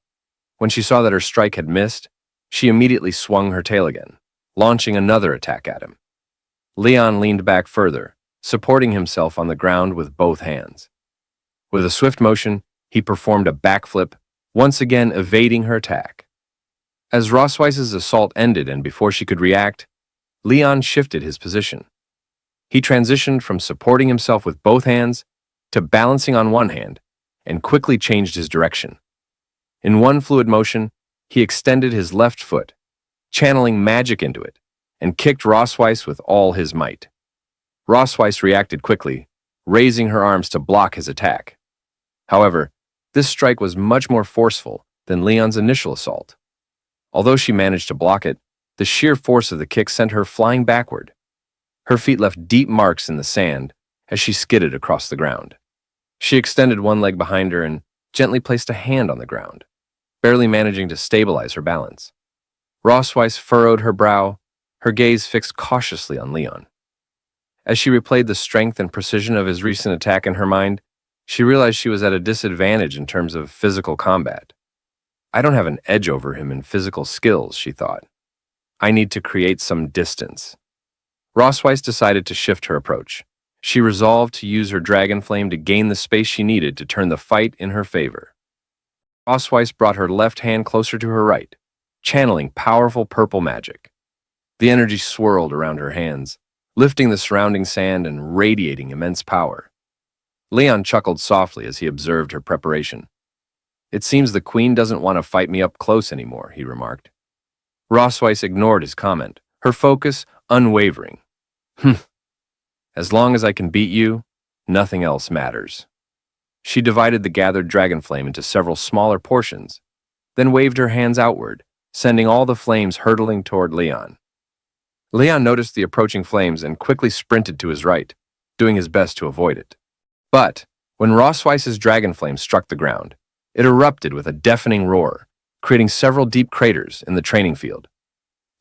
When she saw that her strike had missed, she immediately swung her tail again, launching another attack at him. Leon leaned back further, supporting himself on the ground with both hands. With a swift motion, he performed a backflip, once again evading her attack. As Rossweiss's assault ended and before she could react, Leon shifted his position. He transitioned from supporting himself with both hands to balancing on one hand and quickly changed his direction. In one fluid motion, he extended his left foot, channeling magic into it, and kicked Rossweiss with all his might. Rossweiss reacted quickly, raising her arms to block his attack. However, this strike was much more forceful than Leon's initial assault. Although she managed to block it, the sheer force of the kick sent her flying backward. Her feet left deep marks in the sand as she skidded across the ground. She extended one leg behind her and gently placed a hand on the ground, barely managing to stabilize her balance. Rossweiss furrowed her brow, her gaze fixed cautiously on Leon. As she replayed the strength and precision of his recent attack in her mind, she realized she was at a disadvantage in terms of physical combat. "I don't have an edge over him in physical skills," she thought. "I need to create some distance." Rossweiss decided to shift her approach. She resolved to use her dragon flame to gain the space she needed to turn the fight in her favor. Rossweiss brought her left hand closer to her right, channeling powerful purple magic. The energy swirled around her hands, lifting the surrounding sand and radiating immense power. Leon chuckled softly as he observed her preparation. "It seems the queen doesn't want to fight me up close anymore," he remarked. Rossweiss ignored his comment, her focus unwavering. "As long as I can beat you, nothing else matters." She divided the gathered dragon flame into several smaller portions, then waved her hands outward, sending all the flames hurtling toward Leon. Leon noticed the approaching flames and quickly sprinted to his right, doing his best to avoid it. But when Rossweiss's dragon flame struck the ground, it erupted with a deafening roar, creating several deep craters in the training field.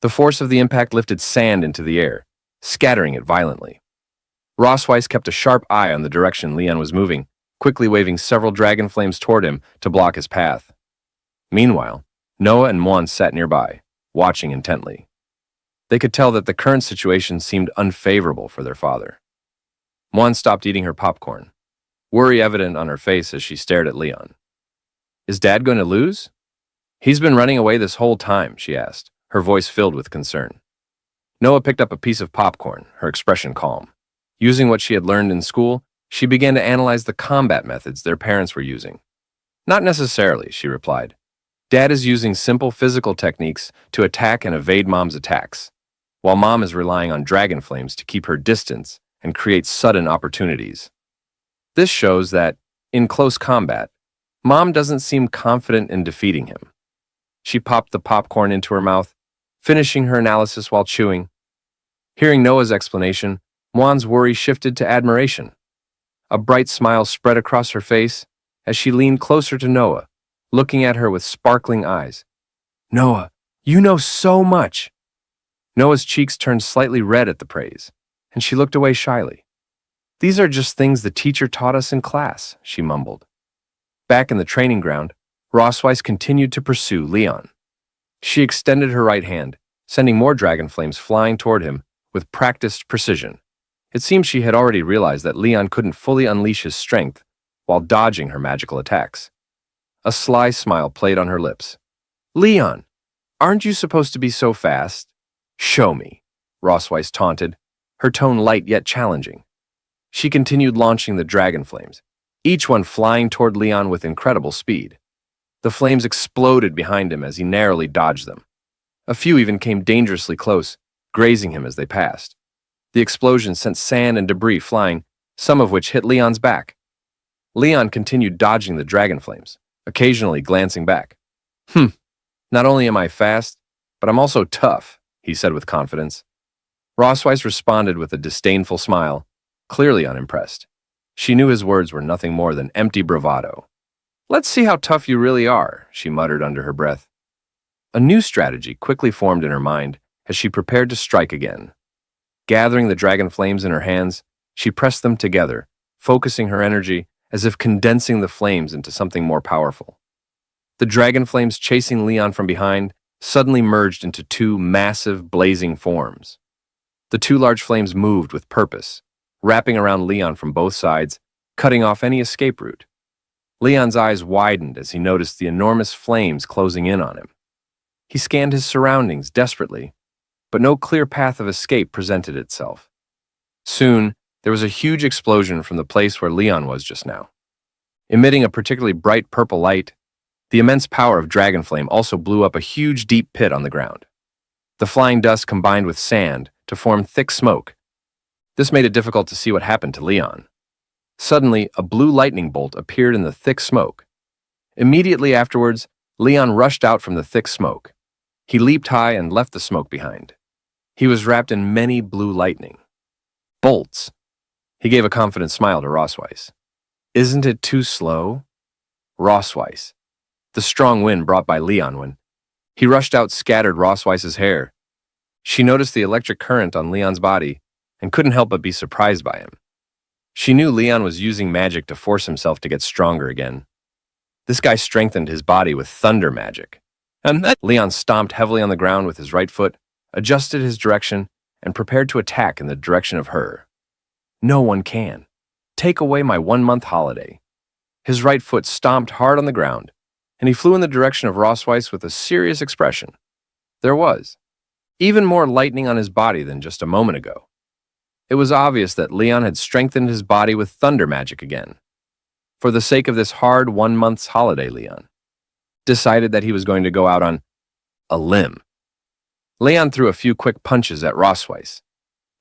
The force of the impact lifted sand into the air, scattering it violently. Rossweiss kept a sharp eye on the direction Leon was moving, quickly waving several dragon flames toward him to block his path. Meanwhile, Noah and Muan sat nearby, watching intently. They could tell that the current situation seemed unfavorable for their father. Muan stopped eating her popcorn, worry evident on her face as she stared at Leon. "Is Dad going to lose?" "He's been running away this whole time," she asked, her voice filled with concern. Noah picked up a piece of popcorn, her expression calm. Using what she had learned in school, she began to analyze the combat methods their parents were using. Not necessarily, she replied. Dad is using simple physical techniques to attack and evade Mom's attacks, while Mom is relying on dragon flames to keep her distance and create sudden opportunities. This shows that, in close combat, Mom doesn't seem confident in defeating him. She popped the popcorn into her mouth, finishing her analysis while chewing. Hearing Noah's explanation, Muan's worry shifted to admiration. A bright smile spread across her face as she leaned closer to Noah, looking at her with sparkling eyes. Noah, you know so much! Noah's cheeks turned slightly red at the praise, and she looked away shyly. These are just things the teacher taught us in class, she mumbled. Back in the training ground, Rossweiss continued to pursue Leon. She extended her right hand, sending more dragon flames flying toward him with practiced precision. It seemed she had already realized that Leon couldn't fully unleash his strength while dodging her magical attacks. A sly smile played on her lips. Leon, aren't you supposed to be so fast? Show me, Rossweiss taunted, her tone light yet challenging. She continued launching the dragon flames, each one flying toward Leon with incredible speed. The flames exploded behind him as he narrowly dodged them. A few even came dangerously close, grazing him as they passed. The explosion sent sand and debris flying, some of which hit Leon's back. Leon continued dodging the dragon flames, occasionally glancing back. Not only am I fast, but I'm also tough, he said with confidence. Rossweiss responded with a disdainful smile, clearly unimpressed. She knew his words were nothing more than empty bravado. Let's see how tough you really are, she muttered under her breath. A new strategy quickly formed in her mind as she prepared to strike again. Gathering the dragon flames in her hands, she pressed them together, focusing her energy as if condensing the flames into something more powerful. The dragon flames chasing Leon from behind suddenly merged into two massive, blazing forms. The two large flames moved with purpose, wrapping around Leon from both sides, cutting off any escape route. Leon's eyes widened as he noticed the enormous flames closing in on him. He scanned his surroundings desperately, but no clear path of escape presented itself. Soon, there was a huge explosion from the place where Leon was just now. Emitting a particularly bright purple light, the immense power of Dragon Flame also blew up a huge deep pit on the ground. The flying dust combined with sand to form thick smoke. This made it difficult to see what happened to Leon. Suddenly, a blue lightning bolt appeared in the thick smoke. Immediately afterwards, Leon rushed out from the thick smoke. He leaped high and left the smoke behind. He was wrapped in many blue lightning bolts. He gave a confident smile to Rossweiss. Isn't it too slow? Rossweiss. The strong wind brought by Leon when he rushed out scattered Rossweiss's hair. She noticed the electric current on Leon's body and couldn't help but be surprised by him. She knew Leon was using magic to force himself to get stronger again. This guy strengthened his body with thunder magic. And then Leon stomped heavily on the ground with his right foot, adjusted his direction, and prepared to attack in the direction of her. No one can. Take away my 1-month holiday. His right foot stomped hard on the ground, and he flew in the direction of Rossweiss with a serious expression. There was even more lightning on his body than just a moment ago. It was obvious that Leon had strengthened his body with thunder magic again. For the sake of this hard 1-month's holiday, Leon decided that he was going to go out on a limb. Leon threw a few quick punches at Rossweiss.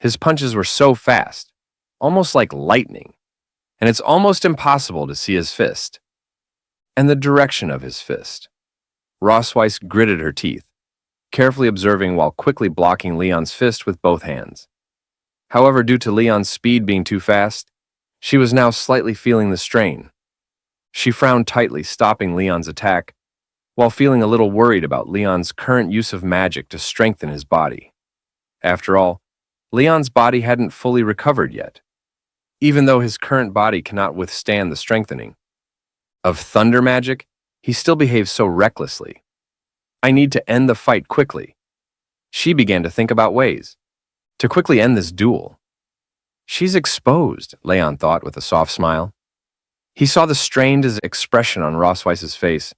His punches were so fast, almost like lightning, and it's almost impossible to see his fist and the direction of his fist. Rossweiss gritted her teeth, carefully observing while quickly blocking Leon's fist with both hands. However, due to Leon's speed being too fast, she was now slightly feeling the strain. She frowned tightly, stopping Leon's attack, while feeling a little worried about Leon's current use of magic to strengthen his body. After all, Leon's body hadn't fully recovered yet, even though his current body cannot withstand the strengthening of thunder magic. He still behaves so recklessly. I need to end the fight quickly. She began to think about ways to quickly end this duel. She's exposed, Leon thought with a soft smile. He saw the strained expression on Rossweiss's face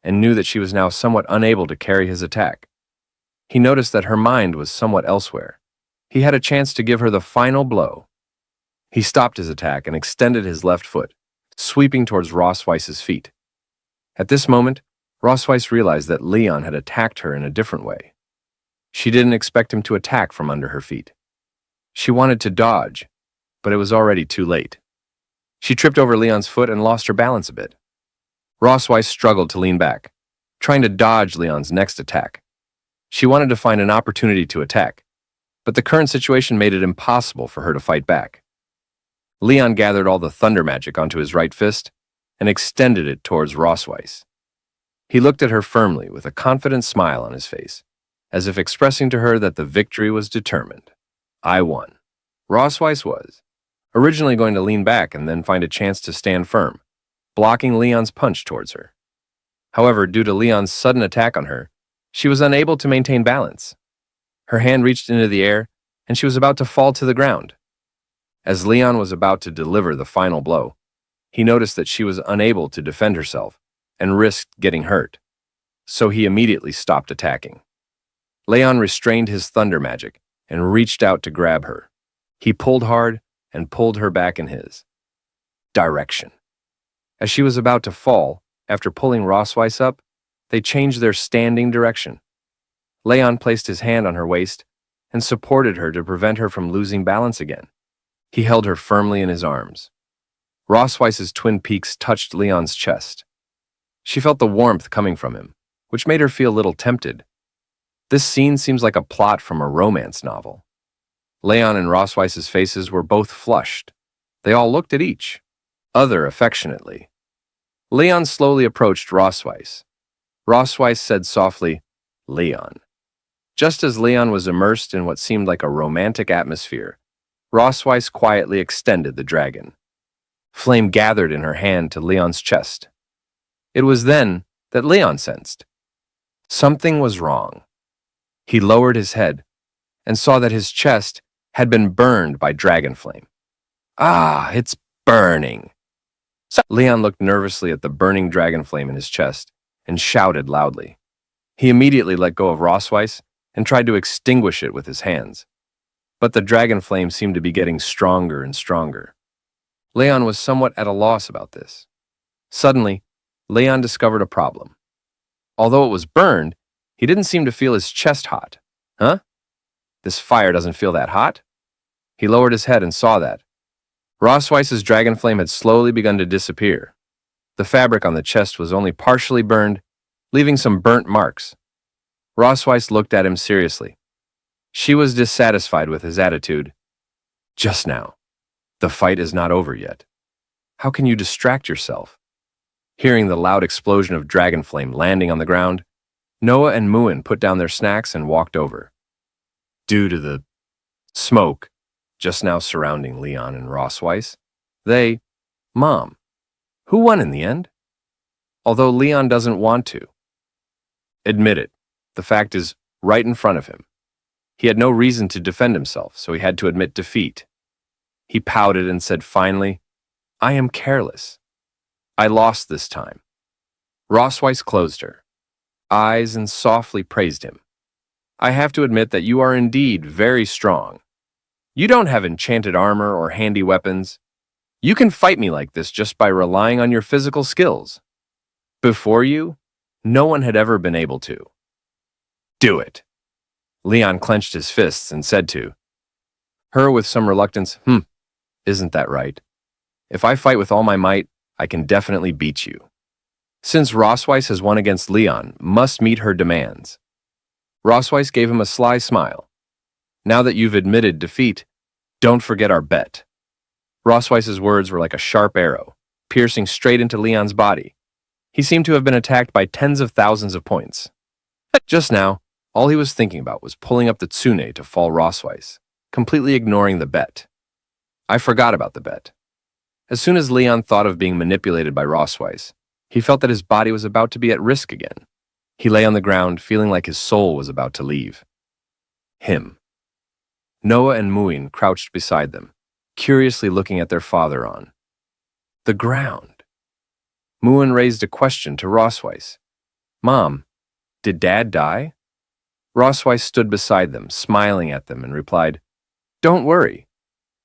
and knew that she was now somewhat unable to carry his attack. He noticed that her mind was somewhat elsewhere. He had a chance to give her the final blow. He stopped his attack and extended his left foot, sweeping towards Rossweiss's feet. At this moment, Rossweiss realized that Leon had attacked her in a different way. She didn't expect him to attack from under her feet. She wanted to dodge, but it was already too late. She tripped over Leon's foot and lost her balance a bit. Rossweiss struggled to lean back, trying to dodge Leon's next attack. She wanted to find an opportunity to attack, but the current situation made it impossible for her to fight back. Leon gathered all the thunder magic onto his right fist and extended it towards Rossweiss. He looked at her firmly with a confident smile on his face, as if expressing to her that the victory was determined. I won. Rossweiss was originally going to lean back and then find a chance to stand firm, blocking Leon's punch towards her. However, due to Leon's sudden attack on her, she was unable to maintain balance. Her hand reached into the air, and she was about to fall to the ground. As Leon was about to deliver the final blow, he noticed that she was unable to defend herself and risked getting hurt, so he immediately stopped attacking. Leon restrained his thunder magic and reached out to grab her. He pulled hard and pulled her back in his direction. As she was about to fall, after pulling Rossweiss up, they changed their standing direction. Leon placed his hand on her waist and supported her to prevent her from losing balance again. He held her firmly in his arms. Rossweiss's twin peaks touched Leon's chest. She felt the warmth coming from him, which made her feel a little tempted. This scene seems like a plot from a romance novel. Leon and Rossweiss's faces were both flushed. They all looked at each other affectionately. Leon slowly approached Rossweiss. Rossweiss said softly, "Leon." Just as Leon was immersed in what seemed like a romantic atmosphere, Rossweiss quietly extended the dragon. Flame gathered in her hand to Leon's chest. It was then that Leon sensed something was wrong. He lowered his head and saw that his chest had been burned by dragon flame. "Ah, it's burning." Leon looked nervously at the burning dragon flame in his chest and shouted loudly. He immediately let go of Rossweiss and tried to extinguish it with his hands. But the dragon flame seemed to be getting stronger and stronger. Leon was somewhat at a loss about this. Suddenly, Leon discovered a problem. Although it was burned, he didn't seem to feel his chest hot. Huh? This fire doesn't feel that hot? He lowered his head and saw that Rossweiss's dragon flame had slowly begun to disappear. The fabric on the chest was only partially burned, leaving some burnt marks. Rossweiss looked at him seriously. She was dissatisfied with his attitude. "Just now. The fight is not over yet. How can you distract yourself?" Hearing the loud explosion of dragon flame landing on the ground, Noah and Muan put down their snacks and walked over. Due to the smoke just now surrounding Leon and Rossweiss, Mom, who won in the end? Although Leon doesn't want to admit it, the fact is right in front of him. He had no reason to defend himself, so he had to admit defeat. He pouted and said finally, "I am careless. I lost this time." Rossweiss closed her eyes and softly praised him. "I have to admit that you are indeed very strong. You don't have enchanted armor or handy weapons. You can fight me like this just by relying on your physical skills. Before you, no one had ever been able to. Do it." Leon clenched his fists and said to her with some reluctance, "Isn't that right? If I fight with all my might, I can definitely beat you." Since Rossweiss has won against Leon, must meet her demands. Rossweiss gave him a sly smile. "Now that you've admitted defeat, don't forget our bet." Rossweiss's words were like a sharp arrow, piercing straight into Leon's body. He seemed to have been attacked by tens of thousands of points. Just now, all he was thinking about was pulling up the tsune to fall Rossweiss, completely ignoring the bet. I forgot about the bet. As soon as Leon thought of being manipulated by Rossweiss, he felt that his body was about to be at risk again. He lay on the ground, feeling like his soul was about to leave him. Noah and Muan crouched beside them, curiously looking at their father on the ground. Muan raised a question to Rossweiss. "Mom, did Dad die?" Rossweiss stood beside them, smiling at them, and replied, Don't worry.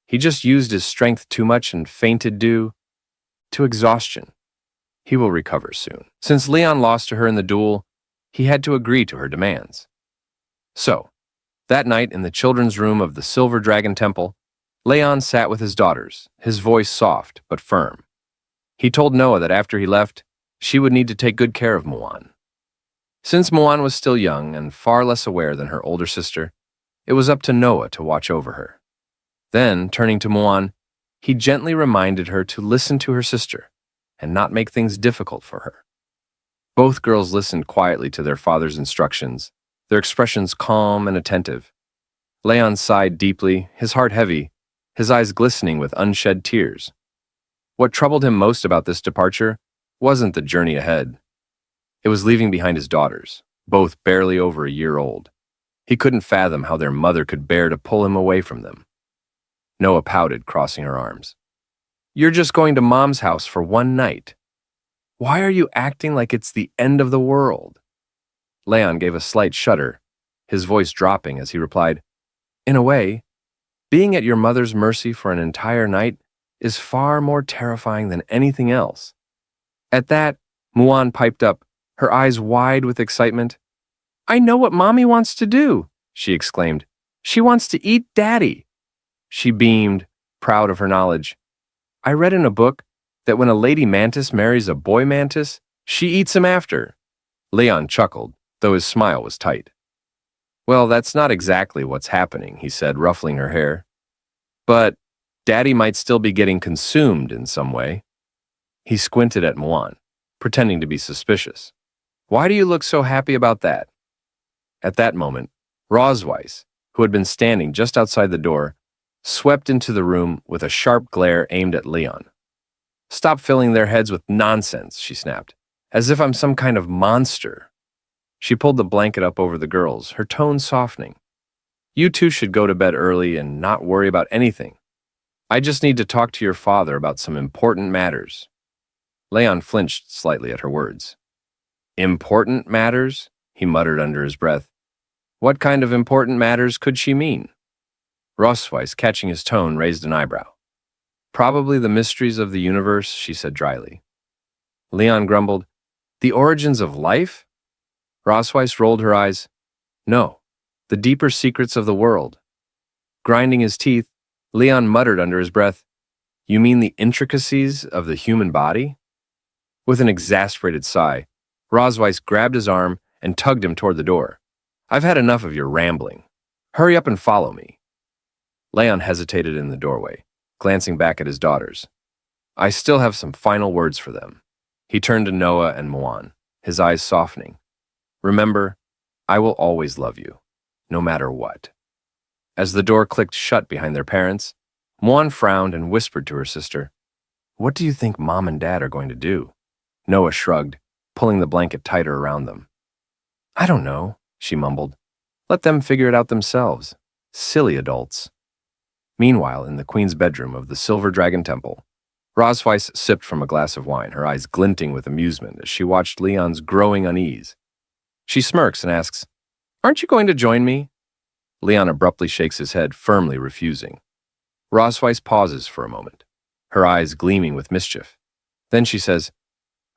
He just used his strength too much and fainted due to exhaustion. He will recover soon. Since Leon lost to her in the duel, he had to agree to her demands. So, that night in the children's room of the Silver Dragon Temple, Leon sat with his daughters, his voice soft but firm. He told Noah that after he left, she would need to take good care of Muan. Since Muan was still young and far less aware than her older sister, it was up to Noah to watch over her. Then, turning to Muan, he gently reminded her to listen to her sister and not make things difficult for her. Both girls listened quietly to their father's instructions, their expressions calm and attentive. Leon sighed deeply, his heart heavy, his eyes glistening with unshed tears. What troubled him most about this departure wasn't the journey ahead. It was leaving behind his daughters, both barely over a year old. He couldn't fathom how their mother could bear to pull him away from them. Noah pouted, crossing her arms. You're just going to Mom's house for one night. Why are you acting like it's the end of the world? Leon gave a slight shudder, his voice dropping as he replied, In a way, being at your mother's mercy for an entire night is far more terrifying than anything else. At that, Muan piped up, her eyes wide with excitement. I know what Mommy wants to do, she exclaimed. She wants to eat Daddy. She beamed, proud of her knowledge. I read in a book that when a lady mantis marries a boy mantis, she eats him after. Leon chuckled, though his smile was tight. Well, that's not exactly what's happening, he said, ruffling her hair. But Daddy might still be getting consumed in some way. He squinted at Muan, pretending to be suspicious. Why do you look so happy about that? At that moment, Rosweiss, who had been standing just outside the door, swept into the room with a sharp glare aimed at Leon. Stop filling their heads with nonsense, she snapped, as if I'm some kind of monster. She pulled the blanket up over the girls, her tone softening. You two should go to bed early and not worry about anything. I just need to talk to your father about some important matters. Leon flinched slightly at her words. Important matters? He muttered under his breath. What kind of important matters could she mean? Rosweiss, catching his tone, raised an eyebrow. Probably the mysteries of the universe, she said dryly. Leon grumbled, The origins of life? Rosweiss rolled her eyes. No, the deeper secrets of the world. Grinding his teeth, Leon muttered under his breath, You mean the intricacies of the human body? With an exasperated sigh, Rosweiss grabbed his arm and tugged him toward the door. I've had enough of your rambling. Hurry up and follow me. Leon hesitated in the doorway, glancing back at his daughters. I still have some final words for them. He turned to Noah and Muan, his eyes softening. Remember, I will always love you, no matter what. As the door clicked shut behind their parents, Muan frowned and whispered to her sister, What do you think Mom and Dad are going to do? Noah shrugged, pulling the blanket tighter around them. I don't know, she mumbled. Let them figure it out themselves. Silly adults. Meanwhile, in the queen's bedroom of the Silver Dragon Temple, Rosweiss sipped from a glass of wine, her eyes glinting with amusement as she watched Leon's growing unease. She smirks and asks, Aren't you going to join me? Leon abruptly shakes his head, firmly refusing. Rosweiss pauses for a moment, her eyes gleaming with mischief. Then she says,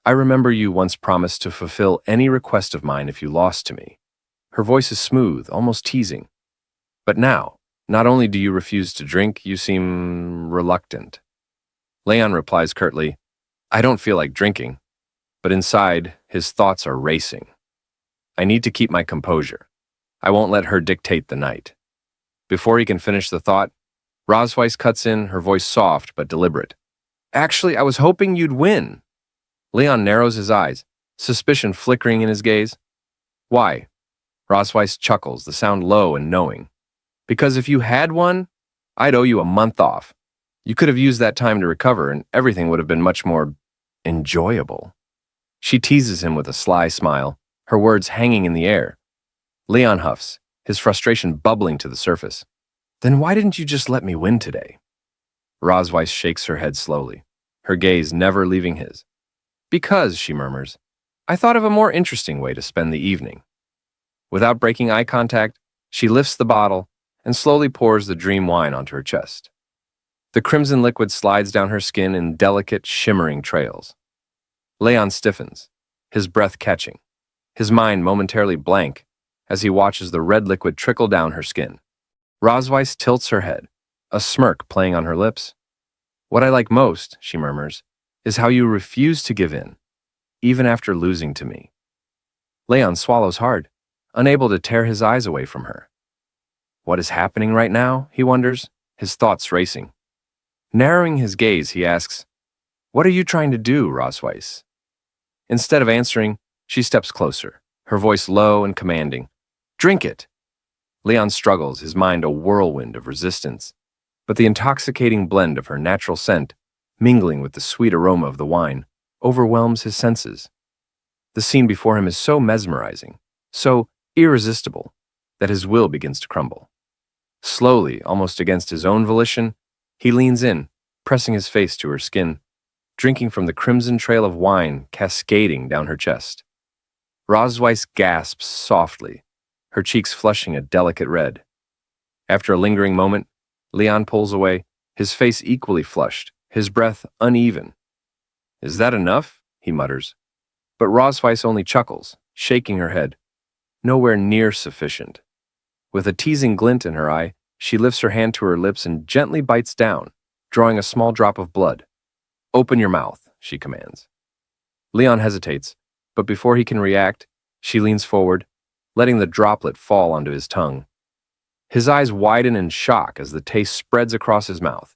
I remember you once promised to fulfill any request of mine if you lost to me. Her voice is smooth, almost teasing. But now, not only do you refuse to drink, you seem reluctant. Leon replies curtly, I don't feel like drinking. But inside, his thoughts are racing. I need to keep my composure. I won't let her dictate the night. Before he can finish the thought, Rosweiss cuts in, her voice soft but deliberate. Actually, I was hoping you'd win. Leon narrows his eyes, suspicion flickering in his gaze. Why? Rosweiss chuckles, the sound low and knowing. Because if you had won, I'd owe you a month off. You could have used that time to recover and everything would have been much more enjoyable. She teases him with a sly smile, her words hanging in the air. Leon huffs, his frustration bubbling to the surface. Then why didn't you just let me win today? Rosweiss shakes her head slowly, her gaze never leaving his. Because, she murmurs, I thought of a more interesting way to spend the evening. Without breaking eye contact, she lifts the bottle and slowly pours the dream wine onto her chest. The crimson liquid slides down her skin in delicate, shimmering trails. Leon stiffens, his breath catching, his mind momentarily blank as he watches the red liquid trickle down her skin. Rosweiss tilts her head, a smirk playing on her lips. "What I like most," she murmurs, "is how you refuse to give in, even after losing to me." Leon swallows hard, unable to tear his eyes away from her. What is happening right now, he wonders, his thoughts racing. Narrowing his gaze, he asks, "What are you trying to do, Rosweiss?" Instead of answering, she steps closer, her voice low and commanding. "Drink it!" Leon struggles, his mind a whirlwind of resistance, but the intoxicating blend of her natural scent, mingling with the sweet aroma of the wine, overwhelms his senses. The scene before him is so mesmerizing, so irresistible, that his will begins to crumble. Slowly, almost against his own volition, he leans in, pressing his face to her skin, drinking from the crimson trail of wine cascading down her chest. Rosweiss gasps softly, her cheeks flushing a delicate red. After a lingering moment, Leon pulls away, his face equally flushed, his breath uneven. "Is that enough?" he mutters. But Rosweiss only chuckles, shaking her head. Nowhere near sufficient. With a teasing glint in her eye, she lifts her hand to her lips and gently bites down, drawing a small drop of blood. "Open your mouth," she commands. Leon hesitates, but before he can react, she leans forward, letting the droplet fall onto his tongue. His eyes widen in shock as the taste spreads across his mouth.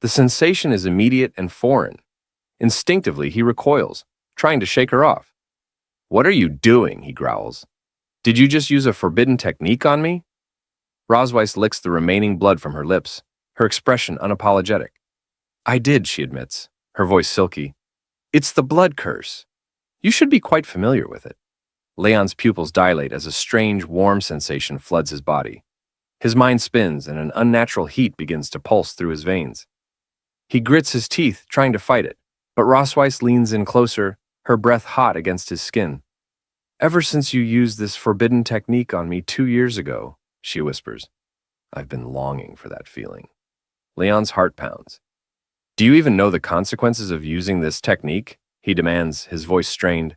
The sensation is immediate and foreign. Instinctively, he recoils, trying to shake her off. "What are you doing?" he growls. "Did you just use a forbidden technique on me?" Rosweiss licks the remaining blood from her lips, her expression unapologetic. "I did," she admits, her voice silky. "It's the blood curse. You should be quite familiar with it." Leon's pupils dilate as a strange, warm sensation floods his body. His mind spins and an unnatural heat begins to pulse through his veins. He grits his teeth, trying to fight it, but Rosweiss leans in closer, her breath hot against his skin. "Ever since you used this forbidden technique on me 2 years ago," she whispers, "I've been longing for that feeling." Leon's heart pounds. "Do you even know the consequences of using this technique?" he demands, his voice strained.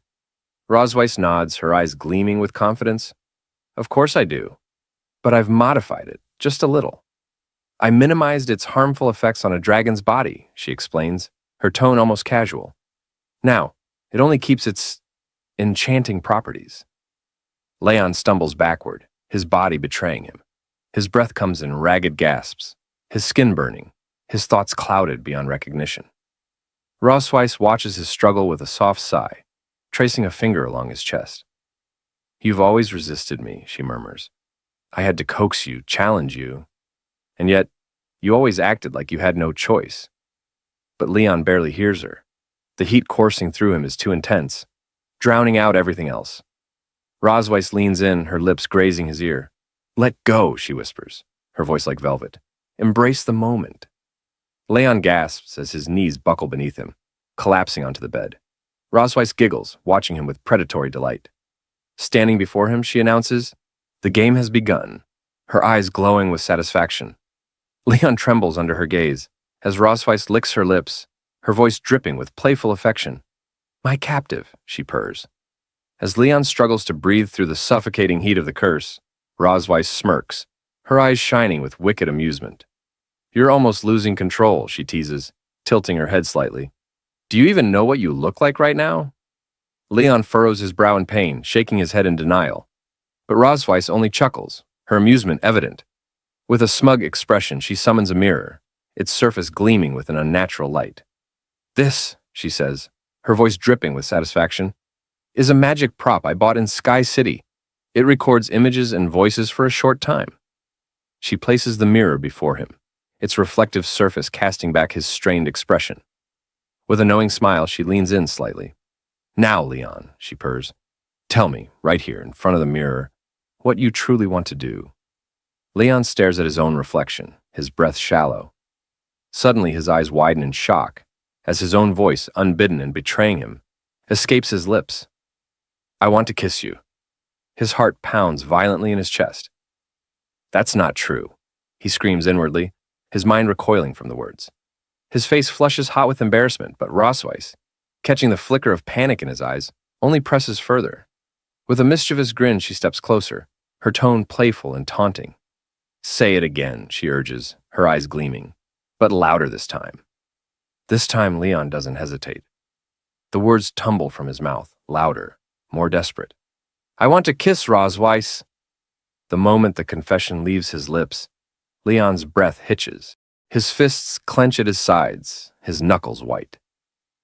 Rosweiss nods, her eyes gleaming with confidence. "Of course I do. But I've modified it, just a little. I minimized its harmful effects on a dragon's body," she explains, her tone almost casual. "Now, it only keeps its enchanting properties." Leon stumbles backward, his body betraying him. His breath comes in ragged gasps, his skin burning, his thoughts clouded beyond recognition. Rosweiss watches his struggle with a soft sigh, tracing a finger along his chest. "You've always resisted me," she murmurs. "I had to coax you, challenge you. And yet, you always acted like you had no choice." But Leon barely hears her. The heat coursing through him is too intense, drowning out everything else. Rosweiss leans in, her lips grazing his ear. "Let go," she whispers, her voice like velvet. "Embrace the moment." Leon gasps as his knees buckle beneath him, collapsing onto the bed. Rosweiss giggles, watching him with predatory delight. Standing before him, she announces, "The game has begun," her eyes glowing with satisfaction. Leon trembles under her gaze, as Rosweiss licks her lips, her voice dripping with playful affection. "My captive," she purrs. As Leon struggles to breathe through the suffocating heat of the curse, Rosweiss smirks, her eyes shining with wicked amusement. "You're almost losing control," she teases, tilting her head slightly. "Do you even know what you look like right now?" Leon furrows his brow in pain, shaking his head in denial. But Rosweiss only chuckles, her amusement evident. With a smug expression, she summons a mirror, its surface gleaming with an unnatural light. "This," she says, her voice dripping with satisfaction, "is a magic prop I bought in Sky City. It records images and voices for a short time." She places the mirror before him, its reflective surface casting back his strained expression. With a knowing smile, she leans in slightly. "Now, Leon," she purrs, "tell me, right here in front of the mirror, what you truly want to do." Leon stares at his own reflection, his breath shallow. Suddenly, his eyes widen in shock, as his own voice, unbidden and betraying him, escapes his lips. "I want to kiss you." His heart pounds violently in his chest. That's not true, he screams inwardly, his mind recoiling from the words. His face flushes hot with embarrassment, but Rosweiss, catching the flicker of panic in his eyes, only presses further. With a mischievous grin, she steps closer, her tone playful and taunting. Say it again, she urges, her eyes gleaming, but louder this time. This time, Leon doesn't hesitate. The words tumble from his mouth, louder, more desperate. I want to kiss Rosweiss. The moment the confession leaves his lips, Leon's breath hitches. His fists clench at his sides, his knuckles white.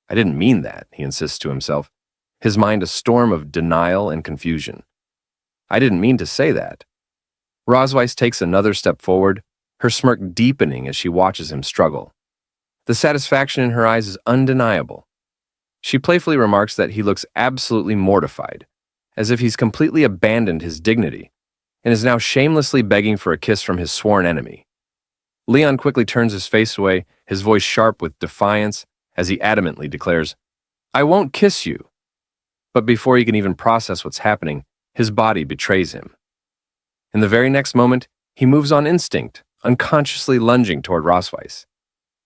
I didn't mean that, he insists to himself, his mind a storm of denial and confusion. I didn't mean to say that. Rosweiss takes another step forward, her smirk deepening as she watches him struggle. The satisfaction in her eyes is undeniable. She playfully remarks that he looks absolutely mortified, as if he's completely abandoned his dignity, and is now shamelessly begging for a kiss from his sworn enemy. Leon quickly turns his face away, his voice sharp with defiance, as he adamantly declares, I won't kiss you. But before he can even process what's happening, his body betrays him. In the very next moment, he moves on instinct, unconsciously lunging toward Rosweiss.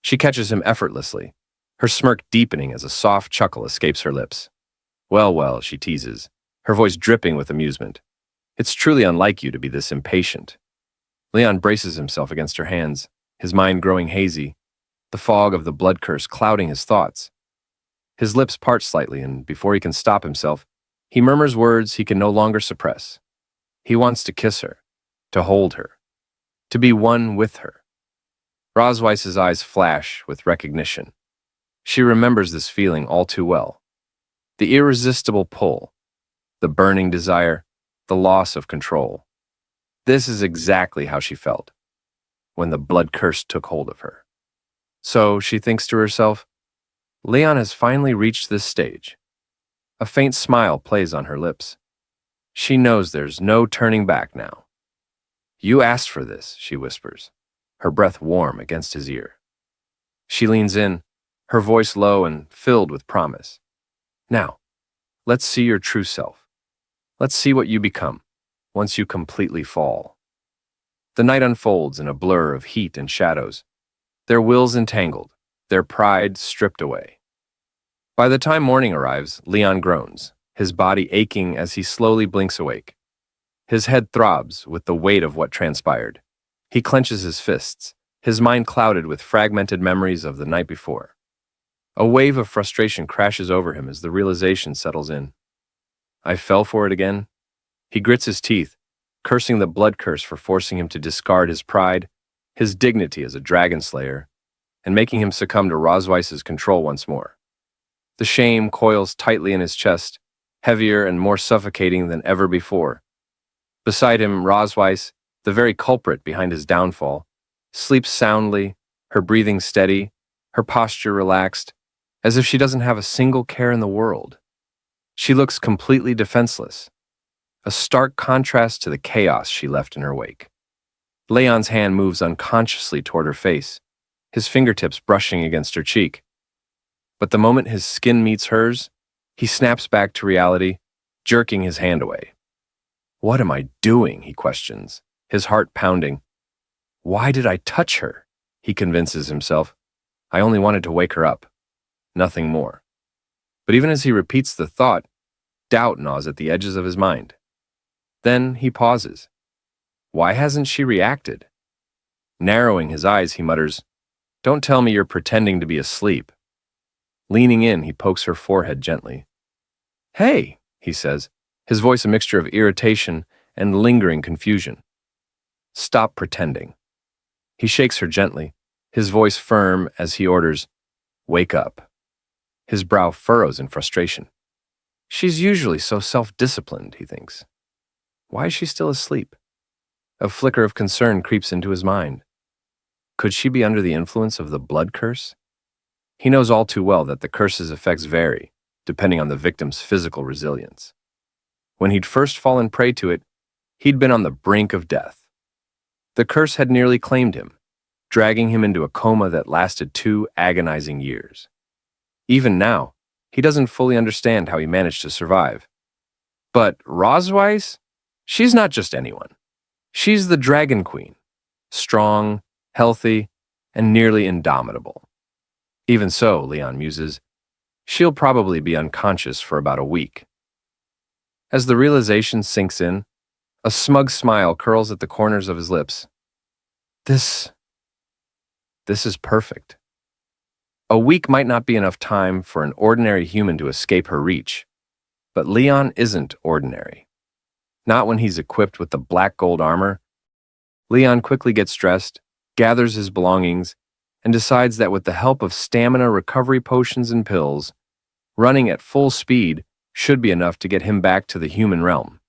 She catches him effortlessly, her smirk deepening as a soft chuckle escapes her lips. Well, well, she teases, her voice dripping with amusement. It's truly unlike you to be this impatient. Leon braces himself against her hands, his mind growing hazy, the fog of the blood curse clouding his thoughts. His lips part slightly, and before he can stop himself, he murmurs words he can no longer suppress. He wants to kiss her, to hold her, to be one with her. Rosweiss's eyes flash with recognition. She remembers this feeling all too well. The irresistible pull, the burning desire, the loss of control. This is exactly how she felt when the blood curse took hold of her. So, she thinks to herself, Leon has finally reached this stage. A faint smile plays on her lips. She knows there's no turning back now. You asked for this, she whispers, her breath warm against his ear. She leans in, her voice low and filled with promise. Now, let's see your true self. Let's see what you become once you completely fall. The night unfolds in a blur of heat and shadows, their wills entangled, their pride stripped away. By the time morning arrives, Leon groans, his body aching as he slowly blinks awake. His head throbs with the weight of what transpired. He clenches his fists, his mind clouded with fragmented memories of the night before. A wave of frustration crashes over him as the realization settles in. I fell for it again. He grits his teeth, cursing the blood curse for forcing him to discard his pride, his dignity as a dragon slayer, and making him succumb to Rosweiss's control once more. The shame coils tightly in his chest, heavier and more suffocating than ever before. Beside him, Rosweiss, the very culprit behind his downfall, sleeps soundly, her breathing steady, her posture relaxed, as if she doesn't have a single care in the world. She looks completely defenseless, a stark contrast to the chaos she left in her wake. Leon's hand moves unconsciously toward her face, his fingertips brushing against her cheek. But the moment his skin meets hers, he snaps back to reality, jerking his hand away. What am I doing? He questions, his heart pounding. Why did I touch her? He convinces himself. I only wanted to wake her up. Nothing more. But even as he repeats the thought, doubt gnaws at the edges of his mind. Then he pauses. Why hasn't she reacted? Narrowing his eyes, he mutters, Don't tell me you're pretending to be asleep. Leaning in, he pokes her forehead gently. Hey, he says, his voice a mixture of irritation and lingering confusion. Stop pretending. He shakes her gently, his voice firm as he orders, Wake up. His brow furrows in frustration. She's usually so self-disciplined, he thinks. Why is she still asleep? A flicker of concern creeps into his mind. Could she be under the influence of the blood curse? He knows all too well that the curse's effects vary, depending on the victim's physical resilience. When he'd first fallen prey to it, he'd been on the brink of death. The curse had nearly claimed him, dragging him into a coma that lasted 2 agonizing years. Even now, he doesn't fully understand how he managed to survive. But Rosweiss? She's not just anyone. She's the Dragon Queen, strong, healthy, and nearly indomitable. Even so, Leon muses, she'll probably be unconscious for about a week. As the realization sinks in, a smug smile curls at the corners of his lips. This is perfect. A week might not be enough time for an ordinary human to escape her reach, but Leon isn't ordinary. Not when he's equipped with the black gold armor. Leon quickly gets dressed, gathers his belongings, and decides that with the help of stamina recovery potions and pills, running at full speed should be enough to get him back to the human realm.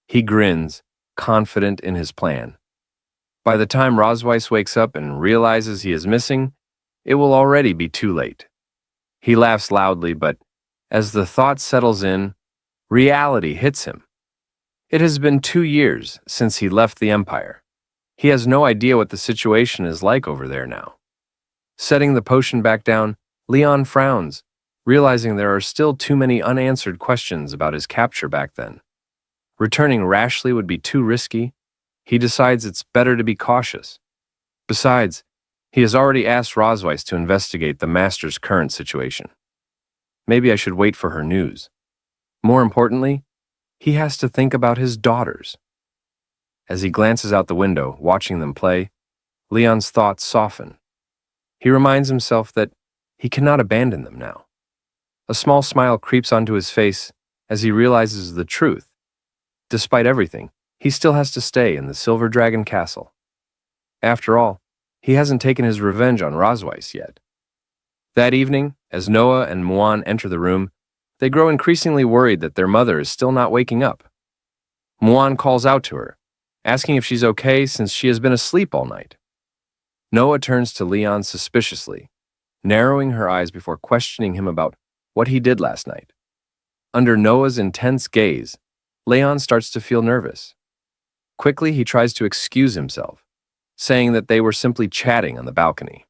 He grins, confident in his plan. By the time Rosweiss wakes up and realizes he is missing, it will already be too late. He laughs loudly, but as the thought settles in, reality hits him. It has been 2 years since he left the Empire. He has no idea what the situation is like over there now. Setting the potion back down, Leon frowns, realizing there are still too many unanswered questions about his capture back then. Returning rashly would be too risky. He decides it's better to be cautious. Besides, he has already asked Rosweiss to investigate the Master's current situation. Maybe I should wait for her news. More importantly, he has to think about his daughters. As he glances out the window, watching them play, Leon's thoughts soften. He reminds himself that he cannot abandon them now. A small smile creeps onto his face as he realizes the truth. Despite everything, he still has to stay in the Silver Dragon Castle. After all, he hasn't taken his revenge on Rosweiss yet. That evening, as Noah and Muan enter the room, they grow increasingly worried that their mother is still not waking up. Muan calls out to her, asking if she's okay since she has been asleep all night. Noah turns to Leon suspiciously, narrowing her eyes before questioning him about what he did last night. Under Noah's intense gaze, Leon starts to feel nervous. Quickly, he tries to excuse himself, saying that they were simply chatting on the balcony.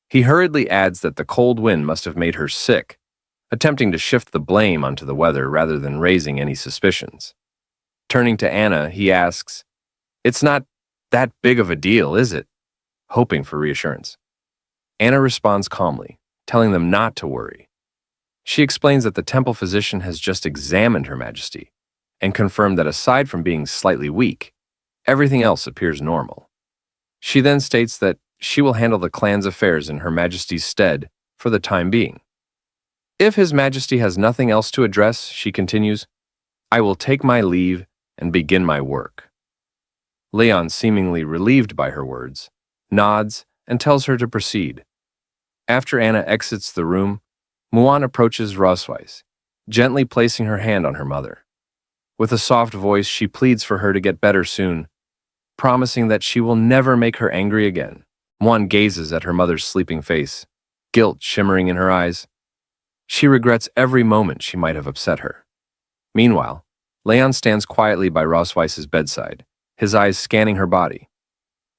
He hurriedly adds that the cold wind must have made her sick, attempting to shift the blame onto the weather rather than raising any suspicions. Turning to Anna, he asks, "It's not that big of a deal, is it?" hoping for reassurance. Anna responds calmly, telling them not to worry. She explains that the temple physician has just examined Her Majesty and confirmed that aside from being slightly weak, everything else appears normal. She then states that she will handle the clan's affairs in Her Majesty's stead for the time being. If His Majesty has nothing else to address, she continues, I will take my leave and begin my work. Leon, seemingly relieved by her words, nods and tells her to proceed. After Anna exits the room, Muan approaches Rosweiss, gently placing her hand on her mother. With a soft voice, she pleads for her to get better soon, promising that she will never make her angry again. Muan gazes at her mother's sleeping face, guilt shimmering in her eyes. She regrets every moment she might have upset her. Meanwhile, Leon stands quietly by Rosweiss's bedside, his eyes scanning her body.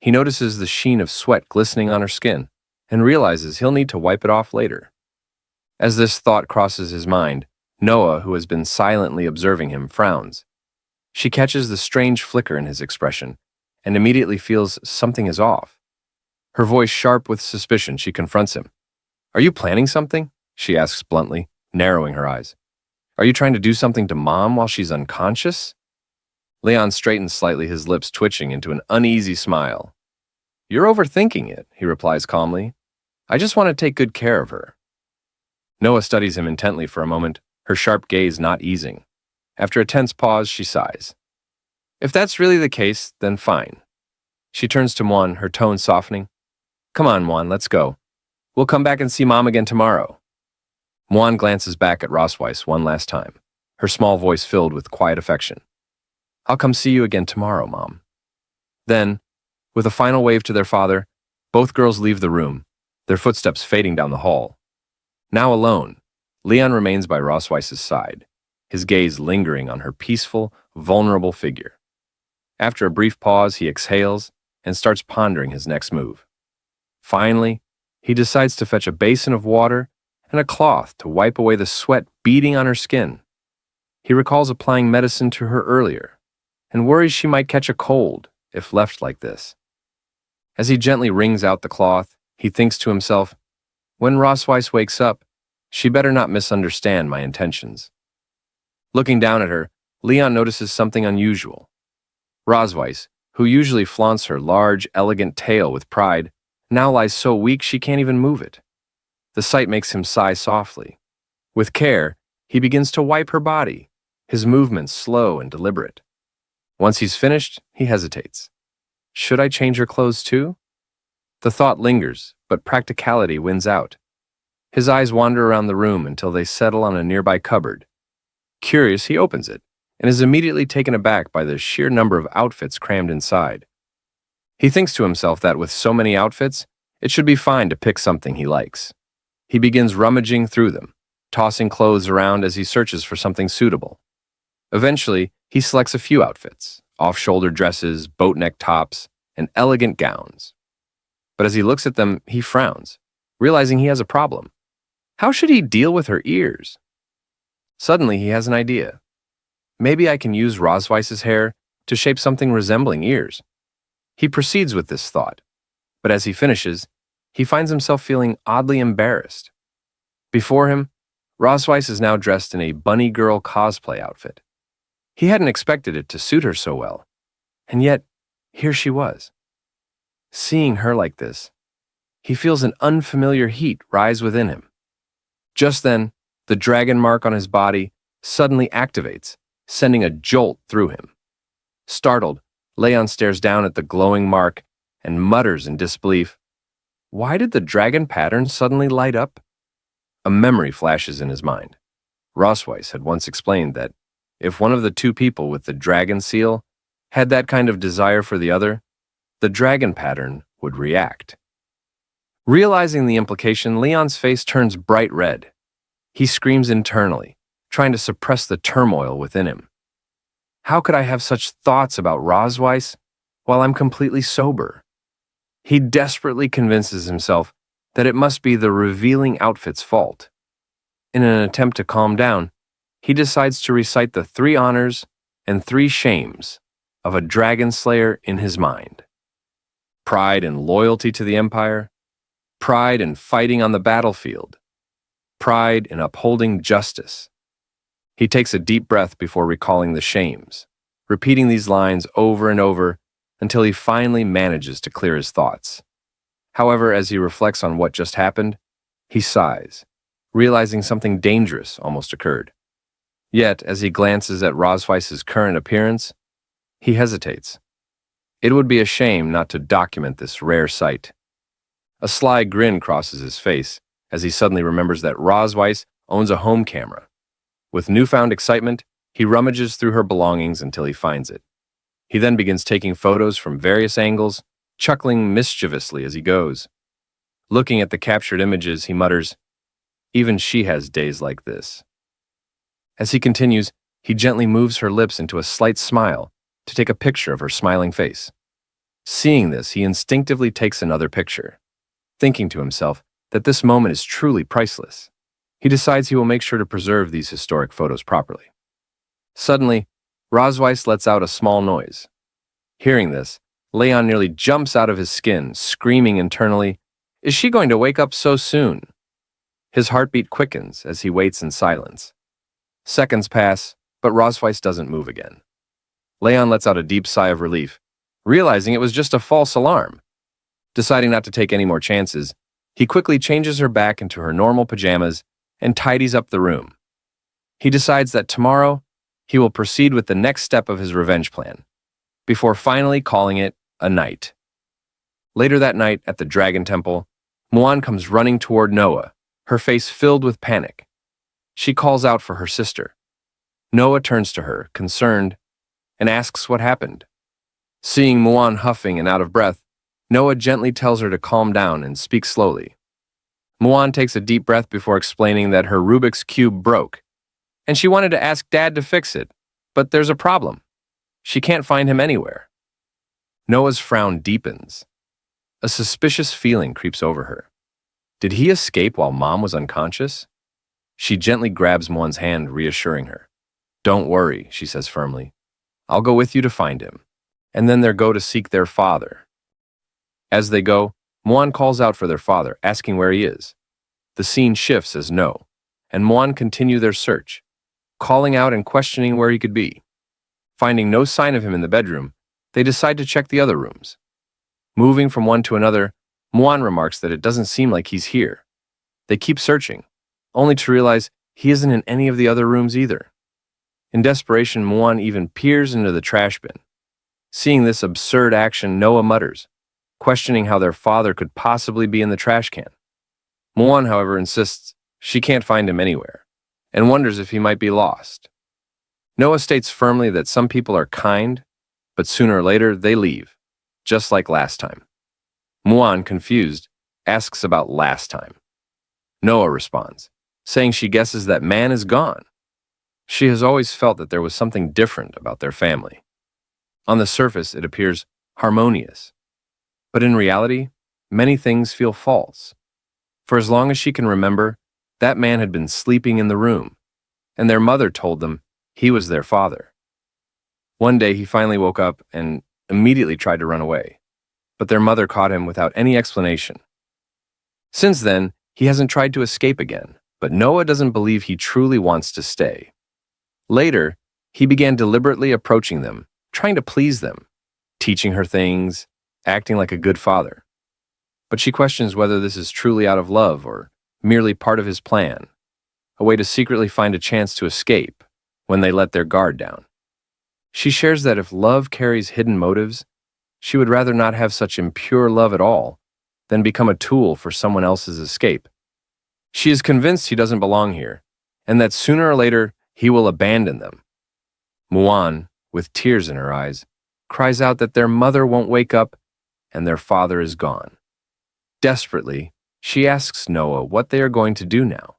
He notices the sheen of sweat glistening on her skin and realizes he'll need to wipe it off later. As this thought crosses his mind, Noah, who has been silently observing him, frowns. She catches the strange flicker in his expression and immediately feels something is off. Her voice sharp with suspicion, she confronts him. Are you planning something? She asks bluntly, narrowing her eyes. Are you trying to do something to Mom while she's unconscious? Leon straightens slightly, his lips twitching into an uneasy smile. You're overthinking it, he replies calmly. I just want to take good care of her. Noah studies him intently for a moment, her sharp gaze not easing. After a tense pause, she sighs. If that's really the case, then fine. She turns to Muan, her tone softening. Come on, Muan, let's go. We'll come back and see Mom again tomorrow. Muan glances back at Rosweiss one last time, her small voice filled with quiet affection. I'll come see you again tomorrow, Mom. Then, with a final wave to their father, both girls leave the room, their footsteps fading down the hall. Now alone, Leon remains by Rosweiss's side, his gaze lingering on her peaceful, vulnerable figure. After a brief pause, he exhales and starts pondering his next move. Finally, he decides to fetch a basin of water and a cloth to wipe away the sweat beading on her skin. He recalls applying medicine to her earlier and worries she might catch a cold if left like this. As he gently wrings out the cloth, he thinks to himself, when Rosweiss wakes up, she better not misunderstand my intentions. Looking down at her, Leon notices something unusual. Rosweiss, who usually flaunts her large, elegant tail with pride, now lies so weak she can't even move it. The sight makes him sigh softly. With care, he begins to wipe her body, his movements slow and deliberate. Once he's finished, he hesitates. Should I change her clothes too? The thought lingers, but practicality wins out. His eyes wander around the room until they settle on a nearby cupboard. Curious, he opens it, and is immediately taken aback by the sheer number of outfits crammed inside. He thinks to himself that with so many outfits, it should be fine to pick something he likes. He begins rummaging through them, tossing clothes around as he searches for something suitable. Eventually, he selects a few outfits, off-shoulder dresses, boat-neck tops, and elegant gowns. But as he looks at them, he frowns, realizing he has a problem. How should he deal with her ears? Suddenly, he has an idea. Maybe I can use Rosweiss's hair to shape something resembling ears. He proceeds with this thought, but as he finishes, he finds himself feeling oddly embarrassed. Before him, Rosweiss is now dressed in a bunny girl cosplay outfit. He hadn't expected it to suit her so well, and yet, here she was. Seeing her like this, he feels an unfamiliar heat rise within him. Just then, the dragon mark on his body suddenly activates, sending a jolt through him. Startled, Leon stares down at the glowing mark and mutters in disbelief, "Why did the dragon pattern suddenly light up?" A memory flashes in his mind. Rosweiss had once explained that if one of the two people with the dragon seal had that kind of desire for the other, the dragon pattern would react. Realizing the implication, Leon's face turns bright red. He screams internally, trying to suppress the turmoil within him. How could I have such thoughts about Rosweiss while I'm completely sober? He desperately convinces himself that it must be the revealing outfit's fault. In an attempt to calm down, he decides to recite the 3 honors and 3 shames of a dragon slayer in his mind. Pride and loyalty to the Empire, pride in fighting on the battlefield, pride in upholding justice. He takes a deep breath before recalling the shames, repeating these lines over and over until he finally manages to clear his thoughts. However, as he reflects on what just happened, he sighs, realizing something dangerous almost occurred. Yet, as he glances at Rosweiss's current appearance, he hesitates. It would be a shame not to document this rare sight. A sly grin crosses his face as he suddenly remembers that Rosweiss owns a home camera. With newfound excitement, he rummages through her belongings until he finds it. He then begins taking photos from various angles, chuckling mischievously as he goes. Looking at the captured images, he mutters, "Even she has days like this." As he continues, he gently moves her lips into a slight smile to take a picture of her smiling face. Seeing this, he instinctively takes another picture. Thinking to himself that this moment is truly priceless, he decides he will make sure to preserve these historic photos properly. Suddenly, Rosweiss lets out a small noise. Hearing this, Leon nearly jumps out of his skin, screaming internally, "Is she going to wake up so soon?" His heartbeat quickens as he waits in silence. Seconds pass, but Rosweiss doesn't move again. Leon lets out a deep sigh of relief, realizing it was just a false alarm. Deciding not to take any more chances, he quickly changes her back into her normal pajamas and tidies up the room. He decides that tomorrow, he will proceed with the next step of his revenge plan, before finally calling it a night. Later that night at the Dragon Temple, Muan comes running toward Noah, her face filled with panic. She calls out for her sister. Noah turns to her, concerned, and asks what happened. Seeing Muan huffing and out of breath, Noah gently tells her to calm down and speak slowly. Muan takes a deep breath before explaining that her Rubik's Cube broke, and she wanted to ask Dad to fix it, but there's a problem. She can't find him anywhere. Noah's frown deepens. A suspicious feeling creeps over her. Did he escape while Mom was unconscious? She gently grabs Muan's hand, reassuring her. "Don't worry," she says firmly. "I'll go with you to find him." and then they go to seek their father. As they go, Muan calls out for their father, asking where he is. The scene shifts as no, and Muan continue their search, calling out and questioning where he could be. Finding no sign of him in the bedroom, they decide to check the other rooms. Moving from one to another, Muan remarks that it doesn't seem like he's here. They keep searching, only to realize he isn't in any of the other rooms either. In desperation, Muan even peers into the trash bin. Seeing this absurd action, Noah mutters, questioning how their father could possibly be in the trash can. Muan, however, insists she can't find him anywhere, and wonders if he might be lost. Noah states firmly that some people are kind, but sooner or later they leave, just like last time. Muan, confused, asks about last time. Noah responds, saying she guesses that man is gone. She has always felt that there was something different about their family. On the surface, it appears harmonious. But in reality, many things feel false. For as long as she can remember, that man had been sleeping in the room, and their mother told them he was their father. One day he finally woke up and immediately tried to run away, but their mother caught him without any explanation. Since then, he hasn't tried to escape again, but Noah doesn't believe he truly wants to stay. Later, he began deliberately approaching them, trying to please them, teaching her things, acting like a good father. But she questions whether this is truly out of love or merely part of his plan, a way to secretly find a chance to escape when they let their guard down. She shares that if love carries hidden motives, she would rather not have such impure love at all than become a tool for someone else's escape. She is convinced he doesn't belong here, and that sooner or later he will abandon them. Muan, with tears in her eyes, cries out that their mother won't wake up and their father is gone. Desperately, she asks Noah what they are going to do now.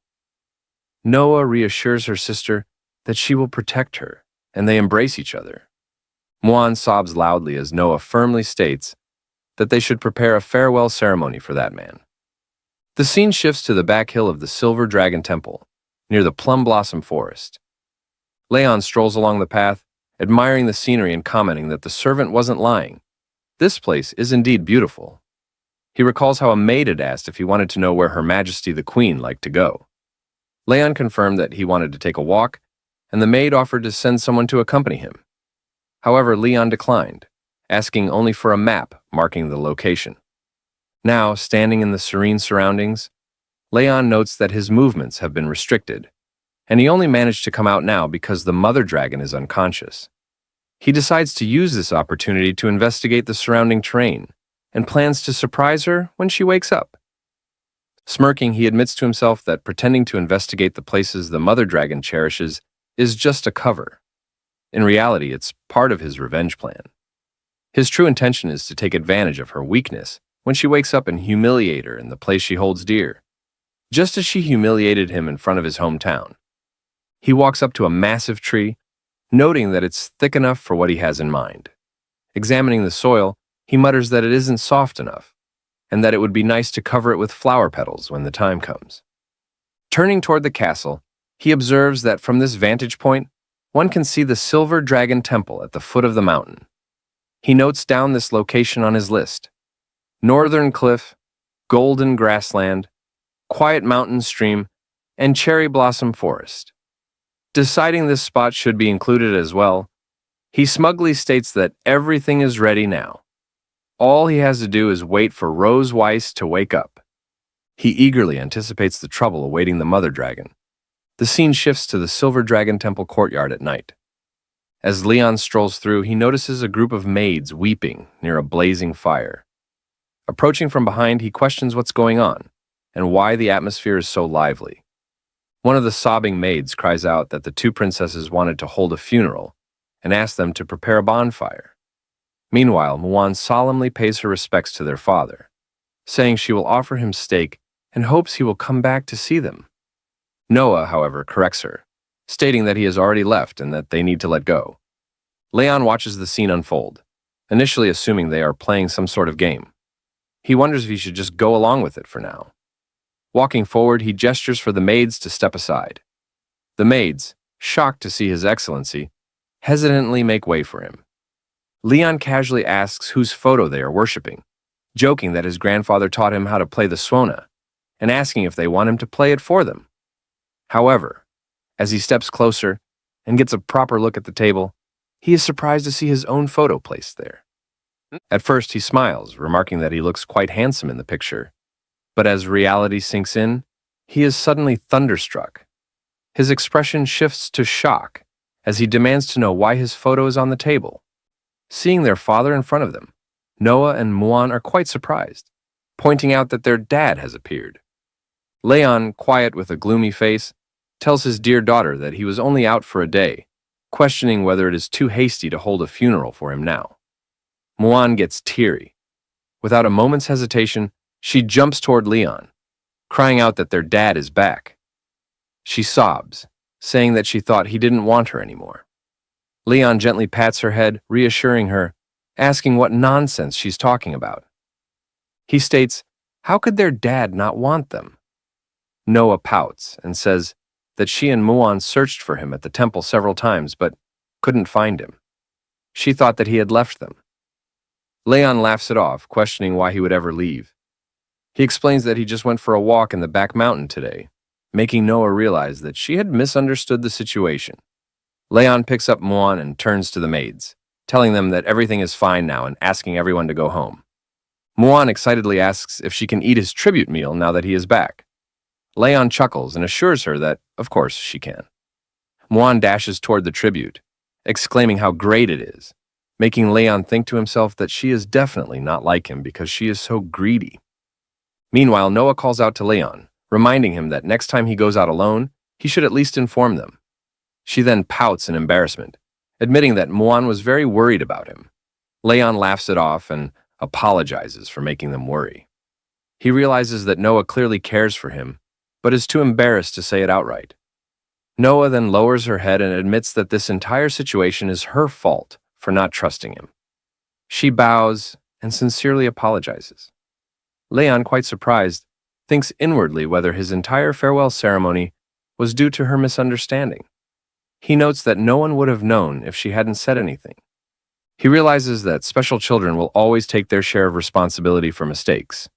Noah reassures her sister that she will protect her, and they embrace each other. Muan sobs loudly as Noah firmly states that they should prepare a farewell ceremony for that man. The scene shifts to the back hill of the Silver Dragon Temple, near the Plum Blossom Forest. Leon strolls along the path, admiring the scenery and commenting that the servant wasn't lying. This place is indeed beautiful. He recalls how a maid had asked if he wanted to know where Her Majesty the Queen liked to go. Leon confirmed that he wanted to take a walk, and the maid offered to send someone to accompany him. However, Leon declined, asking only for a map marking the location. Now, standing in the serene surroundings, Leon notes that his movements have been restricted, and he only managed to come out now because the mother dragon is unconscious. He decides to use this opportunity to investigate the surrounding terrain, and plans to surprise her when she wakes up. Smirking, he admits to himself that pretending to investigate the places the mother dragon cherishes is just a cover. In reality, it's part of his revenge plan. His true intention is to take advantage of her weakness when she wakes up and humiliate her in the place she holds dear, just as she humiliated him in front of his hometown. He walks up to a massive tree, noting that it's thick enough for what he has in mind. Examining the soil, he mutters that it isn't soft enough, and that it would be nice to cover it with flower petals when the time comes. Turning toward the castle, he observes that from this vantage point, one can see the Silver Dragon Temple at the foot of the mountain. He notes down this location on his list: Northern Cliff, Golden Grassland, Quiet Mountain Stream, and Cherry Blossom Forest. Deciding this spot should be included as well, he smugly states that everything is ready now. All he has to do is wait for Rose Weiss to wake up. He eagerly anticipates the trouble awaiting the mother dragon. The scene shifts to the Silver Dragon Temple courtyard at night. As Leon strolls through, he notices a group of maids weeping near a blazing fire. Approaching from behind, he questions what's going on and why the atmosphere is so lively. One of the sobbing maids cries out that the two princesses wanted to hold a funeral and asked them to prepare a bonfire. Meanwhile, Muan solemnly pays her respects to their father, saying she will offer him steak and hopes he will come back to see them. Noah, however, corrects her, stating that he has already left and that they need to let go. Leon watches the scene unfold, initially assuming they are playing some sort of game. He wonders if he should just go along with it for now. Walking forward, he gestures for the maids to step aside. The maids, shocked to see His Excellency, hesitantly make way for him. Leon casually asks whose photo they are worshipping, joking that his grandfather taught him how to play the swona, and asking if they want him to play it for them. However, as he steps closer and gets a proper look at the table, he is surprised to see his own photo placed there. At first, he smiles, remarking that he looks quite handsome in the picture, but as reality sinks in, he is suddenly thunderstruck. His expression shifts to shock as he demands to know why his photo is on the table. Seeing their father in front of them, Noah and Muan are quite surprised, pointing out that their dad has appeared. Leon, quiet with a gloomy face, tells his dear daughter that he was only out for a day, questioning whether it is too hasty to hold a funeral for him now. Muan gets teary. Without a moment's hesitation, she jumps toward Leon, crying out that their dad is back. She sobs, saying that she thought he didn't want her anymore. Leon gently pats her head, reassuring her, asking what nonsense she's talking about. He states, how could their dad not want them? Noah pouts and says that she and Muan searched for him at the temple several times but couldn't find him. She thought that he had left them. Leon laughs it off, questioning why he would ever leave. He explains that he just went for a walk in the back mountain today, making Noah realize that she had misunderstood the situation. Leon picks up Muan and turns to the maids, telling them that everything is fine now and asking everyone to go home. Muan excitedly asks if she can eat his tribute meal now that he is back. Leon chuckles and assures her that, of course, she can. Muan dashes toward the tribute, exclaiming how great it is, making Leon think to himself that she is definitely not like him because she is so greedy. Meanwhile, Noah calls out to Leon, reminding him that next time he goes out alone, he should at least inform them. She then pouts in embarrassment, admitting that Muan was very worried about him. Leon laughs it off and apologizes for making them worry. He realizes that Noah clearly cares for him, but is too embarrassed to say it outright. Noah then lowers her head and admits that this entire situation is her fault for not trusting him. She bows and sincerely apologizes. Leon, quite surprised, thinks inwardly whether his entire farewell ceremony was due to her misunderstanding. He notes that no one would have known if she hadn't said anything. He realizes that special children will always take their share of responsibility for mistakes,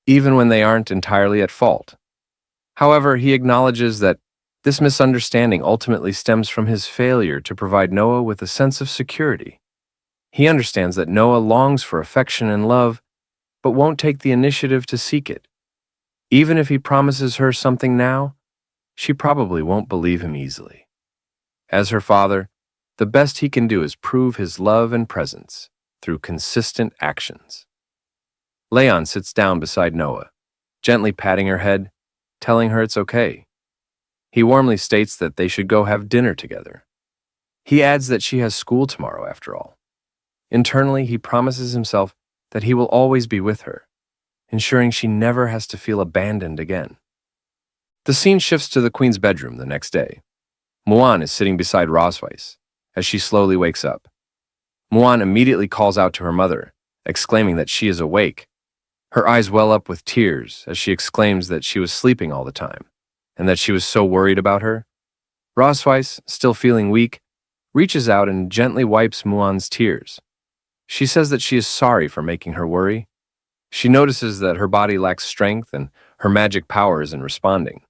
even when they aren't entirely at fault. However, he acknowledges that this misunderstanding ultimately stems from his failure to provide Noah with a sense of security. He understands that Noah longs for affection and love, but won't take the initiative to seek it. Even if he promises her something now, she probably won't believe him easily. As her father, the best he can do is prove his love and presence through consistent actions. Leon sits down beside Noah, gently patting her head, telling her it's okay. He warmly states that they should go have dinner together. He adds that she has school tomorrow after all. Internally, he promises himself that he will always be with her, ensuring she never has to feel abandoned again. The scene shifts to the queen's bedroom the next day. Muan is sitting beside Rosweiss as she slowly wakes up. Muan immediately calls out to her mother, exclaiming that she is awake. Her eyes well up with tears as she exclaims that she was sleeping all the time and that she was so worried about her. Rosweiss, still feeling weak, reaches out and gently wipes Muan's tears. She says that she is sorry for making her worry. She notices that her body lacks strength and her magic power isn't responding.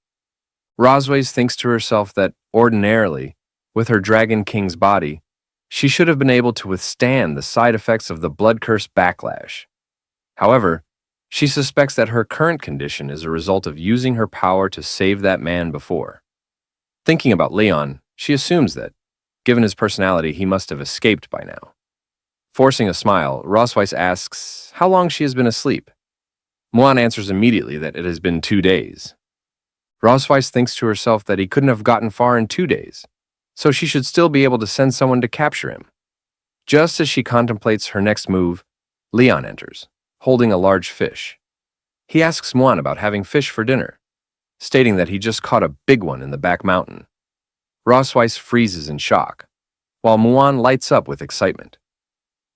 Rosweiss thinks to herself that, ordinarily, with her Dragon King's body, she should have been able to withstand the side effects of the blood curse backlash. However, she suspects that her current condition is a result of using her power to save that man before. Thinking about Leon, she assumes that, given his personality, he must have escaped by now. Forcing a smile, Rosweiss asks how long she has been asleep. Muan answers immediately that it has been 2 days. Rosweiss thinks to herself that he couldn't have gotten far in 2 days, so she should still be able to send someone to capture him. Just as she contemplates her next move, Leon enters, holding a large fish. He asks Muan about having fish for dinner, stating that he just caught a big one in the back mountain. Rosweiss freezes in shock, while Muan lights up with excitement.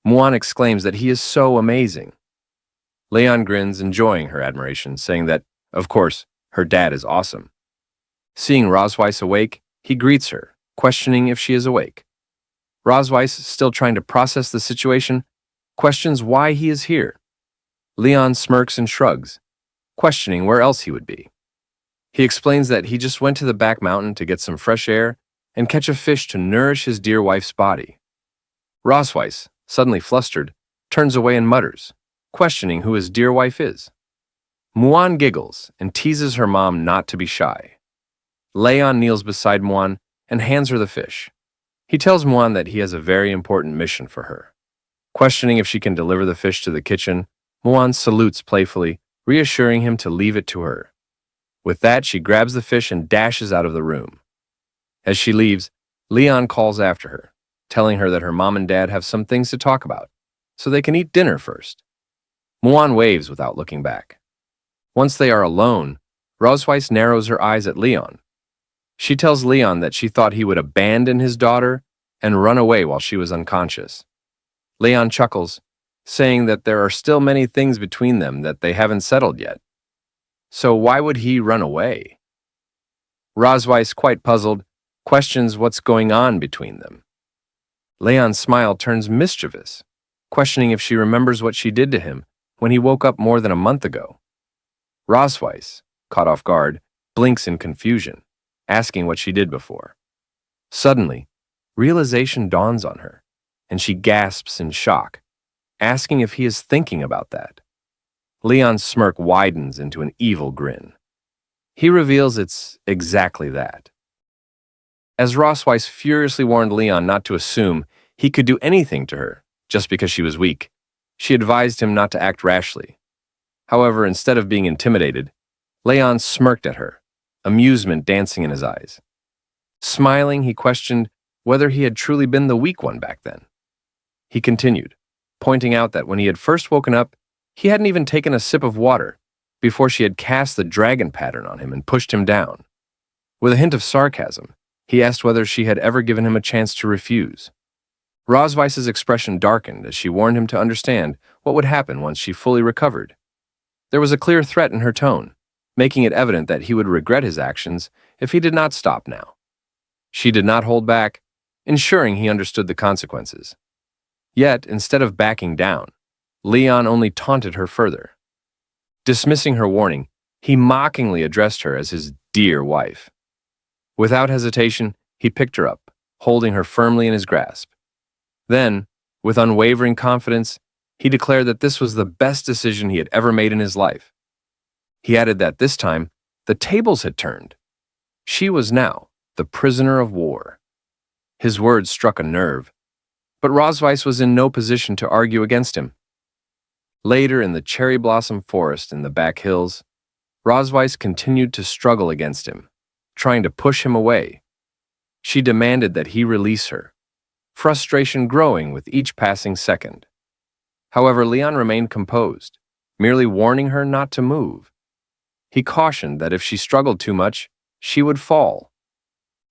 Muan exclaims that he is so amazing. Leon grins, enjoying her admiration, saying that, of course, her dad is awesome. Seeing Rosweiss awake, he greets her, questioning if she is awake. Rosweiss, still trying to process the situation, questions why he is here. Leon smirks and shrugs, questioning where else he would be. He explains that he just went to the back mountain to get some fresh air and catch a fish to nourish his dear wife's body. Rosweiss, suddenly flustered, turns away and mutters, questioning who his dear wife is. Muan giggles and teases her mom not to be shy. Leon kneels beside Muan and hands her the fish. He tells Muan that he has a very important mission for her. Questioning if she can deliver the fish to the kitchen, Muan salutes playfully, reassuring him to leave it to her. With that, she grabs the fish and dashes out of the room. As she leaves, Leon calls after her, telling her that her mom and dad have some things to talk about, so they can eat dinner first. Muan waves without looking back. Once they are alone, Rosweiss narrows her eyes at Leon. She tells Leon that she thought he would abandon his daughter and run away while she was unconscious. Leon chuckles, saying that there are still many things between them that they haven't settled yet. So why would he run away? Rosweiss, quite puzzled, questions what's going on between them. Leon's smile turns mischievous, questioning if she remembers what she did to him when he woke up more than a month ago. Rosweiss, caught off guard, blinks in confusion, asking what she did before. Suddenly, realization dawns on her, and she gasps in shock, asking if he is thinking about that. Leon's smirk widens into an evil grin. He reveals it's exactly that. As Rosweiss furiously warned Leon not to assume he could do anything to her just because she was weak, she advised him not to act rashly. However, instead of being intimidated, Leon smirked at her, amusement dancing in his eyes. Smiling, he questioned whether he had truly been the weak one back then. He continued, pointing out that when he had first woken up, he hadn't even taken a sip of water before she had cast the dragon pattern on him and pushed him down. With a hint of sarcasm, he asked whether she had ever given him a chance to refuse. Rosweiss's expression darkened as she warned him to understand what would happen once she fully recovered. There was a clear threat in her tone, making it evident that he would regret his actions if he did not stop now. She did not hold back, ensuring he understood the consequences. Yet, instead of backing down, Leon only taunted her further. Dismissing her warning, he mockingly addressed her as his dear wife. Without hesitation, he picked her up, holding her firmly in his grasp. Then, with unwavering confidence, he declared that this was the best decision he had ever made in his life. He added that this time, the tables had turned. She was now the prisoner of war. His words struck a nerve, but Rosweiss was in no position to argue against him. Later, in the cherry blossom forest in the back hills, Rosweiss continued to struggle against him, trying to push him away. She demanded that he release her, frustration growing with each passing second. However, Leon remained composed, merely warning her not to move. He cautioned that if she struggled too much, she would fall.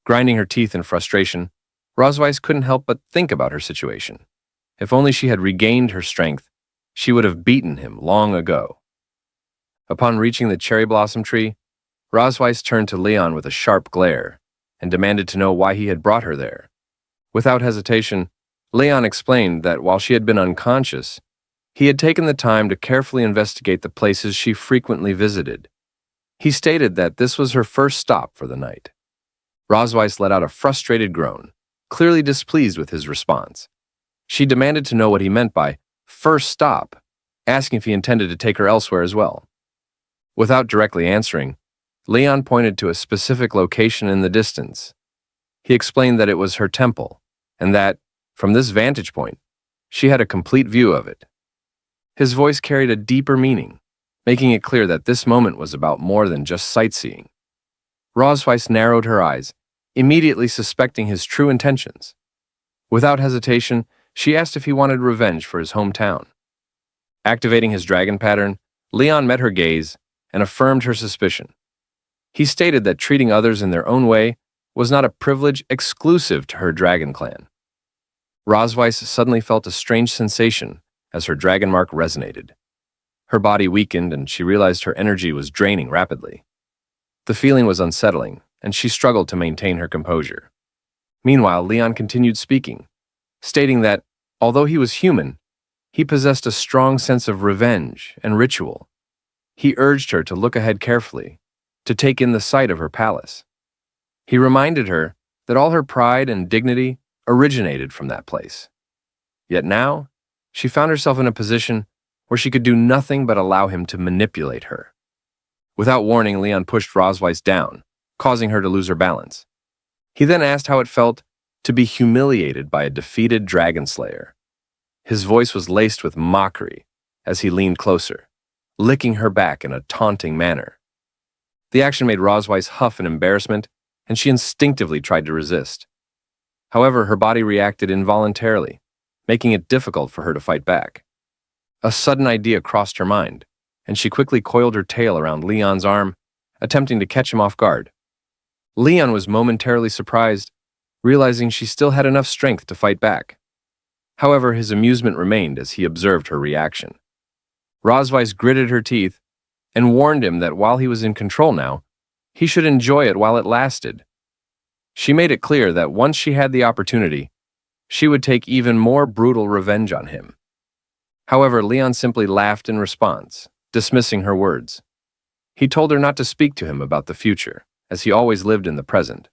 Grinding her teeth in frustration, Rosweiss couldn't help but think about her situation. If only she had regained her strength, she would have beaten him long ago. Upon reaching the cherry blossom tree, Rosweiss turned to Leon with a sharp glare and demanded to know why he had brought her there. Without hesitation, Leon explained that while she had been unconscious, he had taken the time to carefully investigate the places she frequently visited. He stated that this was her first stop for the night. Rosweiss let out a frustrated groan, clearly displeased with his response. She demanded to know what he meant by first stop, asking if he intended to take her elsewhere as well. Without directly answering, Leon pointed to a specific location in the distance. He explained that it was her temple, and that, from this vantage point, she had a complete view of it. His voice carried a deeper meaning, making it clear that this moment was about more than just sightseeing. Rosweiss narrowed her eyes, immediately suspecting his true intentions. Without hesitation, she asked if he wanted revenge for his hometown. Activating his dragon pattern, Leon met her gaze and affirmed her suspicion. He stated that treating others in their own way was not a privilege exclusive to her dragon clan. Rosweiss suddenly felt a strange sensation as her dragon mark resonated. Her body weakened and she realized her energy was draining rapidly. The feeling was unsettling, and she struggled to maintain her composure. Meanwhile, Leon continued speaking, stating that, although he was human, he possessed a strong sense of revenge and ritual. He urged her to look ahead carefully, to take in the sight of her palace. He reminded her that all her pride and dignity originated from that place. Yet now, she found herself in a position where she could do nothing but allow him to manipulate her. Without warning, Leon pushed Rosweiss down, causing her to lose her balance. He then asked how it felt to be humiliated by a defeated dragon slayer. His voice was laced with mockery as he leaned closer, licking her back in a taunting manner. The action made Rosweiss huff in embarrassment, and she instinctively tried to resist. However, her body reacted involuntarily, making it difficult for her to fight back. A sudden idea crossed her mind, and she quickly coiled her tail around Leon's arm, attempting to catch him off guard. Leon was momentarily surprised, realizing she still had enough strength to fight back. However, his amusement remained as he observed her reaction. Rosweiss gritted her teeth and warned him that while he was in control now, he should enjoy it while it lasted. She made it clear that once she had the opportunity, she would take even more brutal revenge on him. However, Leon simply laughed in response, dismissing her words. He told her not to speak to him about the future, as he always lived in the present.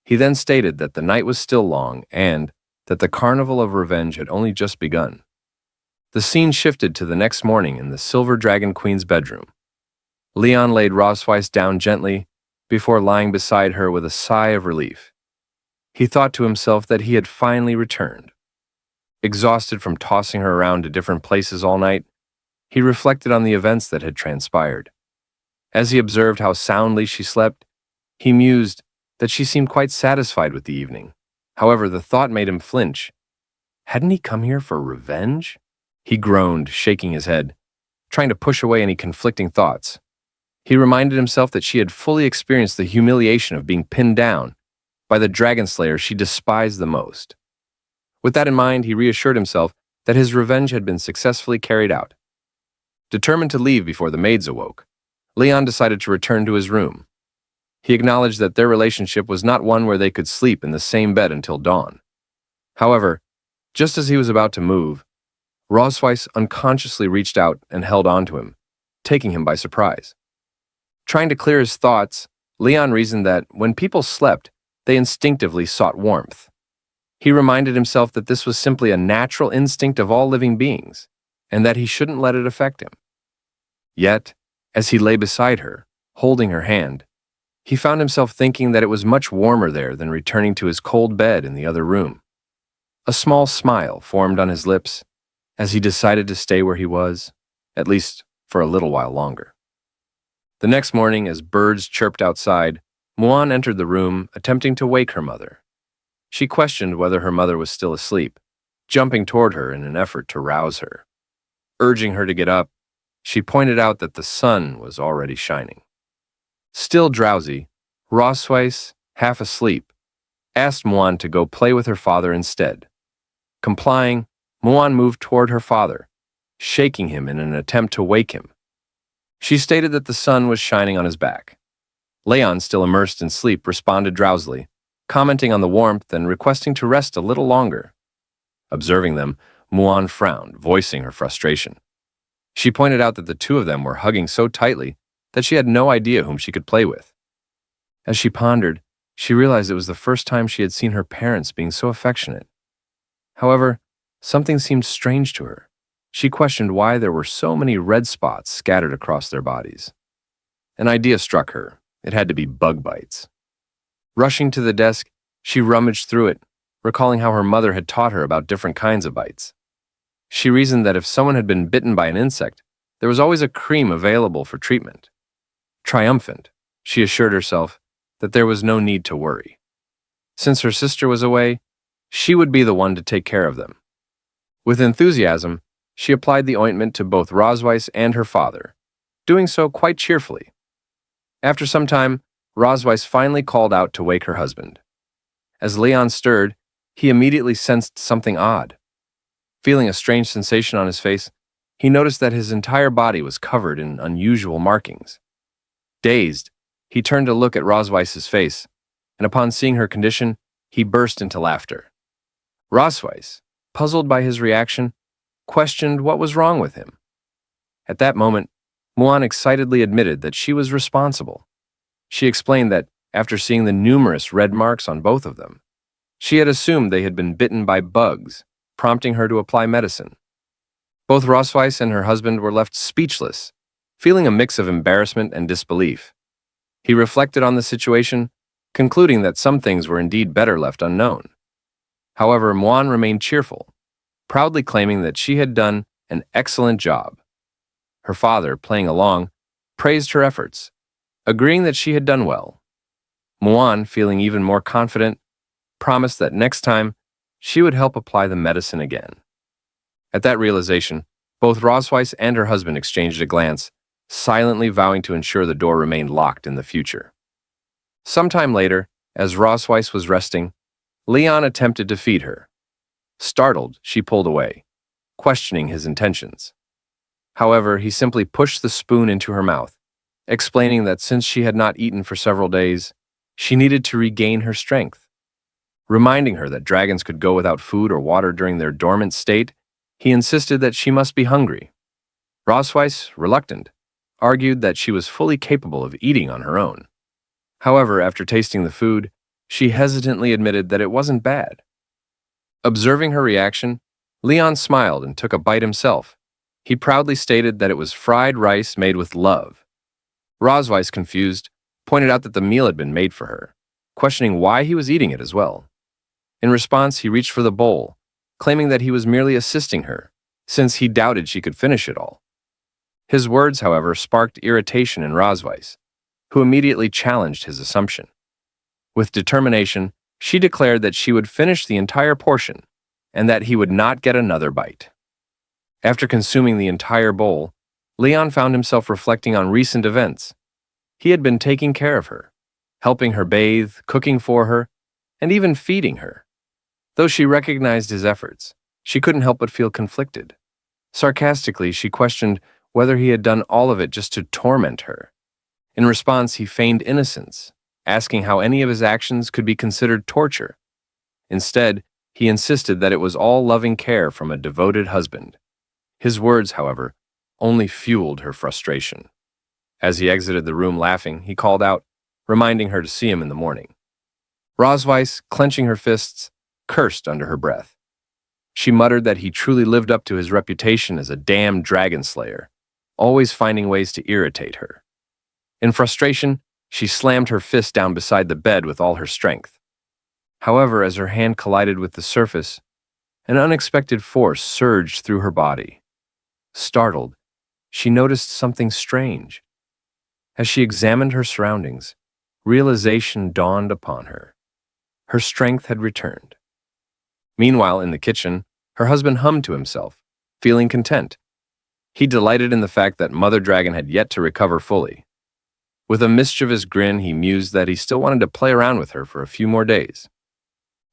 He then stated that the night was still long and that the carnival of revenge had only just begun. The scene shifted to the next morning in the Silver Dragon Queen's bedroom. Leon laid Rosweiss down gently before lying beside her with a sigh of relief. He thought to himself that he had finally returned. Exhausted from tossing her around to different places all night, he reflected on the events that had transpired. As he observed how soundly she slept, he mused that she seemed quite satisfied with the evening. However, the thought made him flinch. Hadn't he come here for revenge? He groaned, shaking his head, trying to push away any conflicting thoughts. He reminded himself that she had fully experienced the humiliation of being pinned down by the dragon slayer she despised the most. With that in mind, he reassured himself that his revenge had been successfully carried out. Determined to leave before the maids awoke, Leon decided to return to his room. He acknowledged that their relationship was not one where they could sleep in the same bed until dawn. However, just as he was about to move, Rosweiss unconsciously reached out and held on to him, taking him by surprise. Trying to clear his thoughts, Leon reasoned that when people slept, they instinctively sought warmth. He reminded himself that this was simply a natural instinct of all living beings, and that he shouldn't let it affect him. Yet, as he lay beside her, holding her hand, he found himself thinking that it was much warmer there than returning to his cold bed in the other room. A small smile formed on his lips as he decided to stay where he was, at least for a little while longer. The next morning, as birds chirped outside, Muan entered the room, attempting to wake her mother. She questioned whether her mother was still asleep, jumping toward her in an effort to rouse her. Urging her to get up, she pointed out that the sun was already shining. Still drowsy, Rosweiss, half asleep, asked Muan to go play with her father instead. Complying, Muan moved toward her father, shaking him in an attempt to wake him. She stated that the sun was shining on his back. Leon, still immersed in sleep, responded drowsily, commenting on the warmth and requesting to rest a little longer. Observing them, Muan frowned, voicing her frustration. She pointed out that the two of them were hugging so tightly that she had no idea whom she could play with. As she pondered, she realized it was the first time she had seen her parents being so affectionate. However, something seemed strange to her. She questioned why there were so many red spots scattered across their bodies. An idea struck her. It had to be bug bites. Rushing to the desk, she rummaged through it, recalling how her mother had taught her about different kinds of bites. She reasoned that if someone had been bitten by an insect, there was always a cream available for treatment. Triumphant, she assured herself that there was no need to worry. Since her sister was away, she would be the one to take care of them. With enthusiasm, she applied the ointment to both Rosweiss and her father, doing so quite cheerfully. After some time, Rosweiss finally called out to wake her husband. As Leon stirred, he immediately sensed something odd. Feeling a strange sensation on his face, he noticed that his entire body was covered in unusual markings. Dazed, he turned to look at Rosweiss's face, and upon seeing her condition, he burst into laughter. Rosweiss, puzzled by his reaction, questioned what was wrong with him. At that moment, Muan excitedly admitted that she was responsible. She explained that, after seeing the numerous red marks on both of them, she had assumed they had been bitten by bugs, prompting her to apply medicine. Both Rosweiss and her husband were left speechless, feeling a mix of embarrassment and disbelief. He reflected on the situation, concluding that some things were indeed better left unknown. However, Muan remained cheerful, proudly claiming that she had done an excellent job. Her father, playing along, praised her efforts, agreeing that she had done well. Muan, feeling even more confident, promised that next time she would help apply the medicine again. At that realization, both Rosweiss and her husband exchanged a glance, silently vowing to ensure the door remained locked in the future. Sometime later, as Rosweiss was resting, Leon attempted to feed her. Startled, she pulled away, questioning his intentions. However, he simply pushed the spoon into her mouth, explaining that since she had not eaten for several days, she needed to regain her strength. Reminding her that dragons could go without food or water during their dormant state, he insisted that she must be hungry. Rosweiss, reluctant, argued that she was fully capable of eating on her own. However, after tasting the food, she hesitantly admitted that it wasn't bad. Observing her reaction, Leon smiled and took a bite himself. He proudly stated that it was fried rice made with love. Rosweiss, confused, pointed out that the meal had been made for her, questioning why he was eating it as well. In response, he reached for the bowl, claiming that he was merely assisting her, since he doubted she could finish it all. His words, however, sparked irritation in Rosweiss, who immediately challenged his assumption. With determination, she declared that she would finish the entire portion and that he would not get another bite. After consuming the entire bowl, Leon found himself reflecting on recent events. He had been taking care of her, helping her bathe, cooking for her, and even feeding her. Though she recognized his efforts, she couldn't help but feel conflicted. Sarcastically, she questioned whether he had done all of it just to torment her. In response, he feigned innocence, asking how any of his actions could be considered torture. Instead, he insisted that it was all loving care from a devoted husband. His words, however, only fueled her frustration. As he exited the room laughing, he called out, reminding her to see him in the morning. Rosweiss, clenching her fists, cursed under her breath. She muttered that he truly lived up to his reputation as a damned dragon slayer, always finding ways to irritate her. In frustration, she slammed her fist down beside the bed with all her strength. However, as her hand collided with the surface, an unexpected force surged through her body. Startled, she noticed something strange. As she examined her surroundings, realization dawned upon her. Her strength had returned. Meanwhile, in the kitchen, her husband hummed to himself, feeling content. He delighted in the fact that Mother Dragon had yet to recover fully. With a mischievous grin, he mused that he still wanted to play around with her for a few more days.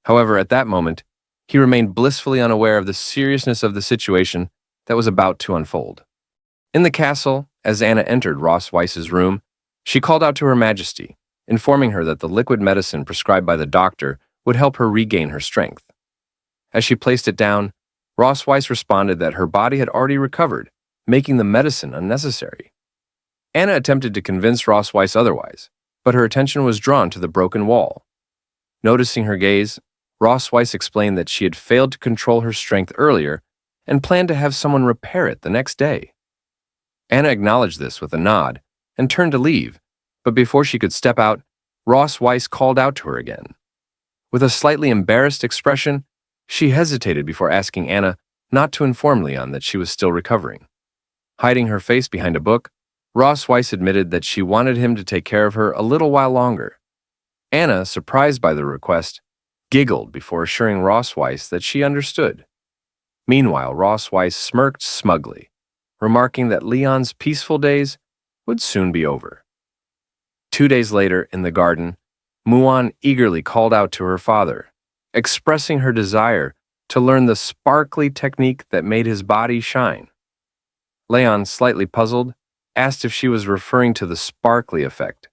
However, at that moment, he remained blissfully unaware of the seriousness of the situation that was about to unfold. In the castle, as Anna entered Rosweiss's room, she called out to Her Majesty, informing her that the liquid medicine prescribed by the doctor would help her regain her strength. As she placed it down, Rosweiss responded that her body had already recovered, making the medicine unnecessary. Anna attempted to convince Rosweiss otherwise, but her attention was drawn to the broken wall. Noticing her gaze, Rosweiss explained that she had failed to control her strength earlier and planned to have someone repair it the next day. Anna acknowledged this with a nod and turned to leave, but before she could step out, Rosweiss called out to her again. With a slightly embarrassed expression, she hesitated before asking Anna not to inform Leon that she was still recovering. Hiding her face behind a book, Rosweiss admitted that she wanted him to take care of her a little while longer. Anna, surprised by the request, giggled before assuring Rosweiss that she understood. Meanwhile, Rosweiss smirked smugly, remarking that Leon's peaceful days would soon be over. 2 days later, in the garden, Muan eagerly called out to her father, expressing her desire to learn the sparkly technique that made his body shine. Leon, slightly puzzled, asked if she was referring to the sparkly effect,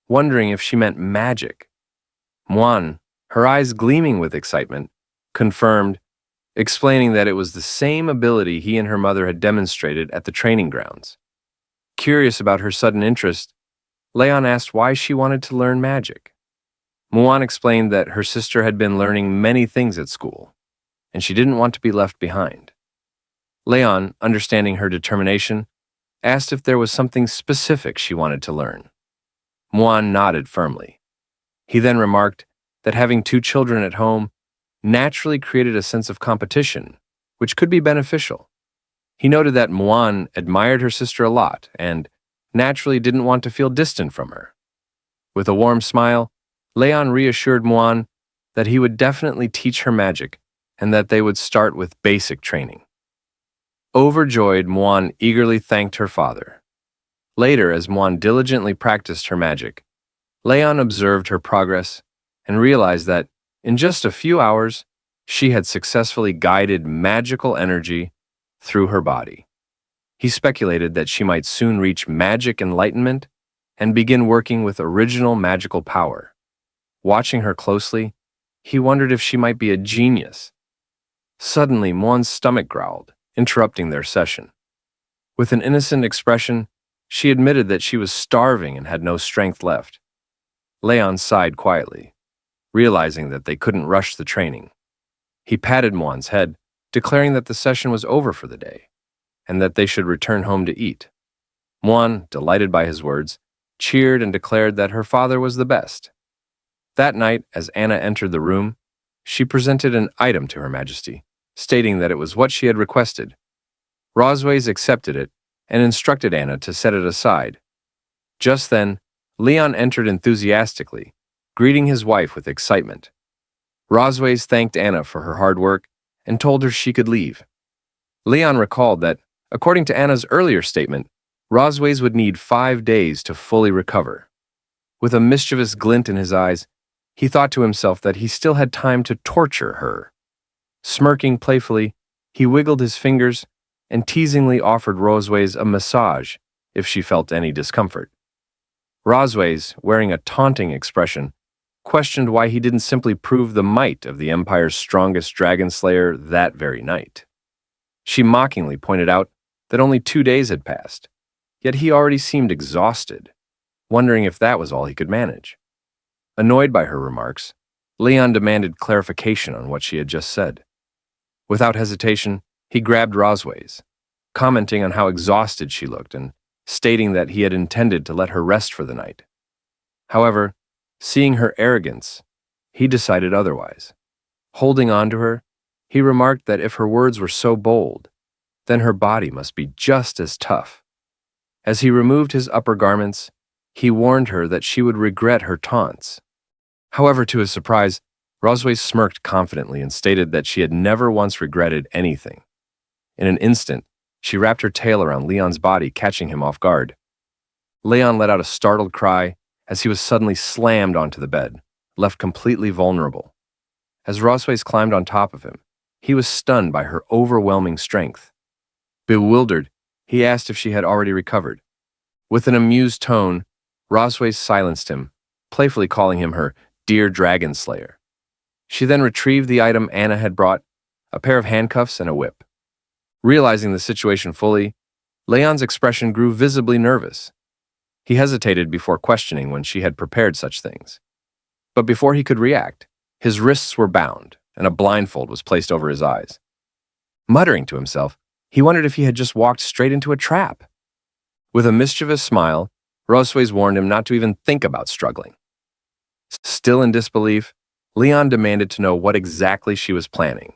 wondering if she meant magic. Muan, her eyes gleaming with excitement, confirmed, explaining that it was the same ability he and her mother had demonstrated at the training grounds. Curious about her sudden interest, Leon asked why she wanted to learn magic. Muan explained that her sister had been learning many things at school, and she didn't want to be left behind. Leon, understanding her determination, asked if there was something specific she wanted to learn. Muan nodded firmly. He then remarked that having two children at home naturally created a sense of competition, which could be beneficial. He noted that Muan admired her sister a lot and naturally didn't want to feel distant from her. With a warm smile, Leon reassured Muan that he would definitely teach her magic and that they would start with basic training. Overjoyed, Muan eagerly thanked her father. Later, as Muan diligently practiced her magic, Leon observed her progress and realized that, in just a few hours, she had successfully guided magical energy through her body. He speculated that she might soon reach magic enlightenment and begin working with original magical power. Watching her closely, he wondered if she might be a genius. Suddenly, Muan's stomach growled, interrupting their session. With an innocent expression, she admitted that she was starving and had no strength left. Leon sighed quietly, realizing that they couldn't rush the training. He patted Muan's head, declaring that the session was over for the day, and that they should return home to eat. Muan, delighted by his words, cheered and declared that her father was the best. That night, as Anna entered the room, she presented an item to Her Majesty, stating that it was what she had requested. Rosways accepted it and instructed Anna to set it aside. Just then, Leon entered enthusiastically, greeting his wife with excitement. Rosways thanked Anna for her hard work and told her she could leave. Leon recalled that, according to Anna's earlier statement, Rosways would need 5 days to fully recover. With a mischievous glint in his eyes, he thought to himself that he still had time to torture her. Smirking playfully, he wiggled his fingers and teasingly offered Rosways a massage if she felt any discomfort. Rosways, wearing a taunting expression, questioned why he didn't simply prove the might of the Empire's strongest dragon slayer that very night. She mockingly pointed out that only 2 days had passed, yet he already seemed exhausted, wondering if that was all he could manage. Annoyed by her remarks, Leon demanded clarification on what she had just said. Without hesitation, he grabbed Rosways, commenting on how exhausted she looked and stating that he had intended to let her rest for the night. However, seeing her arrogance, he decided otherwise. Holding on to her, he remarked that if her words were so bold, then her body must be just as tough. As he removed his upper garments, he warned her that she would regret her taunts. However, to his surprise, Rosways smirked confidently and stated that she had never once regretted anything. In an instant, she wrapped her tail around Leon's body, catching him off guard. Leon let out a startled cry as he was suddenly slammed onto the bed, left completely vulnerable. As Rosways climbed on top of him, he was stunned by her overwhelming strength. Bewildered, he asked if she had already recovered. With an amused tone, Rosways silenced him, playfully calling him her dear dragon slayer. She then retrieved the item Anna had brought, a pair of handcuffs and a whip. Realizing the situation fully, Leon's expression grew visibly nervous. He hesitated before questioning when she had prepared such things. But before he could react, his wrists were bound and a blindfold was placed over his eyes. Muttering to himself, he wondered if he had just walked straight into a trap. With a mischievous smile, Rosways warned him not to even think about struggling. Still in disbelief, Leon demanded to know what exactly she was planning.